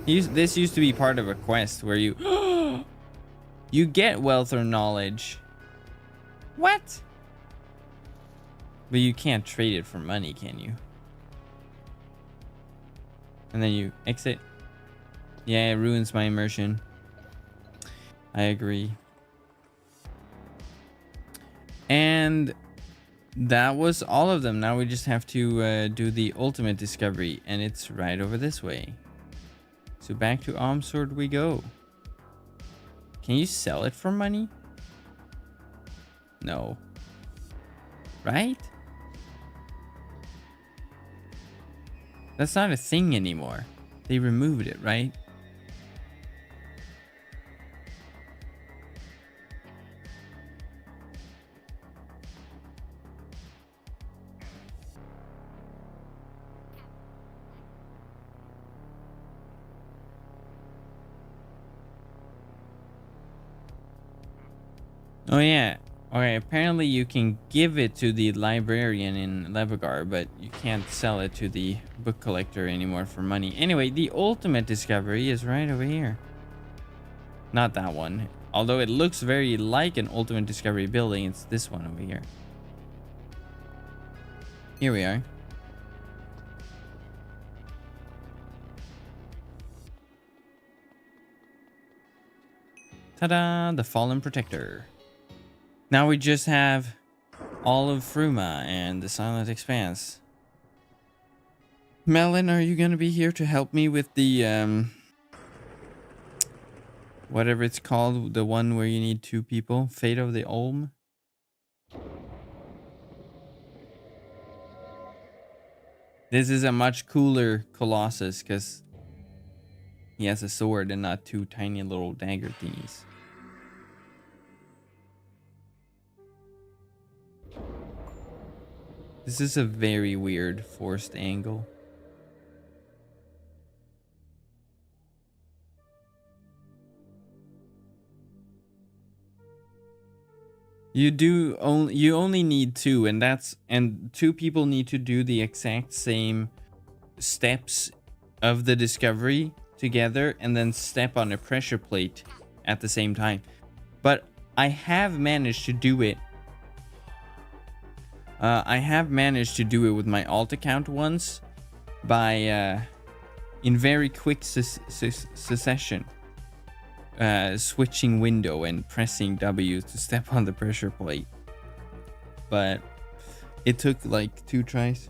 This used to be part of a quest where you you get wealth or knowledge. What? But you can't trade it for money, can you? And then you exit. Yeah, it ruins my immersion. I agree. And that was all of them. Now we just have to do the ultimate discovery, and it's right over this way. So back to Almsword we go. Can you sell it for money? No. Right? That's not a thing anymore. They removed it, right? Oh yeah. Okay, apparently you can give it to the librarian in Levagar, but you can't sell it to the book collector anymore for money. Anyway, the ultimate discovery is right over here. Not that one. Although it looks very like an ultimate discovery building, it's this one over here. Here we are. Ta-da! The Fallen Protector. Now we just have all of Fruma and the Silent Expanse. Melon, are you going to be here to help me with the whatever it's called, the one where you need 2 people, Fate of the Olm. This is a much cooler Colossus because he has a sword and not 2 tiny little dagger thingies. This is a very weird forced angle. You only need 2, and 2 people need to do the exact same steps of the discovery together and then step on a pressure plate at the same time. But I have managed to do it. I have managed to do it with my alt account once by in very quick succession. Switching window and pressing W to step on the pressure plate. But it took like 2 tries.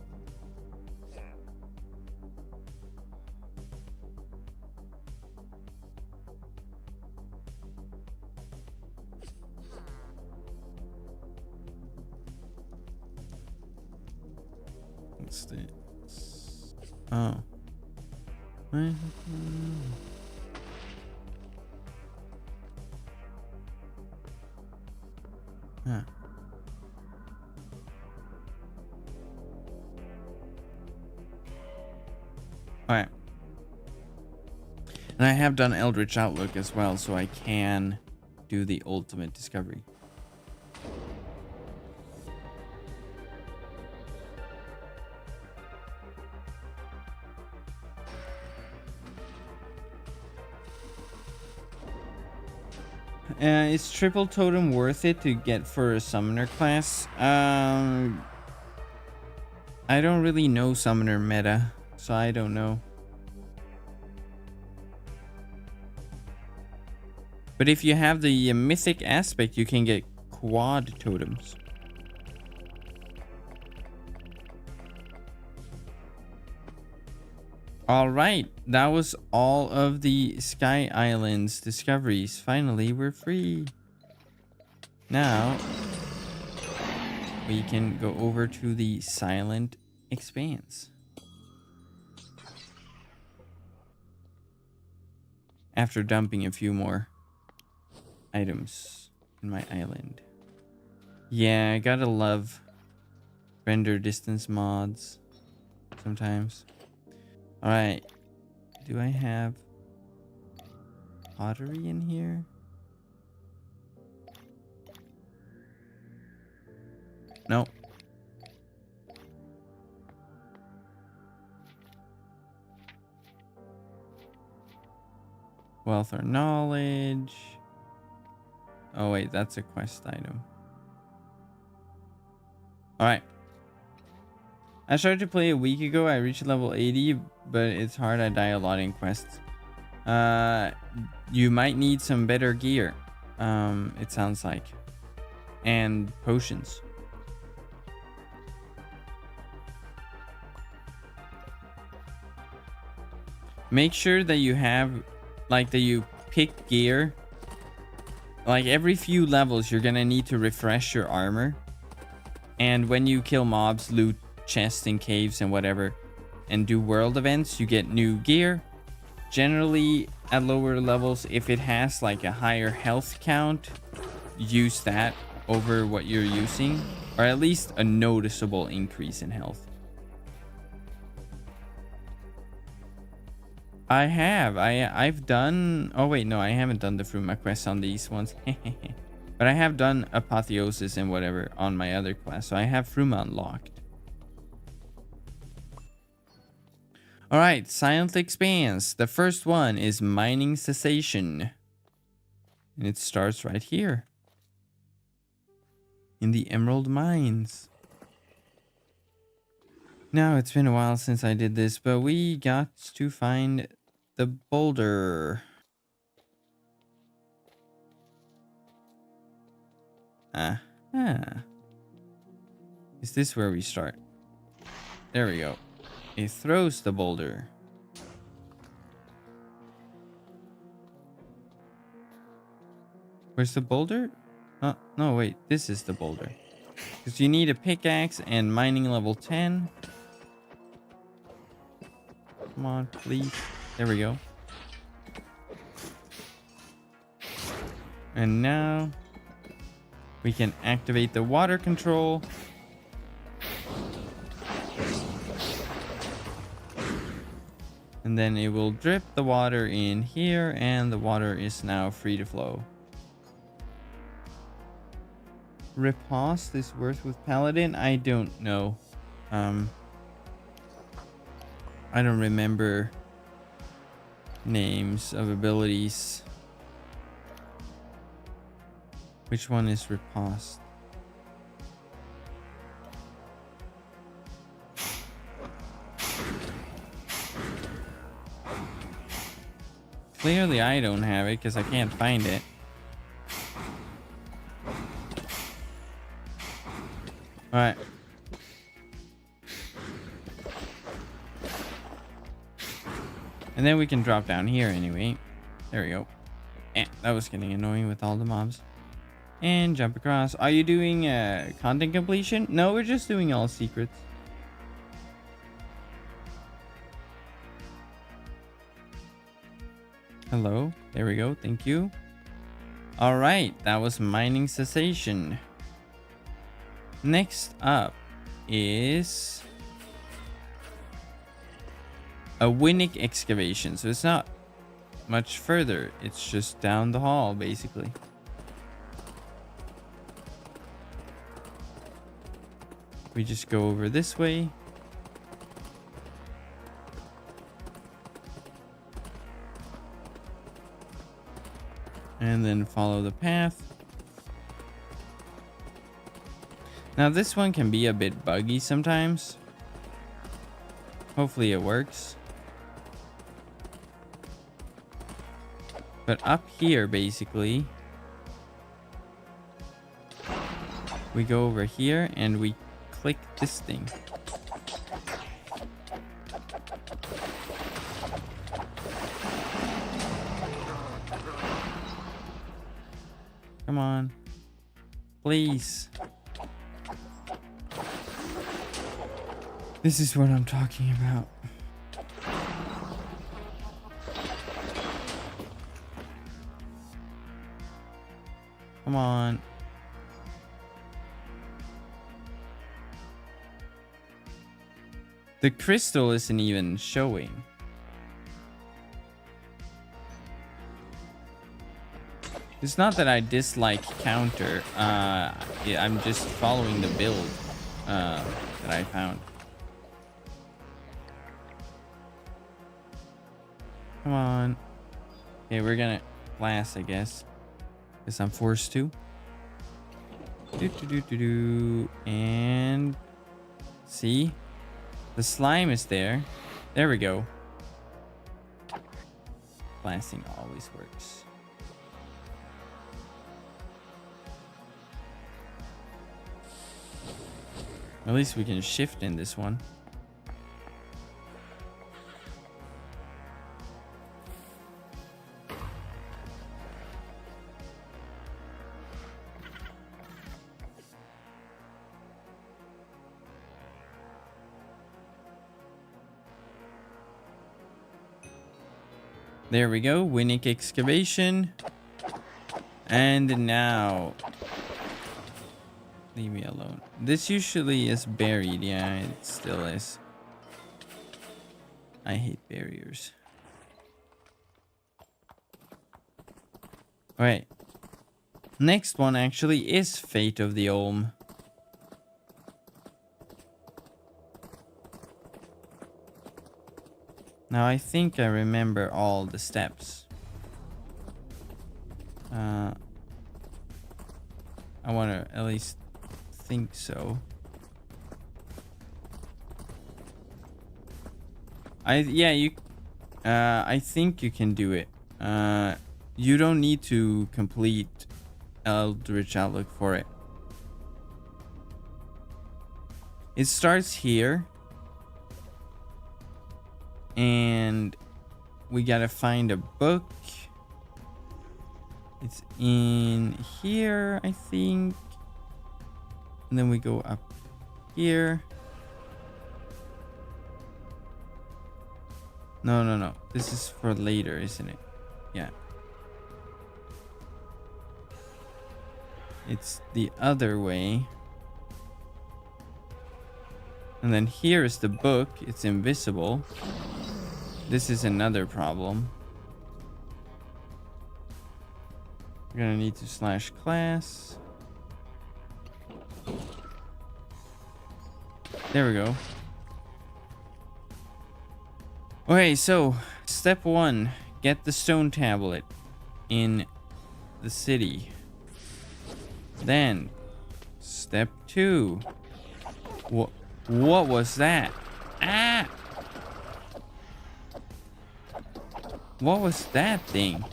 What's this? Oh. Huh. Alright. And I have done Eldritch Outlook as well, so I can do the ultimate discovery. Is triple totem worth it to get for a summoner class? I don't really know summoner meta, so I don't know. But if you have the mythic aspect, you can get quad totems. All right, that was all of the Sky Islands discoveries. Finally, we're free. Now, we can go over to the Silent Expanse. After dumping a few more items in my island. Yeah, I gotta love render distance mods sometimes. Alright, do I have pottery in here? Nope. Wealth or knowledge. Oh wait, that's a quest item. Alright. I started to play a week ago. I reached level 80, but it's hard. I die a lot in quests. You might need some better gear. It sounds like. And potions. Make sure that you have, like, that you pick gear. Like, every few levels, you're gonna need to refresh your armor. And when you kill mobs, loot chests in caves and whatever, and do world events, you get new gear. Generally, at lower levels, if it has, like, a higher health count, use that over what you're using. Or at least a noticeable increase in health. I've done... Oh, wait, no, I haven't done the Fruma quest on these ones. But I have done Apotheosis and whatever on my other class. So I have Fruma unlocked. Alright, Silent Expanse. The first one is Mining Cessation. And it starts right here. In the Emerald Mines. Now, it's been a while since I did this, but we got to find the boulder. Is this where we start? There we go. It throws the boulder. Where's the boulder? No, wait. This is the boulder. Because you need a pickaxe and mining level 10. Come on, please. There we go. And now we can activate the water control. And then it will drip the water in here, and the water is now free to flow. Riposte is worth with Paladin? I don't know. I don't remember names of abilities. Which one is riposte? Clearly I don't have it because I can't find it. Alright. And then we can drop down here anyway. There we go. That was getting annoying with all the mobs. And jump across. Are you doing content completion? No, we're just doing all secrets. Hello. There we go. Thank you. All right. That was mining cessation. Next up is a Rymek excavation. So it's not much further. It's just down the hall, basically. We just go over this way. And then follow the path. Now this one can be a bit buggy sometimes. Hopefully it works. But up here, basically, we go over here and we click this thing. Come on. Please. This is what I'm talking about. Come on. The crystal isn't even showing. It's not that I dislike counter. Yeah, I'm just following the build that I found. Come on. Okay, we're gonna blast, I guess. Guess I'm forced to. And see, the slime is there. There we go. Blasting always works. At least we can shift in this one. There we go, Rymek excavation. And now, leave me alone. This usually is buried. Yeah, it still is. I hate barriers. All right. Next one actually is Fate of the Olm. Now I think I remember all the steps. I want to at least think so. I think you can do it. You don't need to complete Eldritch Outlook for it. It starts here. And we gotta find a book. It's in here, I think. And then we go up here. No. This is for later, isn't it? Yeah. It's the other way. And then here is the book. It's invisible. This is another problem. We're gonna need to slash class. There we go. Okay, so step 1, get the stone tablet in the city. Then step 2. What was that? Ah! What was that thing?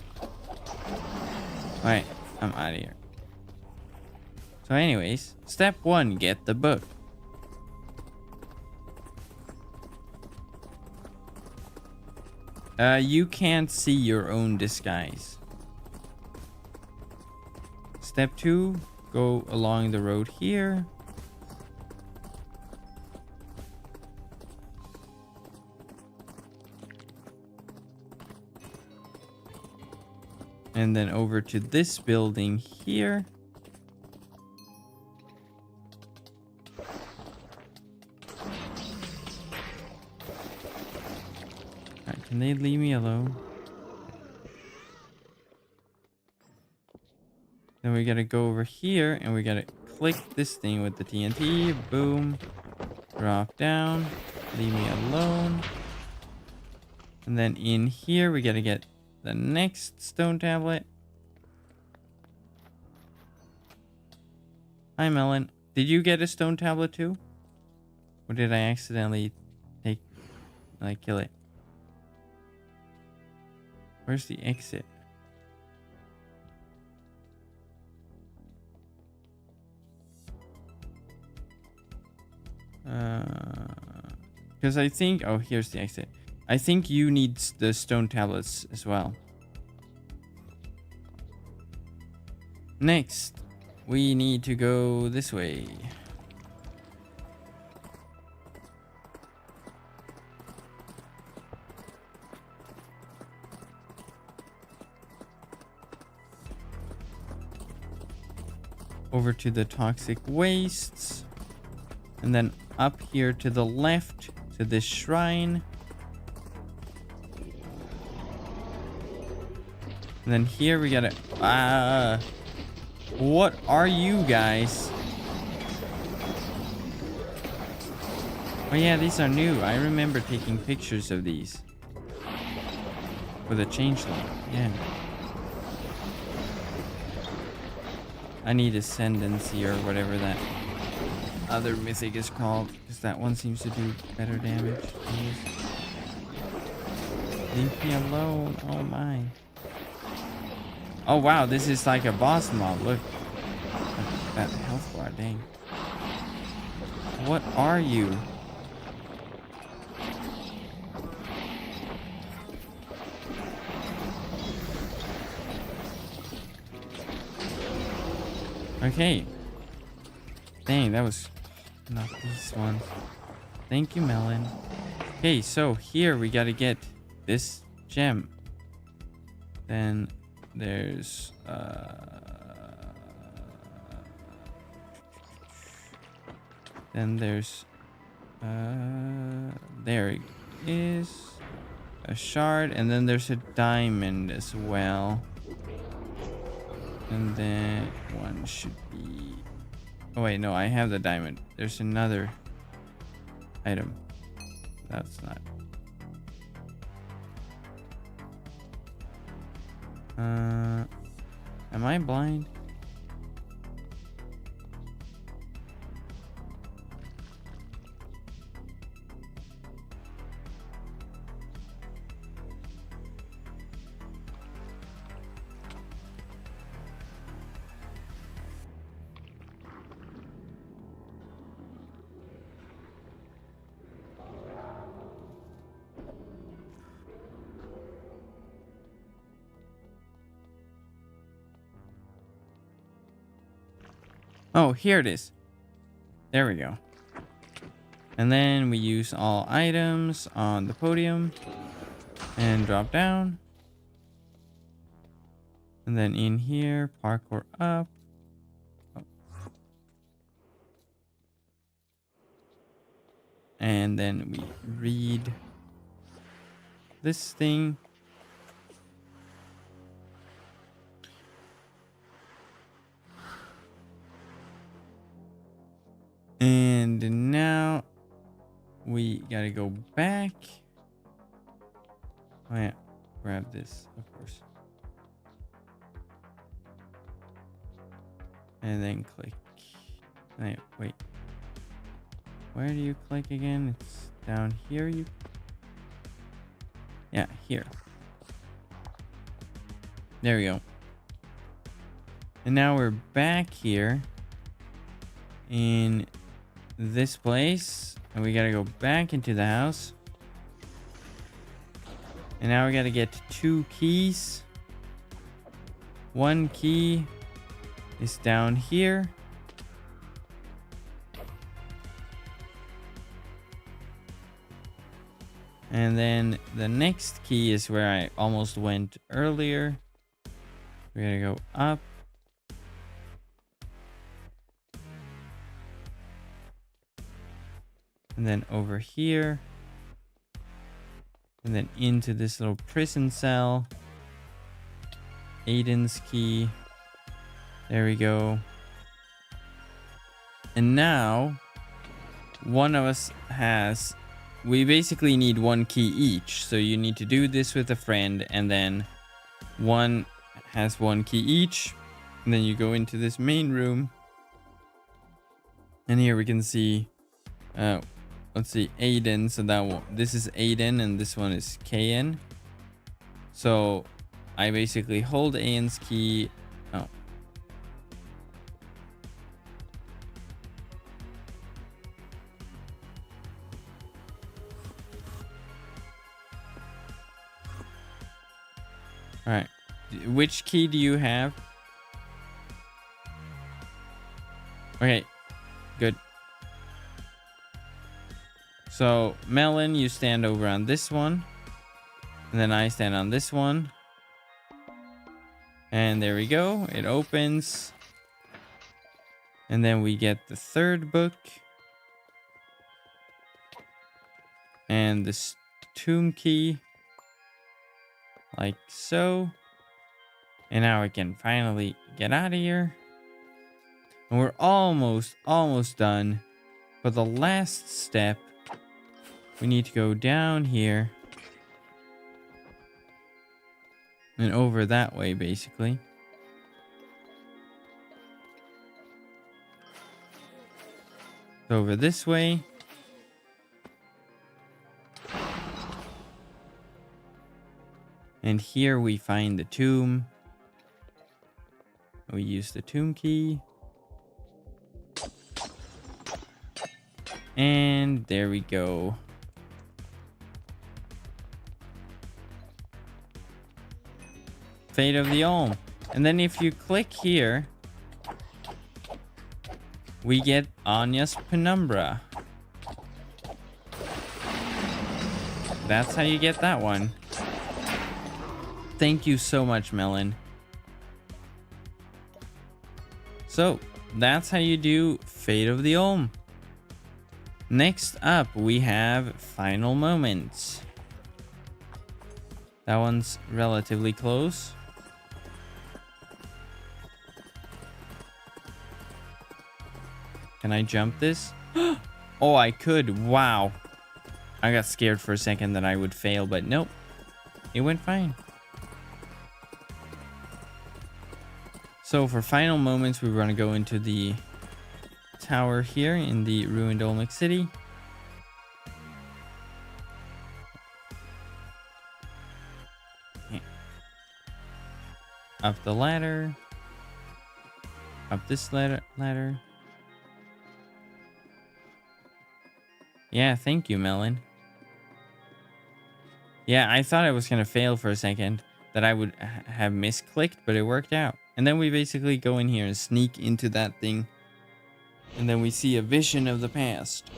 Alright, I'm out of here. So anyways, step 1, get the book. You can't see your own disguise. Step 2, go along the road here. And then over to this building here. Alright, can they leave me alone? Then we gotta go over here and we gotta click this thing with the TNT. Boom. Drop down. Leave me alone. And then in here we gotta get the next stone tablet. Hi, Melon. Did you get a stone tablet too? Or did I accidentally kill it? Where's the exit? Because I think... Oh, here's the exit. I think you need the stone tablets as well. Next, we need to go this way. Over to the toxic wastes. And then up here to the left to this shrine. And then here we gotta... what are you guys? Oh yeah, these are new. I remember taking pictures of these. For the changeling. Yeah. I need Ascendancy or whatever that other mythic is called. Because that one seems to do better damage. Leave me alone. Oh my. Oh wow, this is like a boss mob. Look. That health bar, dang. What are you? Okay. Dang, that was not these ones. Thank you, Melon. Okay, so here we gotta get this gem. Then there's there it is, a shard, and then there's a diamond as well, and then one should be... Oh wait, no, I have the diamond. There's another item. That's not... am I blind? Oh, here it is. There we go. And then we use all items on the podium and drop down. And then in here, parkour up. Oh. And then we read this thing. And now we gotta go back. Oh yeah, grab this, of course. And then click. Wait. Where do you click again? It's down here. Yeah, here. There we go. And now we're back here in this place. And we gotta go back into the house. And now we gotta get 2 keys. 1 key is down here. And then the next key is where I almost went earlier. We gotta go up. And then over here. And then into this little prison cell. Aiden's key. There we go. And now, one of us has... We basically need 1 key each. So you need to do this with a friend. And then one has 1 key each. And then you go into this main room. And here we can see... let's see, Aiden. So that one, this is Aiden and this one is KN. So I basically hold Aiden's key. Oh. All right. Which key do you have? Okay, good. So, Melon, you stand over on this one. And then I stand on this one. And there we go. It opens. And then we get the 3rd book. And this tomb key. Like so. And now we can finally get out of here. And we're almost done. But the last step, we need to go down here. And over that way, basically. Over this way. And here we find the tomb. We use the tomb key. And there we go. Fate of the Olm. And then if you click here, we get Anya's Penumbra. That's how you get that one. Thank you so much, Melon. So, that's how you do Fate of the Olm. Next up, we have Final Moments. That one's relatively close. Can I jump this? Oh, I could. Wow. I got scared for a second that I would fail, but nope. It went fine. So for Final Moments, we're going to go into the tower here in the ruined Olmec City. Up the ladder. Up this ladder. Yeah, thank you, Melon. Yeah, I thought I was going to fail for a second. That I would have misclicked, but it worked out. And then we basically go in here and sneak into that thing. And then we see a vision of the past.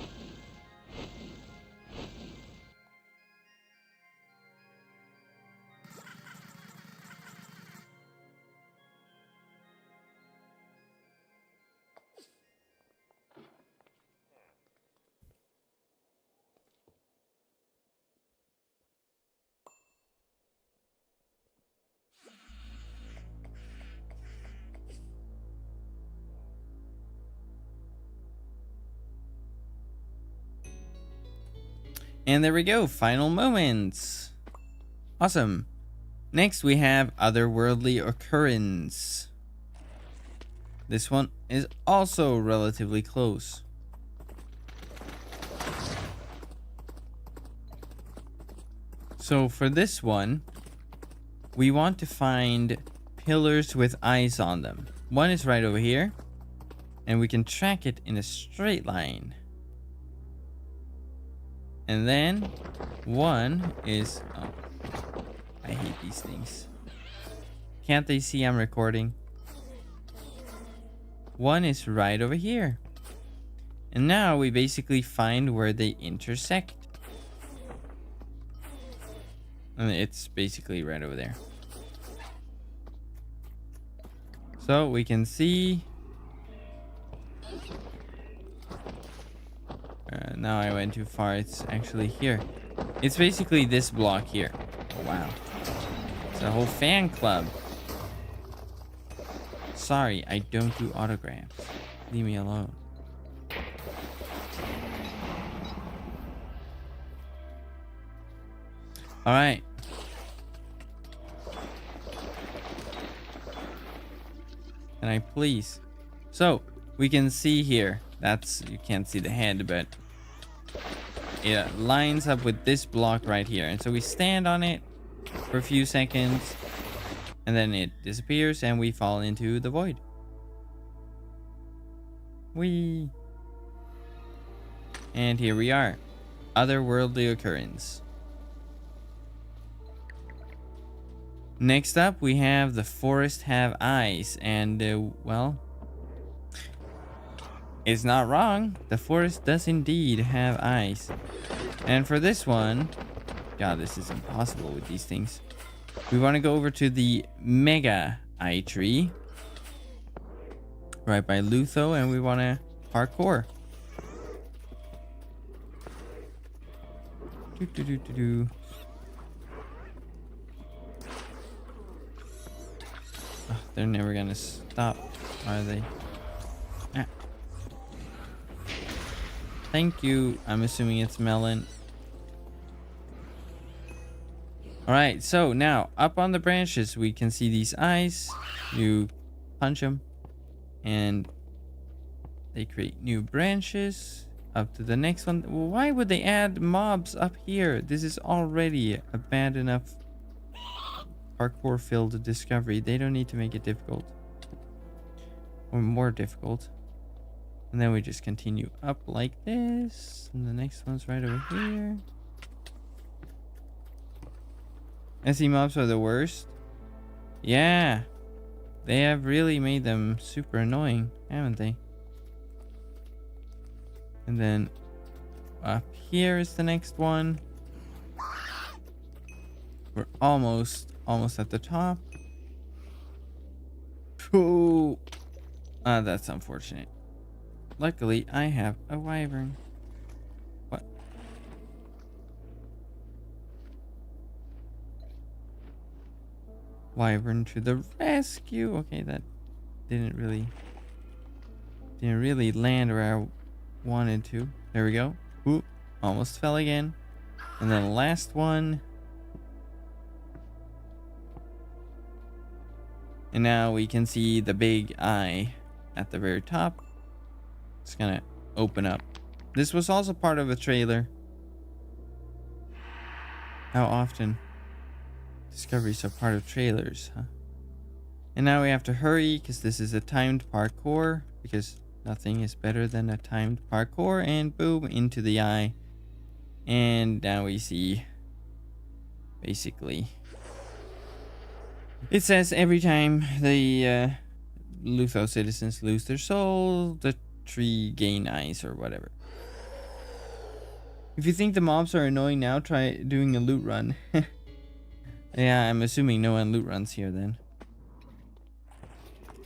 And there we go, final moments. Awesome. Next we have Otherworldly Occurrence. This one is also relatively close. So for this one, we want to find pillars with eyes on them. One is right over here, and we can track it in a straight line. And then one is, oh, I hate these things. Can't they see I'm recording? One is right over here. And now we basically find where they intersect. And it's basically right over there. So we can see. Now I went too far. It's actually here. It's basically this block here. Oh, wow. It's a whole fan club. Sorry, I don't do autographs. Leave me alone. All right. Can I please? So we can see here. That's, you can't see the head, but it lines up with this block right here. And so we stand on it for a few seconds, and then it disappears and we fall into the void. Whee! And here we are. Otherworldly Occurrence. Next up, we have the Forest Have Eyes. And, well, it's not wrong. The forest does indeed have eyes. And for this one, God, this is impossible with these things. We want to go over to the Mega Eye Tree. Right by Lusuco, and we want to parkour. Oh, they're never gonna stop, are they? Ah. Thank you. I'm assuming it's melon. Alright, so now up on the branches we can see these eyes. You punch them and they create new branches. Up to the next one. Why would they add mobs up here? This is already a bad enough parkour filled discovery. They don't need to make it difficult or more difficult. And then we just continue up like this, and the next one's right over here. SE mobs are the worst. Yeah, they have really made them super annoying, haven't they? And then up here is the next one. We're almost at the top. Oh, that's unfortunate. Luckily, I have a wyvern. What? Wyvern to the rescue. Okay, that didn't really land where I wanted to. There we go. Ooh, almost fell again. And then the last one. And now we can see the big eye at the very top. It's gonna open up. This was also part of a trailer. How often discoveries are part of trailers, huh? And now we have to hurry because this is a timed parkour, because nothing is better than a timed parkour. And boom, into the eye. And now we see, basically, it says every time the Lusuco citizens lose their soul, the tree gain ice or whatever. If you think the mobs are annoying now, try doing a loot run. Yeah, I'm assuming no one loot runs here then.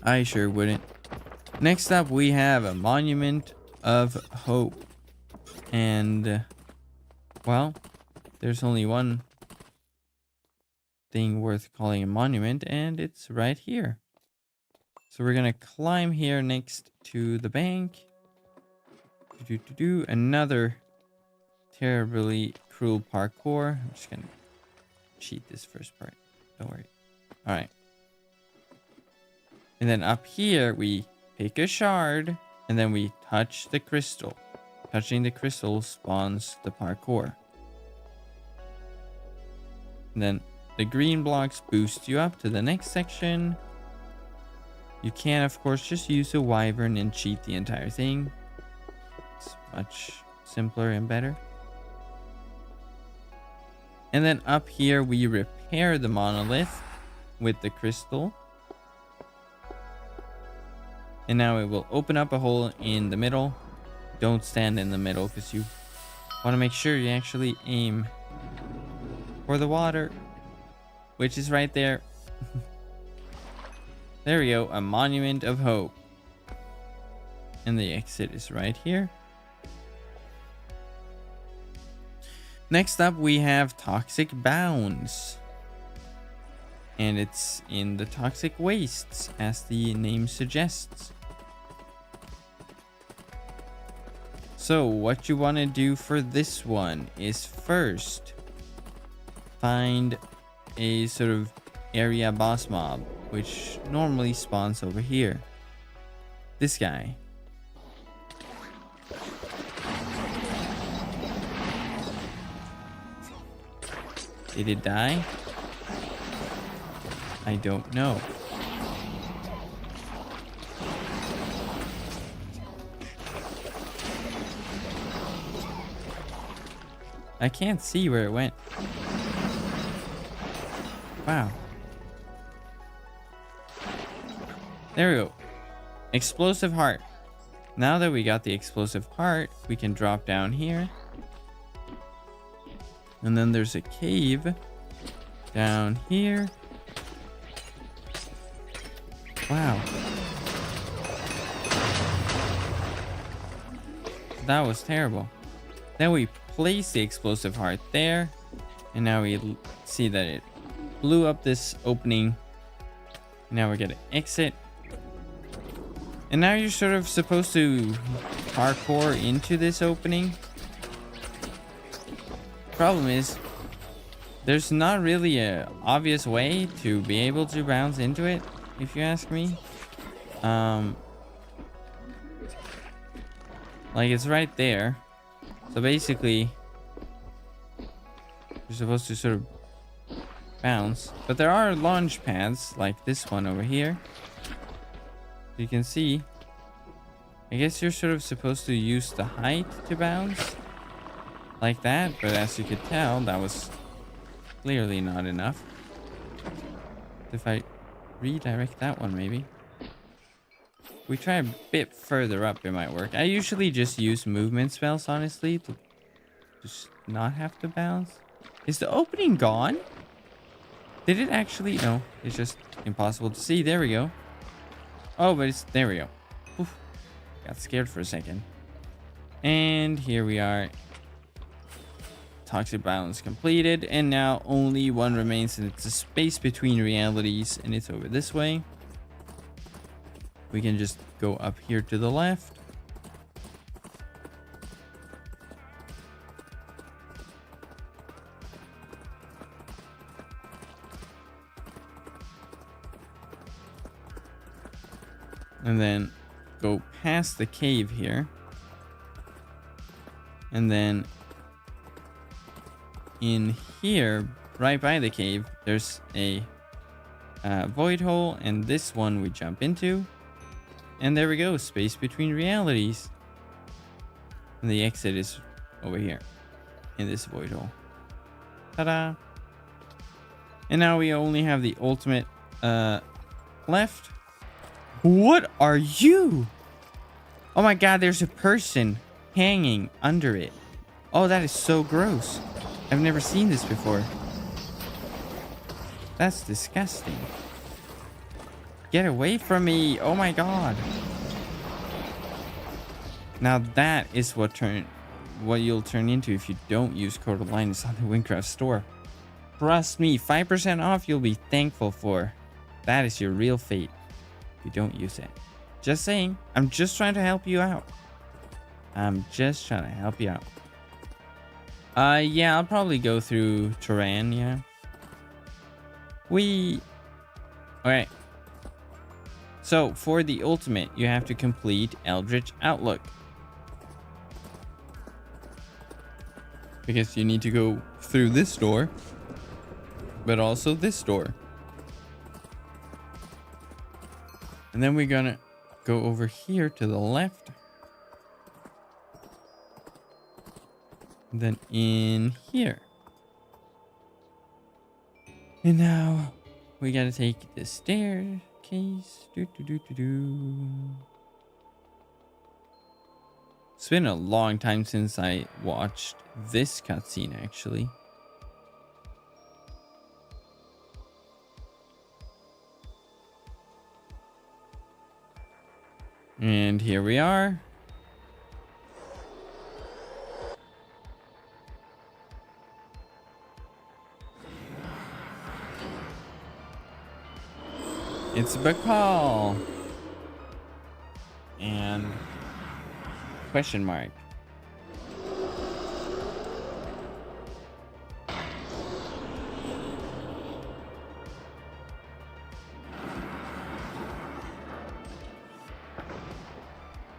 I sure wouldn't. Next up, we have a Monument of Hope. And, well, there's only one thing worth calling a monument, and it's right here. So we're gonna climb here next to the bank. Another terribly cruel parkour. I'm just gonna cheat this first part. Don't worry. All right. And then up here, we pick a shard, and then we touch the crystal. Touching the crystal spawns the parkour. And then the green blocks boost you up to the next section. You can, of course, just use a wyvern and cheat the entire thing. It's much simpler and better. And then up here, we repair the monolith with the crystal. And now it will open up a hole in the middle. Don't stand in the middle because you want to make sure you actually aim for the water, which is right there. There we go, a Monument of Hope. And the exit is right here. Next up, we have Toxic Bounds. And it's in the Toxic Wastes, as the name suggests. So what you want to do for this one is first find a sort of area boss mob, which normally spawns over here. This guy. Did it die? I don't know. I can't see where it went. Wow. There we go. Explosive heart. Now that we got the explosive heart, we can drop down here. And then there's a cave down here. Wow. That was terrible. Then we place the explosive heart there. And now we see that it blew up this opening. Now we're gonna exit. And now you're sort of supposed to parkour into this opening. Problem is, there's not really a obvious way to be able to bounce into it, if you ask me. Like, it's right there. So basically, you're supposed to sort of bounce. But there are launch pads, like this one over here. You can see. I guess you're sort of supposed to use the height to bounce. Like that, but as you could tell, that was clearly not enough. If I redirect that one, maybe. If we try a bit further up, it might work. I usually just use movement spells, honestly, to just not have to bounce. Is the opening gone? Did it actually? No, it's just impossible to see. There we go. Oh, but it's, there we go. Oof. Got scared for a second. And here we are. Toxic balance completed, and now only one remains, and it's a space between realities, and it's over this way. We can just go up here to the left. And then go past the cave here. And then in here, right by the cave, there's a void hole, and this one we jump into. And there we go, space between realities. And the exit is over here in this void hole. Ta-da! And now we only have the ultimate left. What are you? Oh my god, there's a person hanging under it. Oh, that is so gross. I've never seen this before. That's disgusting. Get away from me. Oh my god. Now that is what you'll turn into if you don't use Code of Linus on the Wynncraft store. Trust me, 5% off you'll be thankful for. That is your real fate if you don't use it. Just saying. I'm just trying to help you out. Yeah, I'll probably go through terrain, yeah. Alright. So, for the ultimate, you have to complete Eldritch Outlook. Because you need to go through this door, but also this door. And then we're gonna go over here to the left. And then in here. And now we gotta take the staircase. It's been a long time since I watched this cutscene, actually. And here we are. It's Bak'al. And question mark.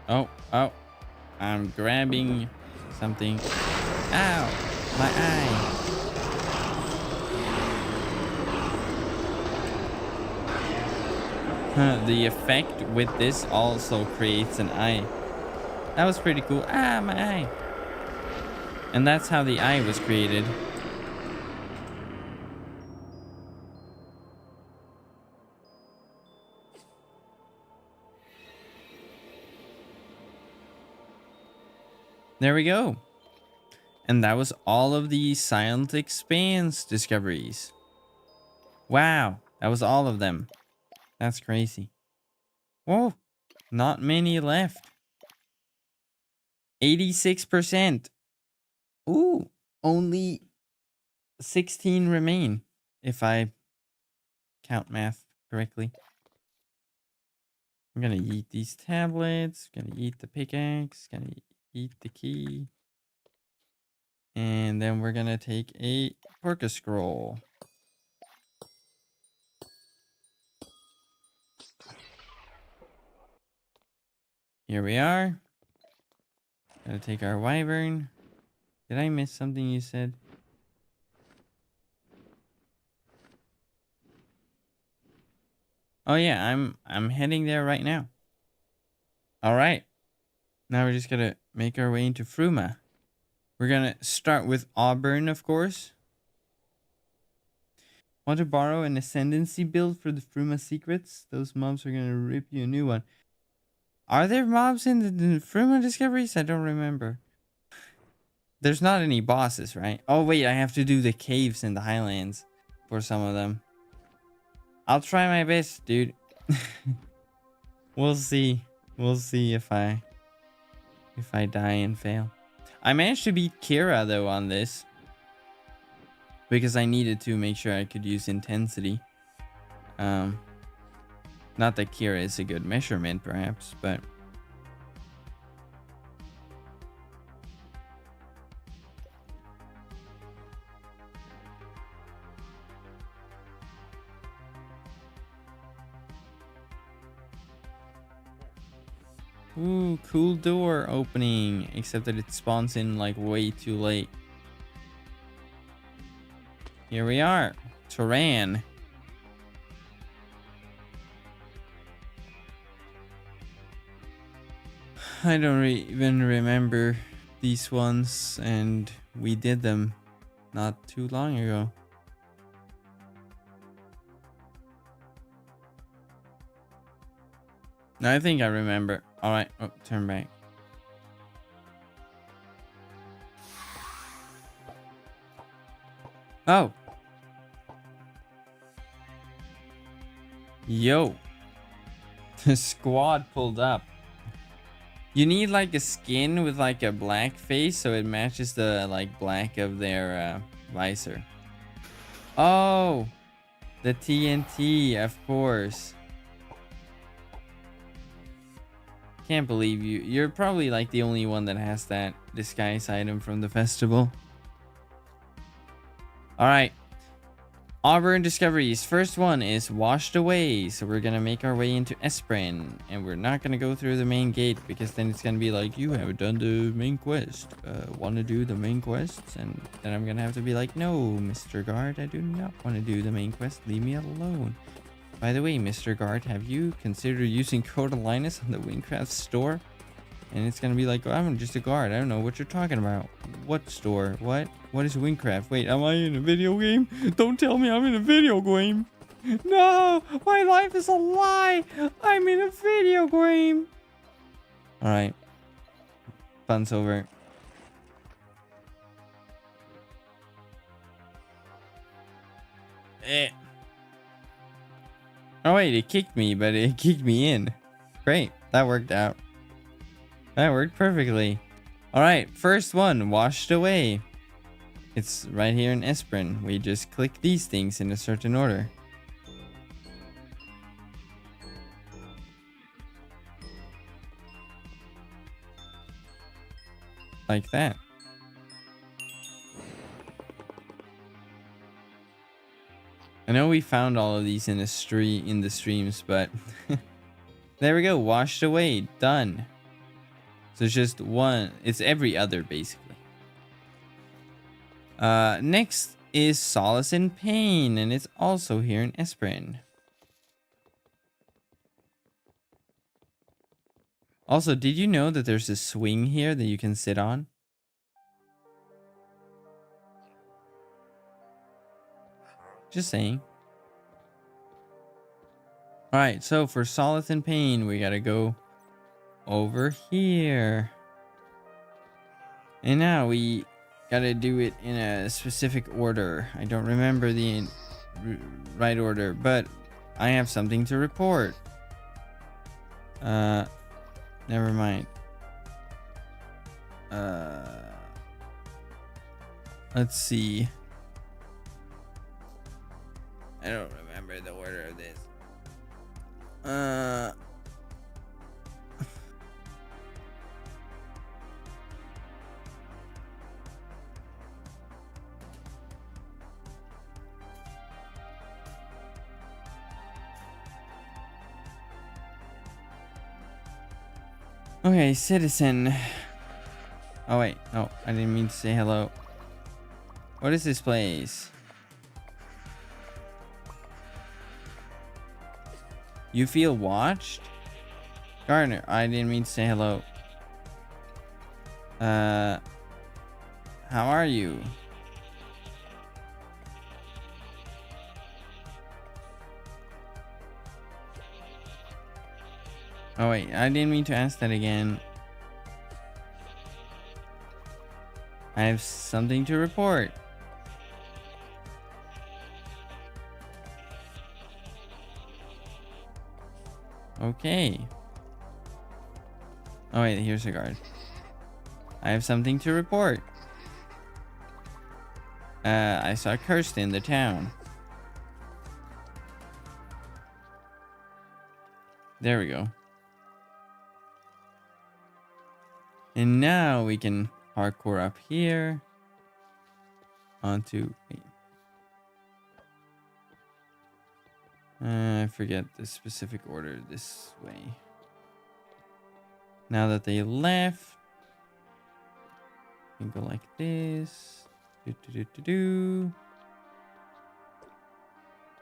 Oh, I'm grabbing something. Ow, my eye. The effect with this also creates an eye. That was pretty cool. Ah, my eye. And that's how the eye was created. There we go. And that was all of the Silent Expanse discoveries. Wow, that was all of them. That's crazy. Whoa, not many left. 86%. Ooh, only 16 remain, if I count math correctly. I'm gonna eat these tablets, gonna eat the pickaxe, gonna eat the key. And then we're gonna take a Porca scroll. Here we are. Gotta take our wyvern. Did I miss something you said? Oh yeah, I'm heading there right now. All right. Now we're just gonna make our way into Fruma. We're gonna start with Auburn, of course. Want to borrow an ascendancy build for the Fruma secrets? Those mobs are gonna rip you a new one. Are there mobs in the Fruma discoveries? I don't remember. There's not any bosses, right? Oh wait, I have to do the caves in the highlands for some of them. I'll try my best, dude. We'll see. We'll see if I die and fail. I managed to beat Kira though on this, because I needed to make sure I could use intensity. Not that Kira is a good measurement, perhaps, but ooh, cool door opening, except that it spawns in like way too late. Here we are, Terran. I don't even remember these ones, and we did them not too long ago. I think I remember. All right. Oh, turn back. Oh. Yo. The squad pulled up. You need like a skin with like a black face so it matches the like black of their visor. Oh, the TNT, of course. Can't believe you. You're probably like the only one that has that disguise item from the festival. All right. Auburn discoveries. First one is washed away. So we're going to make our way into Esprin. And we're not going to go through the main gate because then it's going to be like, you haven't done the main quest. Want to do the main quests? And then I'm going to have to be like, no, Mr. Guard, I do not want to do the main quest. Leave me alone. By the way, Mr. Guard, have you considered using Code Linus on the Wynncraft store? And it's going to be like, oh, I'm just a guard. I don't know what you're talking about. What store? What? What is Wynncraft? Wait, am I in a video game? Don't tell me I'm in a video game. No, my life is a lie. I'm in a video game. All right. Fun's over. Oh, wait, it kicked me, but it kicked me in. Great. That worked out. That worked perfectly. All right, first one, washed away. It's right here in Esprin. We just click these things in a certain order. Like that. I know we found all of these in the streams, but there we go. Washed away. Done. So it's just one. It's every other, basically. Next is Solace in Pain, and it's also here in Esprin. Also, did you know that there's a swing here that you can sit on? Just saying. Alright, so for Solace in Pain, we gotta go over here. And now we gotta do it in a specific order. I don't remember the right order, but I have something to report. Never mind. Let's see. I don't remember the order of this. Okay, citizen. Oh wait, no, I didn't mean to say hello. What is this place? You feel watched? Gardener, I didn't mean to say hello. How are you? Oh wait, I didn't mean to ask that again. I have something to report. Okay. Oh wait, here's a guard. I have something to report. I saw Kirsten in the town. There we go. And now we can parkour up here onto. I forget the specific order this way. Now that they left, we can go like this.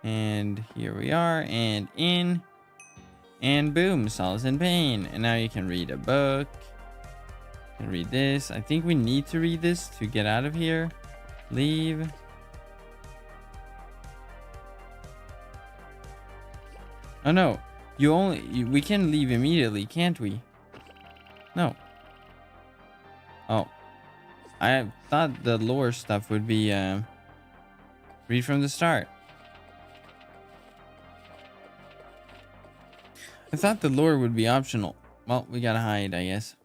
And here we are, and in, and boom, Solace in Pain. And now you can read a book. You can read this. I think we need to read this to get out of here. Leave. Oh no, we can leave immediately, can't we? No. Oh. I thought the lore stuff would be read from the start. I thought the lore would be optional. Well, we gotta hide, I guess.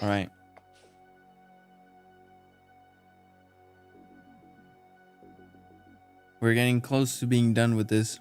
All right. We're getting close to being done with this.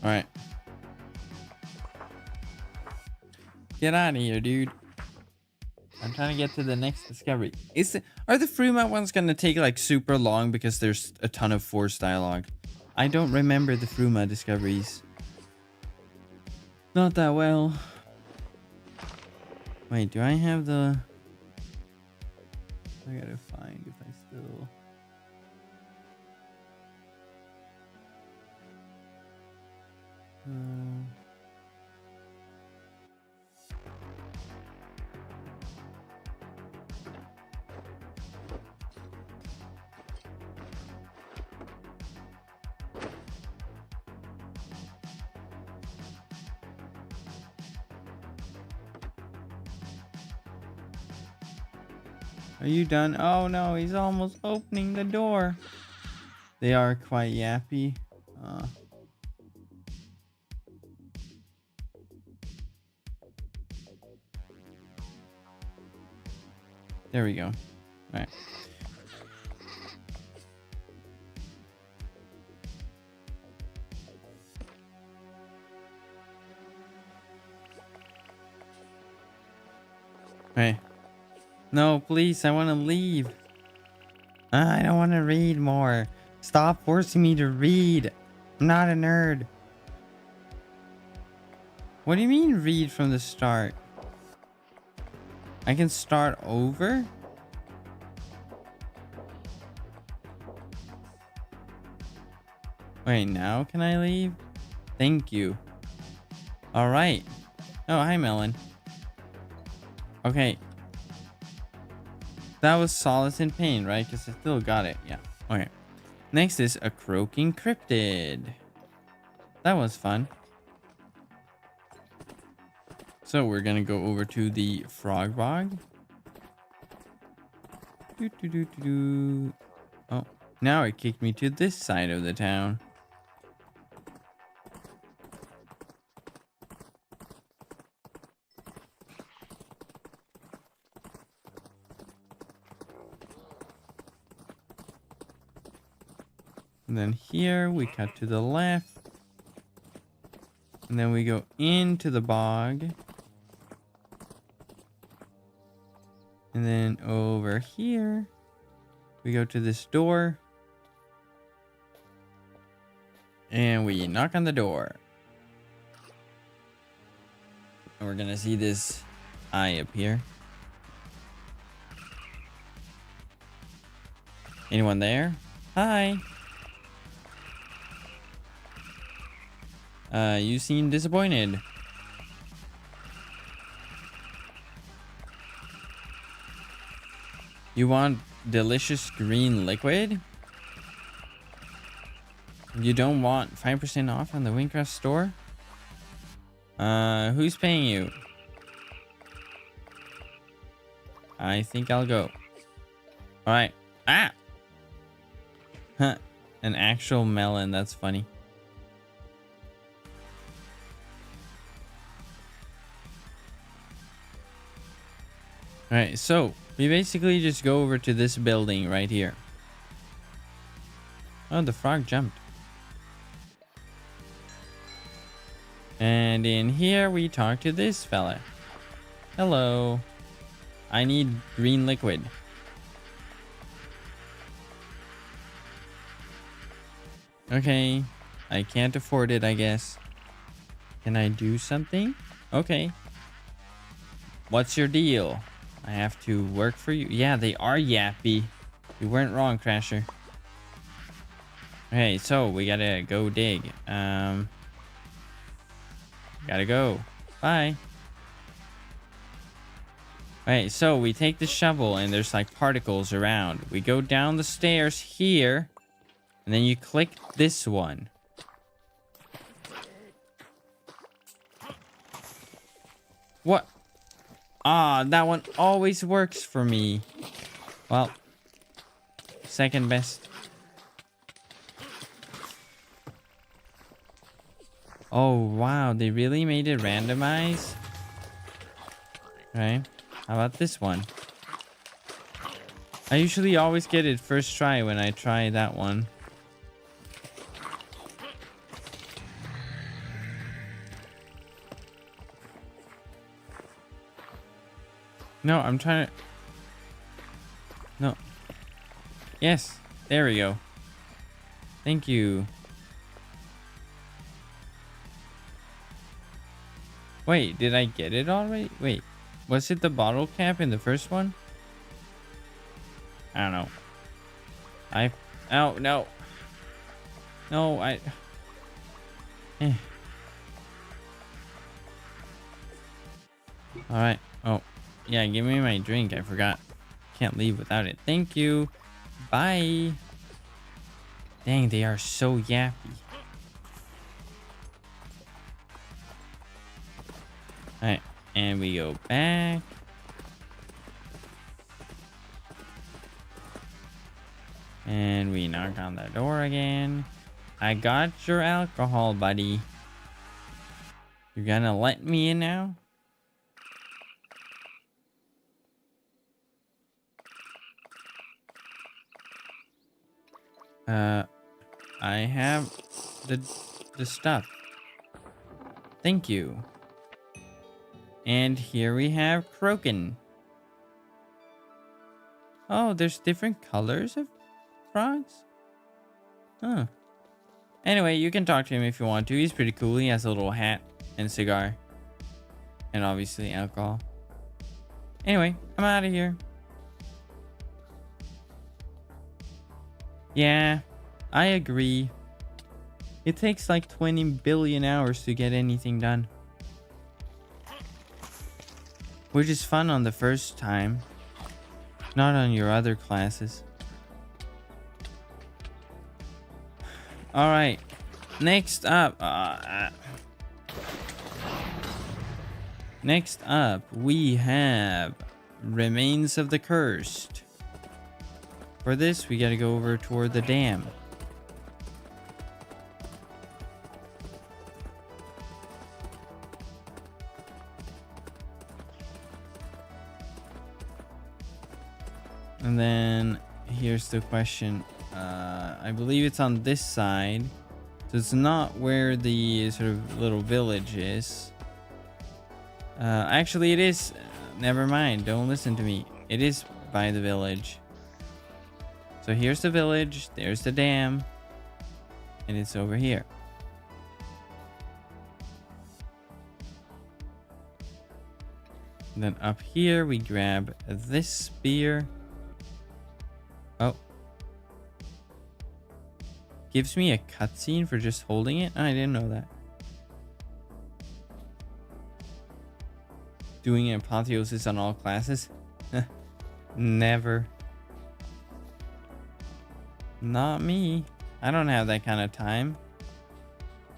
All right. Get out of here, dude. I'm trying to get to the next discovery. Are the Fruma ones going to take like super long because there's a ton of forced dialogue? I don't remember the Fruma discoveries. Not that well. Wait, do I have the... I gotta find if I still... Are you done? Oh no, he's almost opening the door. They are quite yappy. There we go. All right. Hey. No, please, I want to leave. I don't want to read more. Stop forcing me to read. I'm not a nerd. What do you mean read from the start? I can start over? Wait, now can I leave? Thank you. All right. Oh, hi, Melon. Okay. That was Solace in Pain, right? Because I still got it. Yeah. Okay. Next is a Croaking Cryptid. That was fun. So we're going to go over to the Frog Bog. Oh, now it kicked me to this side of the town. And then here we cut to the left. And then we go into the bog. And then over here, we go to this door. And we knock on the door. And we're gonna see this eye up here. Anyone there? Hi. You seem disappointed. You want delicious green liquid? You don't want 5% off on the Wynncraft store? Who's paying you? I think I'll go. Alright. Ah! Huh. An actual melon, that's funny. Alright, so we basically just go over to this building right here. Oh, the frog jumped. And in here we talk to this fella. Hello. I need green liquid. Okay. I can't afford it, I guess. Can I do something? Okay. What's your deal? I have to work for you. Yeah, they are yappy. You weren't wrong, Crasher. Okay, so we gotta go dig. Gotta go. Bye. Alright, so we take the shovel and there's like particles around. We go down the stairs here. And then you click this one. What? Ah, that one always works for me. Well, second best. Oh, wow. They really made it randomize? Okay. How about this one? I usually always get it first try when I try that one. No, I'm trying to... No. Yes. There we go. Thank you. Wait, did I get it already? Wait. Was it the bottle cap in the first one? I don't know. Oh, no. No, Alright. Oh. Yeah, give me my drink. I forgot. Can't leave without it. Thank you. Bye. Dang, they are so yappy. Alright. And we go back. And we knock on the door again. I got your alcohol, buddy. You're gonna let me in now? I have the stuff. Thank you. And here we have Croaken. Oh, there's different colors of frogs? Huh. Anyway, you can talk to him if you want to. He's pretty cool. He has a little hat and cigar. And obviously alcohol. Anyway, I'm out of here. Yeah, I agree. It takes like 20 billion hours to get anything done. Which is fun on the first time. Not on your other classes. Alright. Next up. Next up, we have Remains of the Cursed. For this, we gotta go over toward the dam. And then here's the question. I believe it's on this side. So it's not where the sort of little village is. Actually, it is. Never mind. Don't listen to me. It is by the village. So here's the village. There's the dam. And it's over here. And then up here, we grab this spear. Oh. Gives me a cutscene for just holding it? I didn't know that. Doing apotheosis on all classes? Never. Not me. I don't have that kind of time.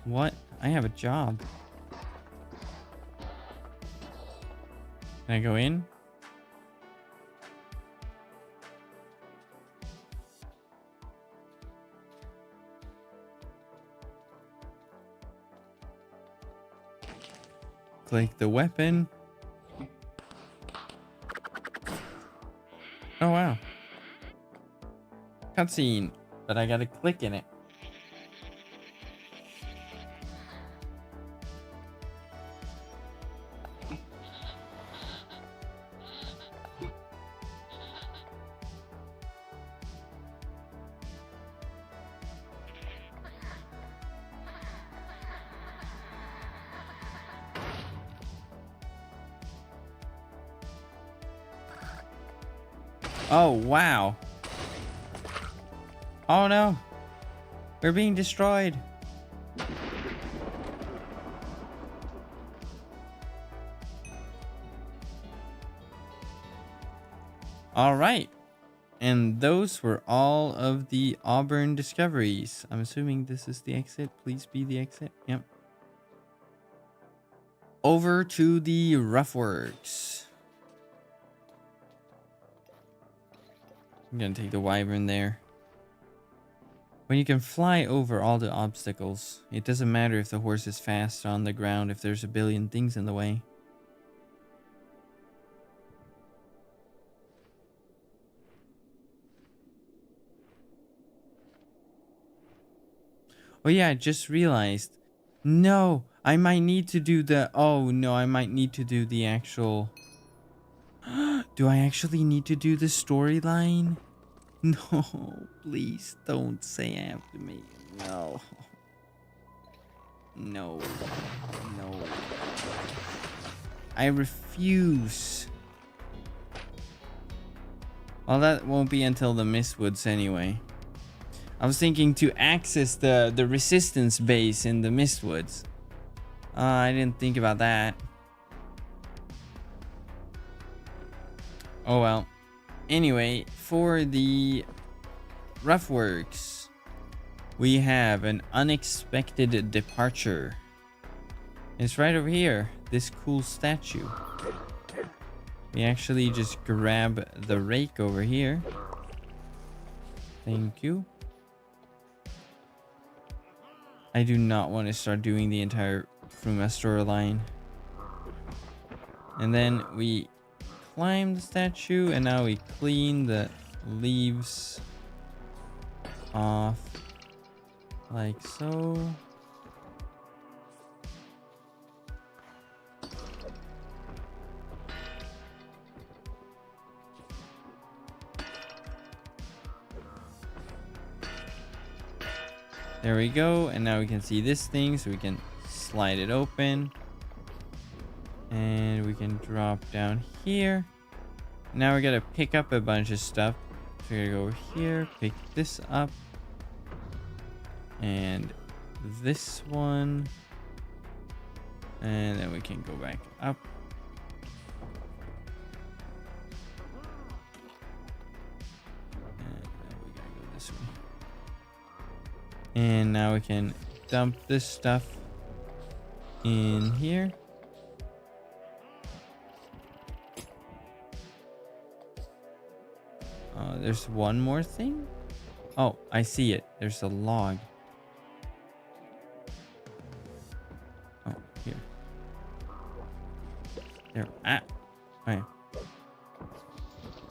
What? I have a job. Can I go in? Click the weapon. Oh wow. Cutscene, but I gotta click in it. Oh, wow. Oh no. We're being destroyed. All right. And those were all of the Auburn discoveries. I'm assuming this is the exit. Please be the exit. Yep. Over to the Roughworks. I'm gonna take the Wyvern there. When you can fly over all the obstacles, it doesn't matter if the horse is fast on the ground if there's a billion things in the way. Oh yeah, I just realized. No, I might need to do the... Oh no, I might need to do the actual... Do I actually need to do the storyline? No, please don't say I have to make... No. No. No. I refuse. Well, that won't be until the Mistwoods anyway. I was thinking to access the resistance base in the Mistwoods. I didn't think about that. Oh well. Anyway, for the Roughworks, we have an unexpected departure. It's right over here. This cool statue. We actually just grab the rake over here. Thank you. I do not want to start doing the entire Fruma storyline. And then we climb the statue, and now we clean the leaves off like so. There we go, and now we can see this thing, so we can slide it open. And we can drop down here. Now we gotta pick up a bunch of stuff. So we're gonna go over here, pick this up. And this one. And then we can go back up. And then we gotta go this way. And now we can dump this stuff in here. There's one more thing. Oh, I see it. There's a log. Oh, here. There. Ah. Okay.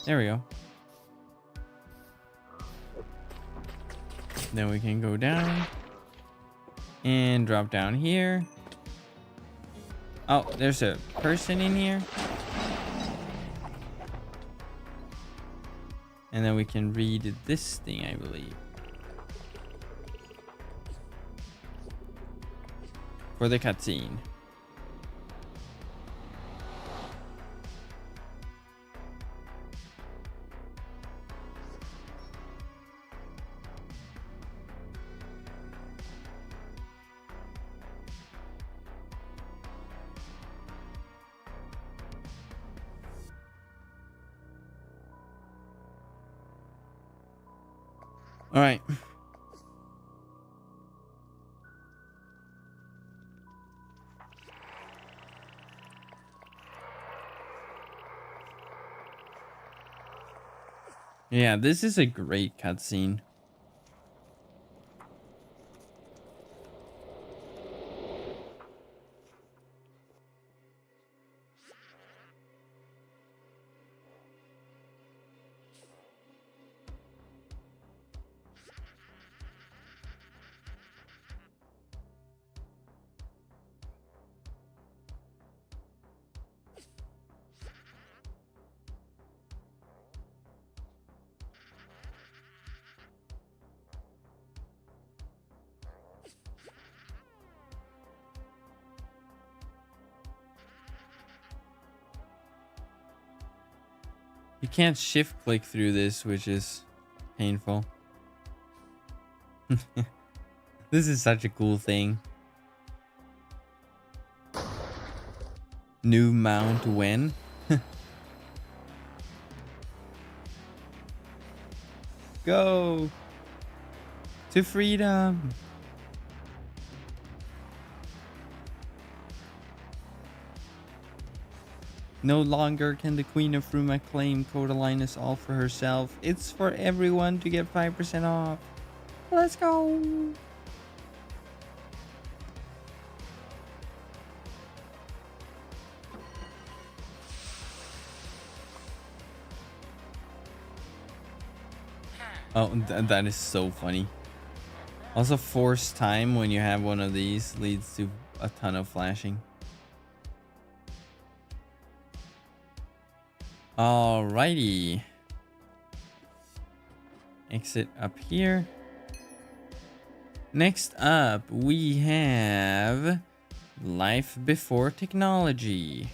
There we go. Then we can go down and drop down here. Oh, there's a person in here. And then we can read this thing, I believe. For the cutscene. All right. Yeah, this is a great cutscene. You can't shift click through this, which is painful. This is such a cool thing. New mount Wynn. Go to freedom. No longer can the Queen of Ruma claim Codalinus all for herself. It's for everyone to get 5% off. Let's go. Oh, that is so funny. Also, force time when you have one of these leads to a ton of flashing. Alrighty. Exit up here. Next up, we have Life Before Technology.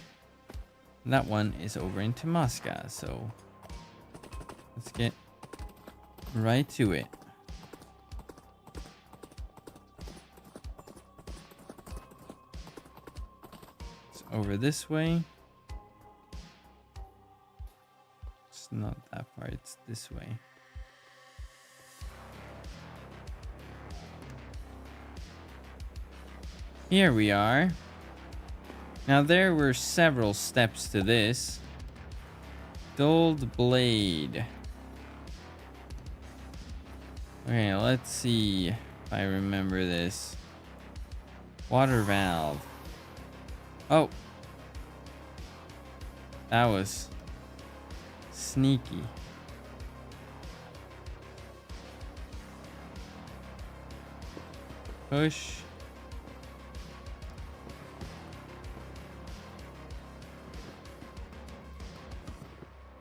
That one is over in Temasca, so let's get right to it. It's over this way. It's not that far, it's this way. Here we are. Now there were several steps to this. Dulled blade. Okay, let's see if I remember this. Water valve. Oh. That was sneaky. Push.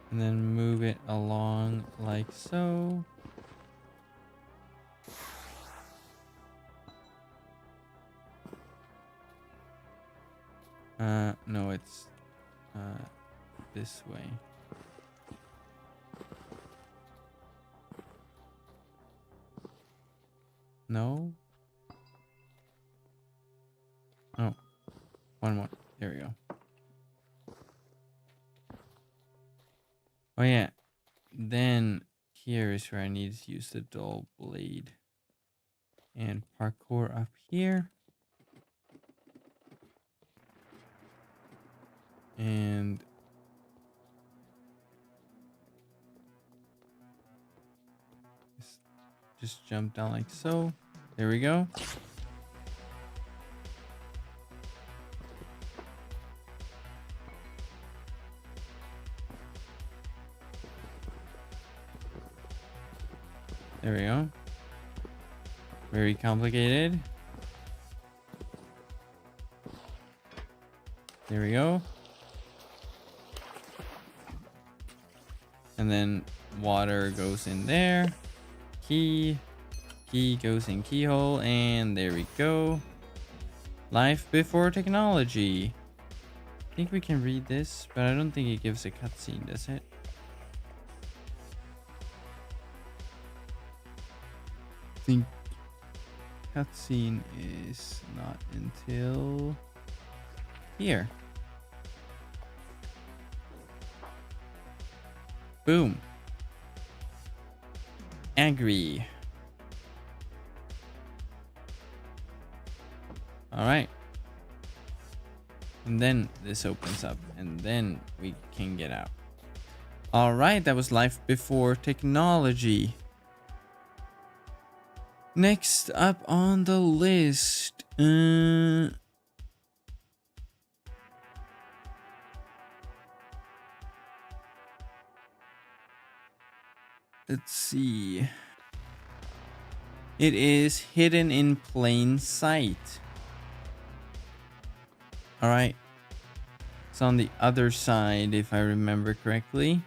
And then move it along like so. No, it's this way. No? Oh, one more. There we go. Oh yeah, then here is where I need to use the dull blade. And parkour up here. And just jump down like so. There we go. There we go. Very complicated. There we go. And then water goes in there. Key goes in keyhole, and there we go. Life Before Technology. I think we can read this, but I don't think it gives a cutscene, does it? I think cutscene is not until here. Boom. Agree. All right. And then this opens up, and then we can get out. All right, that was Life Before Technology. Next up on the list, let's see. It is Hidden in Plain Sight. All right. It's on the other side, if I remember correctly.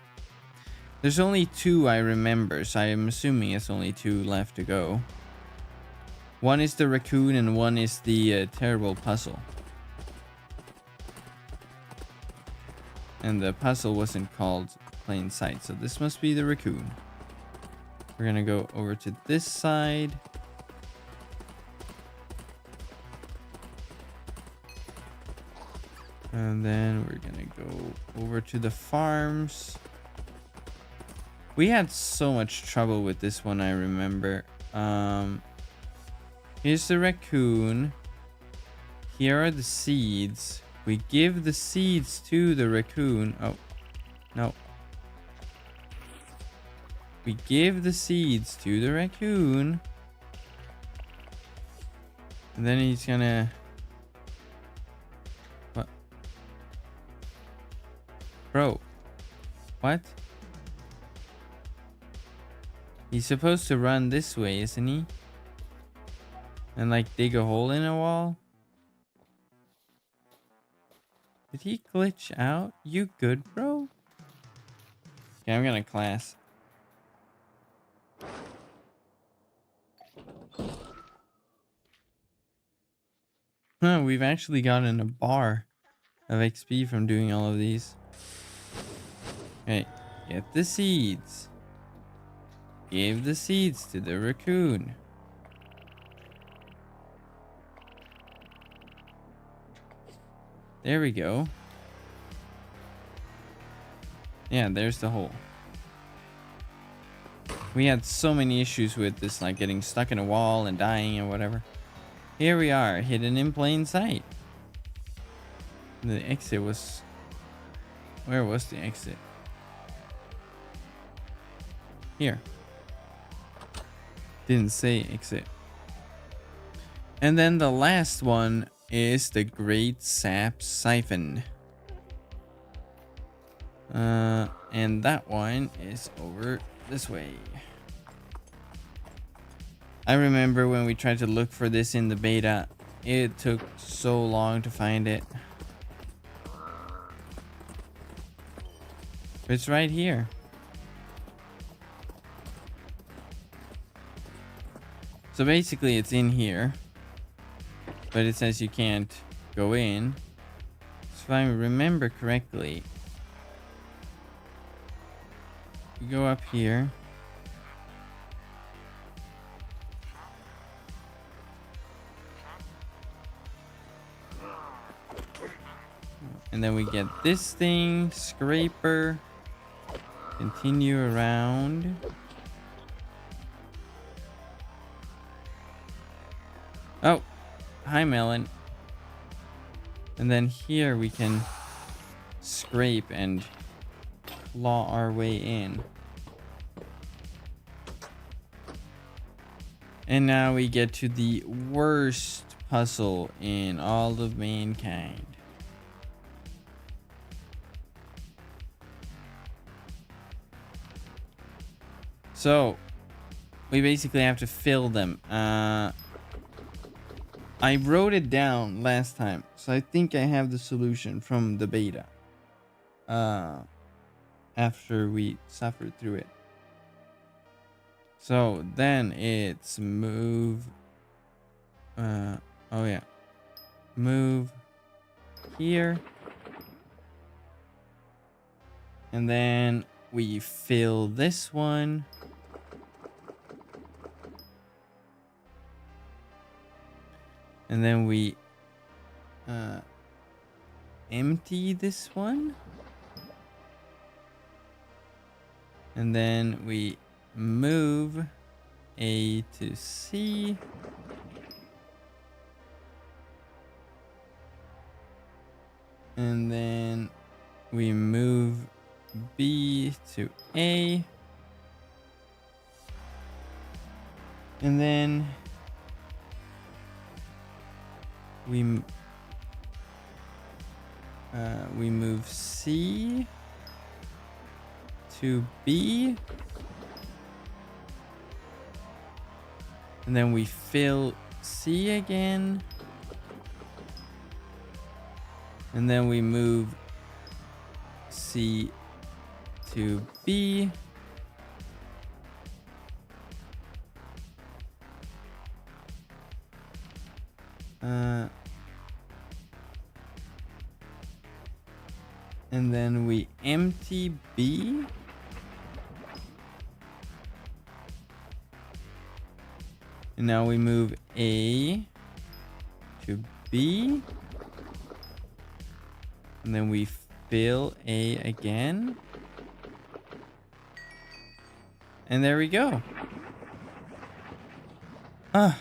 There's only 2 I remember, so I'm assuming it's only 2 left to go. One is the raccoon and one is the terrible puzzle. And the puzzle wasn't called plain sight. So this must be the raccoon. We're gonna go over to this side. And then we're gonna go over to the farms. We had so much trouble with this one, I remember. Here's the raccoon. Here are the seeds. We give the seeds to the raccoon. Oh, no. We give the seeds to the raccoon. And then he's gonna... What? Bro. What? He's supposed to run this way, isn't he? And like dig a hole in a wall? Did he glitch out? You good, bro? Okay, I'm gonna class. Huh, we've actually gotten a bar of XP from doing all of these. Okay, get the seeds. Give the seeds to the raccoon. There we go. Yeah, there's the hole. We had so many issues with this, like getting stuck in a wall and dying and whatever. Here we are, hidden in plain sight. The exit was... Where was the exit? Here. Didn't say exit. And then the last one is the Great Sap Siphon. And that one is over this way. I remember when we tried to look for this in the beta, it took so long to find it. It's right here. So basically it's in here, but it says you can't go in. So if I remember correctly, you go up here. And then we get this thing, scraper, continue around. Oh, hi Melon. And then here we can scrape and claw our way in. And now we get to the worst puzzle in all of mankind. So, we basically have to fill them. I wrote it down last time, so I think I have the solution from the beta. After we suffered through it. So then it's move. Oh yeah, move here, and then we fill this one. And then we empty this one. And then we move A to C. And then we move B to A. And then we move C to B, and then we fill C again, and then we move C to B, And then we empty B. And now we move A to B. And then we fill A again. And there we go. Ah.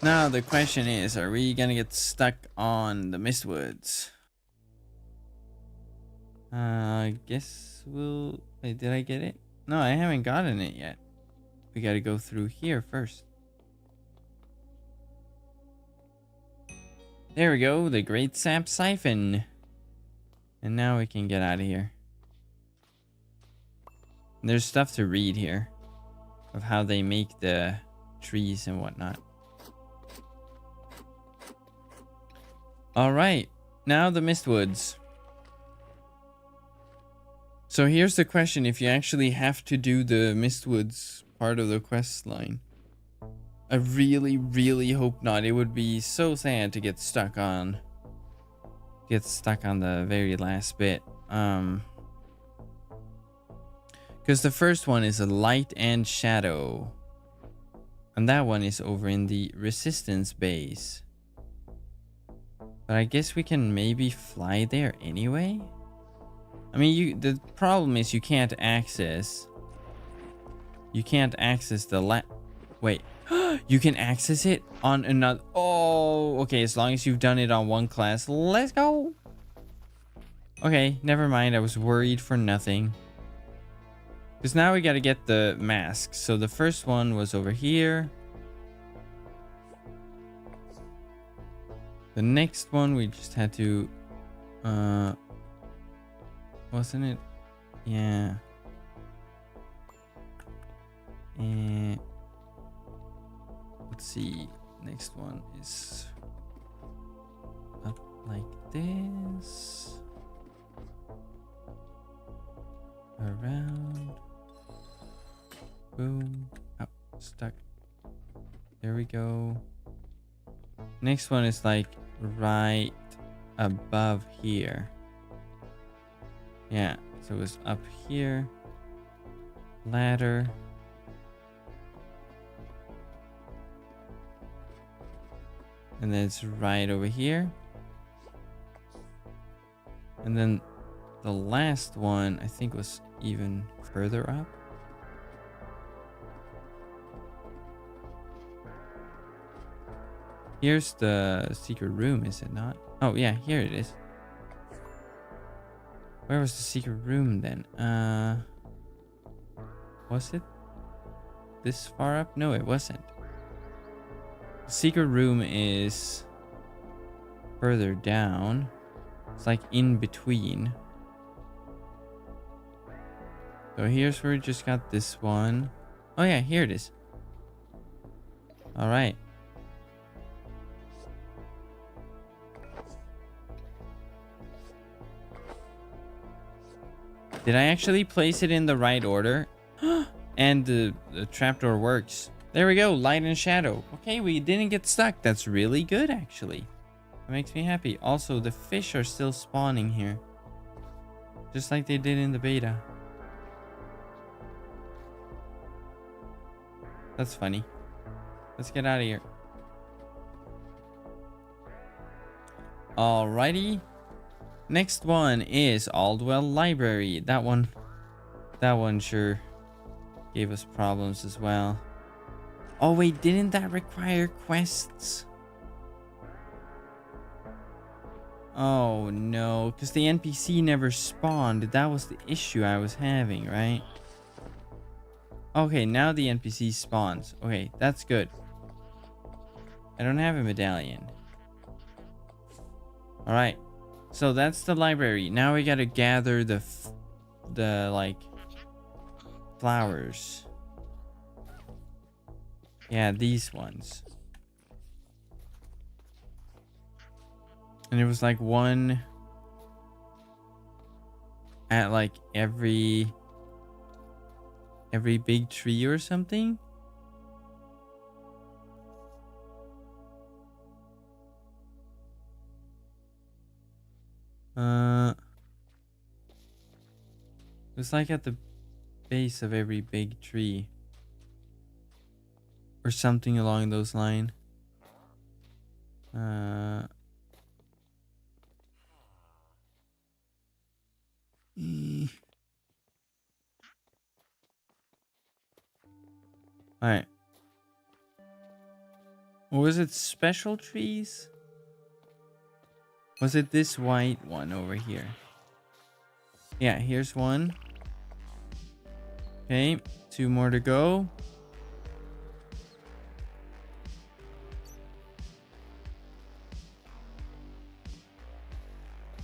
Now the question is, are we gonna get stuck on the Mistwoods? I guess we'll... Wait, did I get it? No, I haven't gotten it yet. We gotta go through here first. There we go, the Great Sap Siphon. And now we can get out of here. There's stuff to read here of how they make the trees and whatnot. All right, now the Mistwoods. So here's the question: if you actually have to do the Mistwoods part of the quest line, I really, really hope not. It would be so sad to get stuck on the very last bit. Because the first one is a light and shadow, and that one is over in the resistance base. But I guess we can maybe fly there anyway. I mean, the problem is you can't access the wait. You can access it on another. Oh, okay, as long as you've done it on one class. Let's go. Okay, never mind, I was worried for nothing. Because now we got to get the masks. So the first one was over here. The next one we just had to wasn't it? Yeah. And let's see. Next one is up like this. Around. Boom. Oh, stuck. There we go. Next one is like right above here. Yeah, so it was up here. Ladder. And then it's right over here. And then the last one, I think, was even further up. Here's the secret room, is it not? Oh, yeah, here it is. Where was the secret room then? Was it this far up? No, it wasn't. The secret room is further down. It's like in between. So here's where we just got this one. Oh yeah, here it is. All right. Did I actually place it in the right order? And the trapdoor works. There we go, light and shadow. Okay, we didn't get stuck. That's really good, actually. That makes me happy. Also, the fish are still spawning here. Just like they did in the beta. That's funny. Let's get out of here. Alrighty. Next one is Aldwell Library. That one sure gave us problems as well. Oh wait, didn't that require quests? Oh no, because the NPC never spawned. That was the issue I was having, right? Okay, now the NPC spawns. Okay, that's good. I don't have a medallion. Alright. So that's the library. Now we gotta gather the like flowers. Yeah, these ones. And it was like one at like every big tree or something. It's like at the base of every big tree. Or something along those lines. Alright. Or was it special trees? Was it this white one over here? Yeah, here's one. Okay, 2 more to go.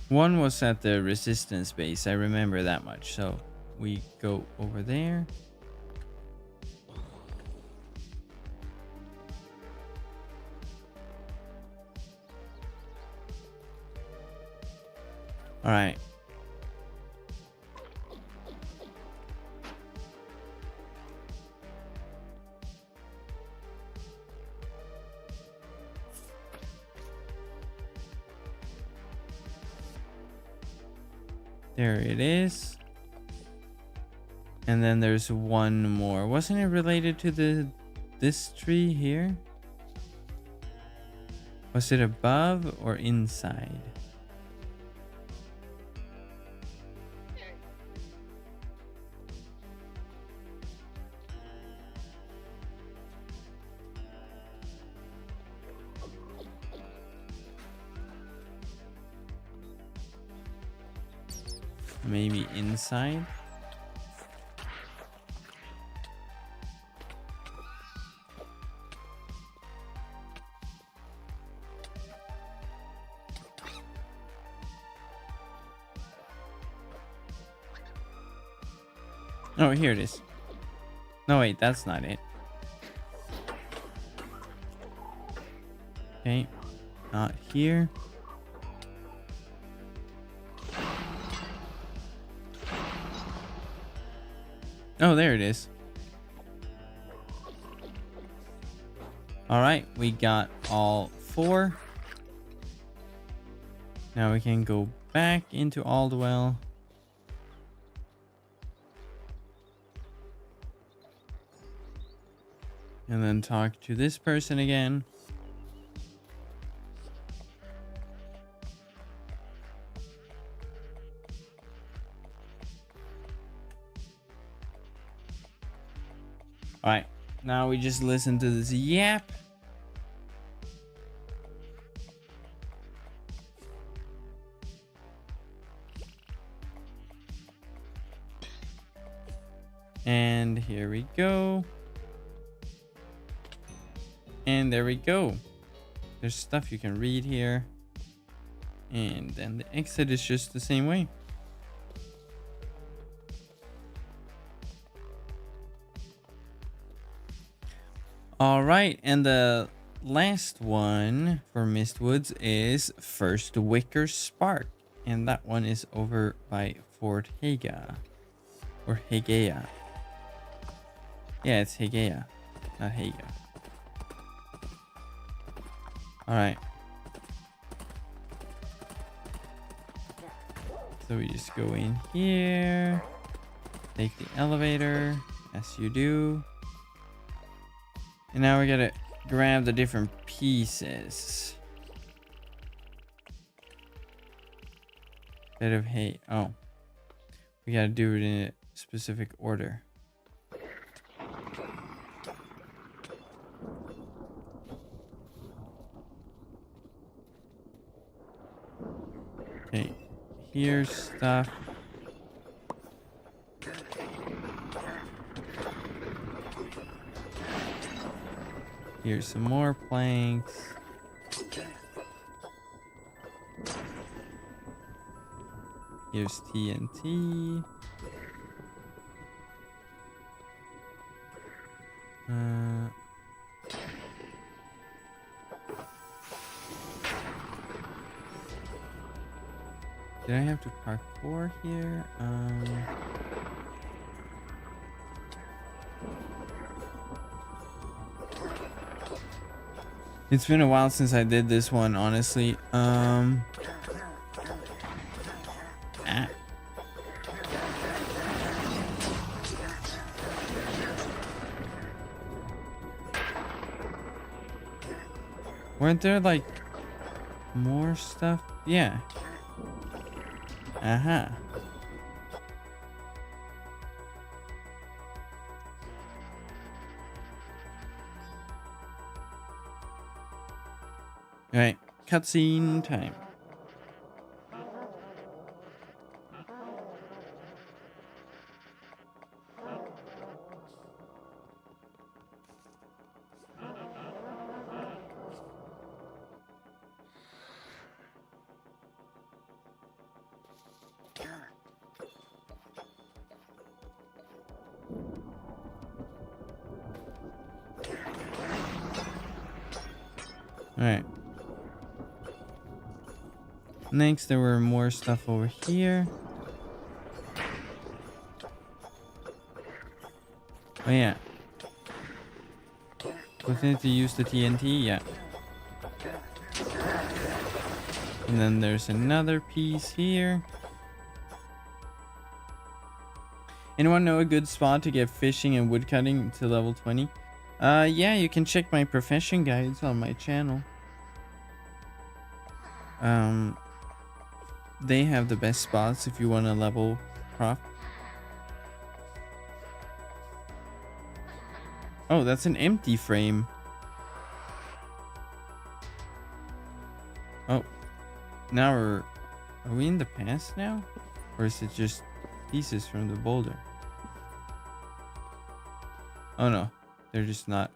One was at the resistance base. I remember that much. So we go over there. All right. There it is. And then there's one more. Wasn't it related to this tree here? Was it above or inside? Maybe inside. Oh, here it is. No, wait, that's not it. Okay, not here. Oh, there it is. All right, we got all 4. Now we can go back into Aldwell. And then talk to this person again. All right, now we just listen to this yap. And here we go. And there we go. There's stuff you can read here. And then the exit is just the same way. All right, and the last one for Mistwoods is First Wicker Spark, and that one is over by Fort Haga, or Hagea. Yeah, it's Hagea, not Haga. All right. So we just go in here, take the elevator, as you do. And now we gotta grab the different pieces. Bit of hay. Oh, we gotta do it in a specific order. Okay, here's stuff. Here's some more planks. Here's TNT. Did I have to parkour here? It's been a while since I did this one, honestly. at? Weren't there like more stuff? Yeah. Uh-huh. Alright, cutscene time. Alright. Next, there were more stuff over here. Oh yeah. Continue to use the TNT, yeah. And then there's another piece here. Anyone know a good spot to get fishing and woodcutting to level 20? Yeah, you can check my profession guides on my channel. They have the best spots if you want to level craft. Oh, that's an empty frame. Oh, now are we in the past now? Or is it just pieces from the boulder? Oh no, they're just not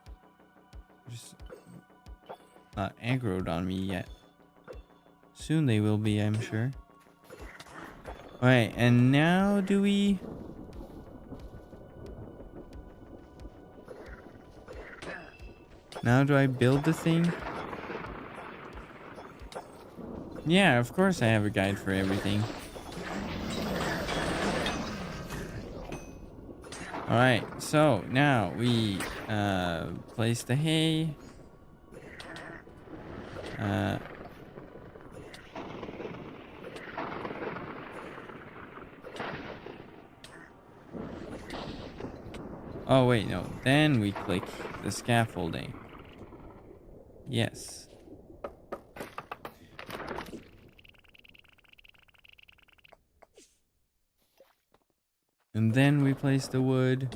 aggroed on me yet. Soon they will be, I'm sure. Alright, and now do we... Now do I build the thing? Yeah, of course I have a guide for everything. Alright, so now we place the hay. Oh wait, no. Then we click the scaffolding. Yes. And then we place the wood.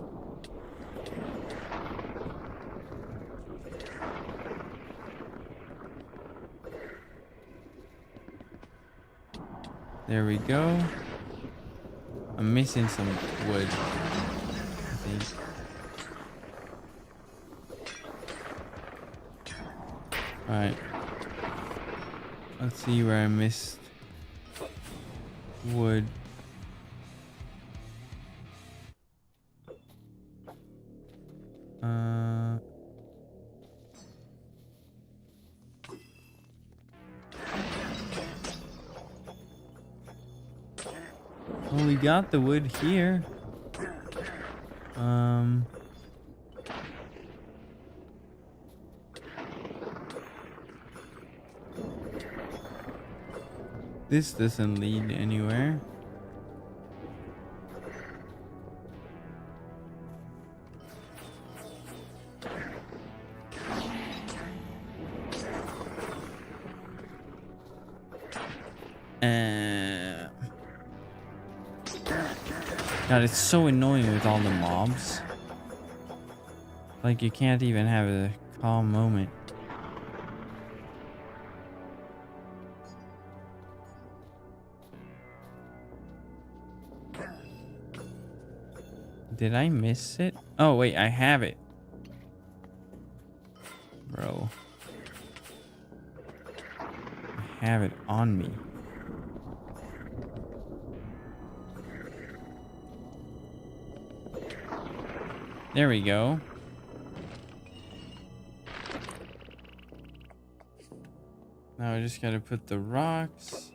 There we go. I'm missing some wood, I think. Alright. Let's see where I missed wood. Well, we got the wood here. This doesn't lead anywhere. God, it's so annoying with all the mobs. Like, you can't even have a calm moment. Did I miss it? Oh, wait, I have it. Bro. I have it on me. There we go. Now I just gotta put the rocks.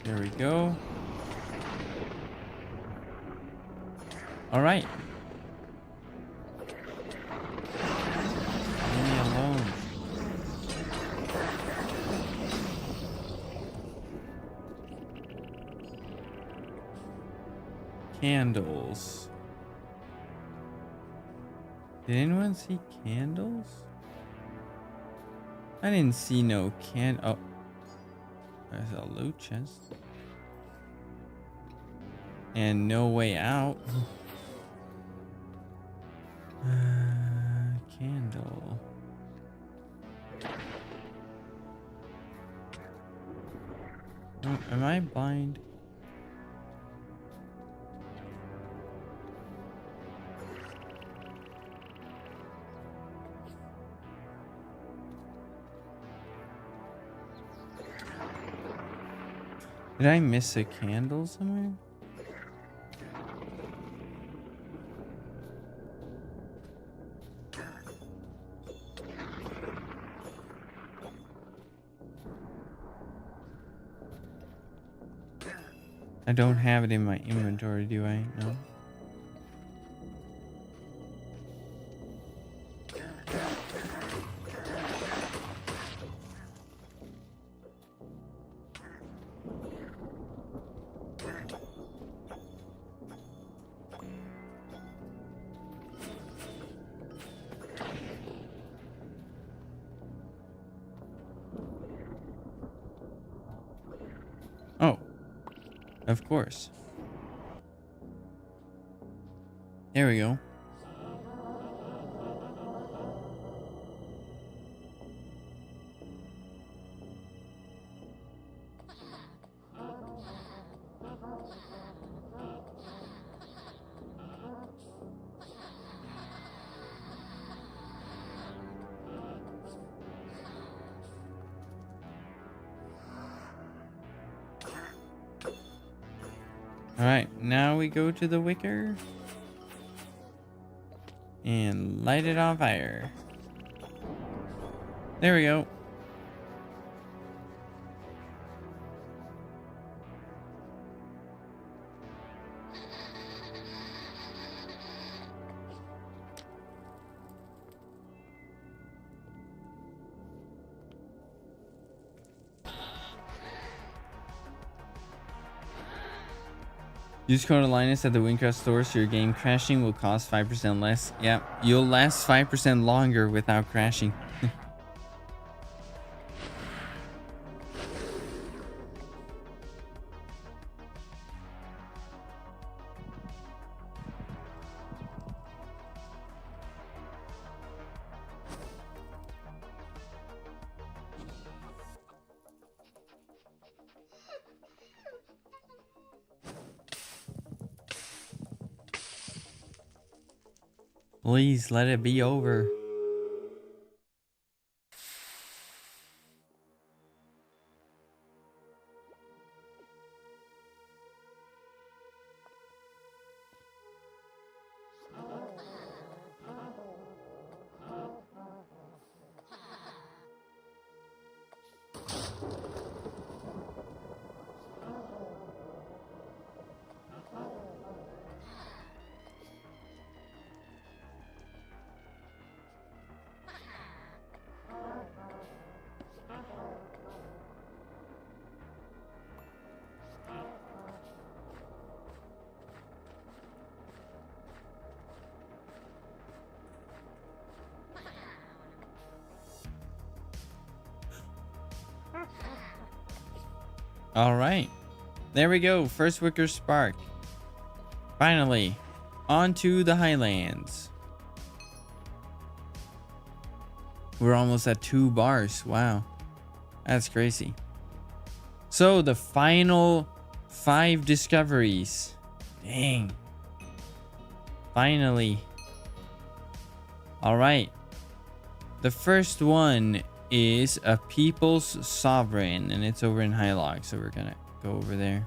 There we go. All right. Leave me alone. candles. Did anyone see candles? I didn't see no oh, there's a loot chest. And no way out. Candle. Oh, am I blind? Did I miss a candle somewhere? I don't have it in my inventory, do I? No. Oh. Of course. There we go. Alright, now we go to the wicker and light it on fire. There we go. Use code Linus at the Wynncraft store so your game crashing will cost 5% less. Yeah, you'll last 5% longer without crashing. Please let it be over. All right, there we go. First wicker spark. Finally, onto the highlands. We're almost at 2 bars. Wow, that's crazy. So the final 5 discoveries. Dang. Finally. All right. The first one is a people's sovereign, and it's over in Hylog, so we're gonna go over there.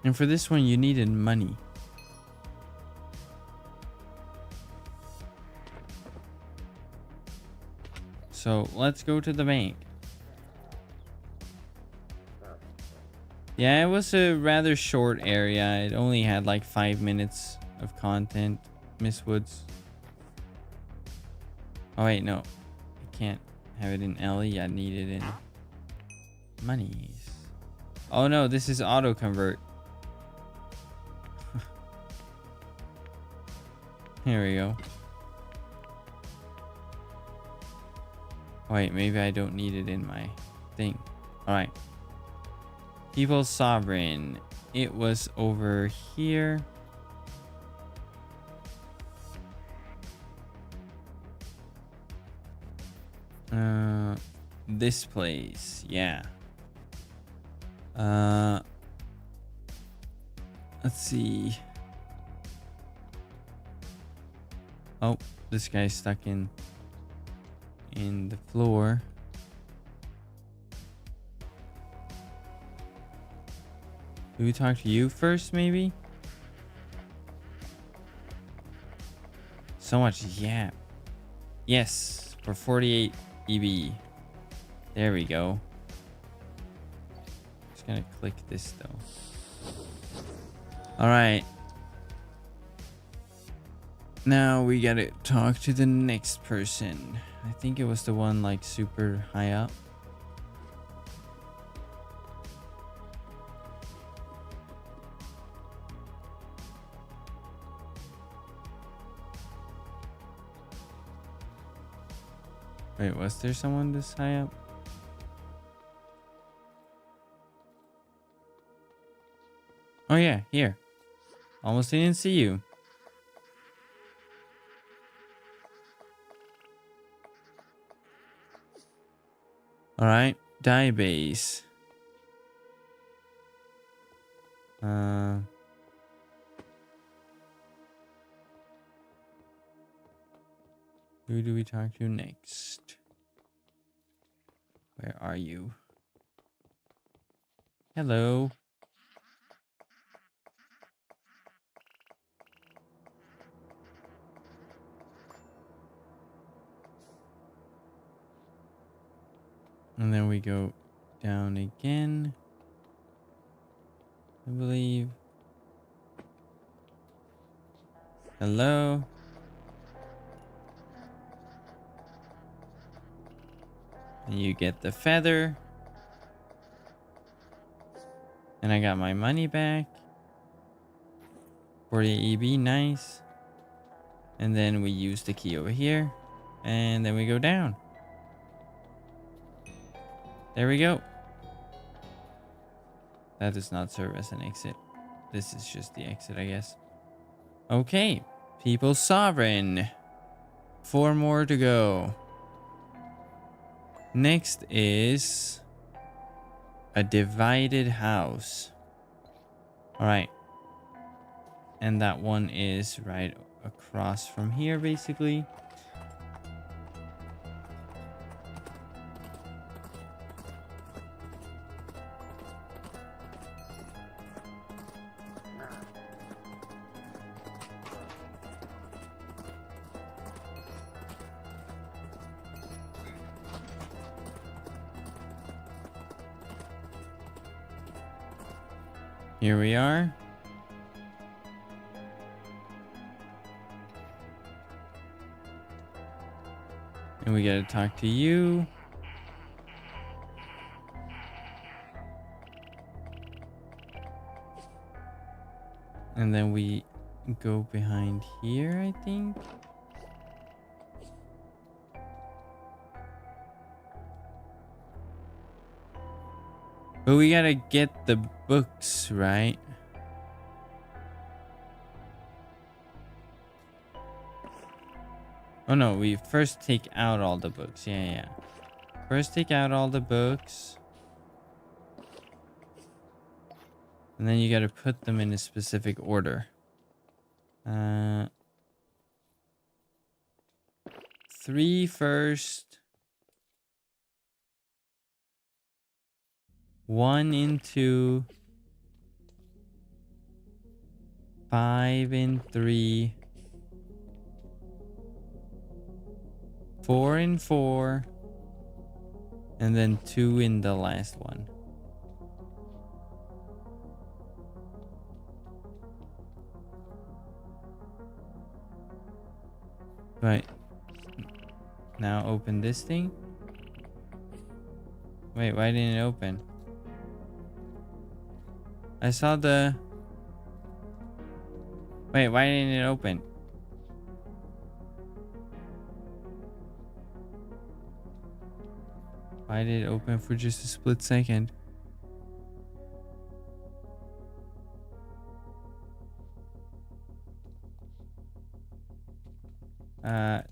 And for this one, you needed money. So let's go to the bank. Yeah, it was a rather short area. It only had like 5 minutes of content. Miss Woods. Oh wait, no. I can't have it in Ellie. I need it in monies. Oh no, this is auto convert. Here we go. Wait, maybe I don't need it in my thing. Alright. People's Sovereign. It was over here. This place. Yeah. Let's see. Oh, this guy's stuck in the floor. Do we talk to you first, maybe? So much, yeah. Yes, for 48 EB. There we go. Just gonna click this though. All right. Now we gotta talk to the next person. I think it was the one like super high up. Wait, was there someone this high up? Oh yeah, here. Almost didn't see you. All right, die base. Who do we talk to next? Where are you? Hello. And then we go down again, I believe. Hello. And you get the feather. And I got my money back. 48 EB, nice. And then we use the key over here. And then we go down. There we go. That does not serve as an exit. This is just the exit, I guess. Okay. People's Sovereign. 4 more to go. Next is a divided house. All right. And that one is right across from here, basically. Here we are. And we gotta talk to you. And then we go behind here, I think. But we gotta get the books, right? Oh no, we first take out all the books. Yeah. First take out all the books. And then you gotta put them in a specific order. 3 first. 1 into 5 and 3, 4 and 4, and then 2 in the last one. Right. Now open this thing. Wait, why didn't it open? I saw the... Wait, why didn't it open? Why did it open for just a split second?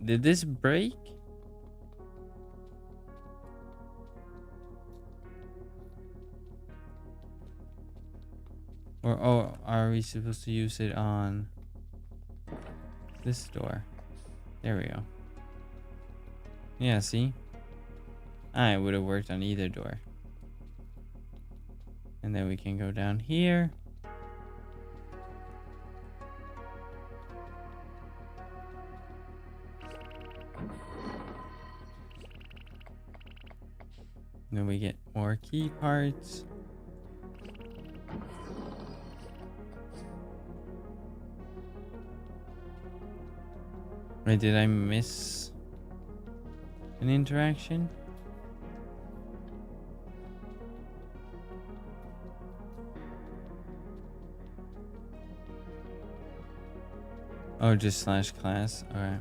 Did this break? Or, oh, are we supposed to use it on this door? There we go. Yeah, see? It would have worked on either door. And then we can go down here. Then we get more key parts. Wait, did I miss an interaction? Oh, just slash class. Alright.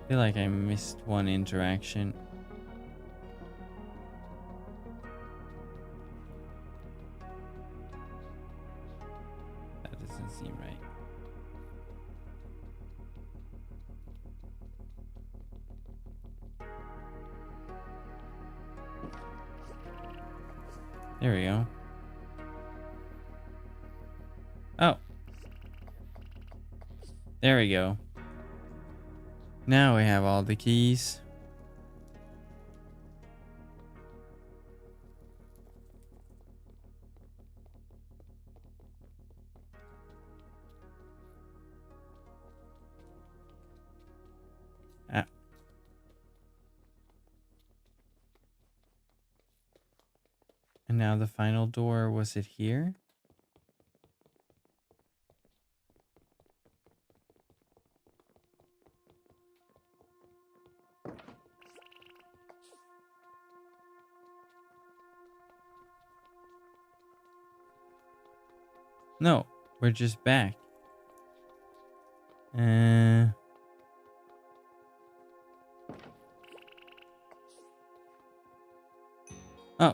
I feel like I missed one interaction. That doesn't seem right. There we go. Oh. There we go. Now we have all the keys. Ah. And now the final door, was it here? No, we're just back. Oh,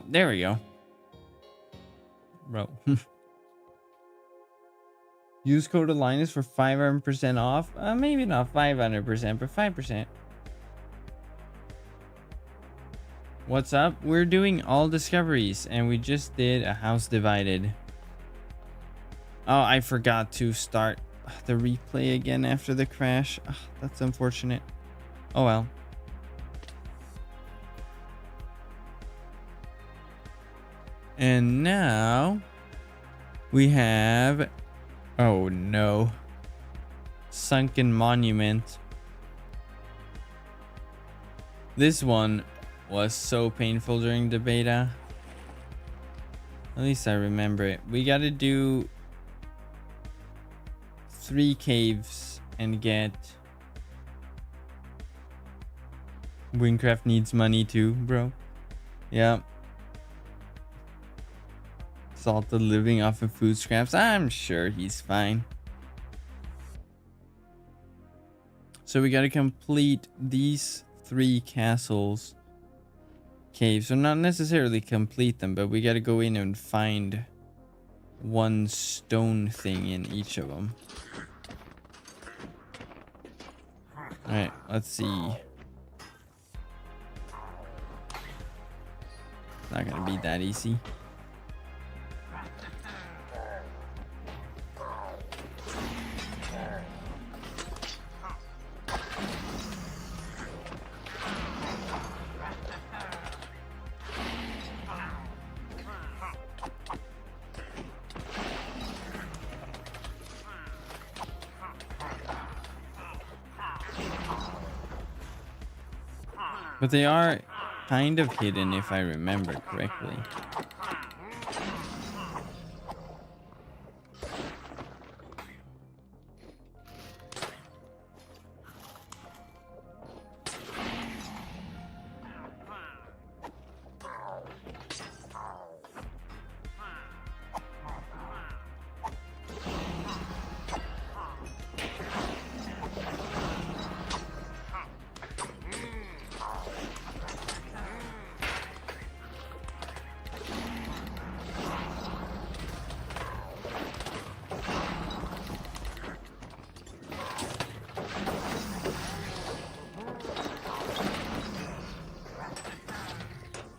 there we go. Bro. Use code Linus for 500% off. Maybe not 500%, but 5%. What's up? We're doing all discoveries, and we just did a house divided. Oh, I forgot to start the replay again after the crash. Oh, that's unfortunate. Oh well. And now we have, oh no, Sunken Monument. This one was so painful during the beta. At least I remember it. We got to do 3 caves and get... Wynncraft needs money too, bro. Yeah. Salted living off of food scraps. I'm sure he's fine. So we got to complete these 3 castles caves. So not necessarily complete them, but we got to go in and find one stone thing in each of them. All right, let's see. Not gonna be that easy. But they are kind of hidden if I remember correctly.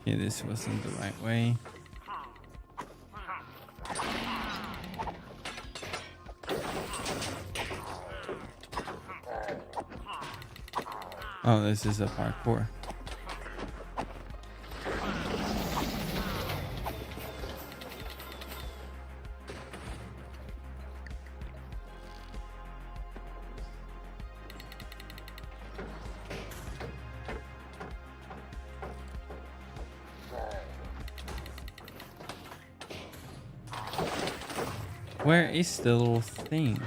Okay, this wasn't the right way. Oh, this is a parkour. Where is the little thing?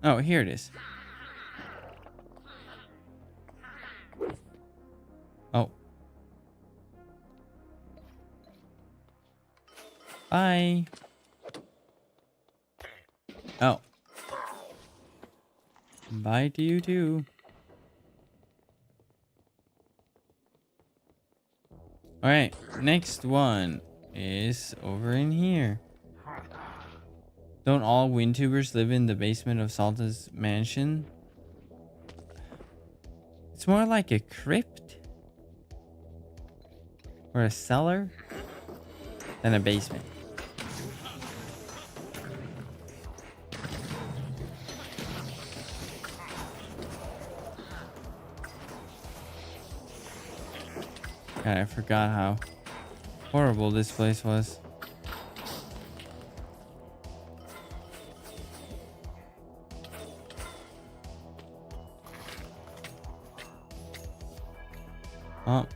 Oh, here it is. Oh. Bye. Oh. Bye to you too. Alright, next one is over in here. Don't all Wynntubers live in the basement of Salta's mansion? It's more like a crypt or a cellar than a basement. God, I forgot how horrible this place was. Oh.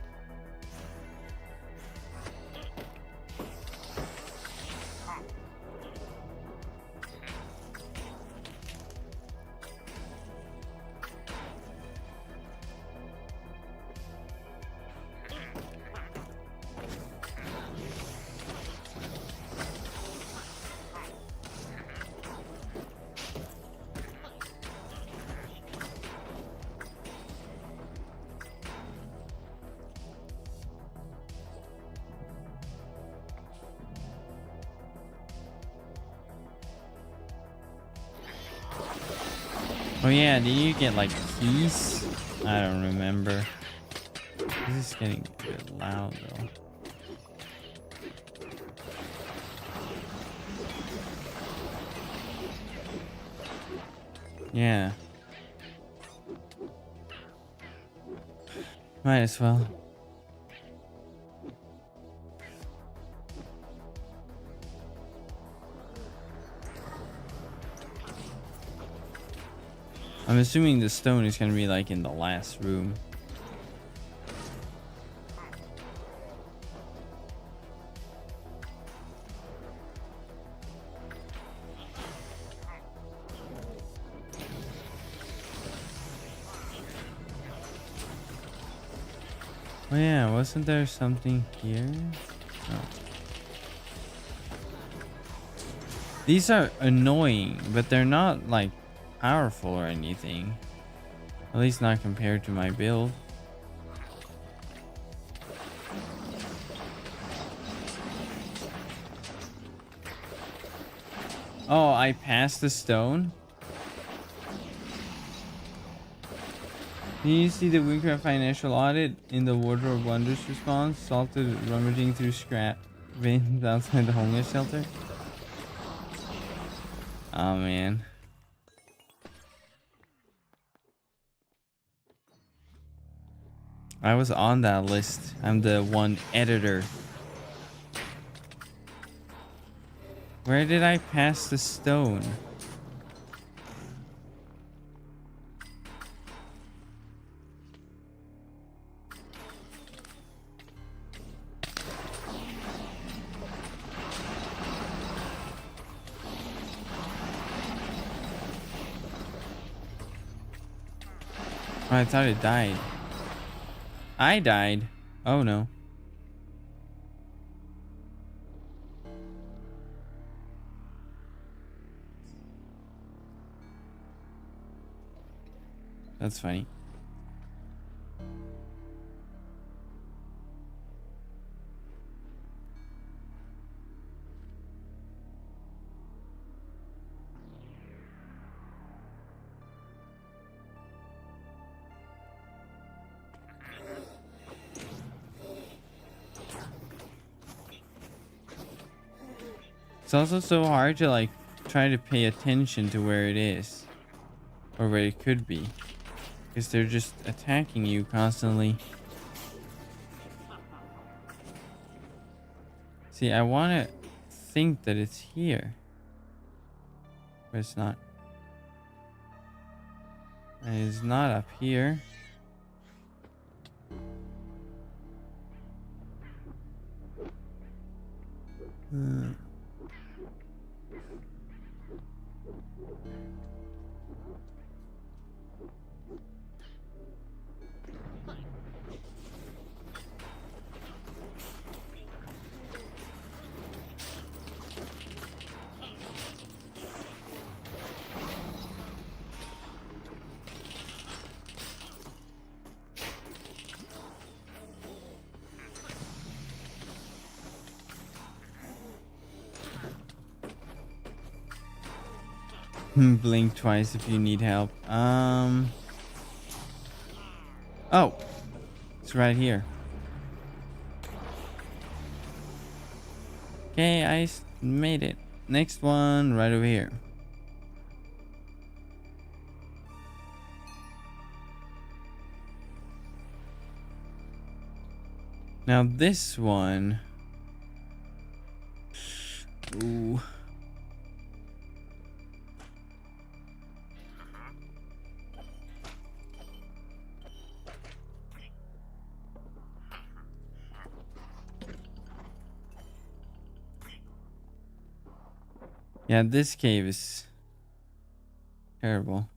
Oh yeah, did you get like keys? I don't remember. This is getting a bit loud though. Yeah. Might as well. I'm assuming the stone is going to be like in the last room. Oh yeah, wasn't there something here? Oh. These are annoying, but they're not like powerful or anything. At least not compared to my build. Oh, I passed the stone? Can you see the Wynncraft financial audit in the Wardrobe Wonders response? Salted rummaging through scrap bins outside the homeless shelter? Oh man. I was on that list. I'm the one editor. Where did I pass the stone? Oh, I thought it died. I died. Oh no. That's funny. It's also so hard to like try to pay attention to where it is or where it could be, because they're just attacking you constantly. See, I want to think that it's here, but it's not. And it's not up here. Blink twice if you need help. Oh, it's right here. Okay, I made it. Next one right over here. Now this one. Ooh. Yeah, this cave is terrible.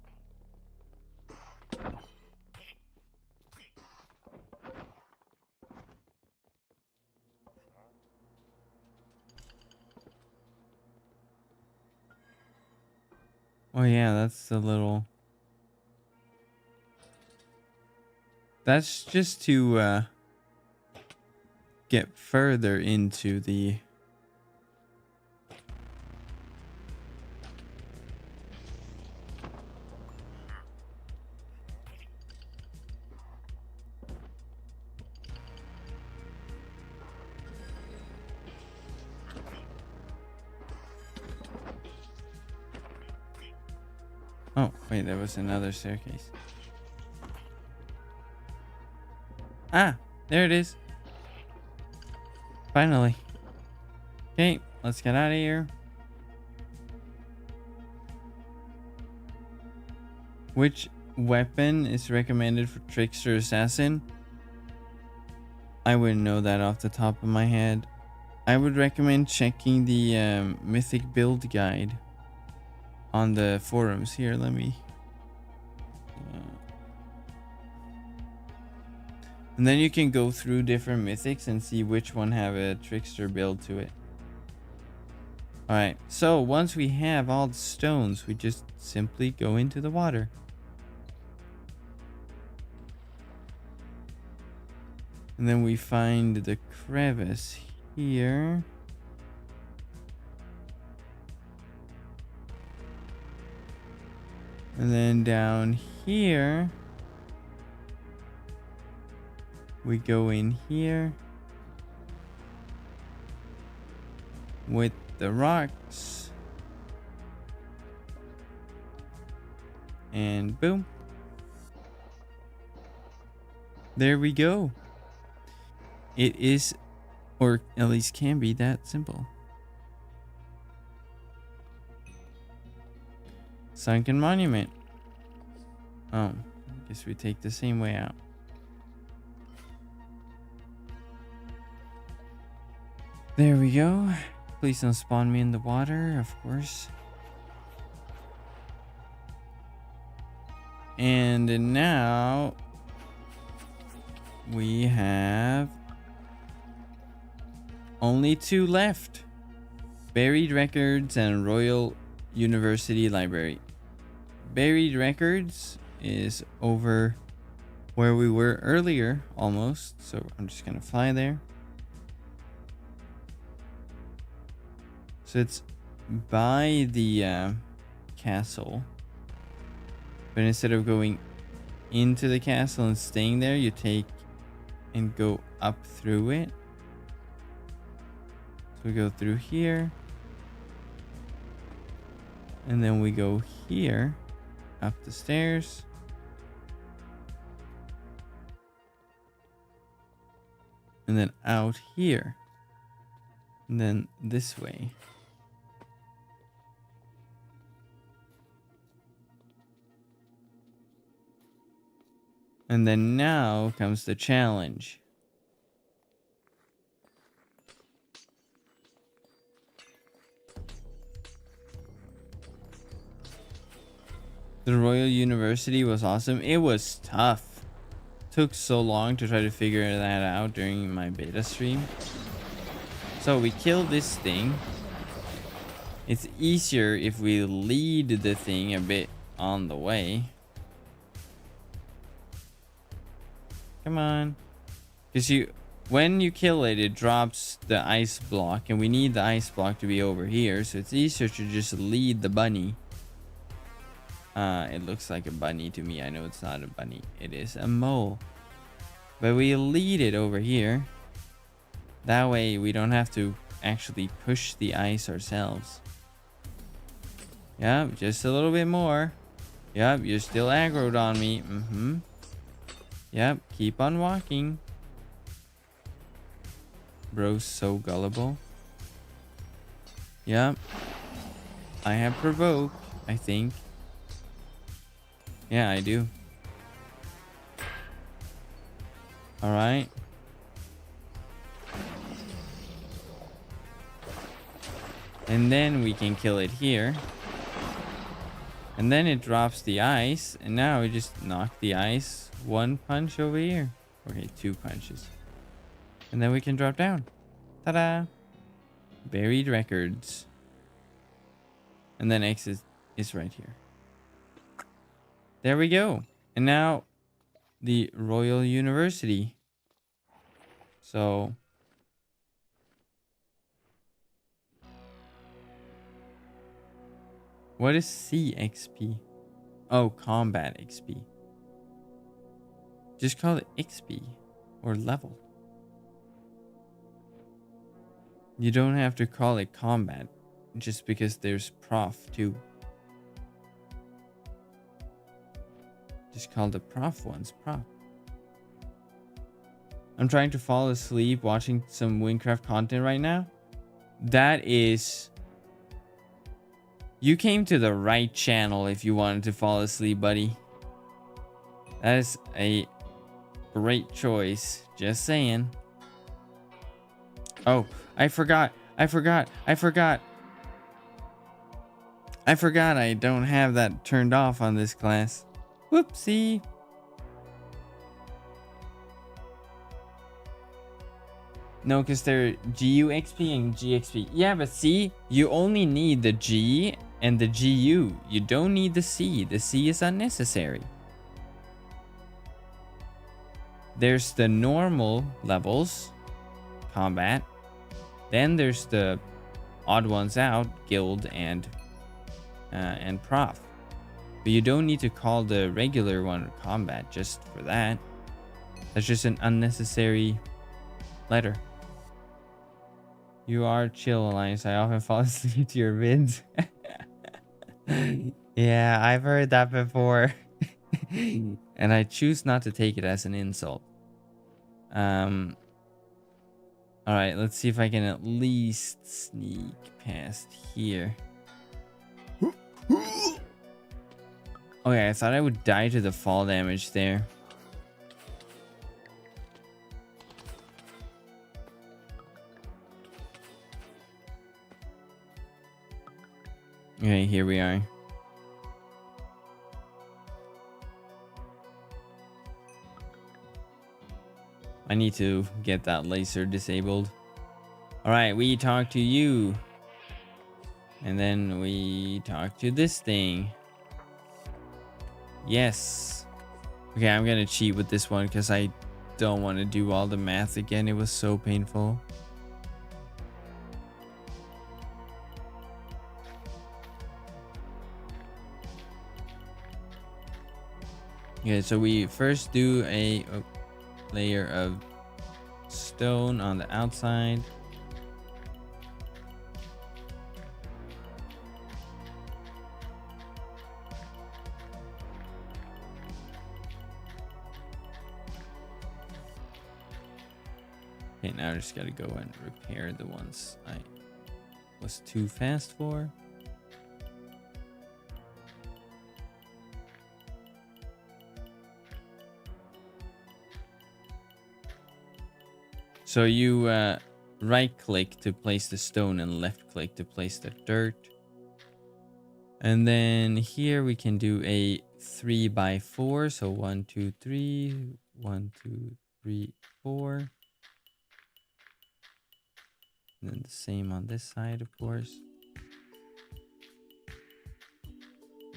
Oh yeah, that's the little... That's just to get further into the... Oh, wait, there was another staircase. Ah, there it is. Finally. Okay, let's get out of here. Which weapon is recommended for Trickster Assassin? I wouldn't know that off the top of my head. I would recommend checking the Mythic build guide on the forums. Here, let me... and then you can go through different mythics and see which one have a trickster build to it. Alright, so once we have all the stones, we just simply go into the water. And then we find the crevice here. And then down here, we go in here with the rocks. And boom. There we go. It is, or at least can be, that simple. Sunken Monument. Oh, I guess we take the same way out. There we go. Please don't spawn me in the water, of course. And now we have only 2 left. Buried Records and Royal University Library. Buried Records is over where we were earlier, almost. So I'm just gonna fly there. So it's by the castle. But instead of going into the castle and staying there, you take and go up through it. So we go through here. And then we go here, up the stairs. And then out here. And then this way. And then now comes the challenge. The Royal University was awesome. It was tough. Took so long to try to figure that out during my beta stream. So we kill this thing. It's easier if we lead the thing a bit on the way. Come on. Because when you kill it, it drops the ice block. And we need the ice block to be over here. So it's easier to just lead the bunny. It looks like a bunny to me. I know it's not a bunny. It is a mole. But we lead it over here. That way we don't have to actually push the ice ourselves. Yep, just a little bit more. Yep, you're still aggroed on me. Yep, keep on walking. Bro's so gullible. Yep. I have provoked, I think. Yeah, I do. Alright. And then we can kill it here. And then it drops the ice. And now we just knock the ice. One punch over here. Okay, 2 punches. And then we can drop down. Ta-da! Buried records. And then X is right here. There we go. And now the Royal University. So what is CXP? Oh, combat XP. Just call it XP or level. You don't have to call it combat just because there's prof too. Just call the prof ones prof. I'm trying to fall asleep watching some Wynncraft content right now. That is... You came to the right channel if you wanted to fall asleep, buddy. That is a great choice. Just saying. Oh, I forgot. I don't have that turned off on this class. Whoopsie. No, because they're GU XP and GXP. Yeah, but see, you only need the G and the GU. You don't need the C. The C is unnecessary. There's the normal levels, combat. Then there's the odd ones out, guild and prof. But you don't need to call the regular one combat just for that. That's just an unnecessary letter. You are chill, Alliance. I often fall asleep to your vids. Yeah, I've heard that before. And I choose not to take it as an insult. Alright, let's see if I can at least sneak past here. Okay, I thought I would die to the fall damage there. Okay, here we are. I need to get that laser disabled. Alright, we talk to you. And then we talk to this thing. Yes. Okay, I'm gonna cheat with this one because I don't want to do all the math again. It was so painful. Okay, so we first do a layer of stone on the outside. Okay, now I just gotta go and repair the ones I was too fast for. So you right click to place the stone and left click to place the dirt. And then here we can do a 3x4. So 1, 2, 3, 1, 2, 3, 4. And then the same on this side, of course.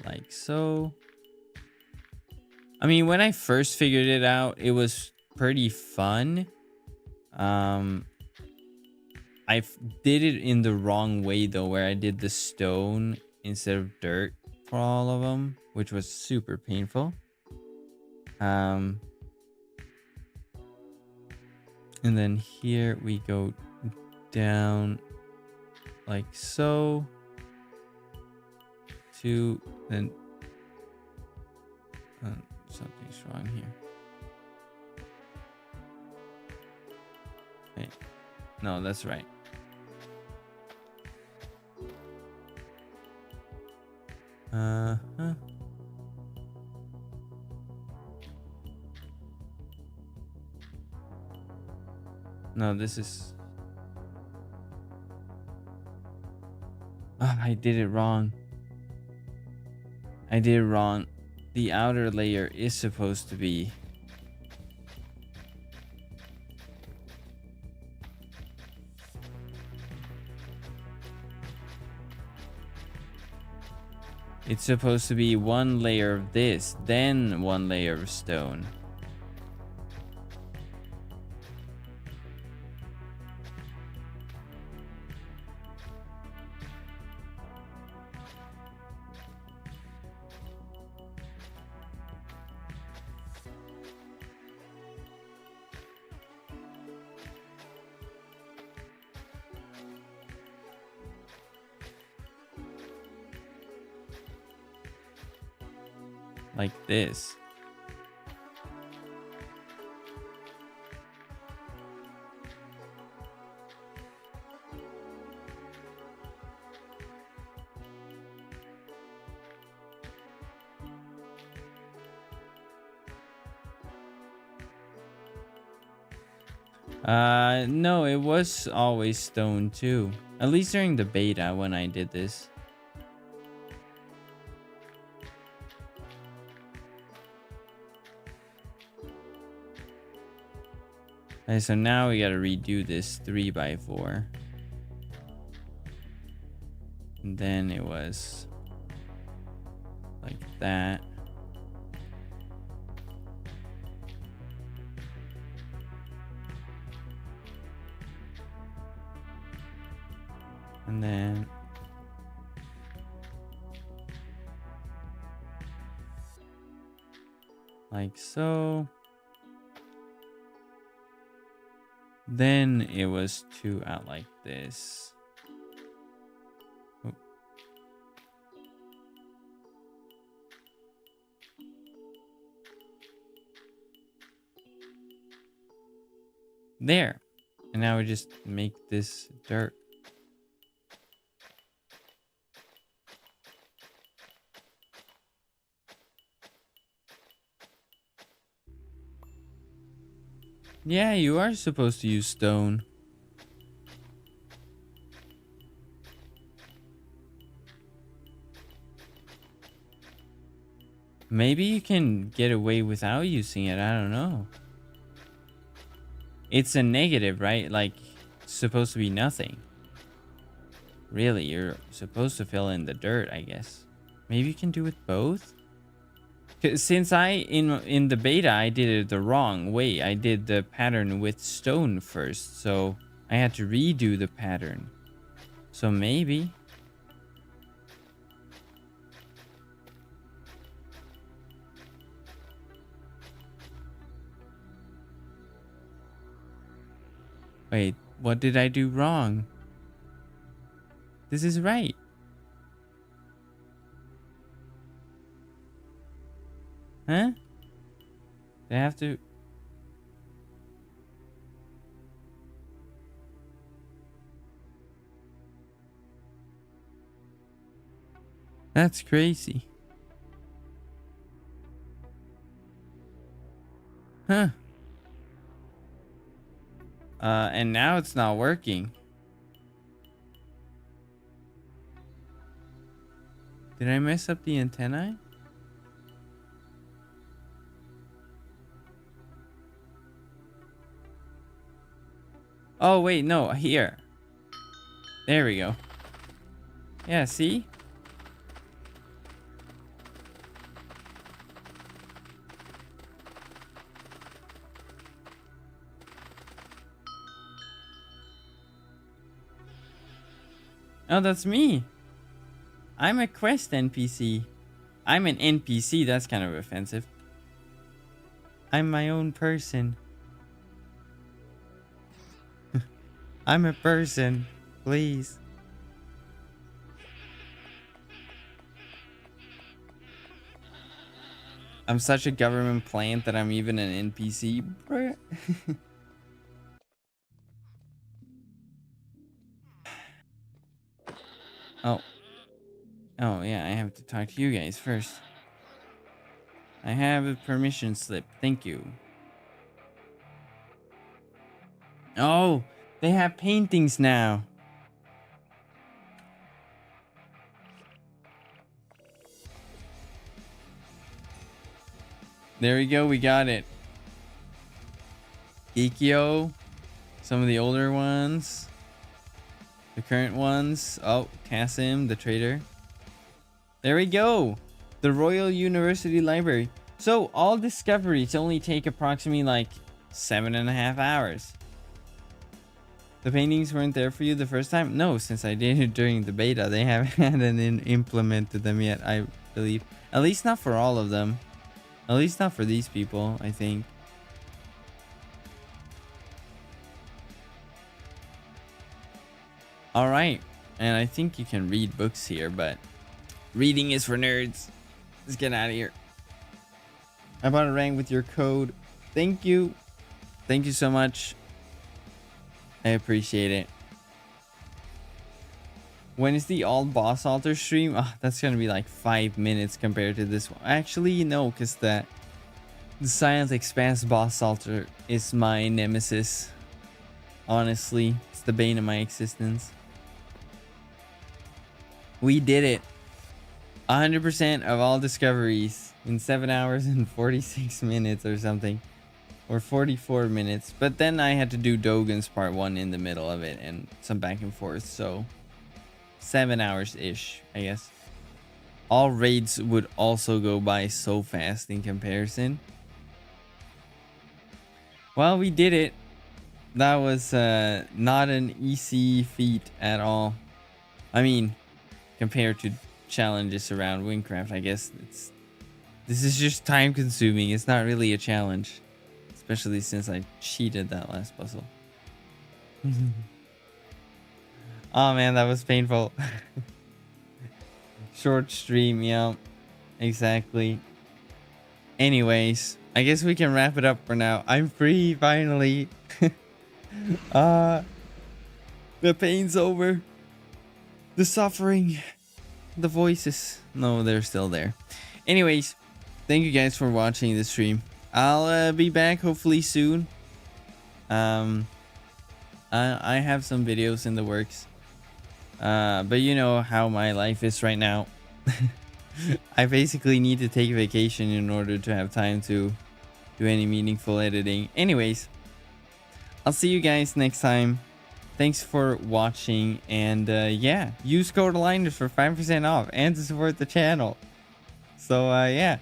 Like so. I mean, when I first figured it out, it was pretty fun. I did it in the wrong way though, where I did the stone instead of dirt for all of them, which was super painful. And then here we go down like so to then something's wrong here. Wait, no, that's right. No, this is... I did it wrong. I did it wrong. The outer layer is supposed to be... It's supposed to be one layer of this, then one layer of stone. Like this. No, it was always stone too. At least during the beta when I did this. Okay, so now we gotta redo this 3x4. And then it was like that. And then like so. Then it was two out like this. Oh. There. And now we just make this dirt. Yeah, you are supposed to use stone. Maybe you can get away without using it. I don't know. It's a negative, right? Like, it's supposed to be nothing. Really, you're supposed to fill in the dirt, I guess. Maybe you can do it both? Since in the beta I did it the wrong way. I did the pattern with stone first, so I had to redo the pattern. So maybe. Wait, what did I do wrong? This is right. Huh? They have to... That's crazy. Huh. And now it's not working. Did I mess up the antennae? Oh, wait, no, here. There we go. Yeah, see? Oh, that's me. I'm a quest NPC. I'm an NPC, that's kind of offensive. I'm my own person. I'm a person, please. I'm such a government plant that I'm even an NPC. Oh. Oh, yeah, I have to talk to you guys first. I have a permission slip. Thank you. Oh, they have paintings now. There we go. We got it. Ikio. Some of the older ones. The current ones. Oh, Kasim, the trader. There we go. The Royal University Library. So all discoveries only take approximately like 7.5 hours. The paintings weren't there for you the first time? No, since I did it during the beta. They haven't implemented them yet, I believe. At least not for all of them. At least not for these people, I think. Alright. And I think you can read books here, but reading is for nerds. Let's get out of here. I bought a rank with your code. Thank you. Thank you so much. I appreciate it. When is the all boss altar stream? Oh, that's gonna be like 5 minutes compared to this one. Actually, no, because the Silent Expanse boss altar is my nemesis. Honestly, it's the bane of my existence. We did it. 100% of all discoveries in 7 hours and 46 minutes or something. Or 44 minutes. But then I had to do Doguns part 1 in the middle of it and some back and forth. So 7 hours-ish, I guess. All raids would also go by so fast in comparison. Well, we did it. That was not an easy feat at all. I mean, compared to challenges around Wynncraft, I guess this is just time consuming. It's not really a challenge. Especially since I cheated that last puzzle. Oh man, that was painful. Short stream, yeah. Exactly. Anyways, I guess we can wrap it up for now. I'm free finally. The pain's over. The suffering. The voices. No, they're still there. Anyways, thank you guys for watching this stream. I'll be back hopefully soon. I have some videos in the works. But you know how my life is right now. I basically need to take a vacation in order to have time to do any meaningful editing. Anyways, I'll see you guys next time. Thanks for watching. And yeah, use code Aligners for 5% off and to support the channel. So yeah,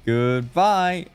goodbye.